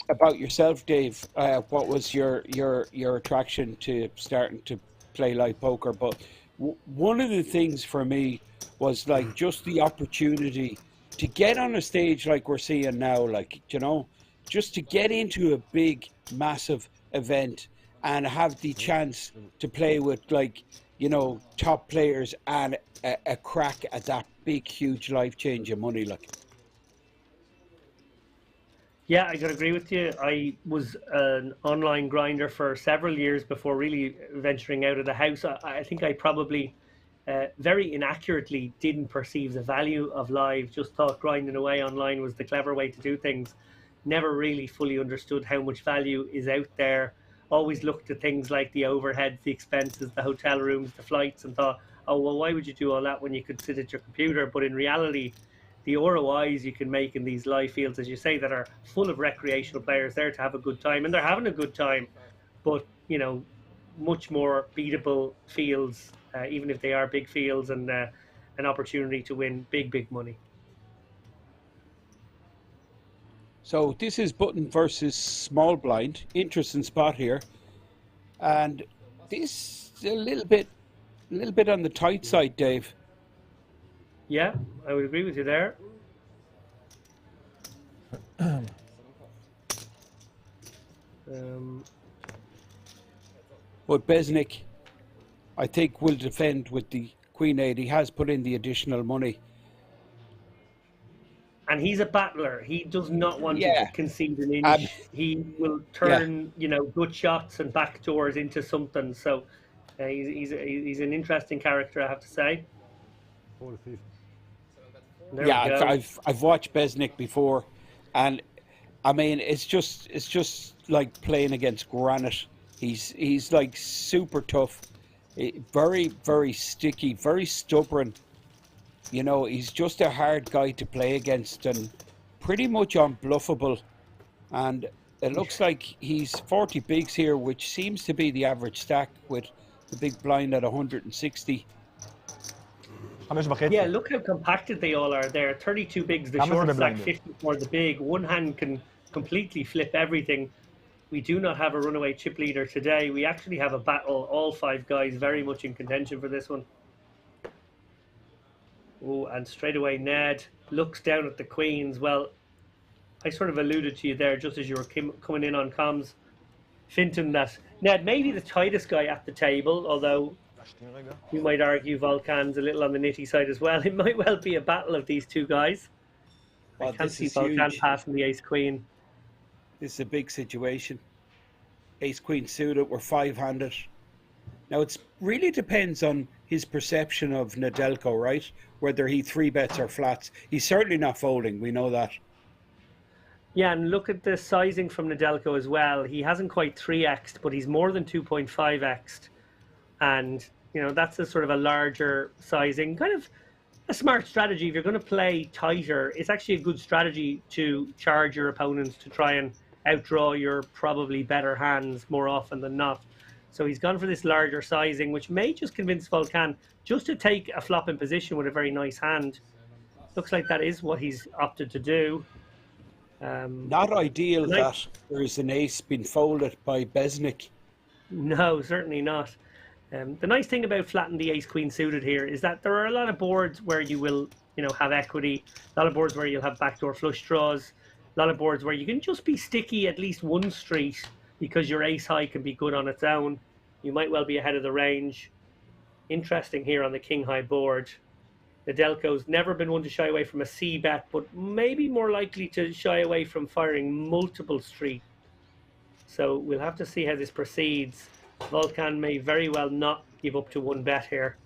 about yourself, Dave. What was your attraction to starting to play live poker? But one of the things for me was just the opportunity to get on a stage like we're seeing now, just to get into a big, massive event and have the chance to play with top players and a crack at that big, huge, life-changing money. Yeah, I gotta agree with you. I was an online grinder for several years before really venturing out of the house. I think I probably very inaccurately didn't perceive the value of live, just thought grinding away online was the clever way to do things. Never really fully understood how much value is out there. Always looked at things like the overheads, the expenses, the hotel rooms, the flights, and thought, oh, well, why would you do all that when you could sit at your computer? But in reality, the ROIs you can make in these live fields, as you say, that are full of recreational players there to have a good time, and they're having a good time, but, much more beatable fields, even if they are big fields, and an opportunity to win big money. So this is button versus small blind. Interesting spot here, and this is a little bit on the tight side, Dave. Yeah, I would agree with you there. But Beznik, I think, will defend with the Queen 8. He has put in the additional money. And he's a battler. He does not want to Yeah. concede an inch. He will turn, good shots and backdoors into something. So he's an interesting character, I have to say. There Yeah, we go. I've watched Beznik before, and I mean it's just like playing against granite. He's like super tough, very very sticky, very stubborn. You know, he's just a hard guy to play against and pretty much unbluffable. And it looks like he's 40 bigs here, which seems to be the average stack with the big blind at 160. Yeah, look how compacted they all are there. 32 bigs, the short stack, 50 for the big. One hand can completely flip everything. We do not have a runaway chip leader today. We actually have a battle, all 5 guys very much in contention for this one. Oh, and straight away Ned looks down at the queens. Well, I sort of alluded to you there just as you were coming in on comms, Finton, that Ned may be the tightest guy at the table, although you might argue Volkan's a little on the nitty side as well. It might well be a battle of these two guys. I can't see Volkan passing the ace-queen. This is a big situation. Ace-queen suited, we're 5-handed. Now, it really depends on his perception of Nedelko, right? Whether he 3-bets or flats. He's certainly not folding, we know that. Yeah, and look at the sizing from Nedelko as well. He hasn't quite 3x'd, but he's more than 2.5x'd. And, that's a sort of a larger sizing. Kind of a smart strategy. If you're going to play tighter, it's actually a good strategy to charge your opponents to try and outdraw your probably better hands more often than not. So he's gone for this larger sizing, which may just convince Volkan just to take a flop in position with a very nice hand. Looks like that is what he's opted to do. Not ideal that there is an ace being folded by Beznik. No, certainly not. The nice thing about flattening the ace-queen suited here is that there are a lot of boards where you will, have equity. A lot of boards where you'll have backdoor flush draws. A lot of boards where you can just be sticky at least one street because your ace-high can be good on its own. You might well be ahead of the range. Interesting here on the king-high board. Nedelko's never been one to shy away from a c-bet, but maybe more likely to shy away from firing multiple street. So we'll have to see how this proceeds. Volkan may very well not give up to 1 bet here.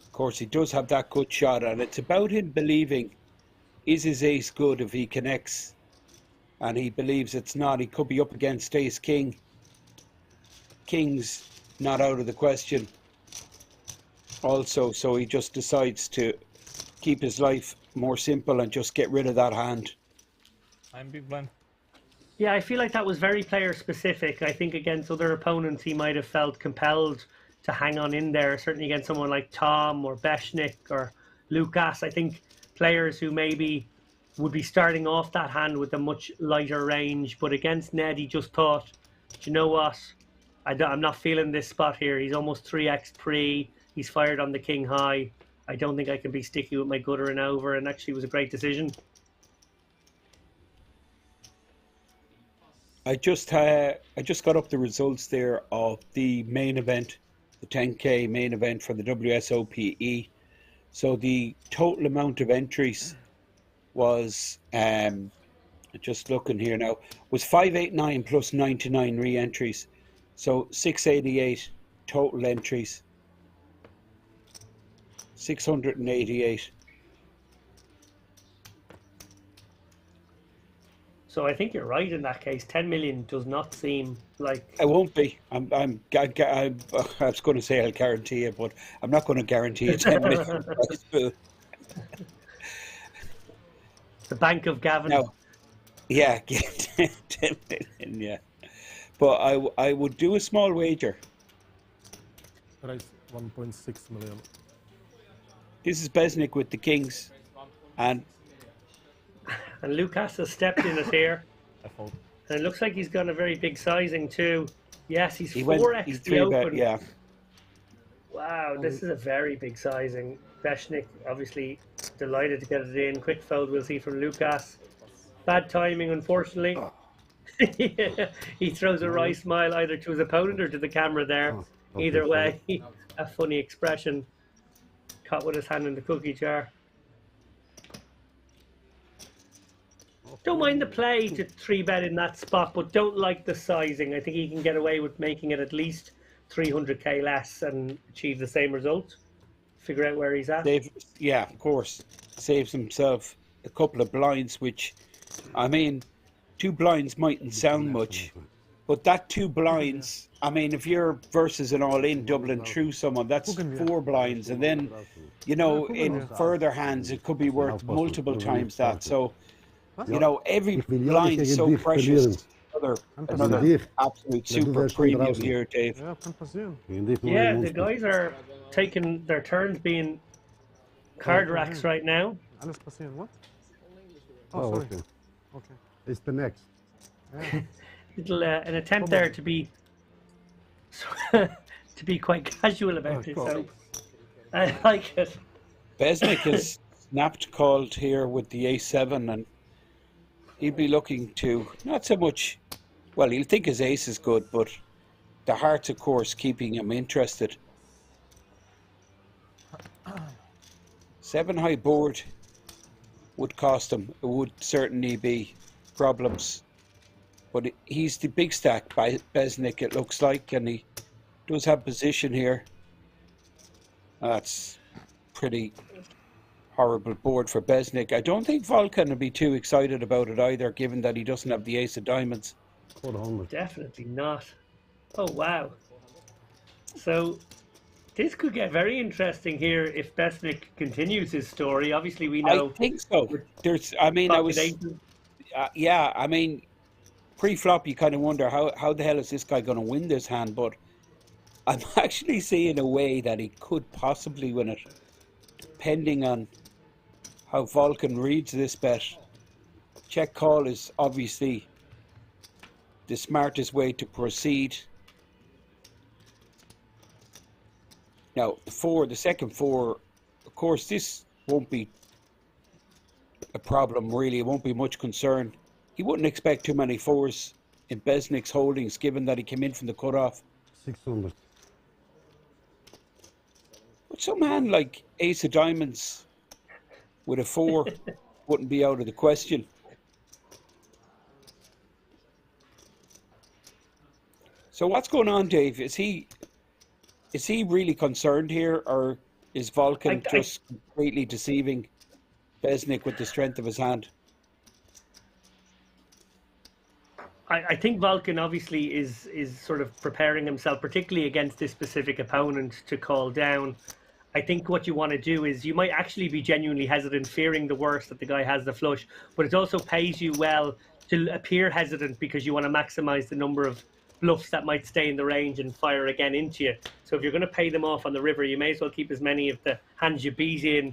Of course, he does have that good shot, and it's about him believing, is his ace good if he connects? And he believes it's not. He could be up against ace-king. King's not out of the question also, so he just decides to keep his life more simple and just get rid of that hand. I'm big blind. Yeah, I feel like that was very player specific. I think against other opponents he might have felt compelled to hang on in there, certainly against someone like Tom or Beznik or Lucas. I think players who maybe would be starting off that hand with a much lighter range, but against Ned he just thought, do you know what, I'm not feeling this spot here. He's almost 3x pre, he's fired on the king high. I don't think I can be sticky with my gutter and over, and actually it was a great decision. I just got up the results there of the main event, the 10K main event for the WSOPE. So the total amount of entries was, just looking here now, was 589 plus 99 re-entries. So 688 total entries. 688. So I think you're right in that case. 10 million does not seem like... I won't be. I was going to say I'll guarantee it, but I'm not going to guarantee you 10 million. The Bank of Gavin. No. Yeah, 10 million, yeah. But I would do a small wager. Right, 1.6 million. This is Beznik with the kings. And Lucas has stepped in it here. And it looks like he's got a very big sizing too. Yes, he's 4x the open. Yeah. Wow, this is a very big sizing. Beznik obviously delighted to get it in. Quick fold we'll see from Lucas. Bad timing, unfortunately. Yeah, he throws a wry smile either to his opponent or to the camera there. Either way, a funny expression. Caught with his hand in the cookie jar. Don't mind the play to 3-bet in that spot, but don't like the sizing. I think he can get away with making it at least 300k less and achieve the same result. Figure out where he's at. Yeah, of course. Saves himself a couple of blinds, which, I mean, 2 blinds mightn't sound much, but that 2 blinds, I mean, if you're versus an all-in doubling through someone, that's 4 blinds, and then, you know, in further hands, it could be worth multiple times that. So, you know, every blind is so precious. Another absolute super premium here, Dave. Yeah, the guys are taking their turns being card racks right now. What? Oh, sorry. Okay. It's the next. Little an attempt there to be to be quite casual about it. So I like it. Beznik is snapped called here with the A7, and he'll be looking to not so much. Well, he'll think his ace is good, but the heart's, of course, keeping him interested. 7 high board would cost him. It would certainly be problems. But he's the big stack by Beznik, it looks like, and he does have position here. That's pretty horrible board for Beznik. I don't think Volkan will be too excited about it either, given that he doesn't have the ace of diamonds. Definitely not. Oh, wow. So this could get very interesting here if Beznik continues his story. Obviously, we know. I think so. I mean, yeah, I mean, pre-flop, you kind of wonder how the hell is this guy going to win this hand, but I'm actually seeing a way that he could possibly win it, depending on how Volkan reads this bet. Check call is obviously the smartest way to proceed. Now, the second 4, of course, this won't be a problem, really. It won't be much concern. He wouldn't expect too many 4s in Beznik's holdings, given that he came in from the cutoff. 600. But some hand like ace of diamonds with a 4 wouldn't be out of the question. So what's going on, Dave? Is he really concerned here, or is Volkan just completely deceiving Beznik with the strength of his hand? I think Volkan obviously is sort of preparing himself, particularly against this specific opponent, to call down. I think what you want to do is you might actually be genuinely hesitant, fearing the worst that the guy has the flush, but it also pays you well to appear hesitant because you want to maximize the number of bluffs that might stay in the range and fire again into you. So if you're going to pay them off on the river, you may as well keep as many of the hands you beat in,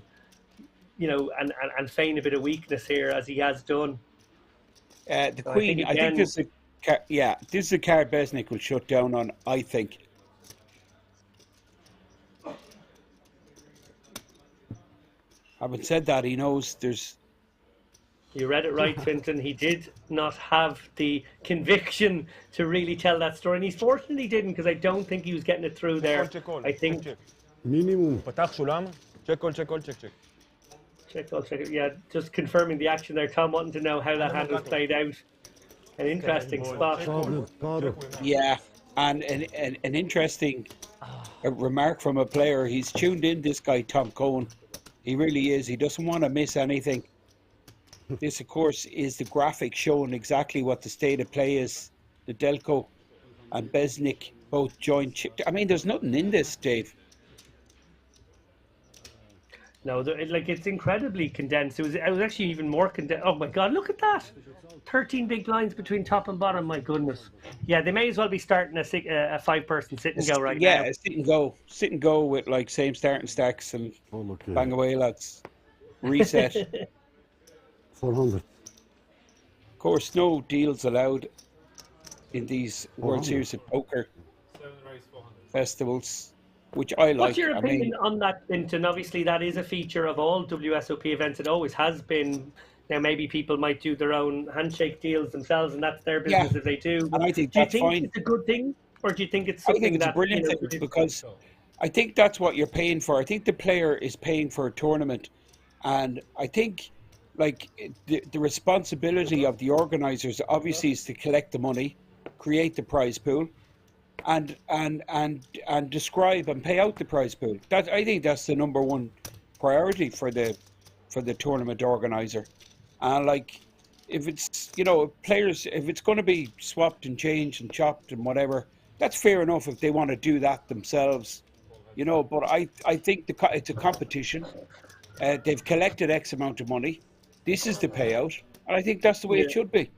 you know, and feign a bit of weakness here, as he has done. The Queen, I think this is a card Beznik will shut down on, I think. Having said that, he knows there's... You read it right, Finton. He did not have the conviction to really tell that story, and he fortunately didn't, because I don't think he was getting it through there. I think... Minimum. Check call. Check call. Yeah, just confirming the action there. Tom wanting to know how that hand was played out. An interesting spot. Yeah, and an interesting remark from a player. He's tuned in, this guy, Tom Cohen. He really is. He doesn't want to miss anything. This, of course, is the graphic showing exactly what the state of play is. The Delco and Beznik both joined. I mean, there's nothing in this, Dave. No, it's incredibly condensed. It was actually even more condensed. Oh my God, look at that! 13 big blinds between top and bottom. My goodness. Yeah, they may as well be starting a 5-person sit and go right now. Yeah, sit and go with like same starting stacks and bang away, lads. Reset. 400. Of course, no deals allowed in these World Series of Poker festivals, which I like. What's your opinion on that, Finton? Obviously, that is a feature of all WSOP events. It always has been. Now, maybe people might do their own handshake deals themselves, and that's their business if they do. And I think do you that's think fine. it's a good thing, or do you think it's I something think it's a that brilliant thing because I think that's what you're paying for. I think the player is paying for a tournament, and I think like the responsibility of the organisers obviously is to collect the money, create the prize pool, and describe and pay out the prize pool. That I think that's the number one priority for the tournament organizer. And like if it's players, if it's going to be swapped and changed and chopped and whatever, that's fair enough if they want to do that themselves, But I think it's a competition. They've collected X amount of money. This is the payout, and I think that's the way it should be.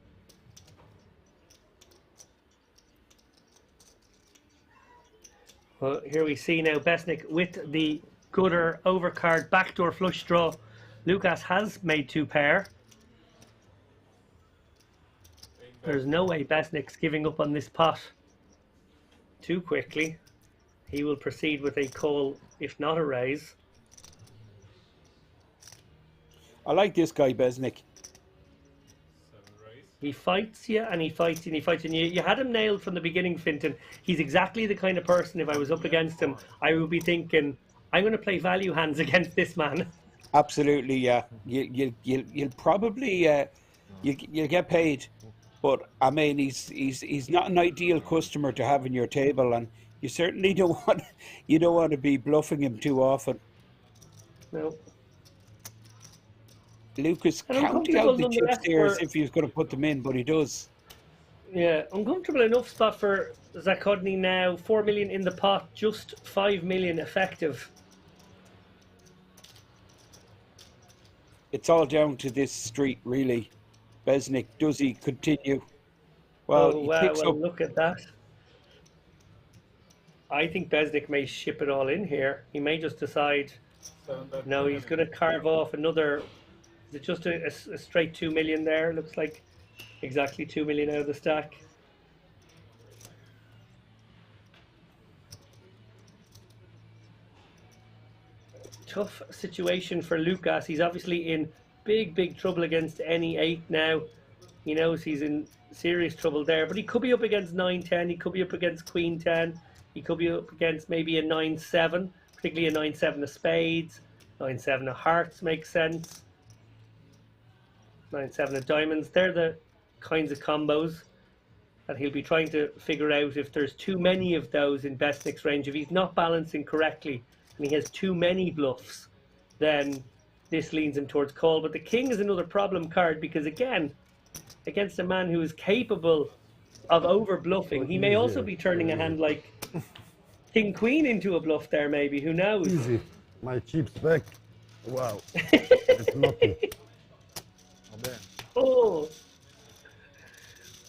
Well, here we see now Beznik with the gutter overcard backdoor flush draw. Lucas has made 2 pair. There's no way Beznik's giving up on this pot too quickly. He will proceed with a call, if not a raise. I like this guy, Beznik. He fights you, and he fights you, and he fights you. And you had him nailed from the beginning, Fintan. He's exactly the kind of person, if I was up against him, I would be thinking, I'm going to play value hands against this man. Absolutely, yeah. You'll probably you'll get paid, but I mean he's not an ideal customer to have in your table, and you certainly don't want to be bluffing him too often. No. Lucas counting out the chips there as if he was going to put them in, but he does. Yeah, uncomfortable enough spot for Zachodny now. 4 million in the pot, just 5 million effective. It's all down to this street, really. Beznik, does he continue? Well, he picks up. Look at that. I think Beznik may ship it all in here. He may just decide, no, he's going to carve off another. Is it just a straight 2 million there? Looks like exactly 2 million out of the stack. Tough situation for Lucas. He's obviously in big trouble against any 8 now. He knows he's in serious trouble there, but he could be up against 9-10. He could be up against Queen 10. He could be up against maybe a 9-7, particularly a 9-7 of spades. 9-7 of hearts makes sense. 9-7 of diamonds. They're the kinds of combos that he'll be trying to figure out. If there's too many of those in Beznik's range, if he's not balancing correctly and he has too many bluffs, then this leans him towards call. But the king is another problem card because, again, against a man who is capable of over bluffing, he may also be turning a hand like king queen into a bluff there, maybe. Who knows? Easy. My chips back. Wow. It's lucky. Oh,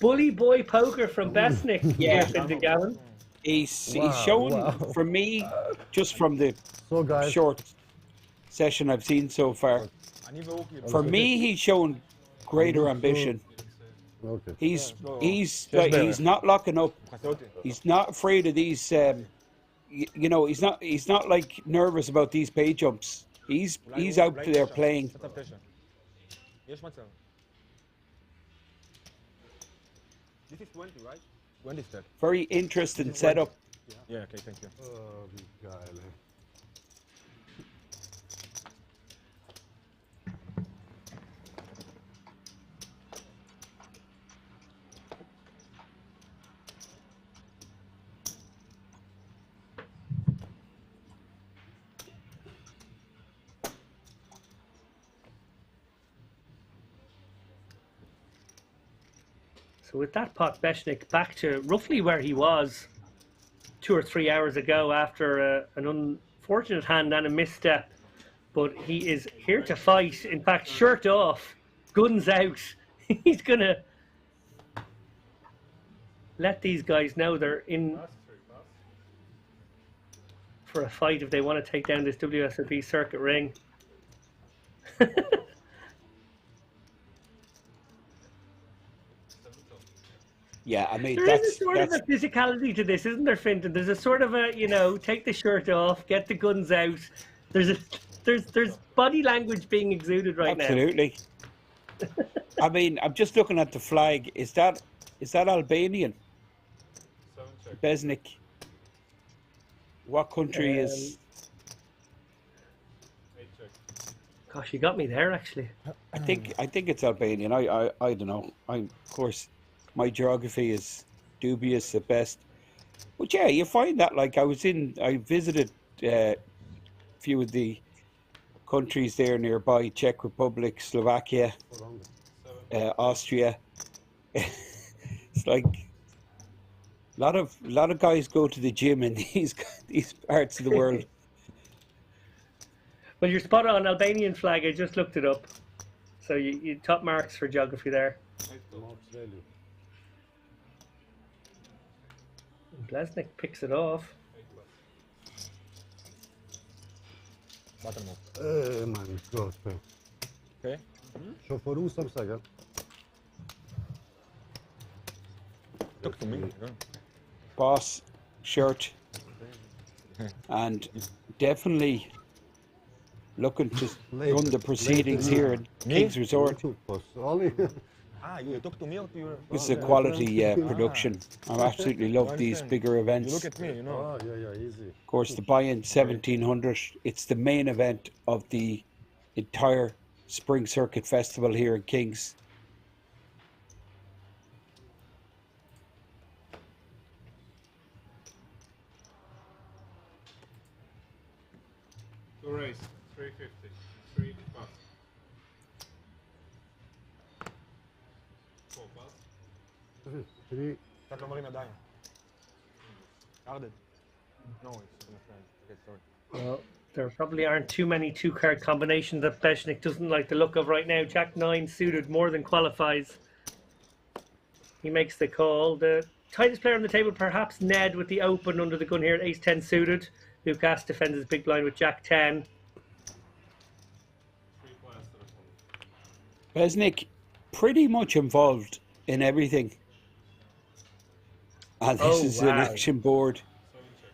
bully boy poker from Beznik. Yeah, Gavin. He's shown for me, just from the short session I've seen so far. For me, he's shown greater ambition. He's not locking up. He's not afraid of these. He's not like nervous about these pay jumps. He's out there playing. This is 20, right? 20 step. Very interesting setup. Yeah, okay, thank you. So with that pot, Beznik back to roughly where he was 2 or 3 hours ago after an unfortunate hand and a misstep. But he is here to fight. In fact, shirt off, guns out. He's going to let these guys know they're in for a fight if they want to take down this WSOP circuit ring. Yeah, I mean, there is a sort of a physicality to this, isn't there, Fintan? There's a sort of a, take the shirt off, get the guns out. There's body language being exuded right absolutely. I mean, I'm just looking at the flag. Is that Albanian? Beznik. What country is? Gosh, you got me there actually. I think it's Albanian. I don't know. Of course, my geography is dubious at best. But yeah, you find that like I visited a few of the countries there nearby: Czech Republic, Slovakia, Austria. It's like a lot of guys go to the gym in these parts of the world. Well, you're spot on. Albanian flag. I just looked it up. So you top marks for geography there. Beznik picks it off. My God. Okay. Șoferul să-mi sagă. Talk to me. Boss shirt, and definitely looking to run the proceedings here in King's Resort. You talk to me or to your... This is a quality production. I absolutely love these bigger events. You look at me, you know. Easy. Of course, the buy-in 1700. It's the main event of the entire Spring Circuit Festival here in King's. To race, 350, 3 pass. 4 pass. 3. Start normally medallion. Carded. No, it's my friend. Okay, sorry. Well, there probably aren't too many two-card combinations that Beznik doesn't like the look of right now. Jack 9 suited more than qualifies. He makes the call. The tightest player on the table, perhaps Ned with the open under the gun here at Ace 10 suited. Lucas defends his big blind with Jack 10. Beznik pretty much involved in everything. And this is an action board.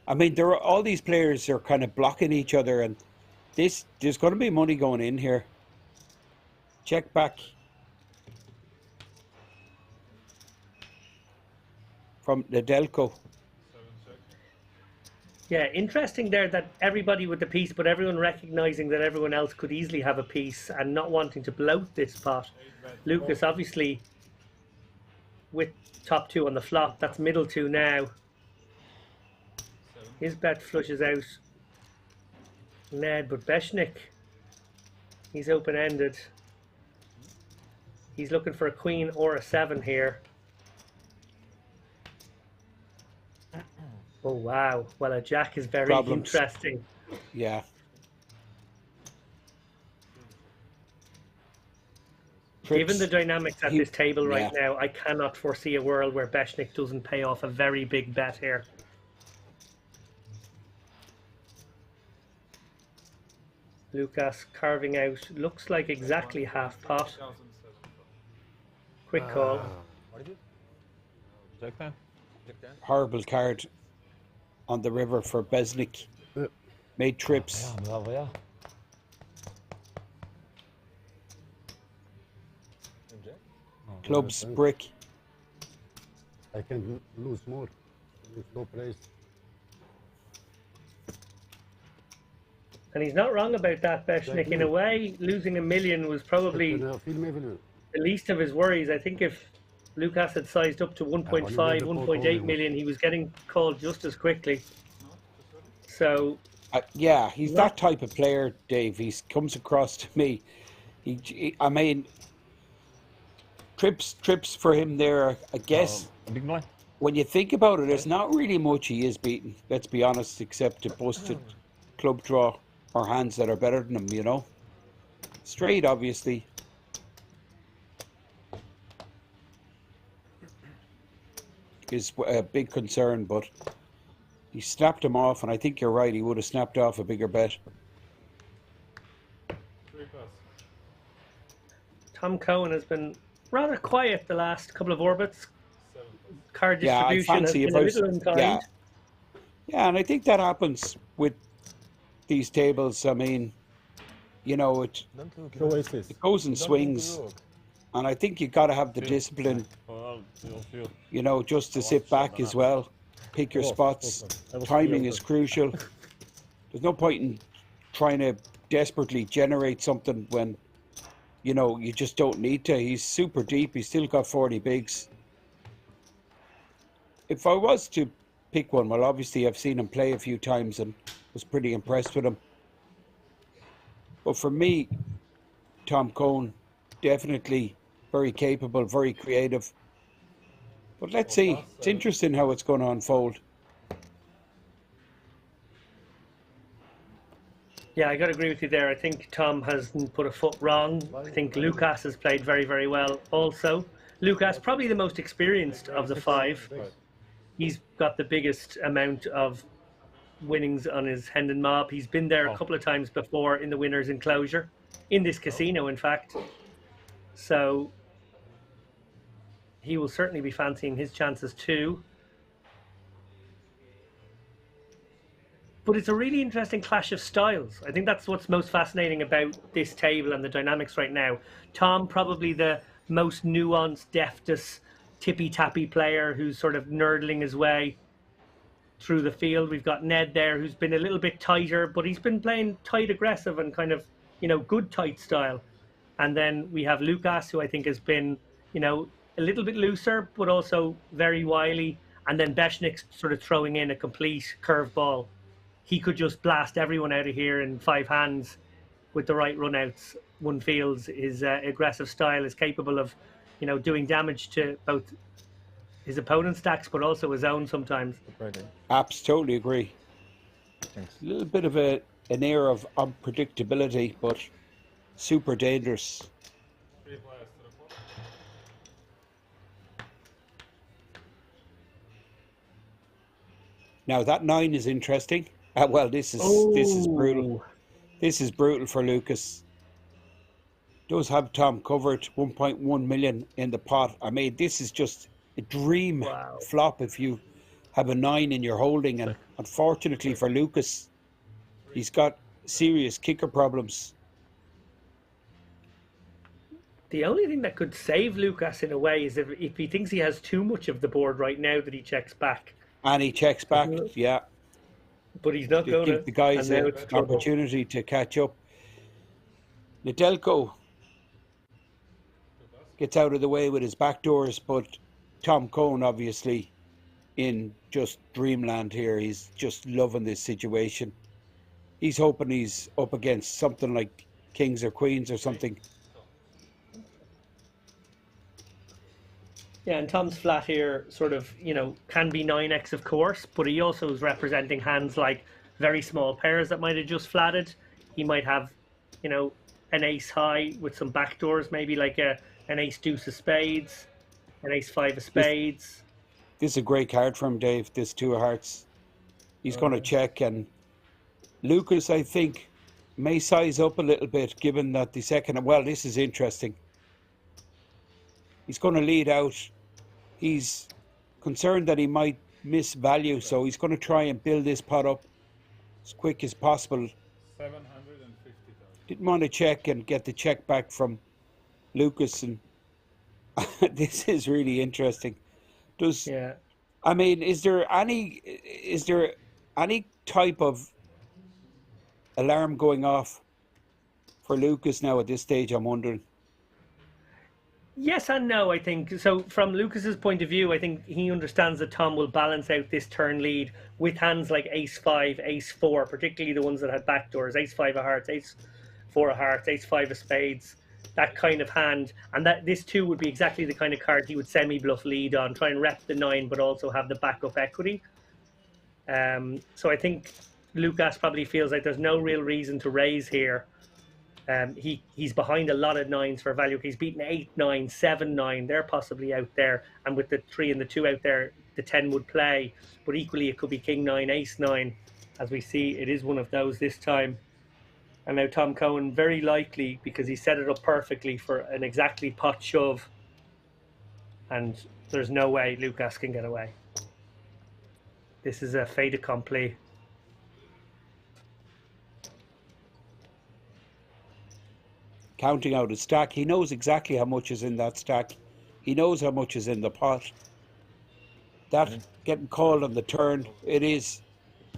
I mean, all these players are kind of blocking each other, and there's going to be money going in here. Check back from the Delco. Yeah, interesting there that everybody with the piece, but everyone recognizing that everyone else could easily have a piece and not wanting to bloat this pot. Lucas obviously with top 2 on the flop. That's middle 2 now. His bet flushes out Ned, but Beznik, he's open-ended. He's looking for a queen or a 7 here. Oh wow! Well, a jack is very interesting. Yeah. Given the dynamics at this table right now, I cannot foresee a world where Beznik doesn't pay off a very big bet here. Lucas carving out, looks like exactly half pot. Quick call. Horrible card on the river for Beznik. Made trips. Clubs, brick. I can lose more with no place. And he's not wrong about that, Beznik. In a way, losing $1 million was probably the least of his worries. I think if Lucas had sized up to 1.5, 1.8 million, he was getting called just as quickly. So, yeah, he's that type of player, Dave. He comes across to me. I mean, trips for him there. I guess when you think about it, there's not really much he is beaten. Let's be honest, except a busted club draw or hands that are better than him. You know, straight obviously. Is a big concern, but he snapped him off, and I think you're right. He would have snapped off a bigger bet. Tom Cohen has been rather quiet the last couple of orbits. Card distribution has been a little unkind. Yeah, and I think that happens with these tables. I mean, you know, it goes in swings. And I think you got to have the discipline, you know, just to sit back as well, pick your spots. Timing is crucial. There's no point in trying to desperately generate something when, you know, you just don't need to. He's super deep. He's still got 40 bigs. If I was to pick one, well, obviously I've seen him play a few times and was pretty impressed with him. But for me, Tom Cohn, definitely very capable, very creative. But let's see. It's interesting how it's going to unfold. Yeah, I got to agree with you there. I think Tom hasn't put a foot wrong. I think Lucas has played very, very well also. Lucas, probably the most experienced of the five. He's got the biggest amount of winnings on his Hendon Mob. He's been there a couple of times before in the winner's enclosure, in this casino, in fact. So he will certainly be fancying his chances too. But it's a really interesting clash of styles. I think that's what's most fascinating about this table and the dynamics right now. Tom, probably the most nuanced, deftest, tippy-tappy player who's sort of nerdling his way through the field. We've got Ned there, who's been a little bit tighter, but he's been playing tight aggressive and kind of, you know, good tight style. And then we have Lucas, who I think has been, you know, a little bit looser, but also very wily. And then Beznik sort of throwing in a complete curveball. He could just blast everyone out of here in 5 hands with the right runouts. One feels his aggressive style is capable of, you know, doing damage to both his opponent's stacks, but also his own sometimes. Abs, totally agree. Thanks. A little bit of an air of unpredictability, but super dangerous. Now that 9 is interesting. Well, this is brutal. This is brutal for Lucas. Does have Tom covered, 1.1 million in the pot. I mean, this is just a dream flop if you have a 9 in your holding, and unfortunately for Lucas, he's got serious kicker problems. The only thing that could save Lucas in a way is if he thinks he has too much of the board right now that he checks back. And he checks back, yeah. But he's not going to give the guys an opportunity to catch up. Nedelko gets out of the way with his backdoors, but Tom Cohn obviously in just dreamland here. He's just loving this situation. He's hoping he's up against something like kings or queens or something. Yeah, and Tom's flat here sort of, you know, can be 9x of course, but he also is representing hands like very small pairs that might have just flatted. He might have, you know, an ace high with some backdoors, maybe like an ace deuce of spades, an ace 5 of spades. This is a great card for him, Dave, this 2 of hearts. He's going to check, and Lucas, I think, may size up a little bit given that the second, well, this is interesting. He's going to lead out. He's concerned that he might miss value, so he's going to try and build this pot up as quick as possible. 750,000. Didn't want to check and get the check back from Lucas, and this is really interesting. I mean, is there any type of alarm going off for Lucas now at this stage? I'm wondering. Yes and no, I think. So from Lucas's point of view, I think he understands that Tom will balance out this turn lead with hands like ace 5, ace 4, particularly the ones that had backdoors, ace 5 of hearts, ace 4 of hearts, ace 5 of spades, that kind of hand. And that this too would be exactly the kind of card he would semi-bluff lead on, try and rep the 9, but also have the backup equity. So I think Lucas probably feels like there's no real reason to raise here. He's behind a lot of 9s for value. He's beaten 8, 9, 7, 9. They're possibly out there. And with the 3 and the 2 out there, the 10 would play. But equally, it could be king 9, ace 9. As we see, it is one of those this time. And now Tom Cohn, very likely, because he set it up perfectly for an exactly pot shove. And there's no way Lucas can get away. This is a fait accompli. counting out his stack. He knows exactly how much is in that stack. He knows how much is in the pot. That getting called on the turn, it is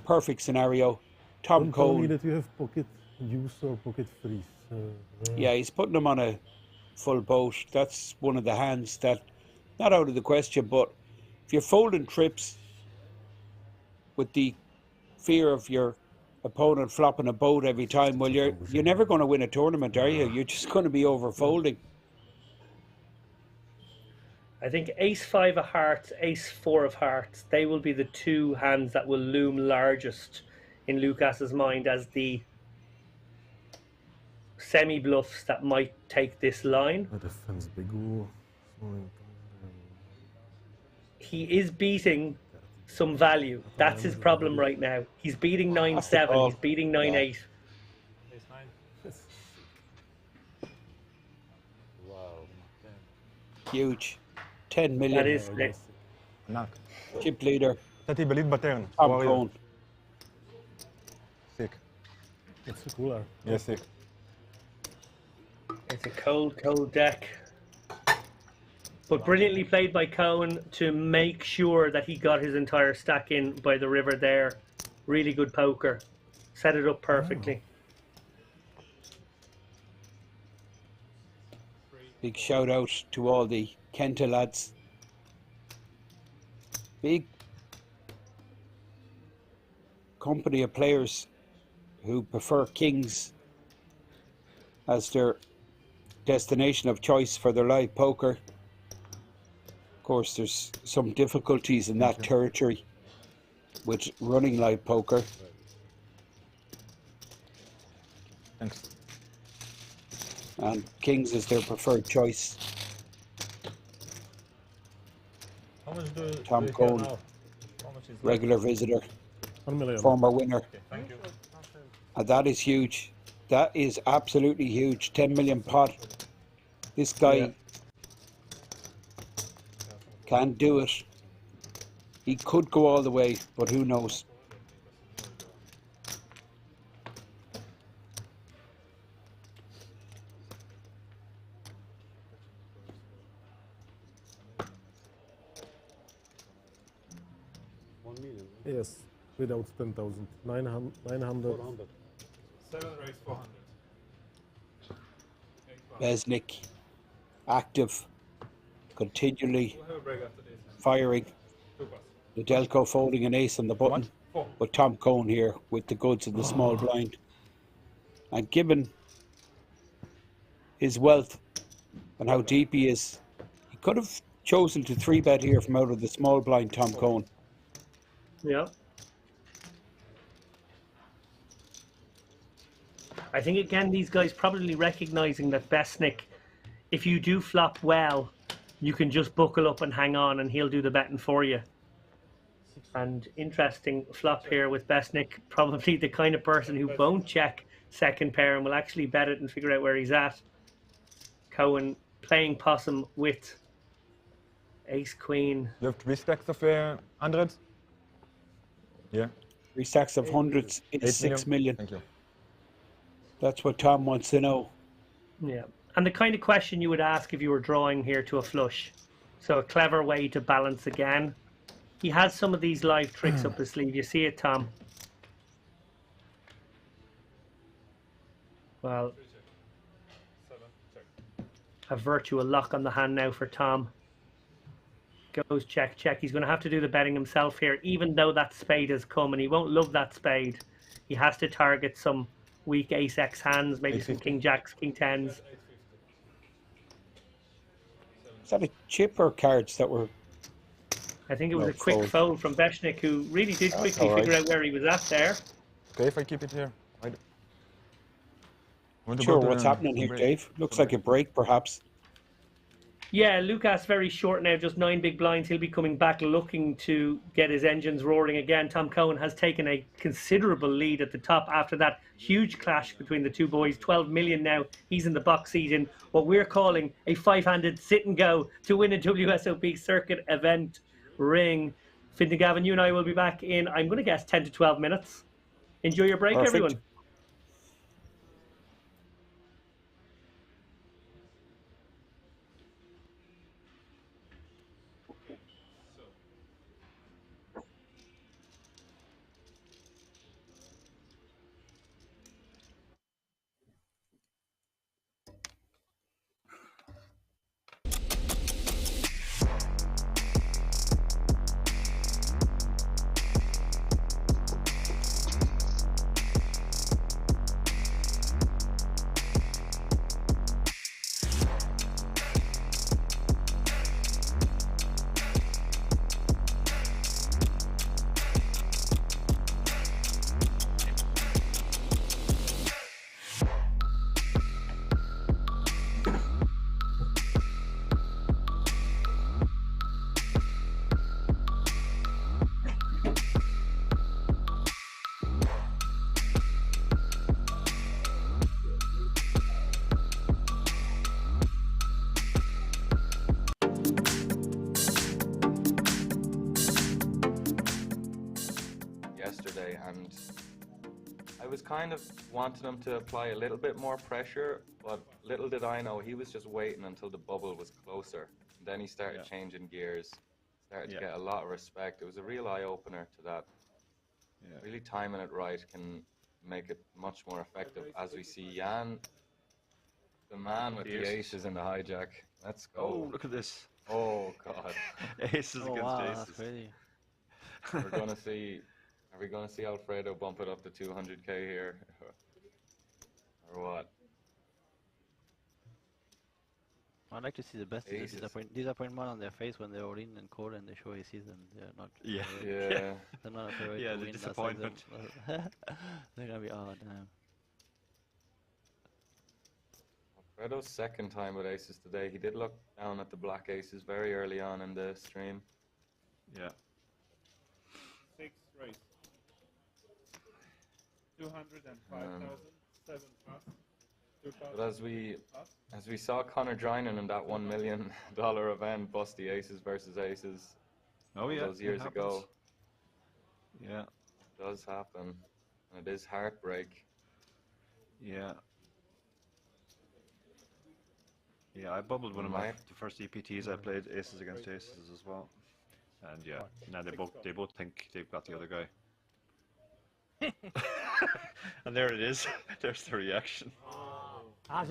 perfect scenario. Tom Don't tell me Cohn, that you have pocket juice or pocket freeze. yeah, he's putting him on a full boat. That's one of the hands that, not out of the question, but if you're folding trips with the fear of your opponent flopping a boat every time, well, you're never going to win a tournament, are you? You're just going to be over folding. I think ace-5 of hearts, ace-4 of hearts, they will be the two hands that will loom largest in Lucas's mind as the semi-bluffs that might take this line. Defense big wall. He is beating some value. That's his problem right now. He's beating 9-7. He's beating 9-8. Wow. Huge. 10 million. That is sick. Knock. Chip leader. Tati balit ba turn? Tom Warrior. Cohn. Sick. It's a cooler. Yes, sick. It's a cold, cold deck. But brilliantly played by Cohen to make sure that he got his entire stack in by the river there. Really good poker. Set it up perfectly. Big shout out to all the Kenta lads. Big company of players who prefer kings as their destination of choice for their live poker. Of course, there's some difficulties in that territory with running live poker. Thanks. And kings is their preferred choice. How much do Tom you Cohn, have now? How much is left? regular visitor, 1 million. former winner. Okay, thank you. And that is huge. That is absolutely huge. 10 million pot. This guy can do it. He could go all the way, but who knows? Yes, without 10,000. 900. 7 raise 400. Beznik, active, continually We'll have a break after this. firing. 2 pass. Nedelko folding an ace on the button. 4. But Tom Cohn here with the goods of the small blind. And given his wealth and how deep he is, he could have chosen to 3-bet here from out of the small blind, Tom Cohn. Yeah. I think again these guys probably recognizing that Beznik, if you do flop well, you can just buckle up and hang on and he'll do the betting for you. And interesting flop here with Beznik, probably the kind of person who won't check second pair and will actually bet it and figure out where he's at. Cohen playing possum with ace queen. You have 3 stacks of hundreds? Yeah. 3 stacks of hundreds is 6 million. Thank you. That's what Tom wants to know. Yeah, and the kind of question you would ask if you were drawing here to a flush. So a clever way to balance again. He has some of these live tricks up his sleeve. You see it, Tom? Well, a virtual lock on the hand now for Tom. Goes check, check. He's going to have to do the betting himself here, even though that spade has come, and he won't love that spade. He has to target some weak ace-x hands, maybe some king jacks, king tens. Is that a chip or cards that were... I think it was No, a quick fold. fold from Beznik, who really did quickly all right. figure out where he was at there. Okay, if I keep it here. Sure, what's happening here, Dave? Looks like a break, perhaps. Yeah, Lucas very short now, just 9 big blinds. He'll be coming back looking to get his engines roaring again. Tom Cohen has taken a considerable lead at the top after that huge clash between the two boys. 12 million now. He's in the box seat in what we're calling a 5-handed sit and go to win a WSOP circuit event ring. Fintan Gavin, you and I will be back in, I'm going to guess, 10 to 12 minutes. Enjoy your break, Perfect. everyone. was kind of wanting him to apply a little bit more pressure, but little did I know he was just waiting until the bubble was closer. And then he started changing gears, started to get a lot of respect. It was a real eye-opener to that. Really timing it right can make it much more effective. As we see Jan, the man with the aces in the hijack. Let's go. Oh, look at this. Oh, God. Aces against wow, aces. That's crazy. We're going to see... Are we going to see Alfredo bump it up to 200k here? Or what? I'd like to see the best disappointment on their face when they're all in and cold and they show aces and they're not. Yeah. They're not afraid Yeah, to the win. disappointment. They're gonna be, oh damn. Alfredo's second time with aces today. He did look down at the black aces very early on in the stream. Yeah. 6 race. 205,000, 7 plus. But as we saw Connor joining in that $1 million event, bust the aces versus aces. Oh yeah, those years ago. Yeah, it does happen, and it is heartbreak. Yeah. Yeah, I bubbled one of the first EPTs I played aces against aces as well, and yeah, now they both think they've got the other guy. And there it is. There's the reaction. I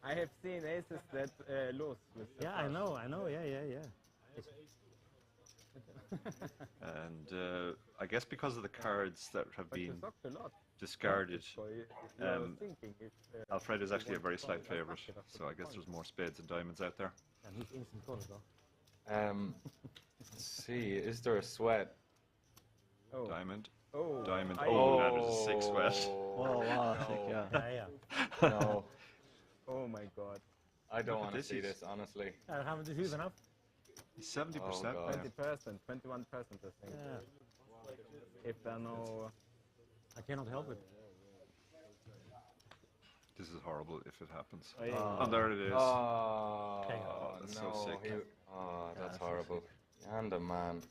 have seen aces that lose. Yeah, I know. Yeah. And I guess because of the cards that have been discarded, Alfred is actually a very slight favourite. So I guess there's more spades and diamonds out there. Let's see, is there a sweat? Diamond. Oh. Diamond. Oh, that is a 6 sweat. Oh, wow, that's sick, yeah. No. Oh my god. I don't want to see this, honestly. Haven't you used enough? 70%. 20%, 21%, I think. Yeah. If there are no... I cannot help it. This is horrible if it happens. Oh, there it is. Oh, that's no, so sick. That's horrible. And a man.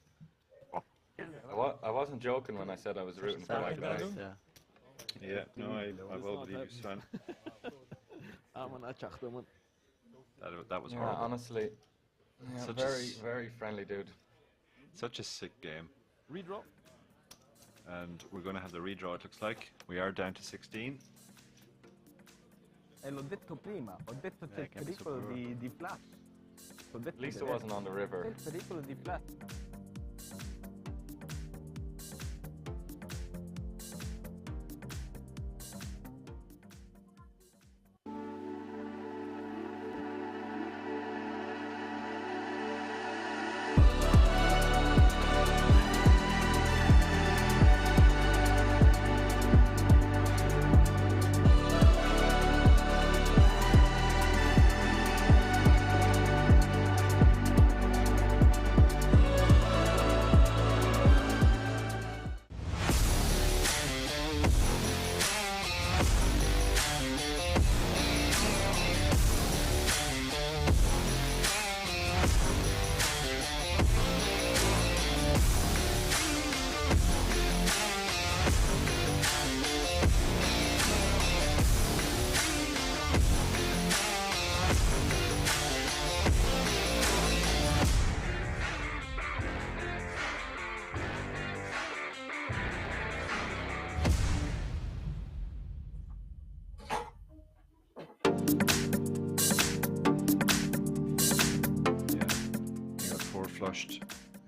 I wasn't joking when I said I was rooting for that guy. Yeah, no, I will believe you, Sven. That was horrible. Honestly, very friendly dude. Such a sick game. Redraw. And we're going to have the redraw, it looks like. We are down to 16. L'ho detto prima, ho detto c'è il pericolo di flash. At least it wasn't on the river. C'è il pericolo di flash.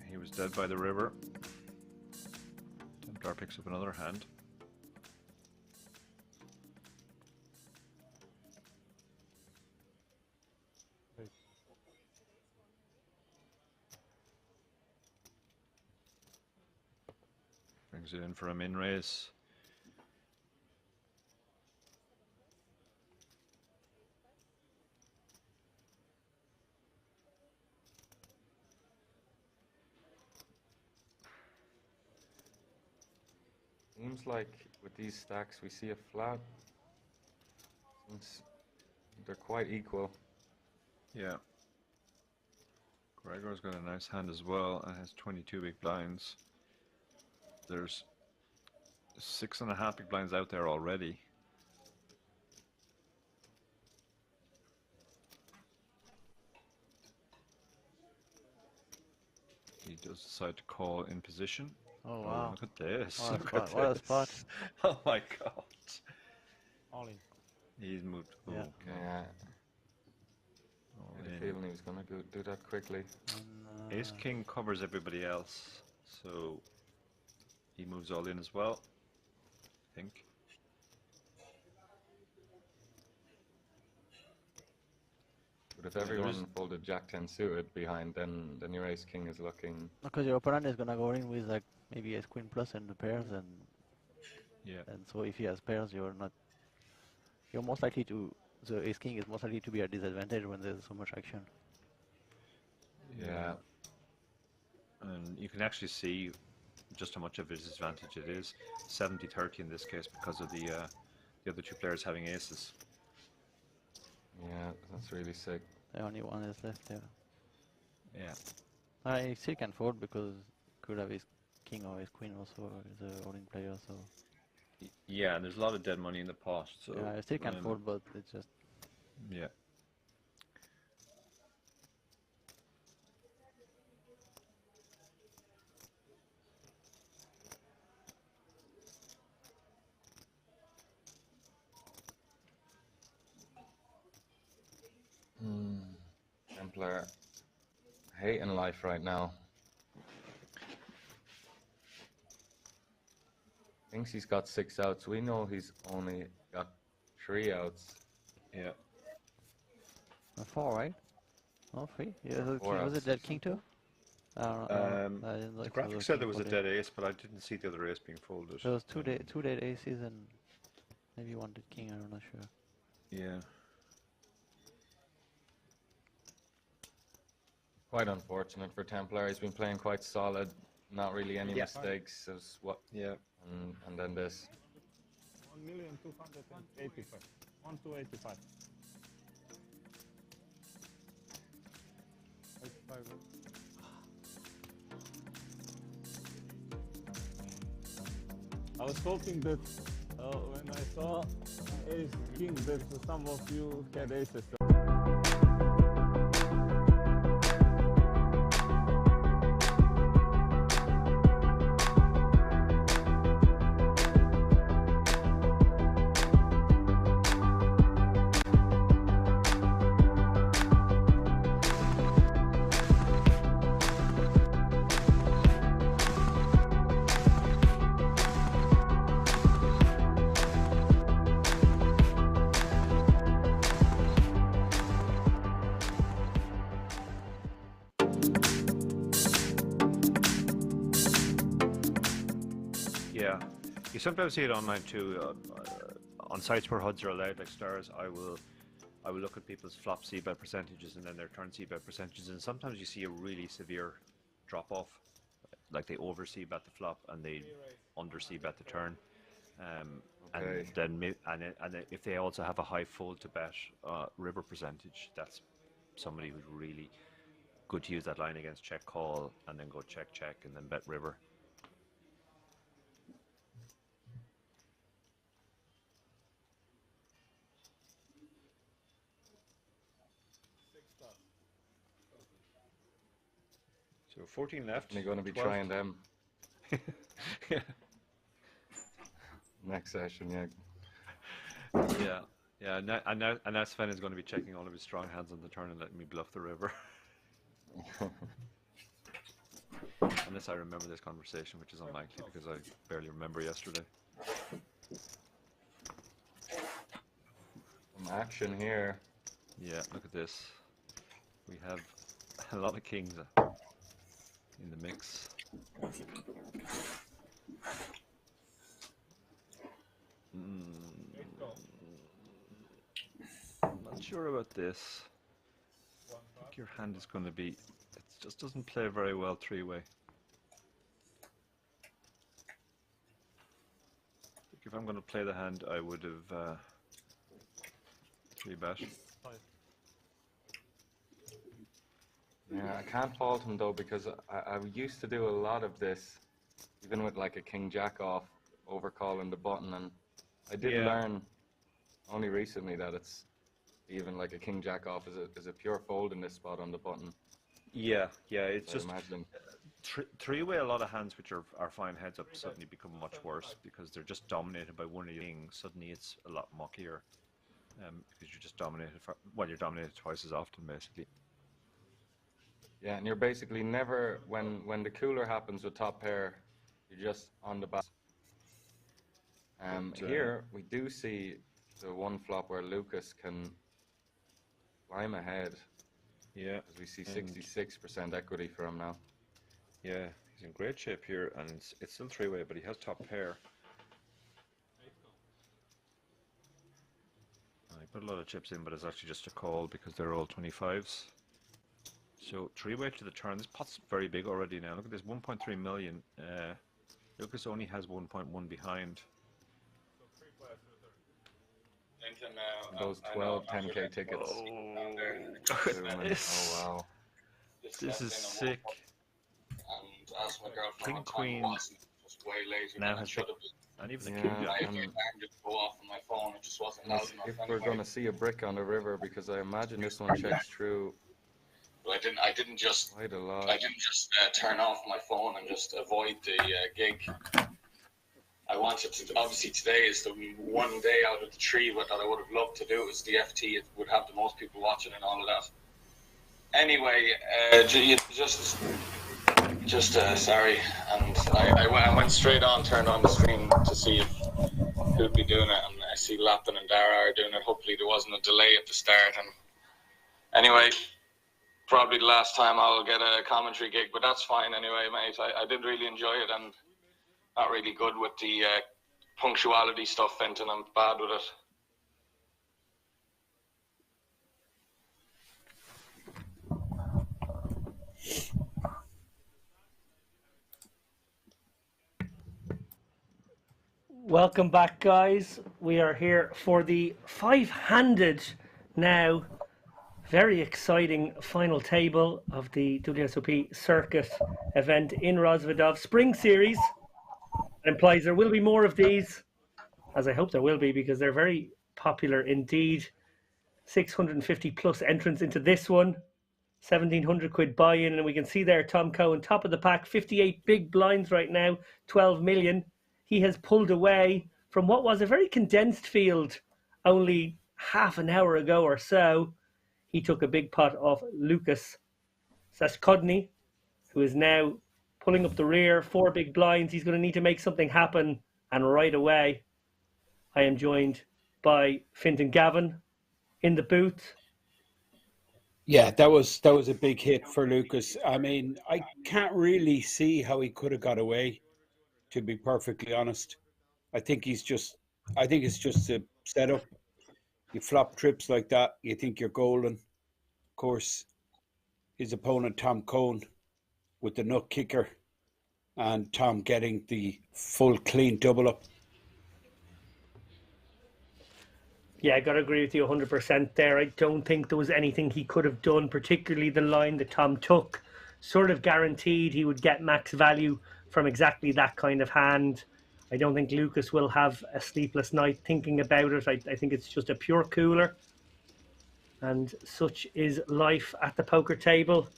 He was dead by the river. Templar picks up another hand. Brings it in for a min raise. Seems like with these stacks we see a flat. Since they're quite equal. Yeah. Gregor's got a nice hand as well and has 22 big blinds. there's 6.5 big blinds out there already. He does decide to call in position. Oh wow! Look at this! What a Look spot! at What a this. spot! Oh my God! All in. He's moved. Yeah. Okay. Yeah. All I had a in. feeling he was going to do that quickly. Ace King covers everybody else, so he moves all in as well. I think. But if everyone folded Jack 10 suited behind, then your Ace King is looking. Because your opponent is gonna go in with like maybe Ace Queen plus and the pairs, and and so if he has pairs, you're most likely to. The Ace King is most likely to be at disadvantage when there's so much action. Yeah. And you can actually see just how much of a disadvantage it is. 70-30 in this case because of the other two players having aces. Yeah, that's really sick. The only one is left, yeah. Yeah. I still can fold because could have Ace King or Ace Queen also as a holding player, so. Yeah, and there's a lot of dead money in the pot. So Yeah, I still can fold, but it's just. Yeah. Templar hating life right now. Thinks he's got 6 outs. We know he's only got 3 outs. Yeah. 4, right? Oh, 3? Yeah, Four was outs. it dead king too? I don't know. I didn't The like graphic said there was a dead ace, but I didn't see the other ace being folded. There was two dead aces and maybe one dead king, I'm not sure. Yeah. Quite unfortunate for Templar. He's been playing quite solid. Not really any mistakes. As what? Yeah. And then this. 1,285,000. 1,285. 85. I was hoping that when I saw Ace King that some of you had aces. Yeah. You sometimes see it online too. On sites where HUDs are allowed, like Stars, I will look at people's flop c-bet percentages and then their turn c-bet percentages, and sometimes you see a really severe drop-off, like they over c-bet the flop and they under c-bet the turn. Okay. And then if they also have a high fold to bet river percentage, that's somebody who's really good to use that line against check call and then go check check and then bet river. So 14 left. They're going to be 12. trying them. Yeah. Next session, yeah. Yeah, and now Sven is going to be checking all of his strong hands on the turn and letting me bluff the river. Unless I remember this conversation, which is unlikely because I barely remember yesterday. Some action here. Yeah, look at this. We have a lot of kings in the mix. I'm not sure about this. I think your hand is going to be... It just doesn't play very well three-way. I think if I'm going to play the hand, I would have three-bet. Yeah, I can't fault him though because I used to do a lot of this even with like a king jack off overcalling the button, and I did Yeah. learn only recently that it's even like a king jack off is a pure fold in this spot on the button. Yeah, it's I just imagine. three-way. A lot of hands which are fine heads up suddenly become much worse because they're just dominated by one of the kings. Suddenly it's a lot muckier because you're just dominated. You're dominated twice as often basically. Yeah, and you're basically never when the cooler happens with top pair, you're just on the back. Here we do see the one flop where Lucas can climb ahead. Yeah, because we see 66% equity for him now. Yeah, he's in great shape here, and it's still three-way, but he has top pair. He put a lot of chips in, but it's actually just a call because they're all 25s. So three-way to the turn. This pot's very big already now. Look at this, 1.3 million. Lucas only has 1.1 behind. Those 12 10K tickets. Oh wow. This is sick. King Queen now has and even the king jack. If we're going to see a brick on the river, because I imagine this one checks through. I didn't just turn off my phone and just avoid the gig. I wanted to. Obviously, today is the one day out of the three that I would have loved to do. It was the FT. It would have the most people watching and all of that. Anyway, sorry, and I went straight on, turned on the stream to see who'd be doing it, and I see Lapin and Dara are doing it. Hopefully, there wasn't a delay at the start. And anyway, probably the last time I'll get a commentary gig, but that's fine anyway, mate. I did really enjoy it, and not really good with the punctuality stuff, Fenton. I'm bad with it. Welcome back, guys. We are here for the five-handed now. Very exciting final table of the WSOP Circuit event in Rozvadov Spring Series. It implies there will be more of these, as I hope there will be, because they're very popular indeed. 650 plus entrants into this one. 1,700 quid buy-in, and we can see there Tom Cohen, top of the pack, 58 big blinds right now, 12 million. He has pulled away from what was a very condensed field only half an hour ago or so. He took a big pot off Lucas Saskodny, who is now pulling up the rear, 4 big blinds. He's going to need to make something happen, and right away. I am joined by Fintan Gavin in the booth. Yeah, that was a big hit for Lucas. I mean, I can't really see how he could have got away, to be perfectly honest. I think it's just a setup. You flop trips like that, you think you're golden. Of course, his opponent Tom Cohn with the nut kicker, and Tom getting the full clean double up. Yeah, I got to agree with you 100% there. I don't think there was anything he could have done, particularly the line that Tom took. Sort of guaranteed he would get max value from exactly that kind of hand. I don't think Lucas will have a sleepless night thinking about it. I think it's just a pure cooler. And such is life at the poker table.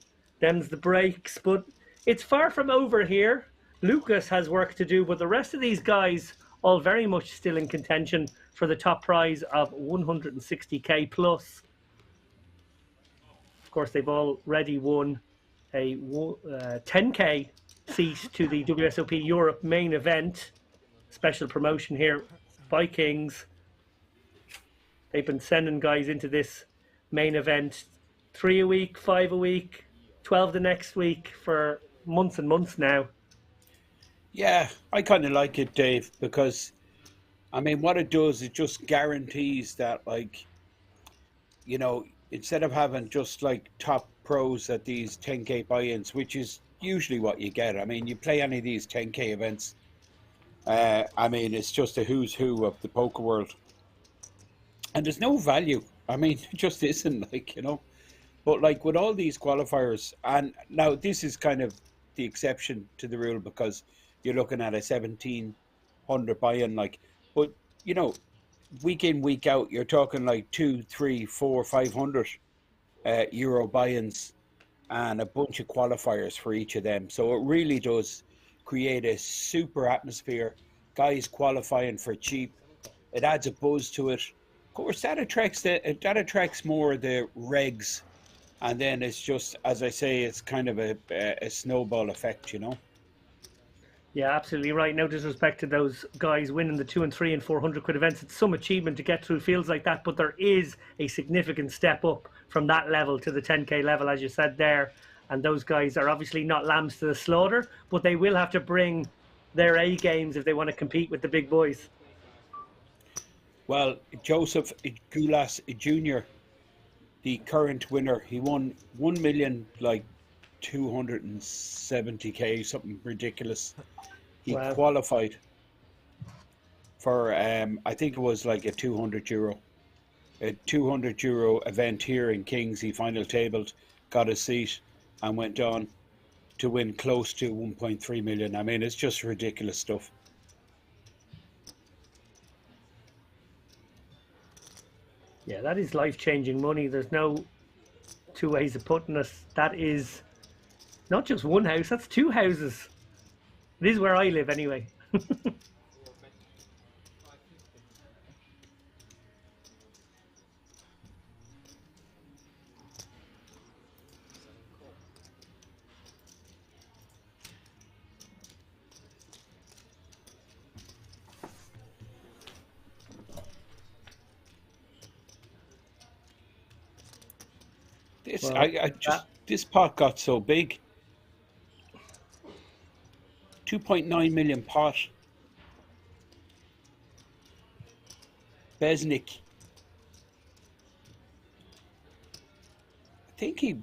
Them's the breaks, but it's far from over here. Lucas has work to do, but the rest of these guys all very much still in contention for the top prize of 160k plus. Of course, they've already won a 10k seat to the WSOP Europe main event. Special promotion here by Kings. They've been sending guys into this main event 3 a week, 5 a week, 12 the next week for months and months now. Yeah, I kind of like it, Dave, because I mean, what it does, it just guarantees that, like, you know, instead of having just like top pros at these 10k buy-ins, which is usually what you get. I mean, you play any of these 10k events, I mean, it's just a who's who of the poker world. And there's no value. I mean, it just isn't, like, you know. But like with all these qualifiers, and now this is kind of the exception to the rule, because you're looking at a 1,700 buy-in. Like, but you know, week in, week out, you're talking like 2, 3, 4, 500 euro buy-ins and a bunch of qualifiers for each of them. So it really does create a super atmosphere. Guys qualifying for cheap. It adds a buzz to it. Of course, that attracts more of the regs, and then it's just, as I say, it's kind of a snowball effect, you know. Yeah, absolutely right. No disrespect to those guys winning the 2 and 3 and 400 quid events. It's some achievement to get through fields like that, but there is a significant step up from that level to the 10k level, as you said there. And those guys are obviously not lambs to the slaughter, but they will have to bring their A games if they want to compete with the big boys. Well, Joseph Gulas Jr., the current winner, he won 1 million, like 270k, something ridiculous. He qualified for, I think it was like a 200 euro event here in Kings. He final tabled, got a seat, and went on to win close to 1.3 million. I mean, it's just ridiculous stuff. Yeah, that is life-changing money. There's no two ways of putting it. That is not just one house, that's 2 houses. It is where I live anyway. This pot got so big. 2.9 million pot. Beznik. I think he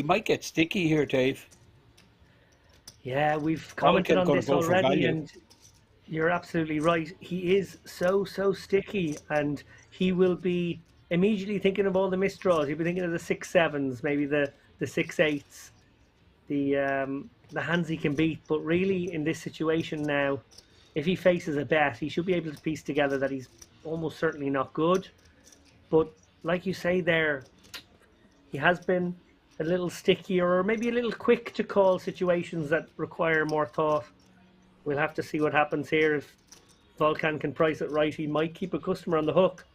might get sticky here, Dave. Yeah, we've commented on this already, and you're absolutely right. He is so sticky, and he will be immediately thinking of all the missed draws. He'll be thinking of the 6-7s, maybe the 6-8s, the hands he can beat. But really, in this situation now, if he faces a bet, he should be able to piece together that he's almost certainly not good. But like you say there, he has been a little stickier, or maybe a little quick to call situations that require more thought. We'll have to see what happens here. If Volkan can price it right, he might keep a customer on the hook.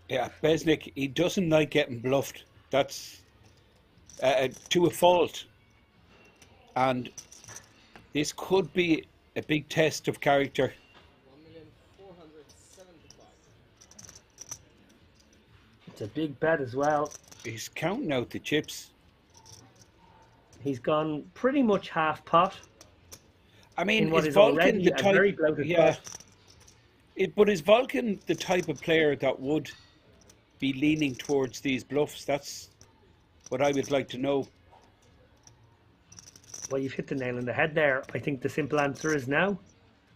Yeah, Beznik, he doesn't like getting bluffed. That's to a fault. And this could be a big test of character. 1,475,000. It's a big bet as well. He's counting out the chips. He's gone pretty much half pot. I mean, what is is already Volkan the a very type? bloated Yeah. pot. But is Volkan the type of player that would be leaning towards these bluffs? That's what I would like to know. Well, you've hit the nail on the head there. I think the simple answer is no.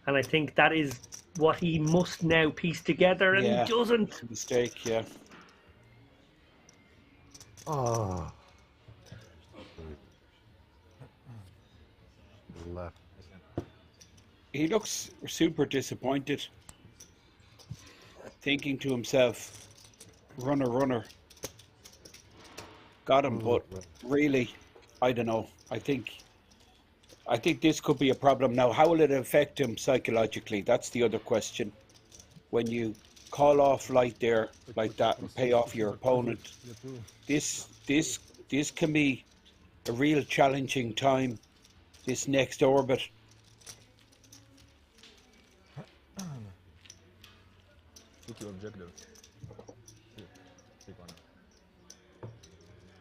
And I think that is what he must now piece together, and Yeah. he doesn't. Mistake, yeah. Oh. Left. He looks super disappointed, thinking to himself, runner. Got him, but really, I don't know. I think this could be a problem. Now, how will it affect him psychologically? That's the other question. When you call off light there like that and pay off your opponent, this can be a real challenging time, this next orbit. Pick your objective.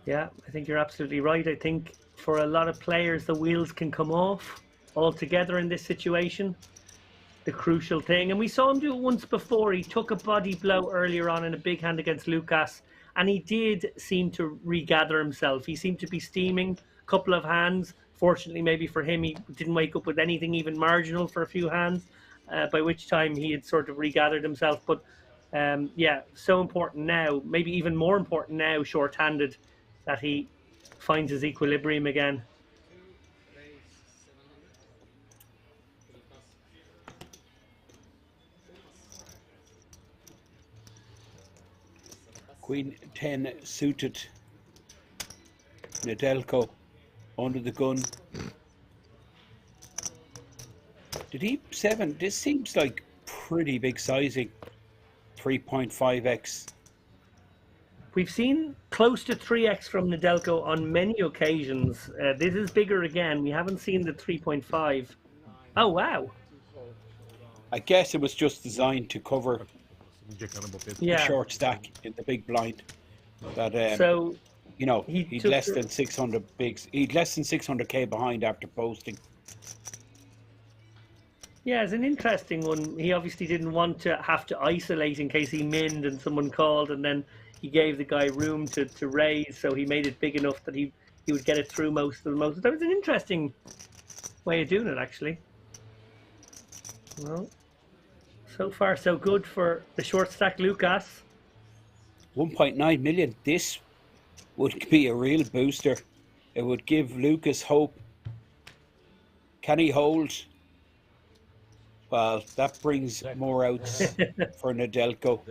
Yeah, I think you're absolutely right. I think for a lot of players, the wheels can come off altogether in this situation. The crucial thing, and we saw him do it once before. He took a body blow earlier on in a big hand against Lucas, and he did seem to regather himself. He seemed to be steaming a couple of hands. Fortunately, maybe for him, he didn't wake up with anything even marginal for a few hands, by which time he had sort of regathered himself. But yeah, so important now, maybe even more important now, short-handed, that he finds his equilibrium again. Queen 10 suited. Nedelko under the gun. Did he 7? This seems like pretty big sizing. 3.5x. We've seen close to 3x from Nedelko on many occasions. This is bigger again. We haven't seen the 3.5. Oh, wow. I guess it was just designed to cover Yeah. the short stack in the big blind. That So, you know, he he'd took less the- than 600 bigs. He'd less than 600k behind after posting. Yeah, it's an interesting one. He obviously didn't want to have to isolate in case he minned and someone called, and then he gave the guy room to raise, so he made it big enough that he would get it through most of the most. That was an interesting way of doing it, actually. Well, so far so good for the short stack Lucas. 1.9 million. This would be a real booster. It would give Lucas hope. Can he hold? Well, that brings more outs for Nedelko.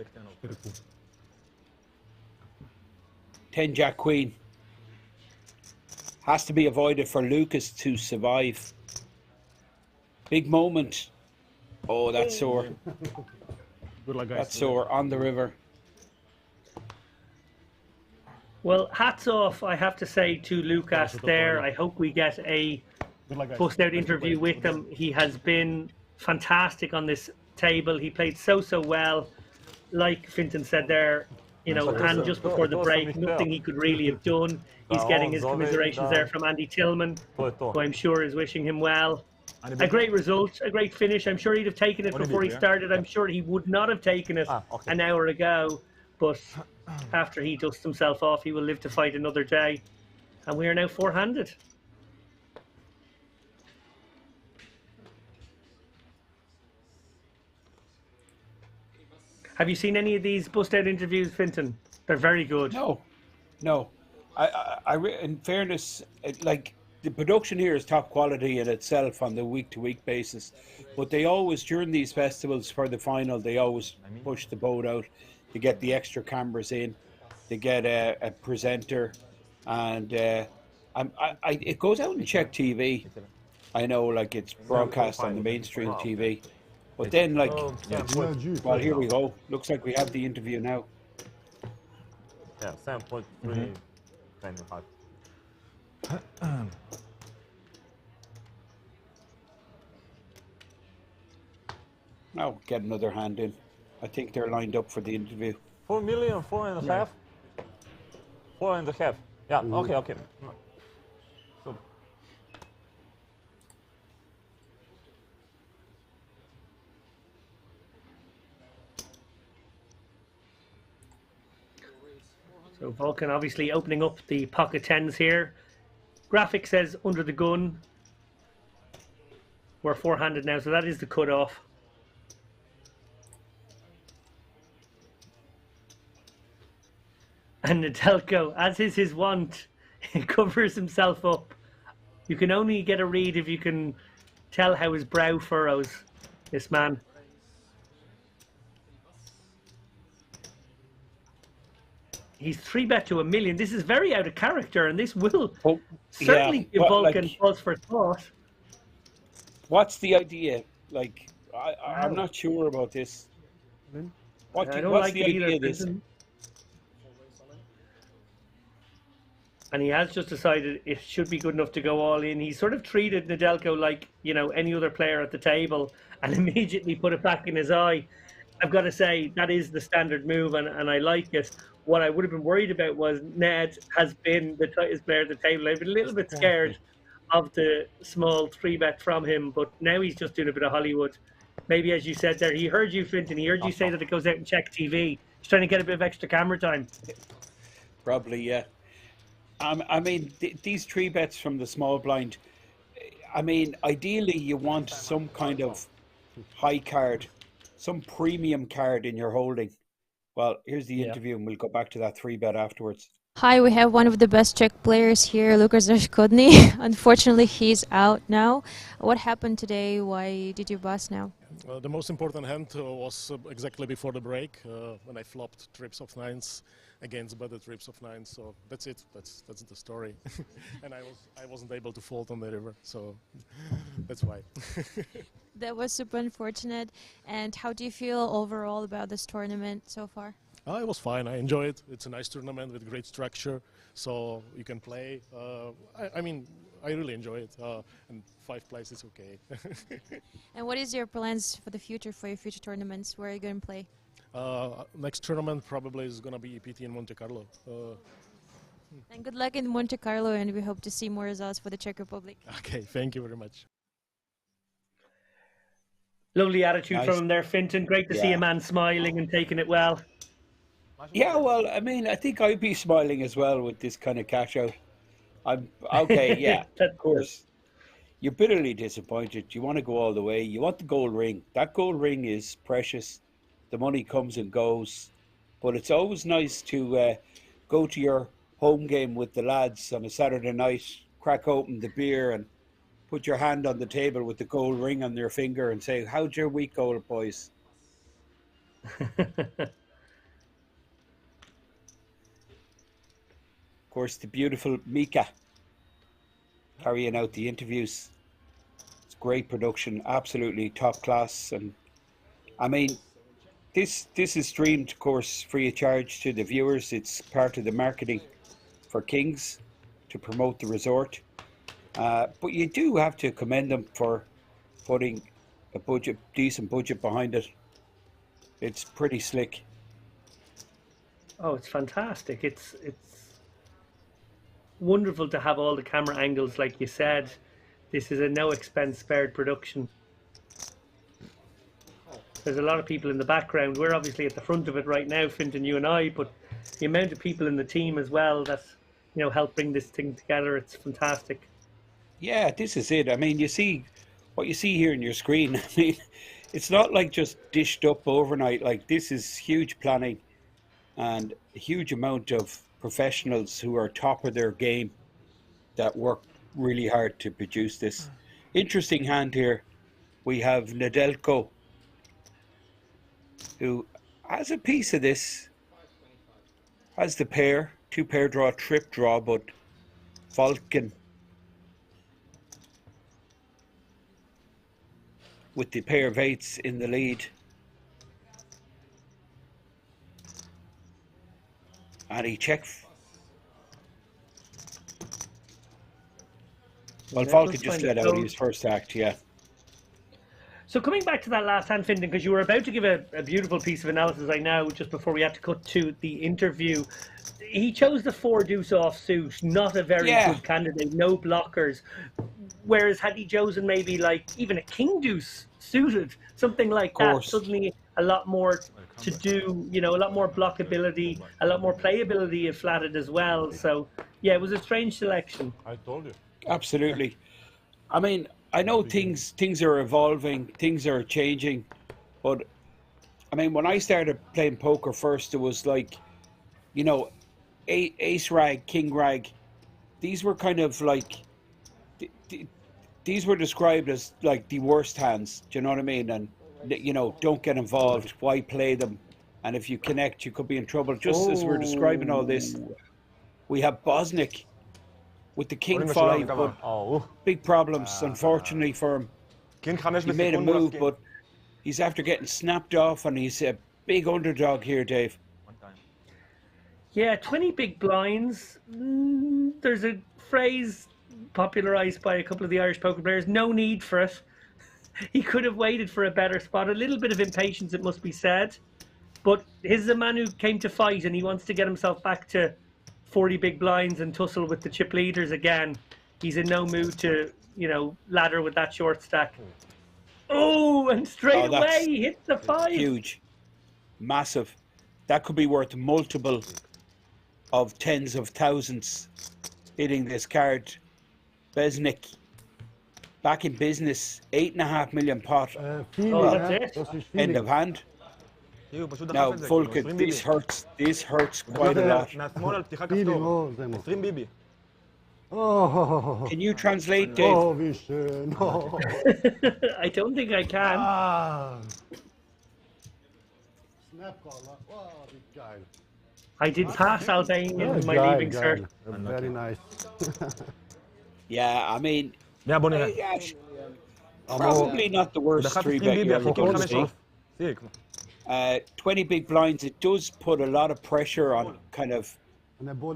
10 Jack Queen. Has to be avoided for Lucas to survive. Big moment. Oh, that's sore. Good luck, guys. That's sore on the river. Well, hats off, I have to say, to Lucas there. I hope we get a bust-out interview with him. He has been fantastic on this table. He played so well. Like Fintan said there, you know, and just before the break, nothing he could really have done. He's getting his commiserations there from Andy Tillman, who I'm sure is wishing him well. A great result, a great finish. I'm sure he'd have taken it before he started. I'm sure he would not have taken it an hour ago. But after he dusts himself off, he will live to fight another day. And we are now four-handed. Have you seen any of these bust-out interviews, Fintan? They're very good. No. In fairness, like the production here is top quality in itself on the week-to-week basis. But they always, during these festivals for the final, they always push the boat out to get the extra cameras in, to get a presenter, and it goes out in Czech TV. I know, like it's broadcast on the mainstream TV. But then, like, well, here we go. Looks like we have the interview now. Yeah, 7.3. 25. Now get another hand in. I think they're lined up for the interview. 4 million, 4.5. 4.5. Yeah. Okay. So, So Vulcan obviously opening up the pocket tens here. Graphic says under the gun. We're four-handed now, so that is the cutoff. And Nedelko, as is his wont, he covers himself up. You can only get a read if you can tell how his brow furrows, this man. He's 3-bet to $1 million. This is very out of character, and this will certainly give Vulcan pause for thought. What's the idea? Like, I'm not sure about this. What's the idea of this? And he has just decided it should be good enough to go all in. He sort of treated Nedelko like, you know, any other player at the table and immediately put it back in his eye. I've got to say, that is the standard move, and I like it. What I would have been worried about was Ned has been the tightest player at the table. I've been a little bit scared of the small 3-bet from him, but now he's just doing a bit of Hollywood. Maybe, as you said there, he heard you, Fintan. He heard you say that it goes out and check TV. He's trying to get a bit of extra camera time. Probably, yeah. I mean, these 3-bets from the small blind, I mean, ideally you want some kind of high card, some premium card in your holding. Well, here's the interview, and we'll go back to that 3-bet afterwards. Hi, we have one of the best Czech players here, Lukas Zashkodny. Unfortunately, he's out now. What happened today? Why did you bust now? The most important hand was exactly before the break, when I flopped trips of nines. against better trips of 9. So that's it. That's the story. And I wasn't able to fold on the river, so that's why. That was super unfortunate. And how do you feel overall about this tournament so far? It was fine. I enjoy it. It's a nice tournament with great structure, so you can play. I mean, I really enjoy it, and 5 places okay. And what is your plans for the future, for your future tournaments? Where are you going to play? Next tournament probably is going to be EPT in Monte Carlo. And good luck in Monte Carlo, and we hope to see more results for the Czech Republic. Okay, thank you very much. Lovely attitude Nice. from him there, Fintan. Great to see a man smiling and taking it well. Yeah, well, I mean, I think I'd be smiling as well with this kind of cash out. I'm okay, yeah, of course. You're bitterly disappointed. You want to go all the way. You want the gold ring. That gold ring is precious. The money comes and goes. But it's always nice to go to your home game with the lads on a Saturday night, crack open the beer and put your hand on the table with the gold ring on their finger and say, how'd your week go, boys? Of course, the beautiful Mika carrying out the interviews. It's great production, absolutely top class. And I mean, this is streamed, of course, free of charge to the viewers. It's part of the marketing for Kings to promote the resort. But you do have to commend them for putting a decent budget behind it. It's pretty slick. Oh, it's fantastic. It's wonderful to have all the camera angles, like you said. This is a no expense spared production. There's a lot of people in the background. We're obviously at the front of it right now, Fintan, you and I, but the amount of people in the team as well that, you know, help bring this thing together, it's fantastic. Yeah, this is it. I mean, you see what you see here in your screen. I mean, it's not like just dished up overnight. Like, this is huge planning and a huge amount of professionals who are top of their game that work really hard to produce this. Interesting hand here. We have Nedelko, who has a piece of this, has the pair, 2-pair draw, trip draw, but Falcon with the pair of 8s in the lead. And he checked. Well, Yeah, Falcon let's just find let it. out So- his first act, yeah. So coming back to that last hand, Fintan, because you were about to give a beautiful piece of analysis, I know, just before we had to cut to the interview. He chose the 4 deuce offsuit, not a very Yeah. good candidate, no blockers. Whereas had he chosen maybe like even a king deuce suited, something like that, Course. suddenly a lot more to do, you know, a lot more blockability, a lot more playability if flatted as well. So yeah, it was a strange selection. I told you. Absolutely. I mean, I know things are evolving, things are changing, but I mean, when I started playing poker first, it was like, you know, ace rag, king rag. These were kind of like, these were described as like the worst hands. Do you know what I mean? And you know, don't get involved. Why play them? And if you connect, you could be in trouble. Just as we're describing all this, we have Beznik with the king 5, but big problems, unfortunately, for him. He made a move, but he's after getting snapped off, and he's a big underdog here, Dave. Yeah, 20 big blinds. There's a phrase popularised by a couple of the Irish poker players, no need for it. He could have waited for a better spot. A little bit of impatience, it must be said. But this is a man who came to fight, and he wants to get himself back to 40 big blinds and tussle with the chip leaders again. He's in no mood to, you know, ladder with that short stack. Oh, and straight that's away he hits the 5. Huge. Massive. That could be worth multiple of tens of thousands hitting this card. Beznik back in business, 8.5 million pot. that's it. End of hand. Now, Vulcan, this hurts quite a lot. Can you translate, Dave? I don't think I can. I did pass Albania in my Guy, leaving cert. very nice. Yeah, I mean, Yeah, Bonnie. probably not the worst gaat 3 misschien bet you're Libia ever going to voorkomen, see. zie ik. 20 big blinds, it does put a lot of pressure on kind of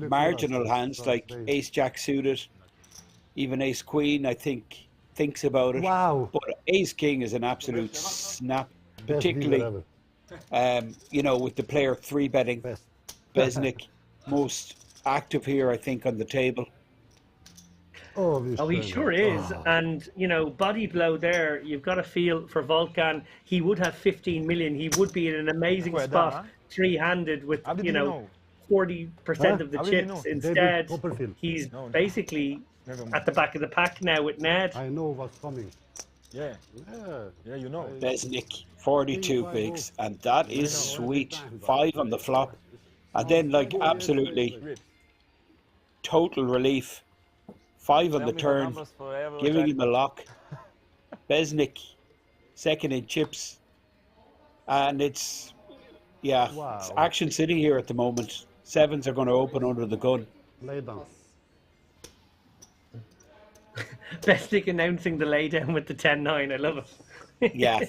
marginal hands like ace jack suited, even ace queen, I think, thinks about it. Wow. But ace king is an absolute snap, particularly, you know, with the player 3-betting. Beznik, most active here, I think, on the table. Oh, he sure is. And, you know, body blow there, you've got to feel for Volkan, he would have 15 million. He would be in an amazing spot, three-handed with, you know, 40% of the chips. Instead, he's basically at the back of the pack now with Ned. I know what's coming. Yeah, you know. Beznik, 42 bigs, and that is sweet. 5 on the flop. And then, like, absolutely total relief. 5 on the turn, giving him a lock. Beznik, second in chips. And it's, yeah, it's Action City here at the moment. 7s are going to open under the gun. Lay down. Beznik announcing the laydown with the 10-9. I love it. Yeah.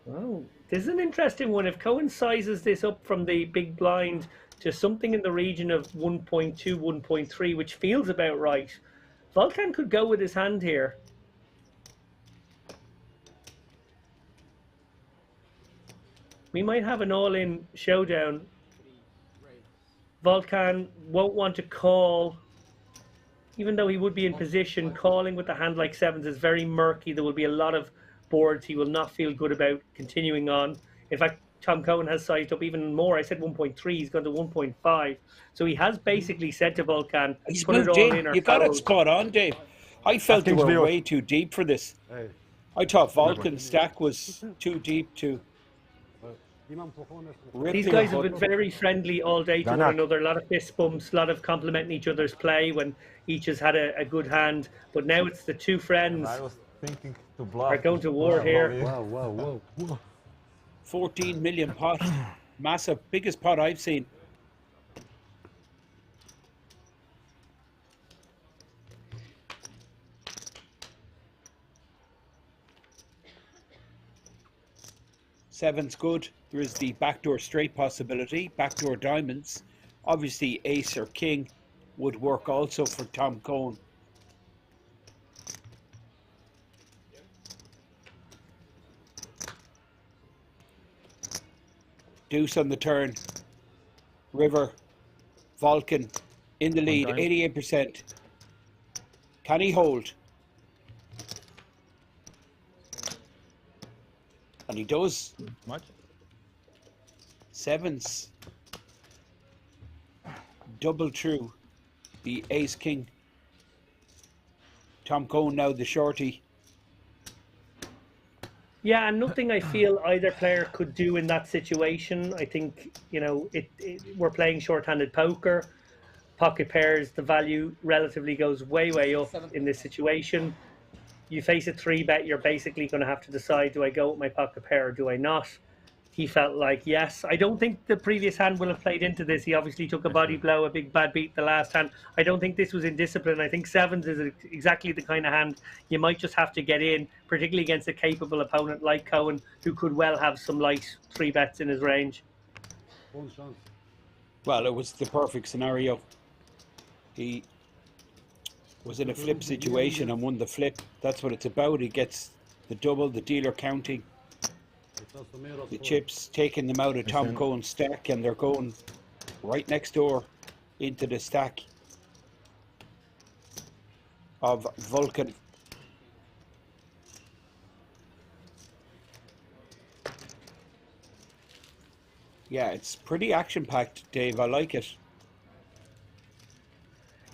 Oh, this is an interesting one. If Cohen sizes this up from the big blind to something in the region of 1.2, 1.3, which feels about right, Volkan could go with his hand here. We might have an all-in showdown. Volkan won't want to call, even though he would be in position. Calling with a hand like 7s is very murky. There will be a lot of boards he will not feel good about continuing on. In fact, Tom Cohen has sized up even more. I said 1.3, he's gone to 1.5. So he has basically said to Volkan, He's put it moved all in. in or You got it fold. spot on, Dave. I felt they were way too deep for this. I thought Volkan's stack was too deep to rip These the guys have button. been very friendly all day to one another. A lot of fist bumps, a lot of complimenting each other's play when each has had a good hand. But now it's the two friends Thinking to block. are going to war here. Whoa. 14 million pot. Massive. Biggest pot I've seen. Seven's good. There is the backdoor straight possibility. Backdoor diamonds. Obviously, ace or king would work also for Tom Cohen. Deuce on the turn. River. Volkan in the lead. 88%. Can he hold? And he does. Much? 7s. Double true. The ace king. Tom Cohen now the shorty. Yeah, and nothing I feel either player could do in that situation. I think, you know, we're playing short-handed poker. Pocket pairs, the value relatively goes way, way up in this situation. You face a 3-bet, you're basically going to have to decide, do I go with my pocket pair or do I not? He felt like yes. I don't think the previous hand will have played into this. He obviously took a body blow, a big bad beat the last hand. I don't think this was in discipline. I think 7s is exactly the kind of hand you might just have to get in, particularly against a capable opponent like Cohen, who could well have some light 3-bets in his range. Well, it was the perfect scenario. He was in a flip situation and won the flip. That's what it's about. He gets the double, the dealer counting. The chips, taking them out of Tom Cohen's stack, and they're going right next door into the stack of Volkan. Yeah, it's pretty action-packed, Dave. I like it.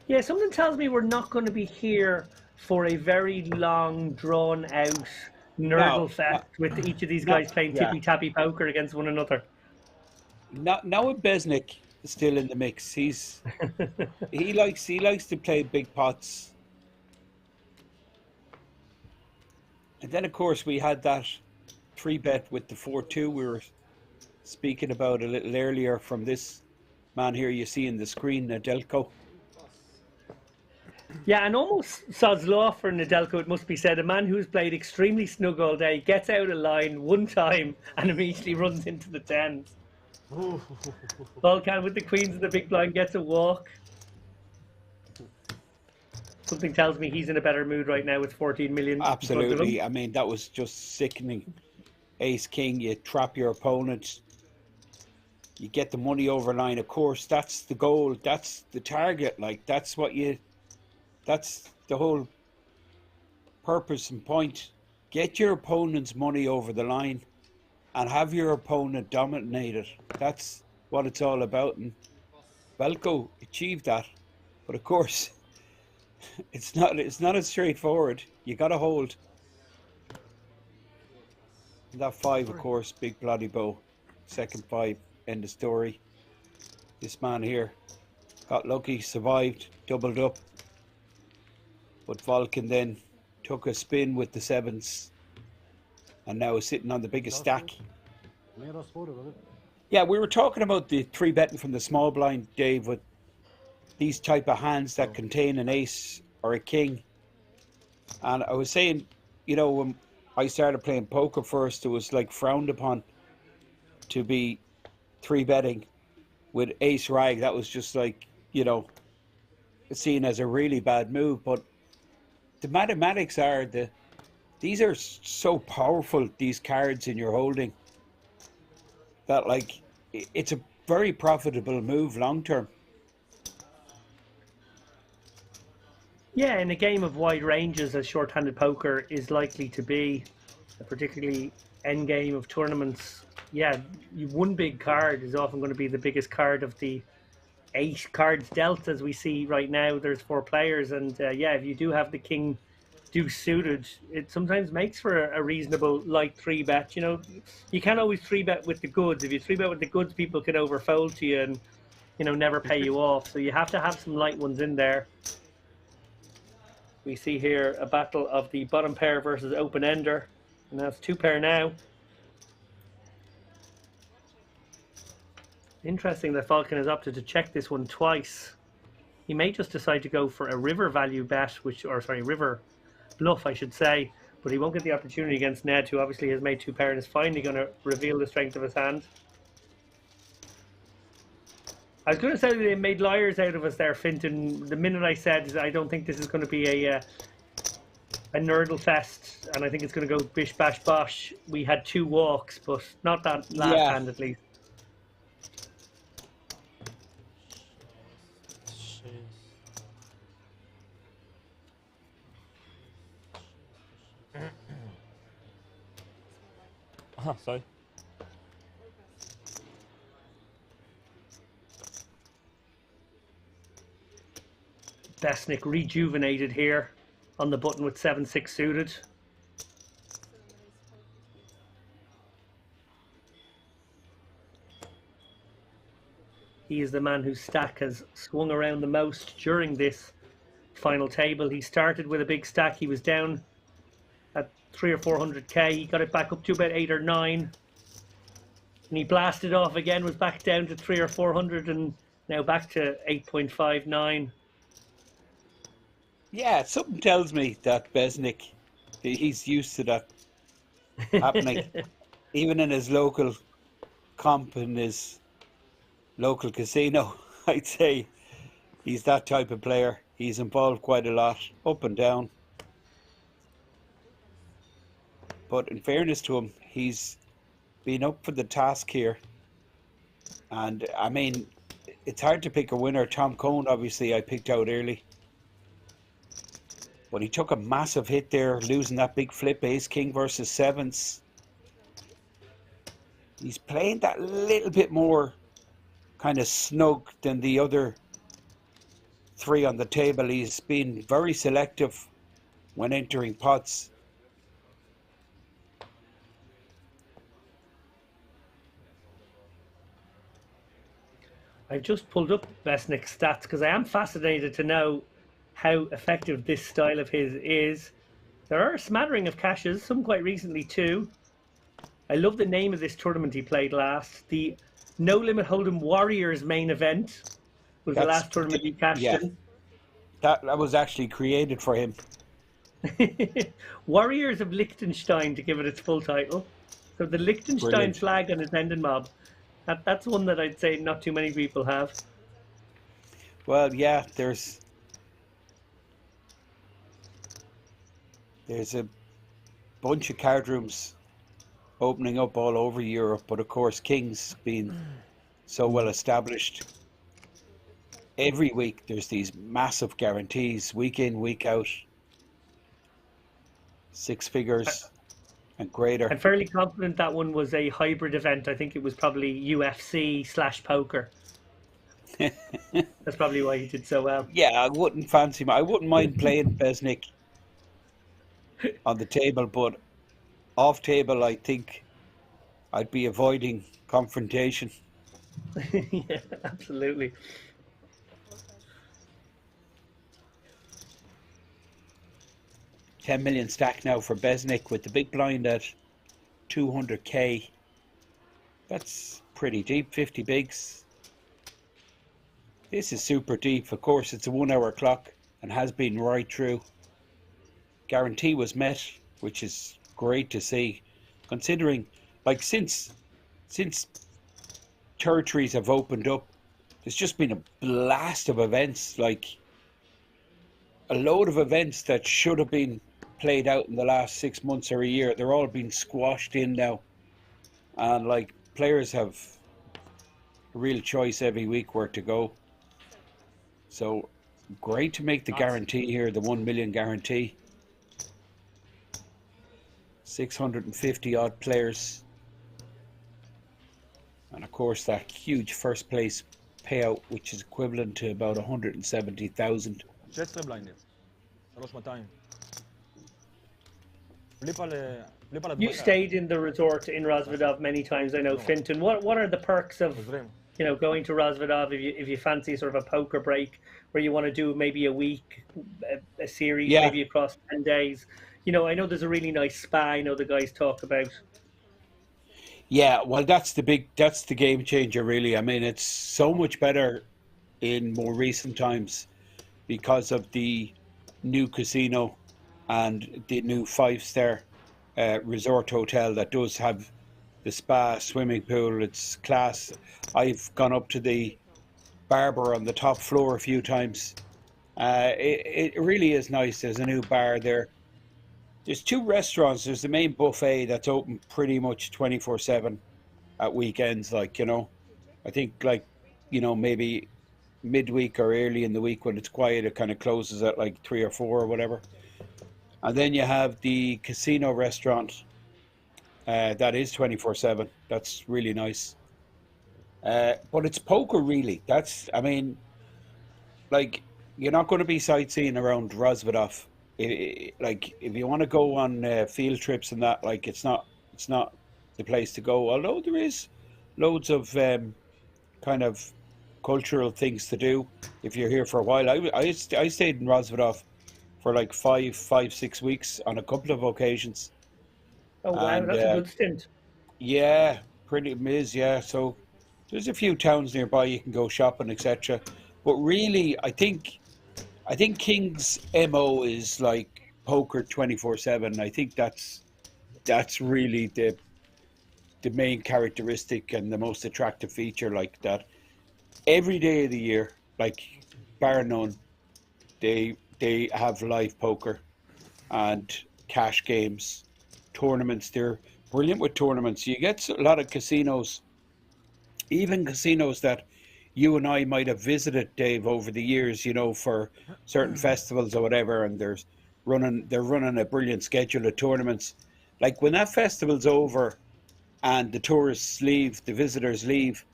Yeah, something tells me we're not going to be here for a very long, drawn-out Nurgle fest with each of these guys playing tippy-tappy poker against one another. Now with Beznik still in the mix, he likes to play big pots. And then of course we had that 3-bet with the 4-2 we were speaking about a little earlier from this man here you see in the screen, Nedelko. Yeah, and almost sod's law for Nedelko, it must be said. A man who's played extremely snug all day gets out of line one time and immediately runs into the tens. Volkan with the queens of the big blind gets a walk. Something tells me he's in a better mood right now with 14 million. Absolutely. I mean, that was just sickening. Ace King, you trap your opponent. You get the money over line. Of course, that's the goal. That's the target. Like, that's the whole purpose and point. Get your opponent's money over the line and have your opponent dominated. That's what it's all about. And Velko achieved that. But of course, it's not as straightforward. You got to hold. And that 5, of course, big bloody bow. Second 5, end of story. This man here got lucky, survived, doubled up. But Volkan then took a spin with the 7s and now is sitting on the biggest stack. Yeah, we were talking about the 3-betting from the small blind, Dave, with these type of hands that contain an ace or a king. And I was saying, you know, when I started playing poker first, it was like frowned upon to be 3-betting with ace rag. That was just like, you know, seen as a really bad move. But the mathematics are these are so powerful, these cards in your holding, that like it's a very profitable move long term. Yeah, in a game of wide ranges as short-handed poker is likely to be, particularly end game of tournaments, yeah, one big card is often going to be the biggest card of the 8 cards dealt as we see right now. There's 4 players, and yeah, if you do have the king deuce suited, it sometimes makes for a reasonable light 3-bet. You know, you can't always 3-bet with the goods. If you 3-bet with the goods, people can overfold to you and, you know, never pay you off. So you have to have some light ones in there. We see here a battle of the bottom pair versus open ender, and that's 2 pair now. Interesting that Volkan has opted to check this one twice. He may just decide to go for a river value bet, river bluff, I should say, but he won't get the opportunity against Ned, who obviously has made 2 pair and is finally going to reveal the strength of his hand. I was going to say that they made liars out of us there, Finton. The minute I said I don't think this is going to be a nerdle fest, and I think it's going to go bish bash bosh, we had 2 walks, but not that last hand at least. Sorry. Beznik rejuvenated here on the button with 7-6 suited. He is the man whose stack has swung around the most during this final table. He started with a big stack. He was down at 300 or 400k. He got it back up to about 8 or 9. And he blasted off again, was back down to 300 or 400 and now back to 8.59. Yeah, something tells me that Beznik, he's used to that happening. Even in his local comp, in his local casino, I'd say he's that type of player. He's involved quite a lot, up and down. But in fairness to him, he's been up for the task here. And I mean, it's hard to pick a winner. Tom Cohn, obviously, I picked out early. But he took a massive hit there, losing that big flip, ace king versus 7s. He's playing that little bit more kind of snug than the other 3 on the table. He's been very selective when entering pots. I've just pulled up Beznik's stats because I am fascinated to know how effective this style of his is. There are a smattering of cashes, some quite recently too. I love the name of this tournament he played last. The No Limit Hold'em Warriors main event was the That's last tournament he cashed yeah. in. That was actually created for him. Warriors of Liechtenstein, to give it its full title. So the Liechtenstein Brilliant. flag on his Enden mob. That's one that I'd say not too many people have. Well, yeah, there's a bunch of card rooms opening up all over Europe, but of course King's being so well established. Every week there's these massive guarantees, week in, week out. 6 figures and greater. I'm fairly confident that one was a hybrid event. I think it was probably UFC/poker. That's probably why he did so well. Yeah, I wouldn't fancy. I wouldn't mind playing Beznik on the table, but off table, I think I'd be avoiding confrontation. Yeah, absolutely. $10 million stack now for Beznik with the big blind at 200k. That's pretty deep. 50 bigs. This is super deep. Of course, it's a 1 hour clock and has been right through. Guarantee was met, which is great to see, considering like since territories have opened up, there's just been a blast of events, like a load of events that should have been played out in the last 6 months or a year. They're all being squashed in now, and like players have a real choice every week where to go. So great to make the guarantee here, the 1 million guarantee. 650 odd players, and of course that huge first place payout, which is equivalent to about 170,000. 16 בליינדים, 3,200. You stayed in the resort in Rozvadov many times, I know, Finton. What are the perks of going to Rozvadov if you fancy sort of a poker break where you want to do maybe a week, a series, maybe across 10 days? I know there's a really nice spa I know the guys talk about. Yeah, well, that's the game changer, really. I mean, it's so much better in more recent times because of the new casino and the new 5-star resort hotel that does have the spa, swimming pool. It's class. I've gone up to the barber on the top floor a few times. It really is nice. There's a new bar there. There's 2 restaurants. There's the main buffet that's open pretty much 24/7 at weekends. I think maybe midweek or early in the week when it's quiet, it kind of closes at like 3 or 4 or whatever. And then you have the casino restaurant that is 24/7. That's really nice. But it's poker, really. You're not going to be sightseeing around Rozvadov. If you want to go on field trips and that, it's not the place to go. Although there is loads of kind of cultural things to do if you're here for a while. I stayed in Rozvadov for like 5-6 weeks on a couple of occasions. Oh wow, that's a good stint. Yeah, pretty miz. Yeah, so there's a few towns nearby you can go shopping, etc. But really, I think King's MO is like poker 24/7. I think that's really the main characteristic and the most attractive feature, like that. Every day of the year, like bar none, they have live poker and cash games, tournaments. They're brilliant with tournaments. You get a lot of casinos, even casinos that you and I might have visited, Dave, over the years, for certain festivals or whatever, and they're running a brilliant schedule of tournaments. Like when that festival's over and the tourists leave, the visitors leave,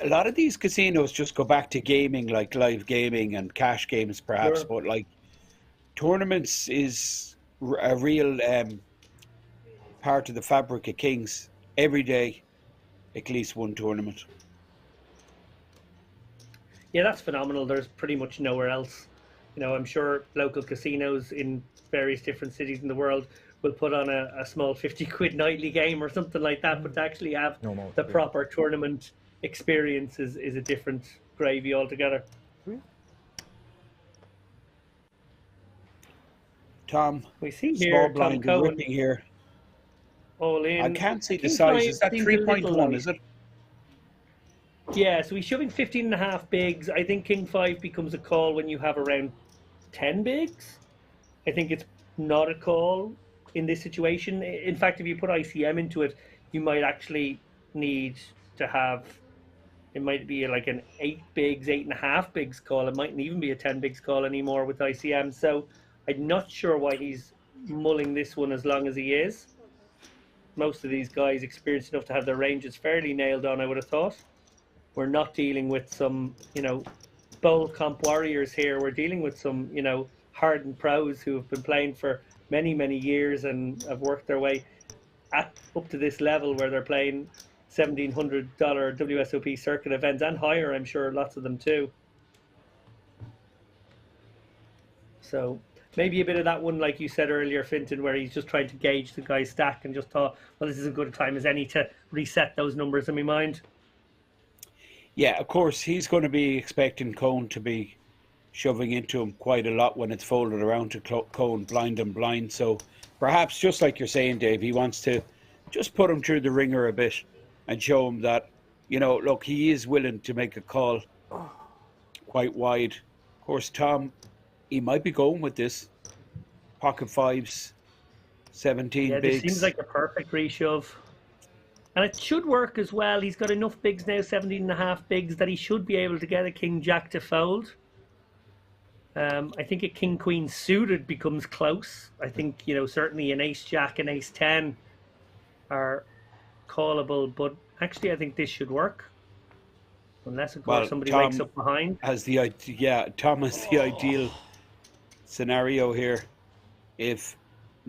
a lot of these casinos just go back to gaming, like live gaming and cash games perhaps, but like tournaments is a real part of the fabric of King's. Every day, at least one tournament. Yeah, that's phenomenal. There's pretty much nowhere else. I'm sure local casinos in various different cities in the world will put on a small 50 quid nightly game or something like that, but to actually have No, the proper tournament experience is a different gravy altogether. Tom, we see small here blind Tom Cohen ripping here. all in. I can't see the King size. five Is that seems a little 3.1? low. Is it? Yeah, so he's shoving 15.5 bigs. I think King 5 becomes a call when you have around 10 bigs. I think it's not a call in this situation. In fact, if you put ICM into it, you might actually need to have, it might be like an 8 bigs, 8.5 bigs call. It mightn't even be a 10 bigs call anymore with ICM. So I'm not sure why he's mulling this one as long as he is. Most of these guys experienced enough to have their ranges fairly nailed on, I would have thought. We're not dealing with some, bowl comp warriors here. We're dealing with some, hardened pros who have been playing for many, many years and have worked their way up to this level where they're playing $1,700 WSOP circuit events and higher, I'm sure, lots of them too. So maybe a bit of that one, like you said earlier, Finton, where he's just trying to gauge the guy's stack and just thought, well, this is as good a time as any to reset those numbers in my mind. Yeah, of course, he's going to be expecting Cohn to be shoving into him quite a lot when it's folded around to Cohn blind and blind. So perhaps, just like you're saying, Dave, he wants to just put him through the ringer a bit and show him that, look, he is willing to make a call quite wide. Of course, Tom, he might be going with this. Pocket fives, 17 yeah, bigs. This seems like a perfect reshove. And it should work as well. He's got enough bigs now, 17.5 bigs, that he should be able to get a King Jack to fold. I think a King Queen suited becomes close. I think, certainly an Ace Jack and Ace 10 are callable, but actually I think this should work. Unless, of course, somebody wakes up behind. Tom has the ideal scenario here. If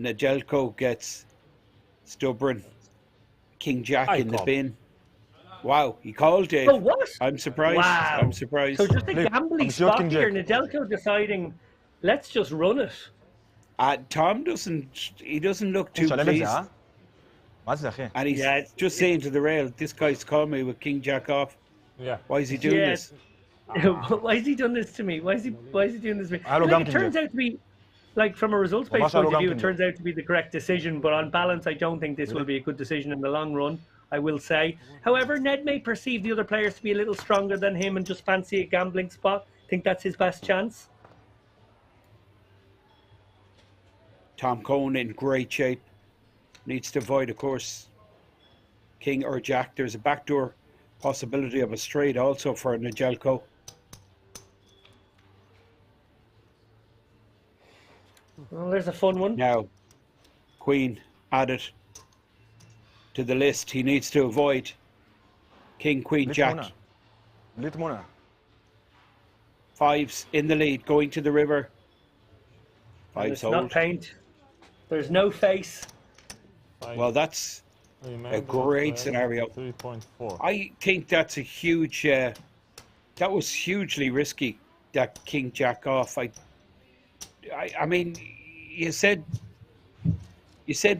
Nedelko gets stubborn, King Jack in the bin. Wow, he called, Dave. Oh, what? I'm surprised. Wow. I'm surprised. So just a gambling spot here. Nedelko deciding, let's just run it. Tom doesn't look too pleased. And he's just saying to the rail, this guy's called me with King Jack off. Yeah. Why is he doing this? Why has he done this to me? Why is he doing this to me? Like, it turns out to be, like, from a results-based point of view, it turns out to be the correct decision, but on balance, I don't think this will be a good decision in the long run, I will say. However, Ned may perceive the other players to be a little stronger than him and just fancy a gambling spot. I think that's his best chance. Tom Cohn in great shape. Needs to avoid, of course, King or Jack. There's a backdoor possibility of a straight also for Nedelko. Well, there's a fun one. Now, Queen added to the list. He needs to avoid King, Queen, Jack. Fives in the lead, going to the river. Fives hold. Not paint. There's no face. Well, that's a great scenario. 3.4. I think that's a huge. That was hugely risky. That King Jack off. I mean, you said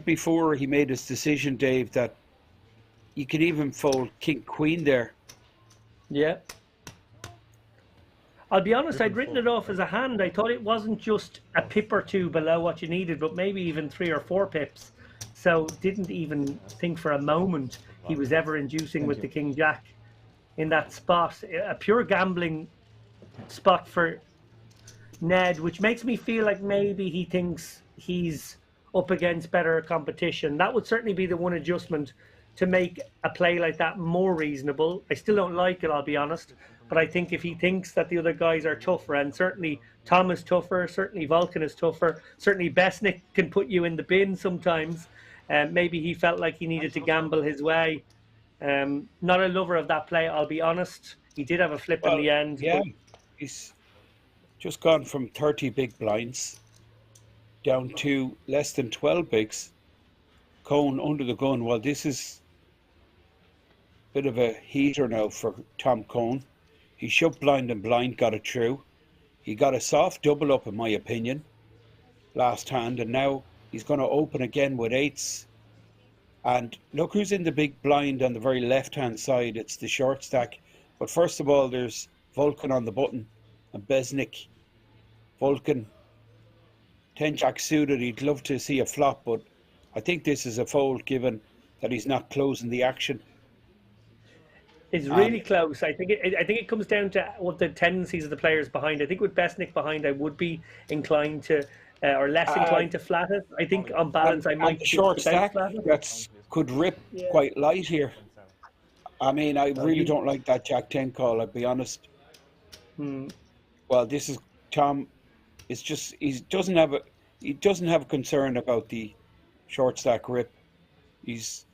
before he made his decision, Dave, that you could even fold King Queen there. Yeah. I'll be honest, I'd written it off as a hand. I thought it wasn't just a pip or two below what you needed, but maybe even 3 or 4 pips. So didn't even think for a moment he was ever inducing with the King Jack in that spot. A pure gambling spot for Ned, which makes me feel like maybe he thinks he's up against better competition. That would certainly be the one adjustment to make a play like that more reasonable. I still don't like it, I'll be honest, but I think if he thinks that the other guys are tougher, and certainly Tom is tougher, certainly Vulcan is tougher, certainly Beznik can put you in the bin sometimes, maybe he felt like he needed to gamble his way. Not a lover of that play, I'll be honest. He did have a flip in the end. Yeah, he's just gone from 30 big blinds down to less than 12 bigs. Cohn under the gun. Well, this is a bit of a heater now for Tom Cohn. He shoved blind and blind, got it through. He got a soft double up, in my opinion, last hand, and now He's going to open again with eights. And look who's in the big blind on the very left-hand side. It's the short stack. But first of all, there's Vulcan on the button and Beznik. Vulcan, 10 jack suited. He'd love to see a flop, but I think this is a fold given that he's not closing the action. It's really close. I think it comes down to what the tendencies of the players behind. I think with Beznik behind, I would be inclined to, or less inclined to flat it. I think on balance, I might the short choose to bounce stack flat it. that's could rip quite light here. I mean, I really don't like that Jack 10 call. I'll be honest. Well, this is Tom. It's just he doesn't have a concern about the short stack rip. He's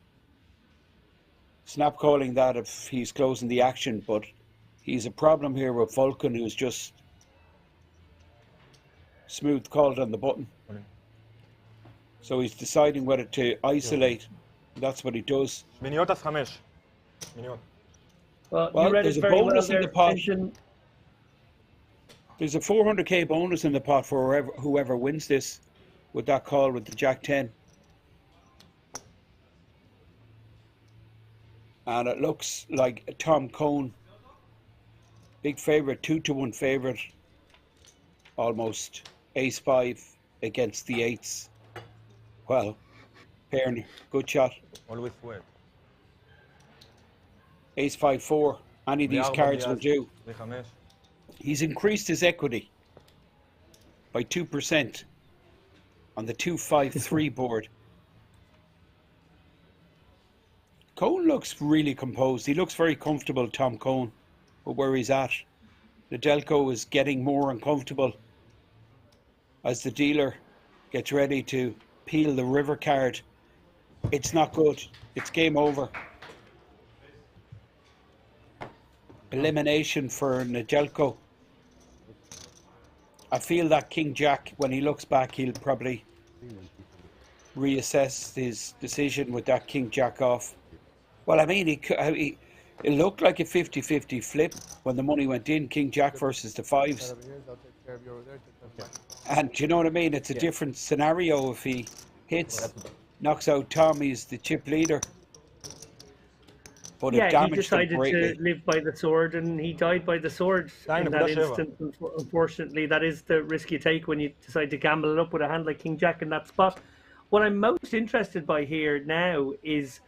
snap calling that if he's closing the action, but he's a problem here with Vulcan, who's just smooth called on the button. So he's deciding whether to isolate. That's what he does. מיניות אז 5. מיניות. Well, Well, you read there's it a very bonus well in there, the pot. Vincent. There's a 400k bonus in the pot for whoever wins this with that call with the Jack 10. And it looks like Tom Cohn, big favourite, 2-1 favourite, almost ace 5 against the eights. Well, Perrin, good shot. Always wet. Ace 5-4, any of these cards will do. ב5. He's increased his equity by 2% on the 2-5-3 board. Cohn looks really composed. He looks very comfortable, Tom Cohn, with where he's at. Nedeljko is getting more uncomfortable as the dealer gets ready to peel the river card. It's not good. It's game over. Elimination for Nedeljko. I feel that King Jack, when he looks back, he'll probably reassess his decision with that King Jack off. Well, I mean, it looked like a 50-50 flip when the money went in, King Jack versus the fives. And do you know what I mean? It's a different scenario if he hits, knocks out Tom, he's the chip leader. But it Yeah, he damaged him decided greatly. to live by the sword, and he died by the sword in that instance. Unfortunately, that is the risk you take when you decide to gamble it up with a hand like King Jack in that spot. What I'm most interested by here now is,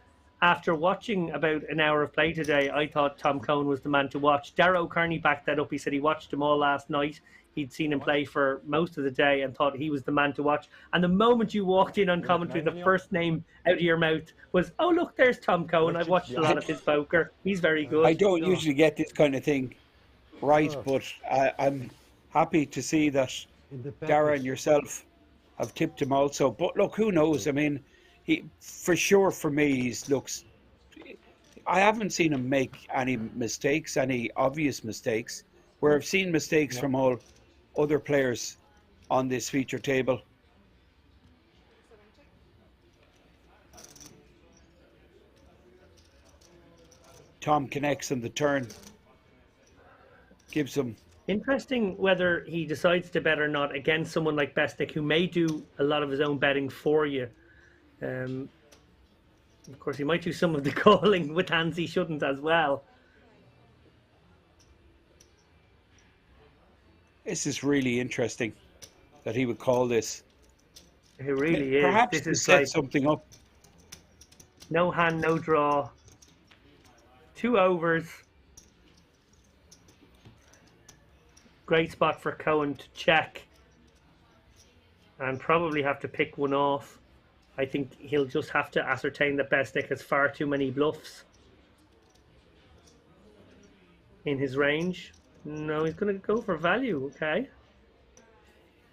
after watching about an hour of play today, I thought Tom Cohn was the man to watch. Darragh O'Kearney backed that up. He said he watched him all last night. He'd seen him play for most of the day and thought he was the man to watch. And the moment you walked in on commentary, the first name out of your mouth was, oh, look, there's Tom Cohn. I've watched a lot of his poker. He's very good. I don't usually get this kind of thing right, but I'm happy to see that Darragh and yourself have tipped him also. But look, who knows? I mean, he for sure for me, he looks. I haven't seen him make any mistakes, any obvious mistakes. Where I've seen mistakes from all other players on this feature table. Tom connects on the turn, gives him. Interesting whether he decides to bet or not against someone like Beznik, who may do a lot of his own betting for you. Of course, he might do some of the calling with hands he shouldn't as well. This is really interesting that he would call this. It really is. Perhaps This to is set like something up. no hand, no draw. 2 overs. Great spot for Cohen to check. And probably have to pick one off. I think he'll just have to ascertain that Beznik has far too many bluffs in his range. No, he's going to go for value, okay.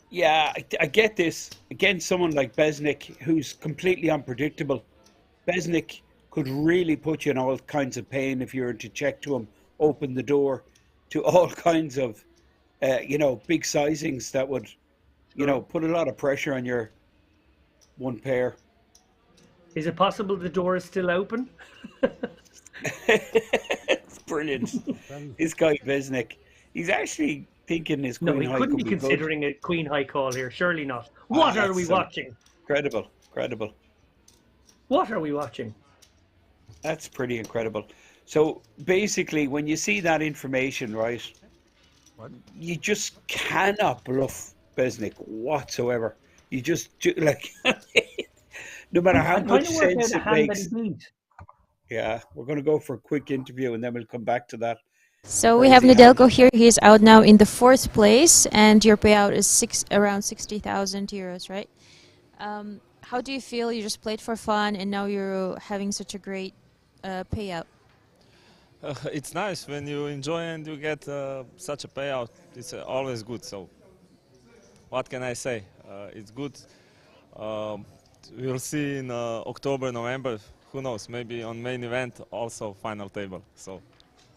Yeah, I get this. Against someone like Beznik, who's completely unpredictable. Beznik could really put you in all kinds of pain if you were to check to him, open the door to all kinds of, big sizings that would, put a lot of pressure on your one pair. Is it possible the door is still open? It's brilliant. This guy Beznik, he's actually thinking his queen No, he high couldn't could be be good. considering a queen high call here. Surely not. What are we that's so- watching? Incredible, incredible. What are we watching? That's pretty incredible. So basically, when you see that information, right, you just cannot bluff Beznik whatsoever. You just like, no matter how I'm trying much to work out sense a it hand that he makes. beat. Yeah, we're going to go for a quick interview and then we'll come back to that. So we have Crazy hand. Nedelko here. He's out now in the 4th place, and your payout is around 60,000 euros, right? How do you feel? You just played for fun, and now you're having such a great payout. It's nice when you enjoy and you get such a payout. It's always good. So, what can I say? It's good. We'll see in October, November. Who knows? Maybe on main event also final table. So.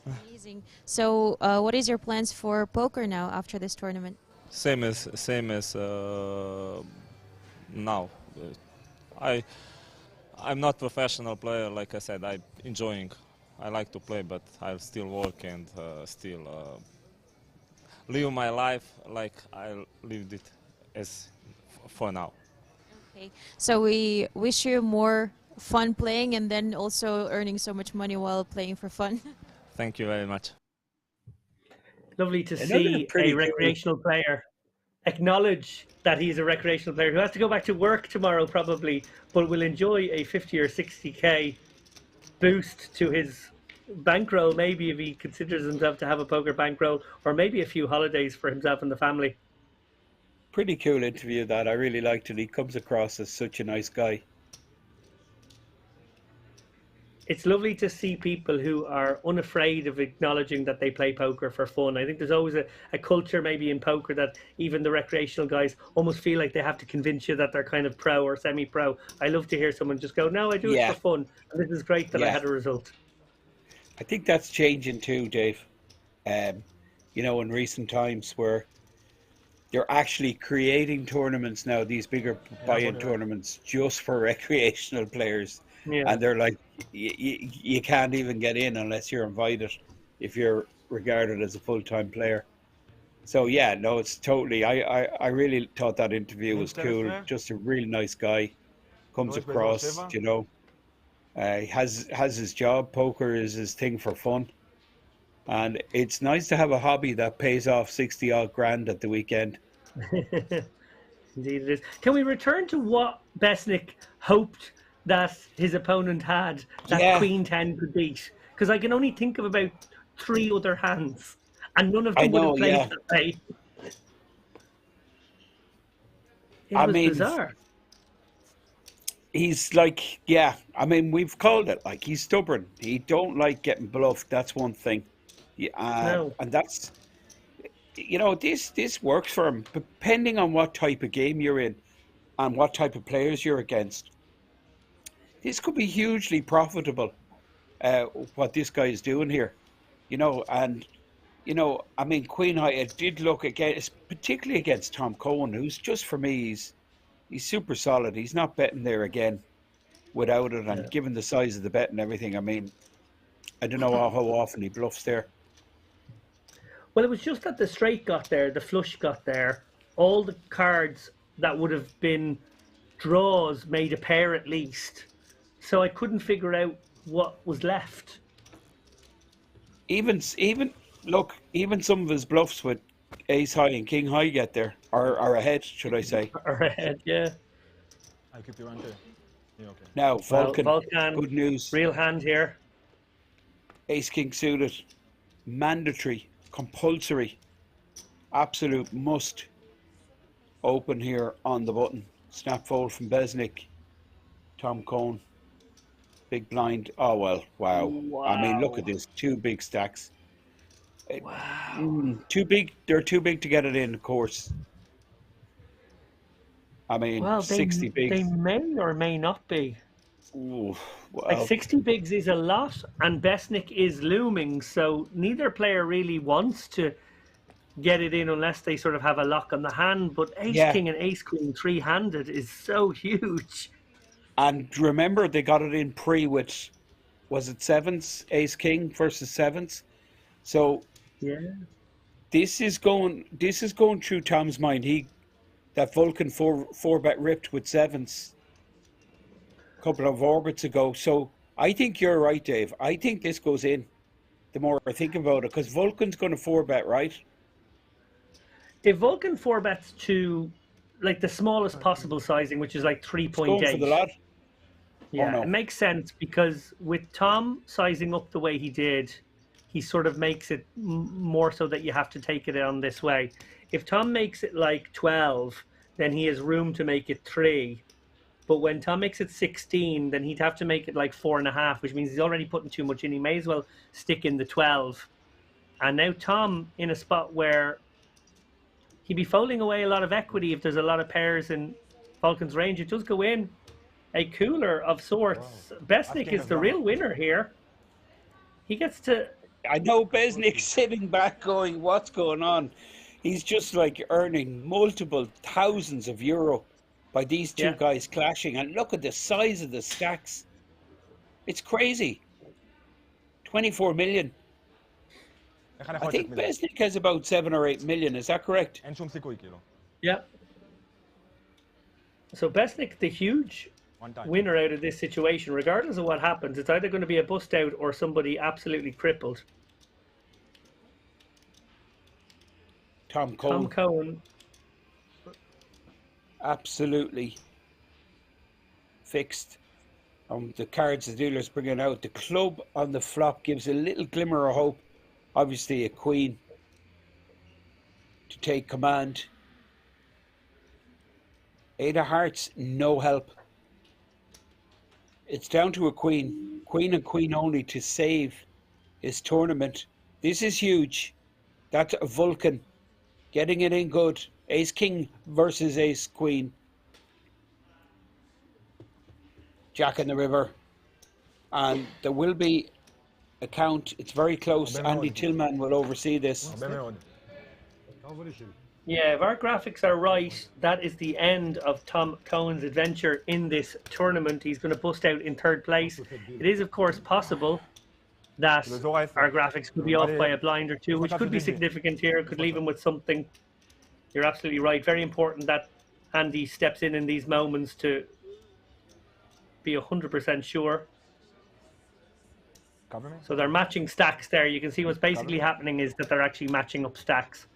Amazing. So, what is your plans for poker now after this tournament? Same as now. I'm not professional player, like I said. I'm enjoying. I like to play, but I'll still work and still live my life like I lived it as for now. Okay. So we wish you more fun playing, and then also earning so much money while playing for fun. Thank you very much. Lovely to Another see pretty a recreational player acknowledge that he's a recreational player who has to go back to work tomorrow probably, but will enjoy a 50 or 60k boost to his bankroll, maybe if he considers himself to have a poker bankroll, or maybe a few holidays for himself and the family. Pretty cool interview that. I really liked it. He comes across as such a nice guy. It's lovely to see people who are unafraid of acknowledging that they play poker for fun. I think there's always a culture maybe in poker that even the recreational guys almost feel like they have to convince you that they're kind of pro or semi-pro. I love to hear someone just go, no, I do it for fun. And this is great that I had a result. I think that's changing too, Dave. You know, in recent times where they're actually creating tournaments now, these bigger buy-in tournaments just for recreational players. Yeah. And they're like, you can't even get in unless you're invited if you're regarded as a full-time player. So yeah, no, it's totally, I really thought that interview was cool. Just a really nice guy. Comes across, you know. He has his job. Poker is his thing for fun. And it's nice to have a hobby that pays off 60 odd grand at the weekend. Indeed it is. Can we return to what Beznik hoped that his opponent had that Queen 10 could beat? Because I can only think of about 3 other hands, and none of them would have played that way. It was bizarre. He's like, I mean, we've called it, like, he's stubborn. He don't like getting bluffed. That's one thing. And that's, you know, this works for him, depending on what type of game you're in and what type of players you're against. This could be hugely profitable, what this guy is doing here, you know. And, you know, I mean, Queen High, it did look against, particularly against Tom Cohen, who's just, for me, he's super solid. He's not betting there again without it. And given the size of the bet and everything, I mean, I don't know how often he bluffs there. Well, it was just that the straight got there, the flush got there. All the cards that would have been draws made a pair at least. So I couldn't figure out what was left. Even some of his bluffs with Ace High and King High get there, are ahead, should I say. Are ahead, yeah. I keep you on too. Yeah, okay. Now, Vulcan, Vulcan, good news. Real hand here. Ace King suited, mandatory, compulsory, absolute must open here on the button. Snap fold from Beznik. Tom Cohn. Big blind. Oh, well, wow. I mean, look at this. 2 big stacks. Wow. Too big. They're too big to get it in, of course. I mean, well, 60 bigs. They may or may not be. Ooh, well. Like 60 bigs is a lot, and Beznik is looming, so neither player really wants to get it in unless they sort of have a lock on the hand. But Ace King and Ace Queen 3-handed is so huge. And remember, they got it in pre with, was it 7s? Ace King versus 7s. So yeah, this is going through Tom's mind. that Vulcan four bet ripped with sevens a couple of orbits ago. So I think you're right, Dave. I think this goes in. The more I think about it, because Vulcan's going to four bet, right? If Vulcan four bets to like the smallest possible sizing, which is like It's going for the 3.8. lad. Yeah, no. it makes sense because with Tom sizing up the way he did, he sort of makes it more so that you have to take it on this way. If Tom makes it like 12, then he has room to make it 3. But when Tom makes it 16, then he'd have to make it like 4.5, which means he's already putting too much in. He may as well stick in the 12. And now Tom in a spot where he'd be folding away a lot of equity if there's a lot of pairs in Vulcan's range. It does go in. A cooler of sorts. Beznik is the real winner here. He gets to... I know Beznik's sitting back going, what's going on? He's just like earning multiple thousands of euro by these two guys clashing. And look at the size of the stacks. It's crazy. 24 million. I think Beznik has about 7 or 8 million. Is that correct? Yeah. So Beznik, the huge winner out of this situation, regardless of what happens, it's either going to be a bust out or somebody absolutely crippled. Tom Cohen. Absolutely fixed on the cards the dealer's bringing out. The club on the flop gives a little glimmer of hope. Obviously a queen to take command. 8 of hearts, no help. It's down to a queen. Queen and queen only to save his tournament. This is huge. That's a Vulcan. Getting it in good. Ace King versus Ace Queen. Jack in the river. And there will be a count. It's very close. Andy Tillman will oversee this. Yeah, if our graphics are right, that is the end of Tom Cohen's adventure in this tournament. He's going to bust out in 3rd place. It is, of course, possible that our graphics could be off by a blind or two, which could be significant here. It could leave him with something. You're absolutely right. Very important that Andy steps in these moments to be 100% sure. So they're matching stacks there. You can see what's basically happening is that they're actually matching up stacks.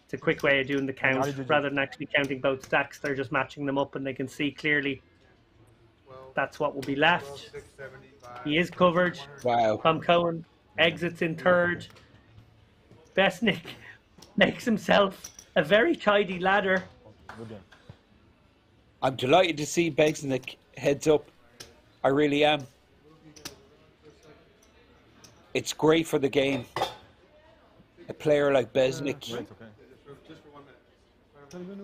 It's a quick way of doing the count. Rather than actually counting both stacks, they're just matching them up and they can see clearly that's what will be left. He is covered. Wow. Tom Cohen exits in 3rd. Beznik makes himself a very tidy ladder. I'm delighted to see Beznik heads up. I really am. It's great for the game. A player like Beznik.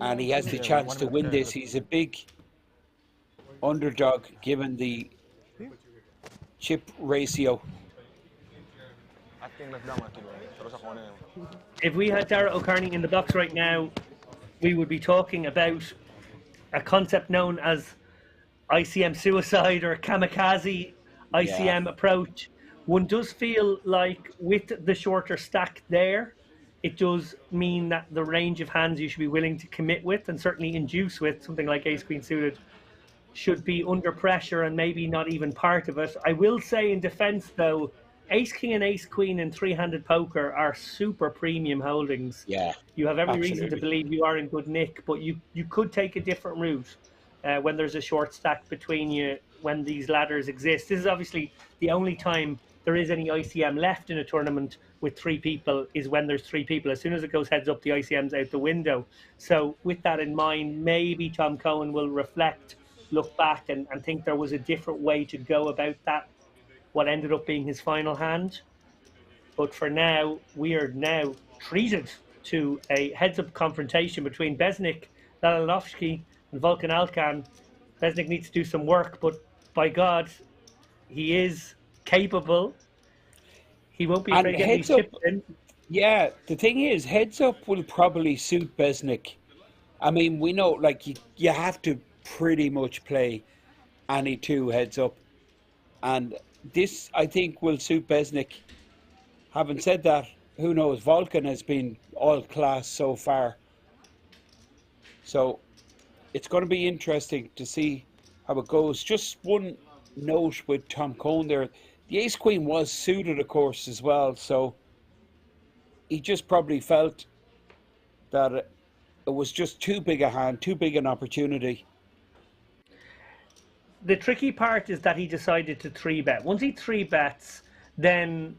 And he has the chance to win this. He's a big underdog given the chip ratio. If we had Dara O'Carney in the box right now, we would be talking about a concept known as ICM suicide or kamikaze ICM approach. One does feel like with the shorter stack there, it does mean that the range of hands you should be willing to commit with and certainly induce with, something like Ace Queen suited, should be under pressure and maybe not even part of it. I will say in defense though, Ace King and Ace Queen in 3-handed poker are super premium holdings. Yeah. You have every reason to absolutely. believe you are in good nick, but you could take a different route when there's a short stack between you when these ladders exist. This is obviously the only time there is any ICM left in a tournament with 3 people is when there's 3 people. As soon as it goes heads up, the ICM's out the window. So with that in mind, maybe Tom Cohen will reflect, look back and think there was a different way to go about that, what ended up being his final hand. But for now, we are now treated to a heads-up confrontation between Beznik Lalinovsky and Vulcan Alkan. Beznik needs to do some work, but by God, he is capable. He won't be afraid to get these chips in. Yeah, the thing is, heads up will probably suit Beznik. I mean, we know, like, you have to pretty much play any 2 heads up. And this, I think, will suit Beznik. Having said that, who knows? Vulcan has been all class so far. So it's going to be interesting to see how it goes. Just one note with Tom Cohn there. The ace queen was suited, of course, as well. So he just probably felt that it was just too big a hand, too big an opportunity. The tricky part is that he decided to 3-bet. Once he 3-bets, then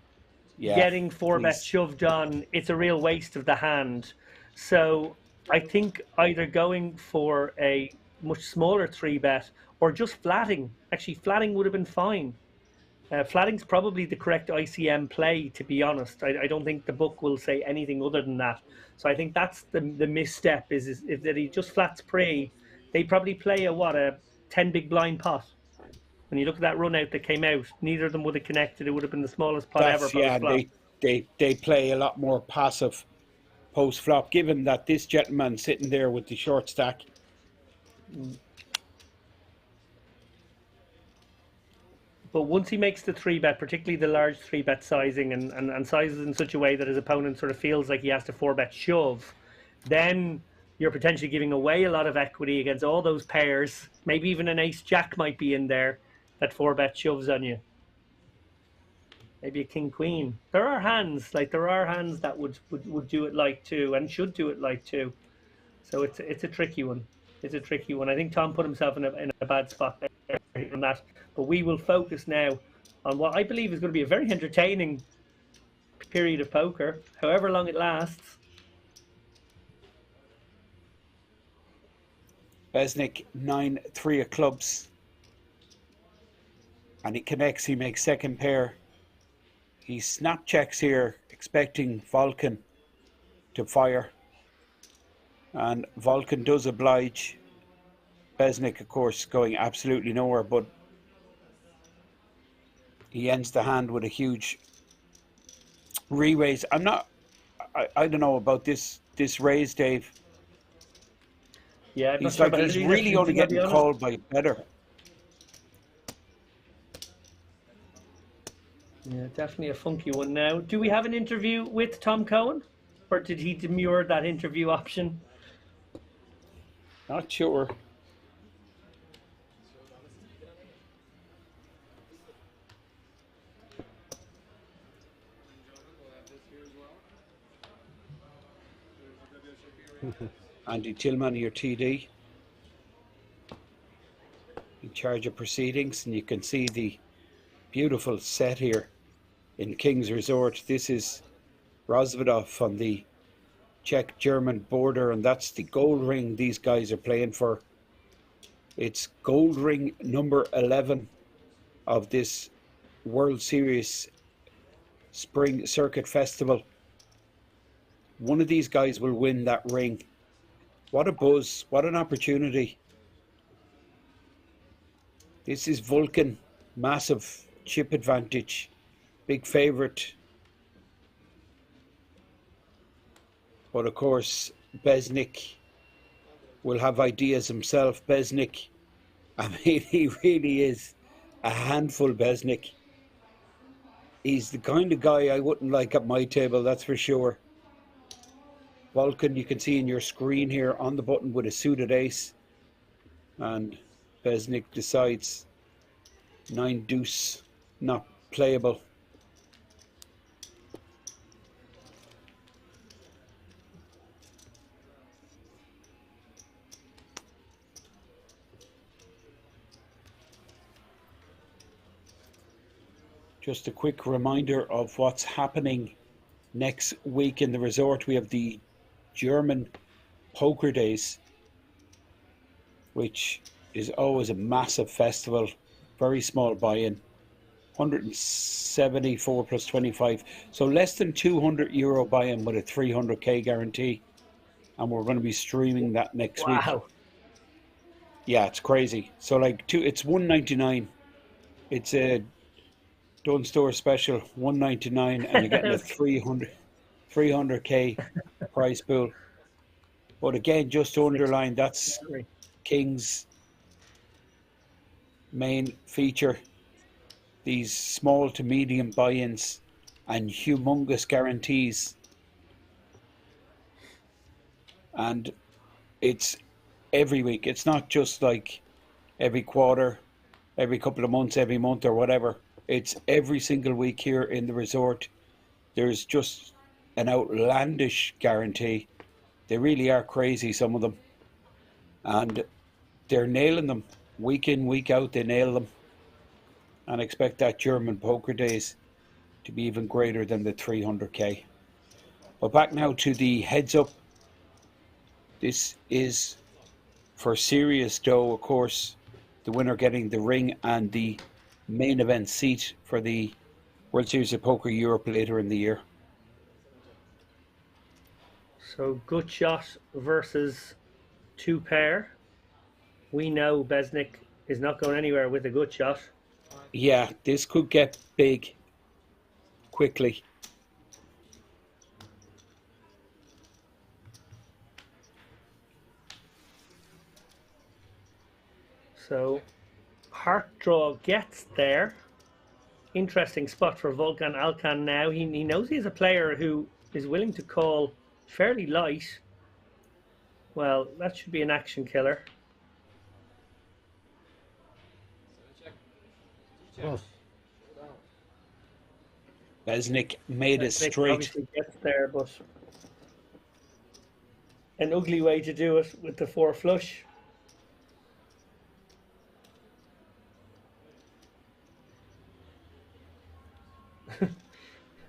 getting 4-bet shoved on, it's a real waste of the hand. So I think either going for a much smaller 3-bet or just flatting. Actually, flatting would have been fine. Flatting's probably the correct ICM play, to be honest. I don't think the book will say anything other than that. So I think that's the misstep is if that he just flats pre. They probably play a 10 big blind pot. When you look at that run out that came out, neither of them would have connected. It would have been the smallest pot ever post flop. They play a lot more passive post flop, given that this gentleman sitting there with the short stack. But once he makes the 3-bet, particularly the large 3-bet sizing and sizes in such a way that his opponent sort of feels like he has to 4-bet shove, then you're potentially giving away a lot of equity against all those pairs. Maybe even an ace-jack might be in there that 4-bet shoves on you. Maybe a king-queen. There are hands that would do it like 2 and should do it like 2. So it's a tricky one. It's a tricky one. I think Tom put himself in a bad spot there on that. But we will focus now on what I believe is going to be a very entertaining period of poker, however long it lasts. Beznik 9-3 of clubs, and he connects. He makes second pair. He snap checks here, expecting Vulcan to fire, and Vulcan does oblige. Beznik, of course, going absolutely nowhere, but he ends the hand with a huge re-raise. I don't know about this raise, Dave. Yeah, he's really only getting called by better. Yeah, definitely a funky one now. Do we have an interview with Tom Cohen? Or did he demur that interview option? Not sure. Andy Tillman, your TD, in charge of proceedings, and you can see the beautiful set here in King's Resort. This is Rozvadov on the Czech-German border, and that's the gold ring these guys are playing for. It's gold ring number 11 of this World Series Spring Circuit Festival. One of these guys will win that ring. What a buzz, what an opportunity. This is Vulcan, massive chip advantage, big favourite. But of course, Beznik will have ideas himself. Beznik, I mean, he really is a handful, Beznik. He's the kind of guy I wouldn't like at my table, that's for sure. Vulcan, you can see in your screen here on the button with a suited ace. And Beznik decides 9 deuce, not playable. Just a quick reminder of what's happening next week in the resort. We have the German Poker Days, which is always a massive festival, very small buy-in, 174 plus 25, so less than €200 buy-in with a 300k guarantee, and we're going to be streaming that next week. Yeah, it's crazy. So like it's 199. It's a Dunn Store special, 199, and you're getting a 300k prize pool. But again, just to underline, that's King's main feature. These small to medium buy-ins and humongous guarantees. And it's every week. It's not just like every quarter, every couple of months, every month or whatever. It's every single week here in the resort. There's just an outlandish guarantee. They really are crazy, some of them. And they're nailing them. Week in, week out, they nail them. And expect that German poker days to be even greater than the 300k. But back now to the heads up. This is for serious dough, of course. The winner getting the ring and the main event seat for the World Series of Poker Europe later in the year. So good shot versus 2 pair. We know Beznik is not going anywhere with a good shot. Yeah, this could get big quickly. So heart draw gets there. Interesting spot for Volkan Alkan now. He knows he's a player who is willing to call fairly light. Well, that should be an action killer. Beznik made it Beznik straight. obviously gets there, but an ugly way to do it with the 4 flush.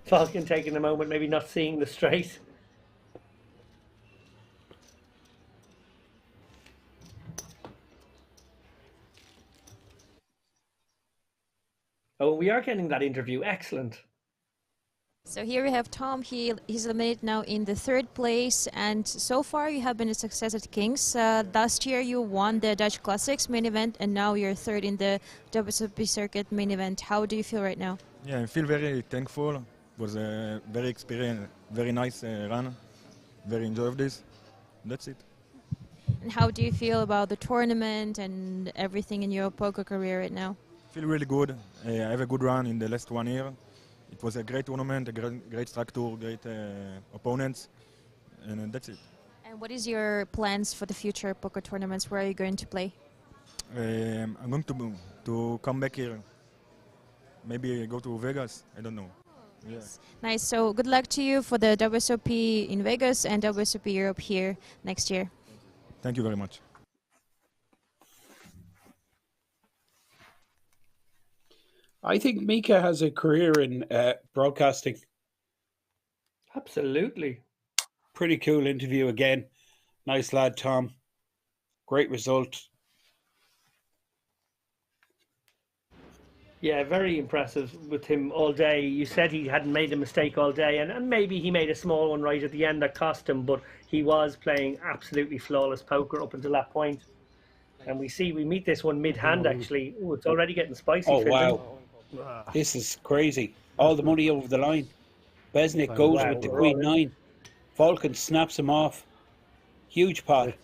Falcon taking a moment, maybe not seeing the straight. Oh, we are getting that interview. Excellent. So here we have Tom. He's eliminated now in the 3rd place, and so far you have been a success at Kings. Last year you won the Dutch Classics main event, and now you're 3rd in the WSOP circuit main event. How do you feel right now? Yeah, I feel very thankful. It was a very experienced, very nice run. Very enjoyed this. That's it. And how do you feel about the tournament and everything in your poker career right now? Feel really good. I have a good run in the last 1 year. It was a great tournament, a great structure, great opponents, and that's it. And what is your plans for the future poker tournaments? Where are you going to play? I'm going to come back here. Maybe go to Vegas. I don't know. Yeah. Nice. So good luck to you for the WSOP in Vegas and WSOP Europe here next year. Thank you very much. I think Mika has a career in broadcasting. Absolutely. Pretty cool interview again. Nice lad, Tom. Great result. Yeah, very impressive with him all day. You said he hadn't made a mistake all day, and maybe he made a small one right at the end that cost him, but he was playing absolutely flawless poker up until that point. And we meet this one mid-hand, actually. Ooh, it's already getting spicy. Oh, Finland. wow. This is crazy. All the money over the line. Beznik goes with the Queen 9. Volkan snaps him off. Huge pot.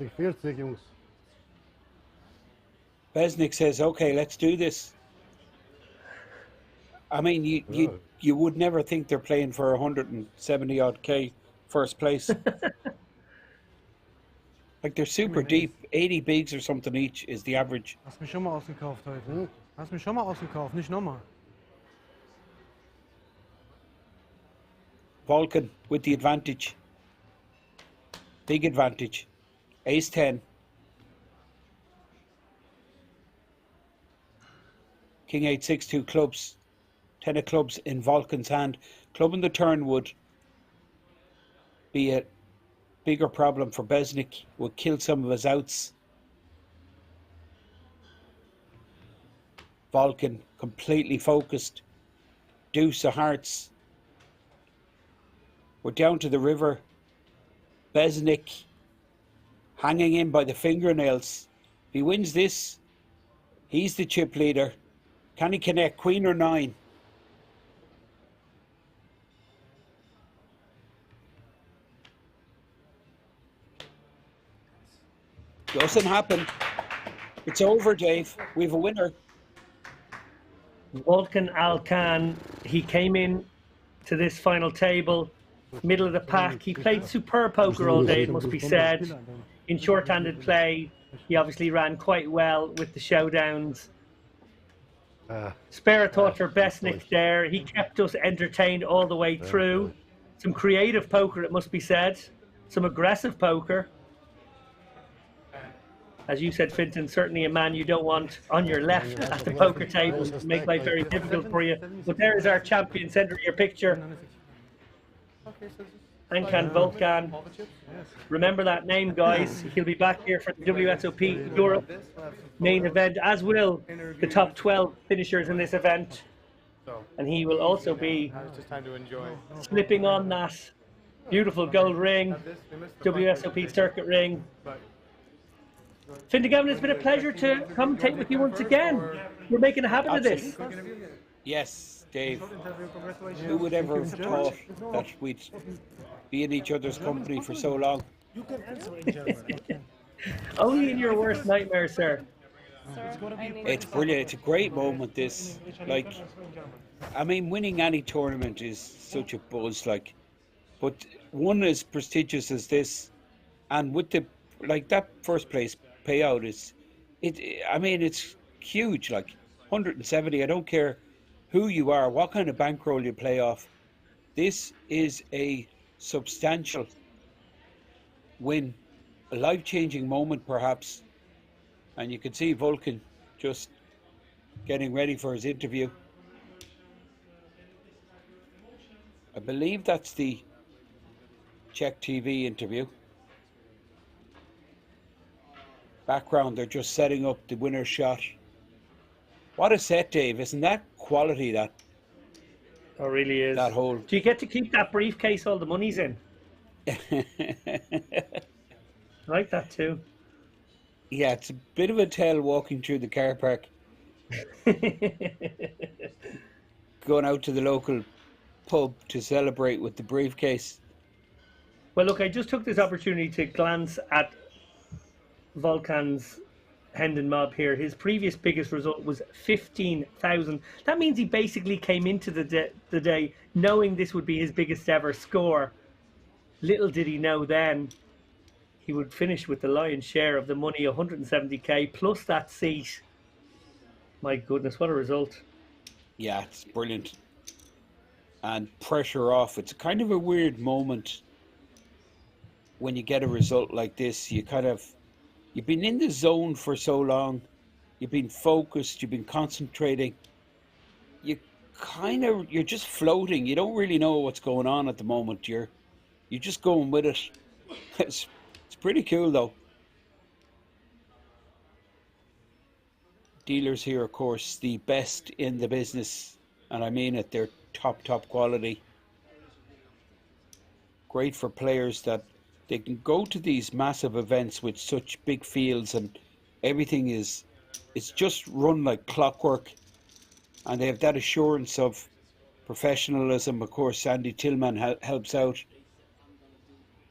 Beznik says, okay, let's do this. I mean, you would never think they're playing for 170 odd K first place. Like they're super deep. 80 bigs or something each is the average. Hast mich schon mal ausgekauft heute. Hast mich schon mal ausgekauft, nicht nochmal. Volkan with the advantage. Big advantage. Ace 10. King 8, 6, 2 clubs. 10 of clubs in Volkan's hand. Club in the turn would be a bigger problem for Beznik. Would kill some of his outs. Volkan completely focused. Deuce of hearts. We're down to the river. Beznik hanging in by the fingernails. If he wins this, he's the chip leader. Can he connect Queen or 9? Doesn't happen. It's over, Dave. We have a winner. Volkan Alkan, he came in to this final table, middle of the pack. He played superb poker all day, it must be said. In short-handed play, He obviously ran quite well with the showdowns. Spare a thought for Beznik there. He kept us entertained all the way through. Some creative poker, it must be said. Some aggressive poker. As you said, Finton, certainly a man you don't want on your left at the poker table to make life very difficult for you. But there is our champion, centre of your picture. Ankan Volkan. Remember that name, guys. He'll be back here for the WSOP Europe main event, as will the top 12 finishers in this event. And he will also be slipping on that beautiful gold ring, WSOP circuit ring. Fintan Gavin, it's been a pleasure to commentate with you once again. We're making a habit of this. Yes, Dave. Who would ever have thought that we'd be in each other's company for so long? You can answer in German. Only in your worst nightmare, sir. It's brilliant. It's a great moment, this. Like, I mean, winning any tournament is such a buzz, like, but one as prestigious as this, and with the, like, that first place payout is, I mean, it's huge, like, 170. I don't care who you are, what kind of bankroll you play off. This is a substantial win, a life-changing moment, perhaps. And you can see Volkan just getting ready for his interview. I believe that's the Czech TV interview. Background, they're just setting up the winner's shot. What a set, Dave. Isn't that quality, that? Oh, really is. That whole... Do you get to keep that briefcase all the money's in? I like that too. Yeah, it's a bit of a tale walking through the car park. Going out to the local pub to celebrate with the briefcase. Well, look, I just took this opportunity to glance at Volkan's Hendon Mob here. His previous biggest result was 15,000. That means he basically came into the day knowing this would be his biggest ever score. Little did he know then he would finish with the lion's share of the money, 170k, plus that seat. My goodness, what a result. Yeah, it's brilliant. And pressure off. It's kind of a weird moment when you get a result like this. You kind of, you've been in the zone for so long. You've been focused. You've been concentrating. You're just floating. You don't really know what's going on at the moment. You're just going with it. It's pretty cool, though. Dealers here, of course, the best in the business, and I mean it. They're top quality. Great for players that they can go to these massive events with such big fields, and everything it's just run like clockwork, and they have that assurance of professionalism. Of course, Andy Tillman helps out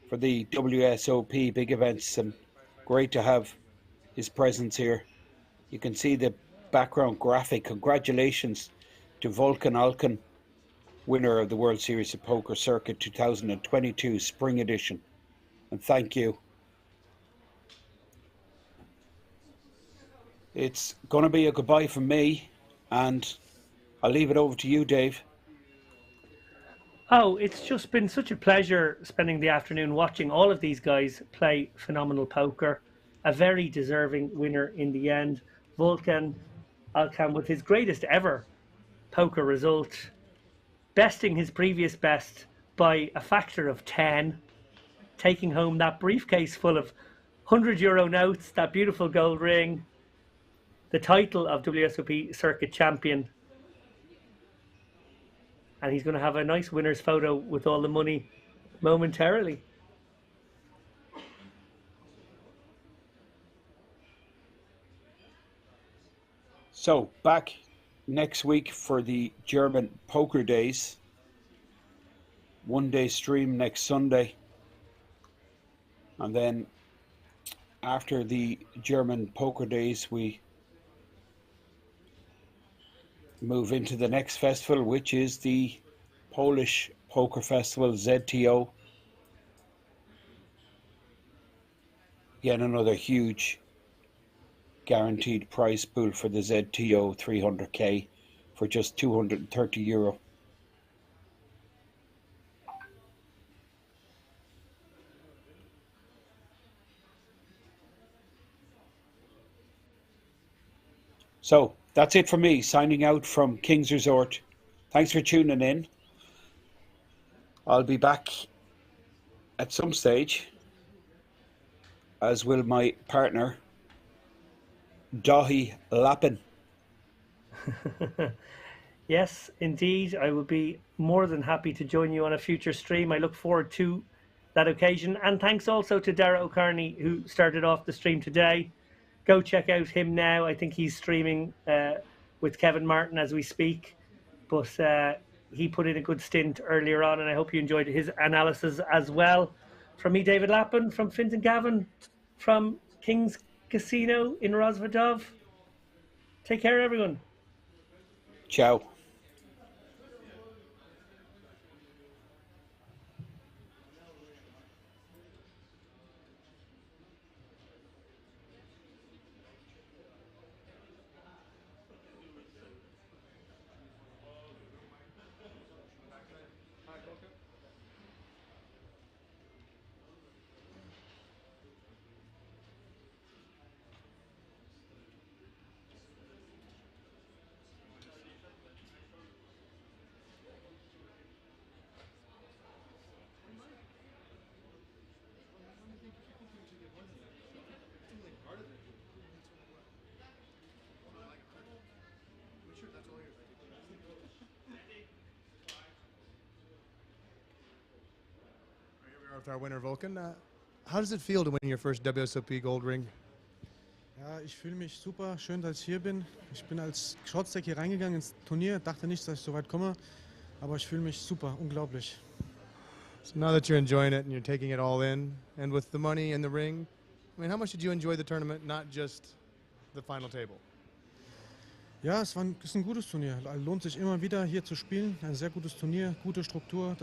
for the WSOP big events, and great to have his presence here. You can see the background graphic. Congratulations to Volkan Alkan, winner of the World Series of Poker Circuit 2022 Spring Edition. And thank you. It's going to be a goodbye from me, and I'll leave it over to you, Dave. Oh, it's just been such a pleasure spending the afternoon watching all of these guys play phenomenal poker. A very deserving winner in the end. Volkan Alkan with his greatest ever poker result, besting his previous best by a factor of 10, taking home that briefcase full of €100 notes, that beautiful gold ring, the title of WSOP Circuit Champion. And he's going to have a nice winner's photo with all the money momentarily. So, back next week for the German Poker Days. One-day stream next Sunday. And then after the German Poker Days, we move into the next festival, which is the Polish Poker Festival, ZTO. Again, another huge guaranteed prize pool for the ZTO 300k for just €230. So that's it for me, signing out from King's Resort. Thanks for tuning in. I'll be back at some stage, as will my partner, Dahi Lappin. Yes, indeed. I will be more than happy to join you on a future stream. I look forward to that occasion. And thanks also to Dara O'Carney, who started off the stream today. Go check out him now. I think he's streaming with Kevin Martin as we speak. But he put in a good stint earlier on, and I hope you enjoyed his analysis as well. From me, David Lappin, from Fintan Gavin, from King's Casino in Rozvadov. Take care, everyone. Ciao. With our winner Vulcan. How does it feel to win your first WSOP Gold Ring? Ja, ich fühle mich super, schön, dass ich hier bin. Ich bin als Shortstack hier reingegangen ins Turnier, dachte nicht, dass ich so weit komme, aber ich fühle mich super, unglaublich. So now that you're enjoying it and you're taking it all in, and with the money and the ring, I mean, how much did you enjoy the tournament, not just the final table? Ja, ist ein gutes Turnier. Lohnt sich immer wieder hier zu spielen. Ein sehr gutes Turnier, gute Struktur.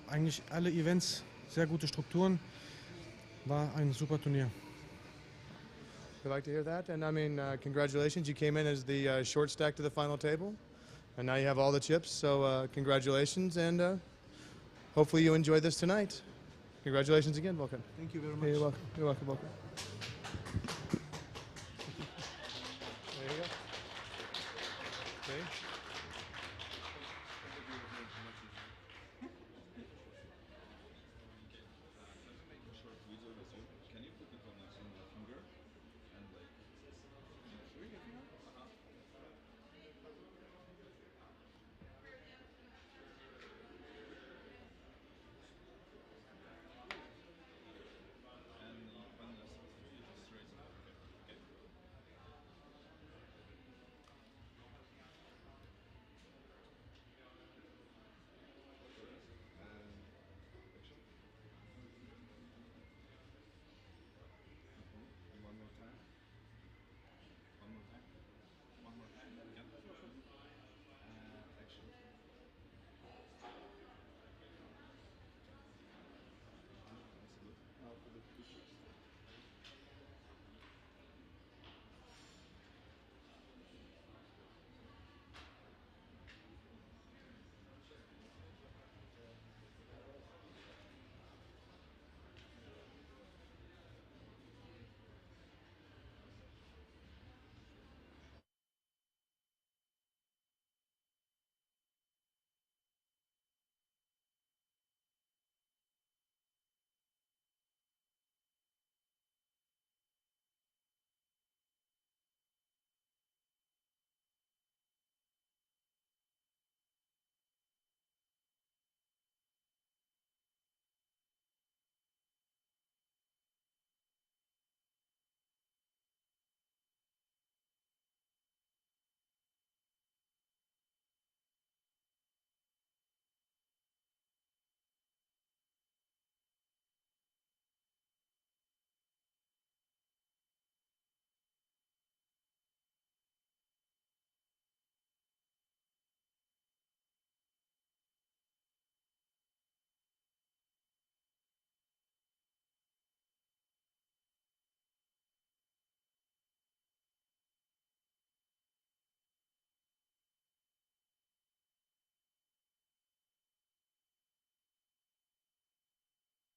Eigentlich alle Events, sehr gute Strukturen. War ein super Turnier. We like to hear that, and I mean, congratulations. You came in as the short stack to the final table, and now you have all the chips. So congratulations, and hopefully you enjoy this tonight. Congratulations again, Vulcan. Thank you very much. You're welcome. You're welcome, Vulcan.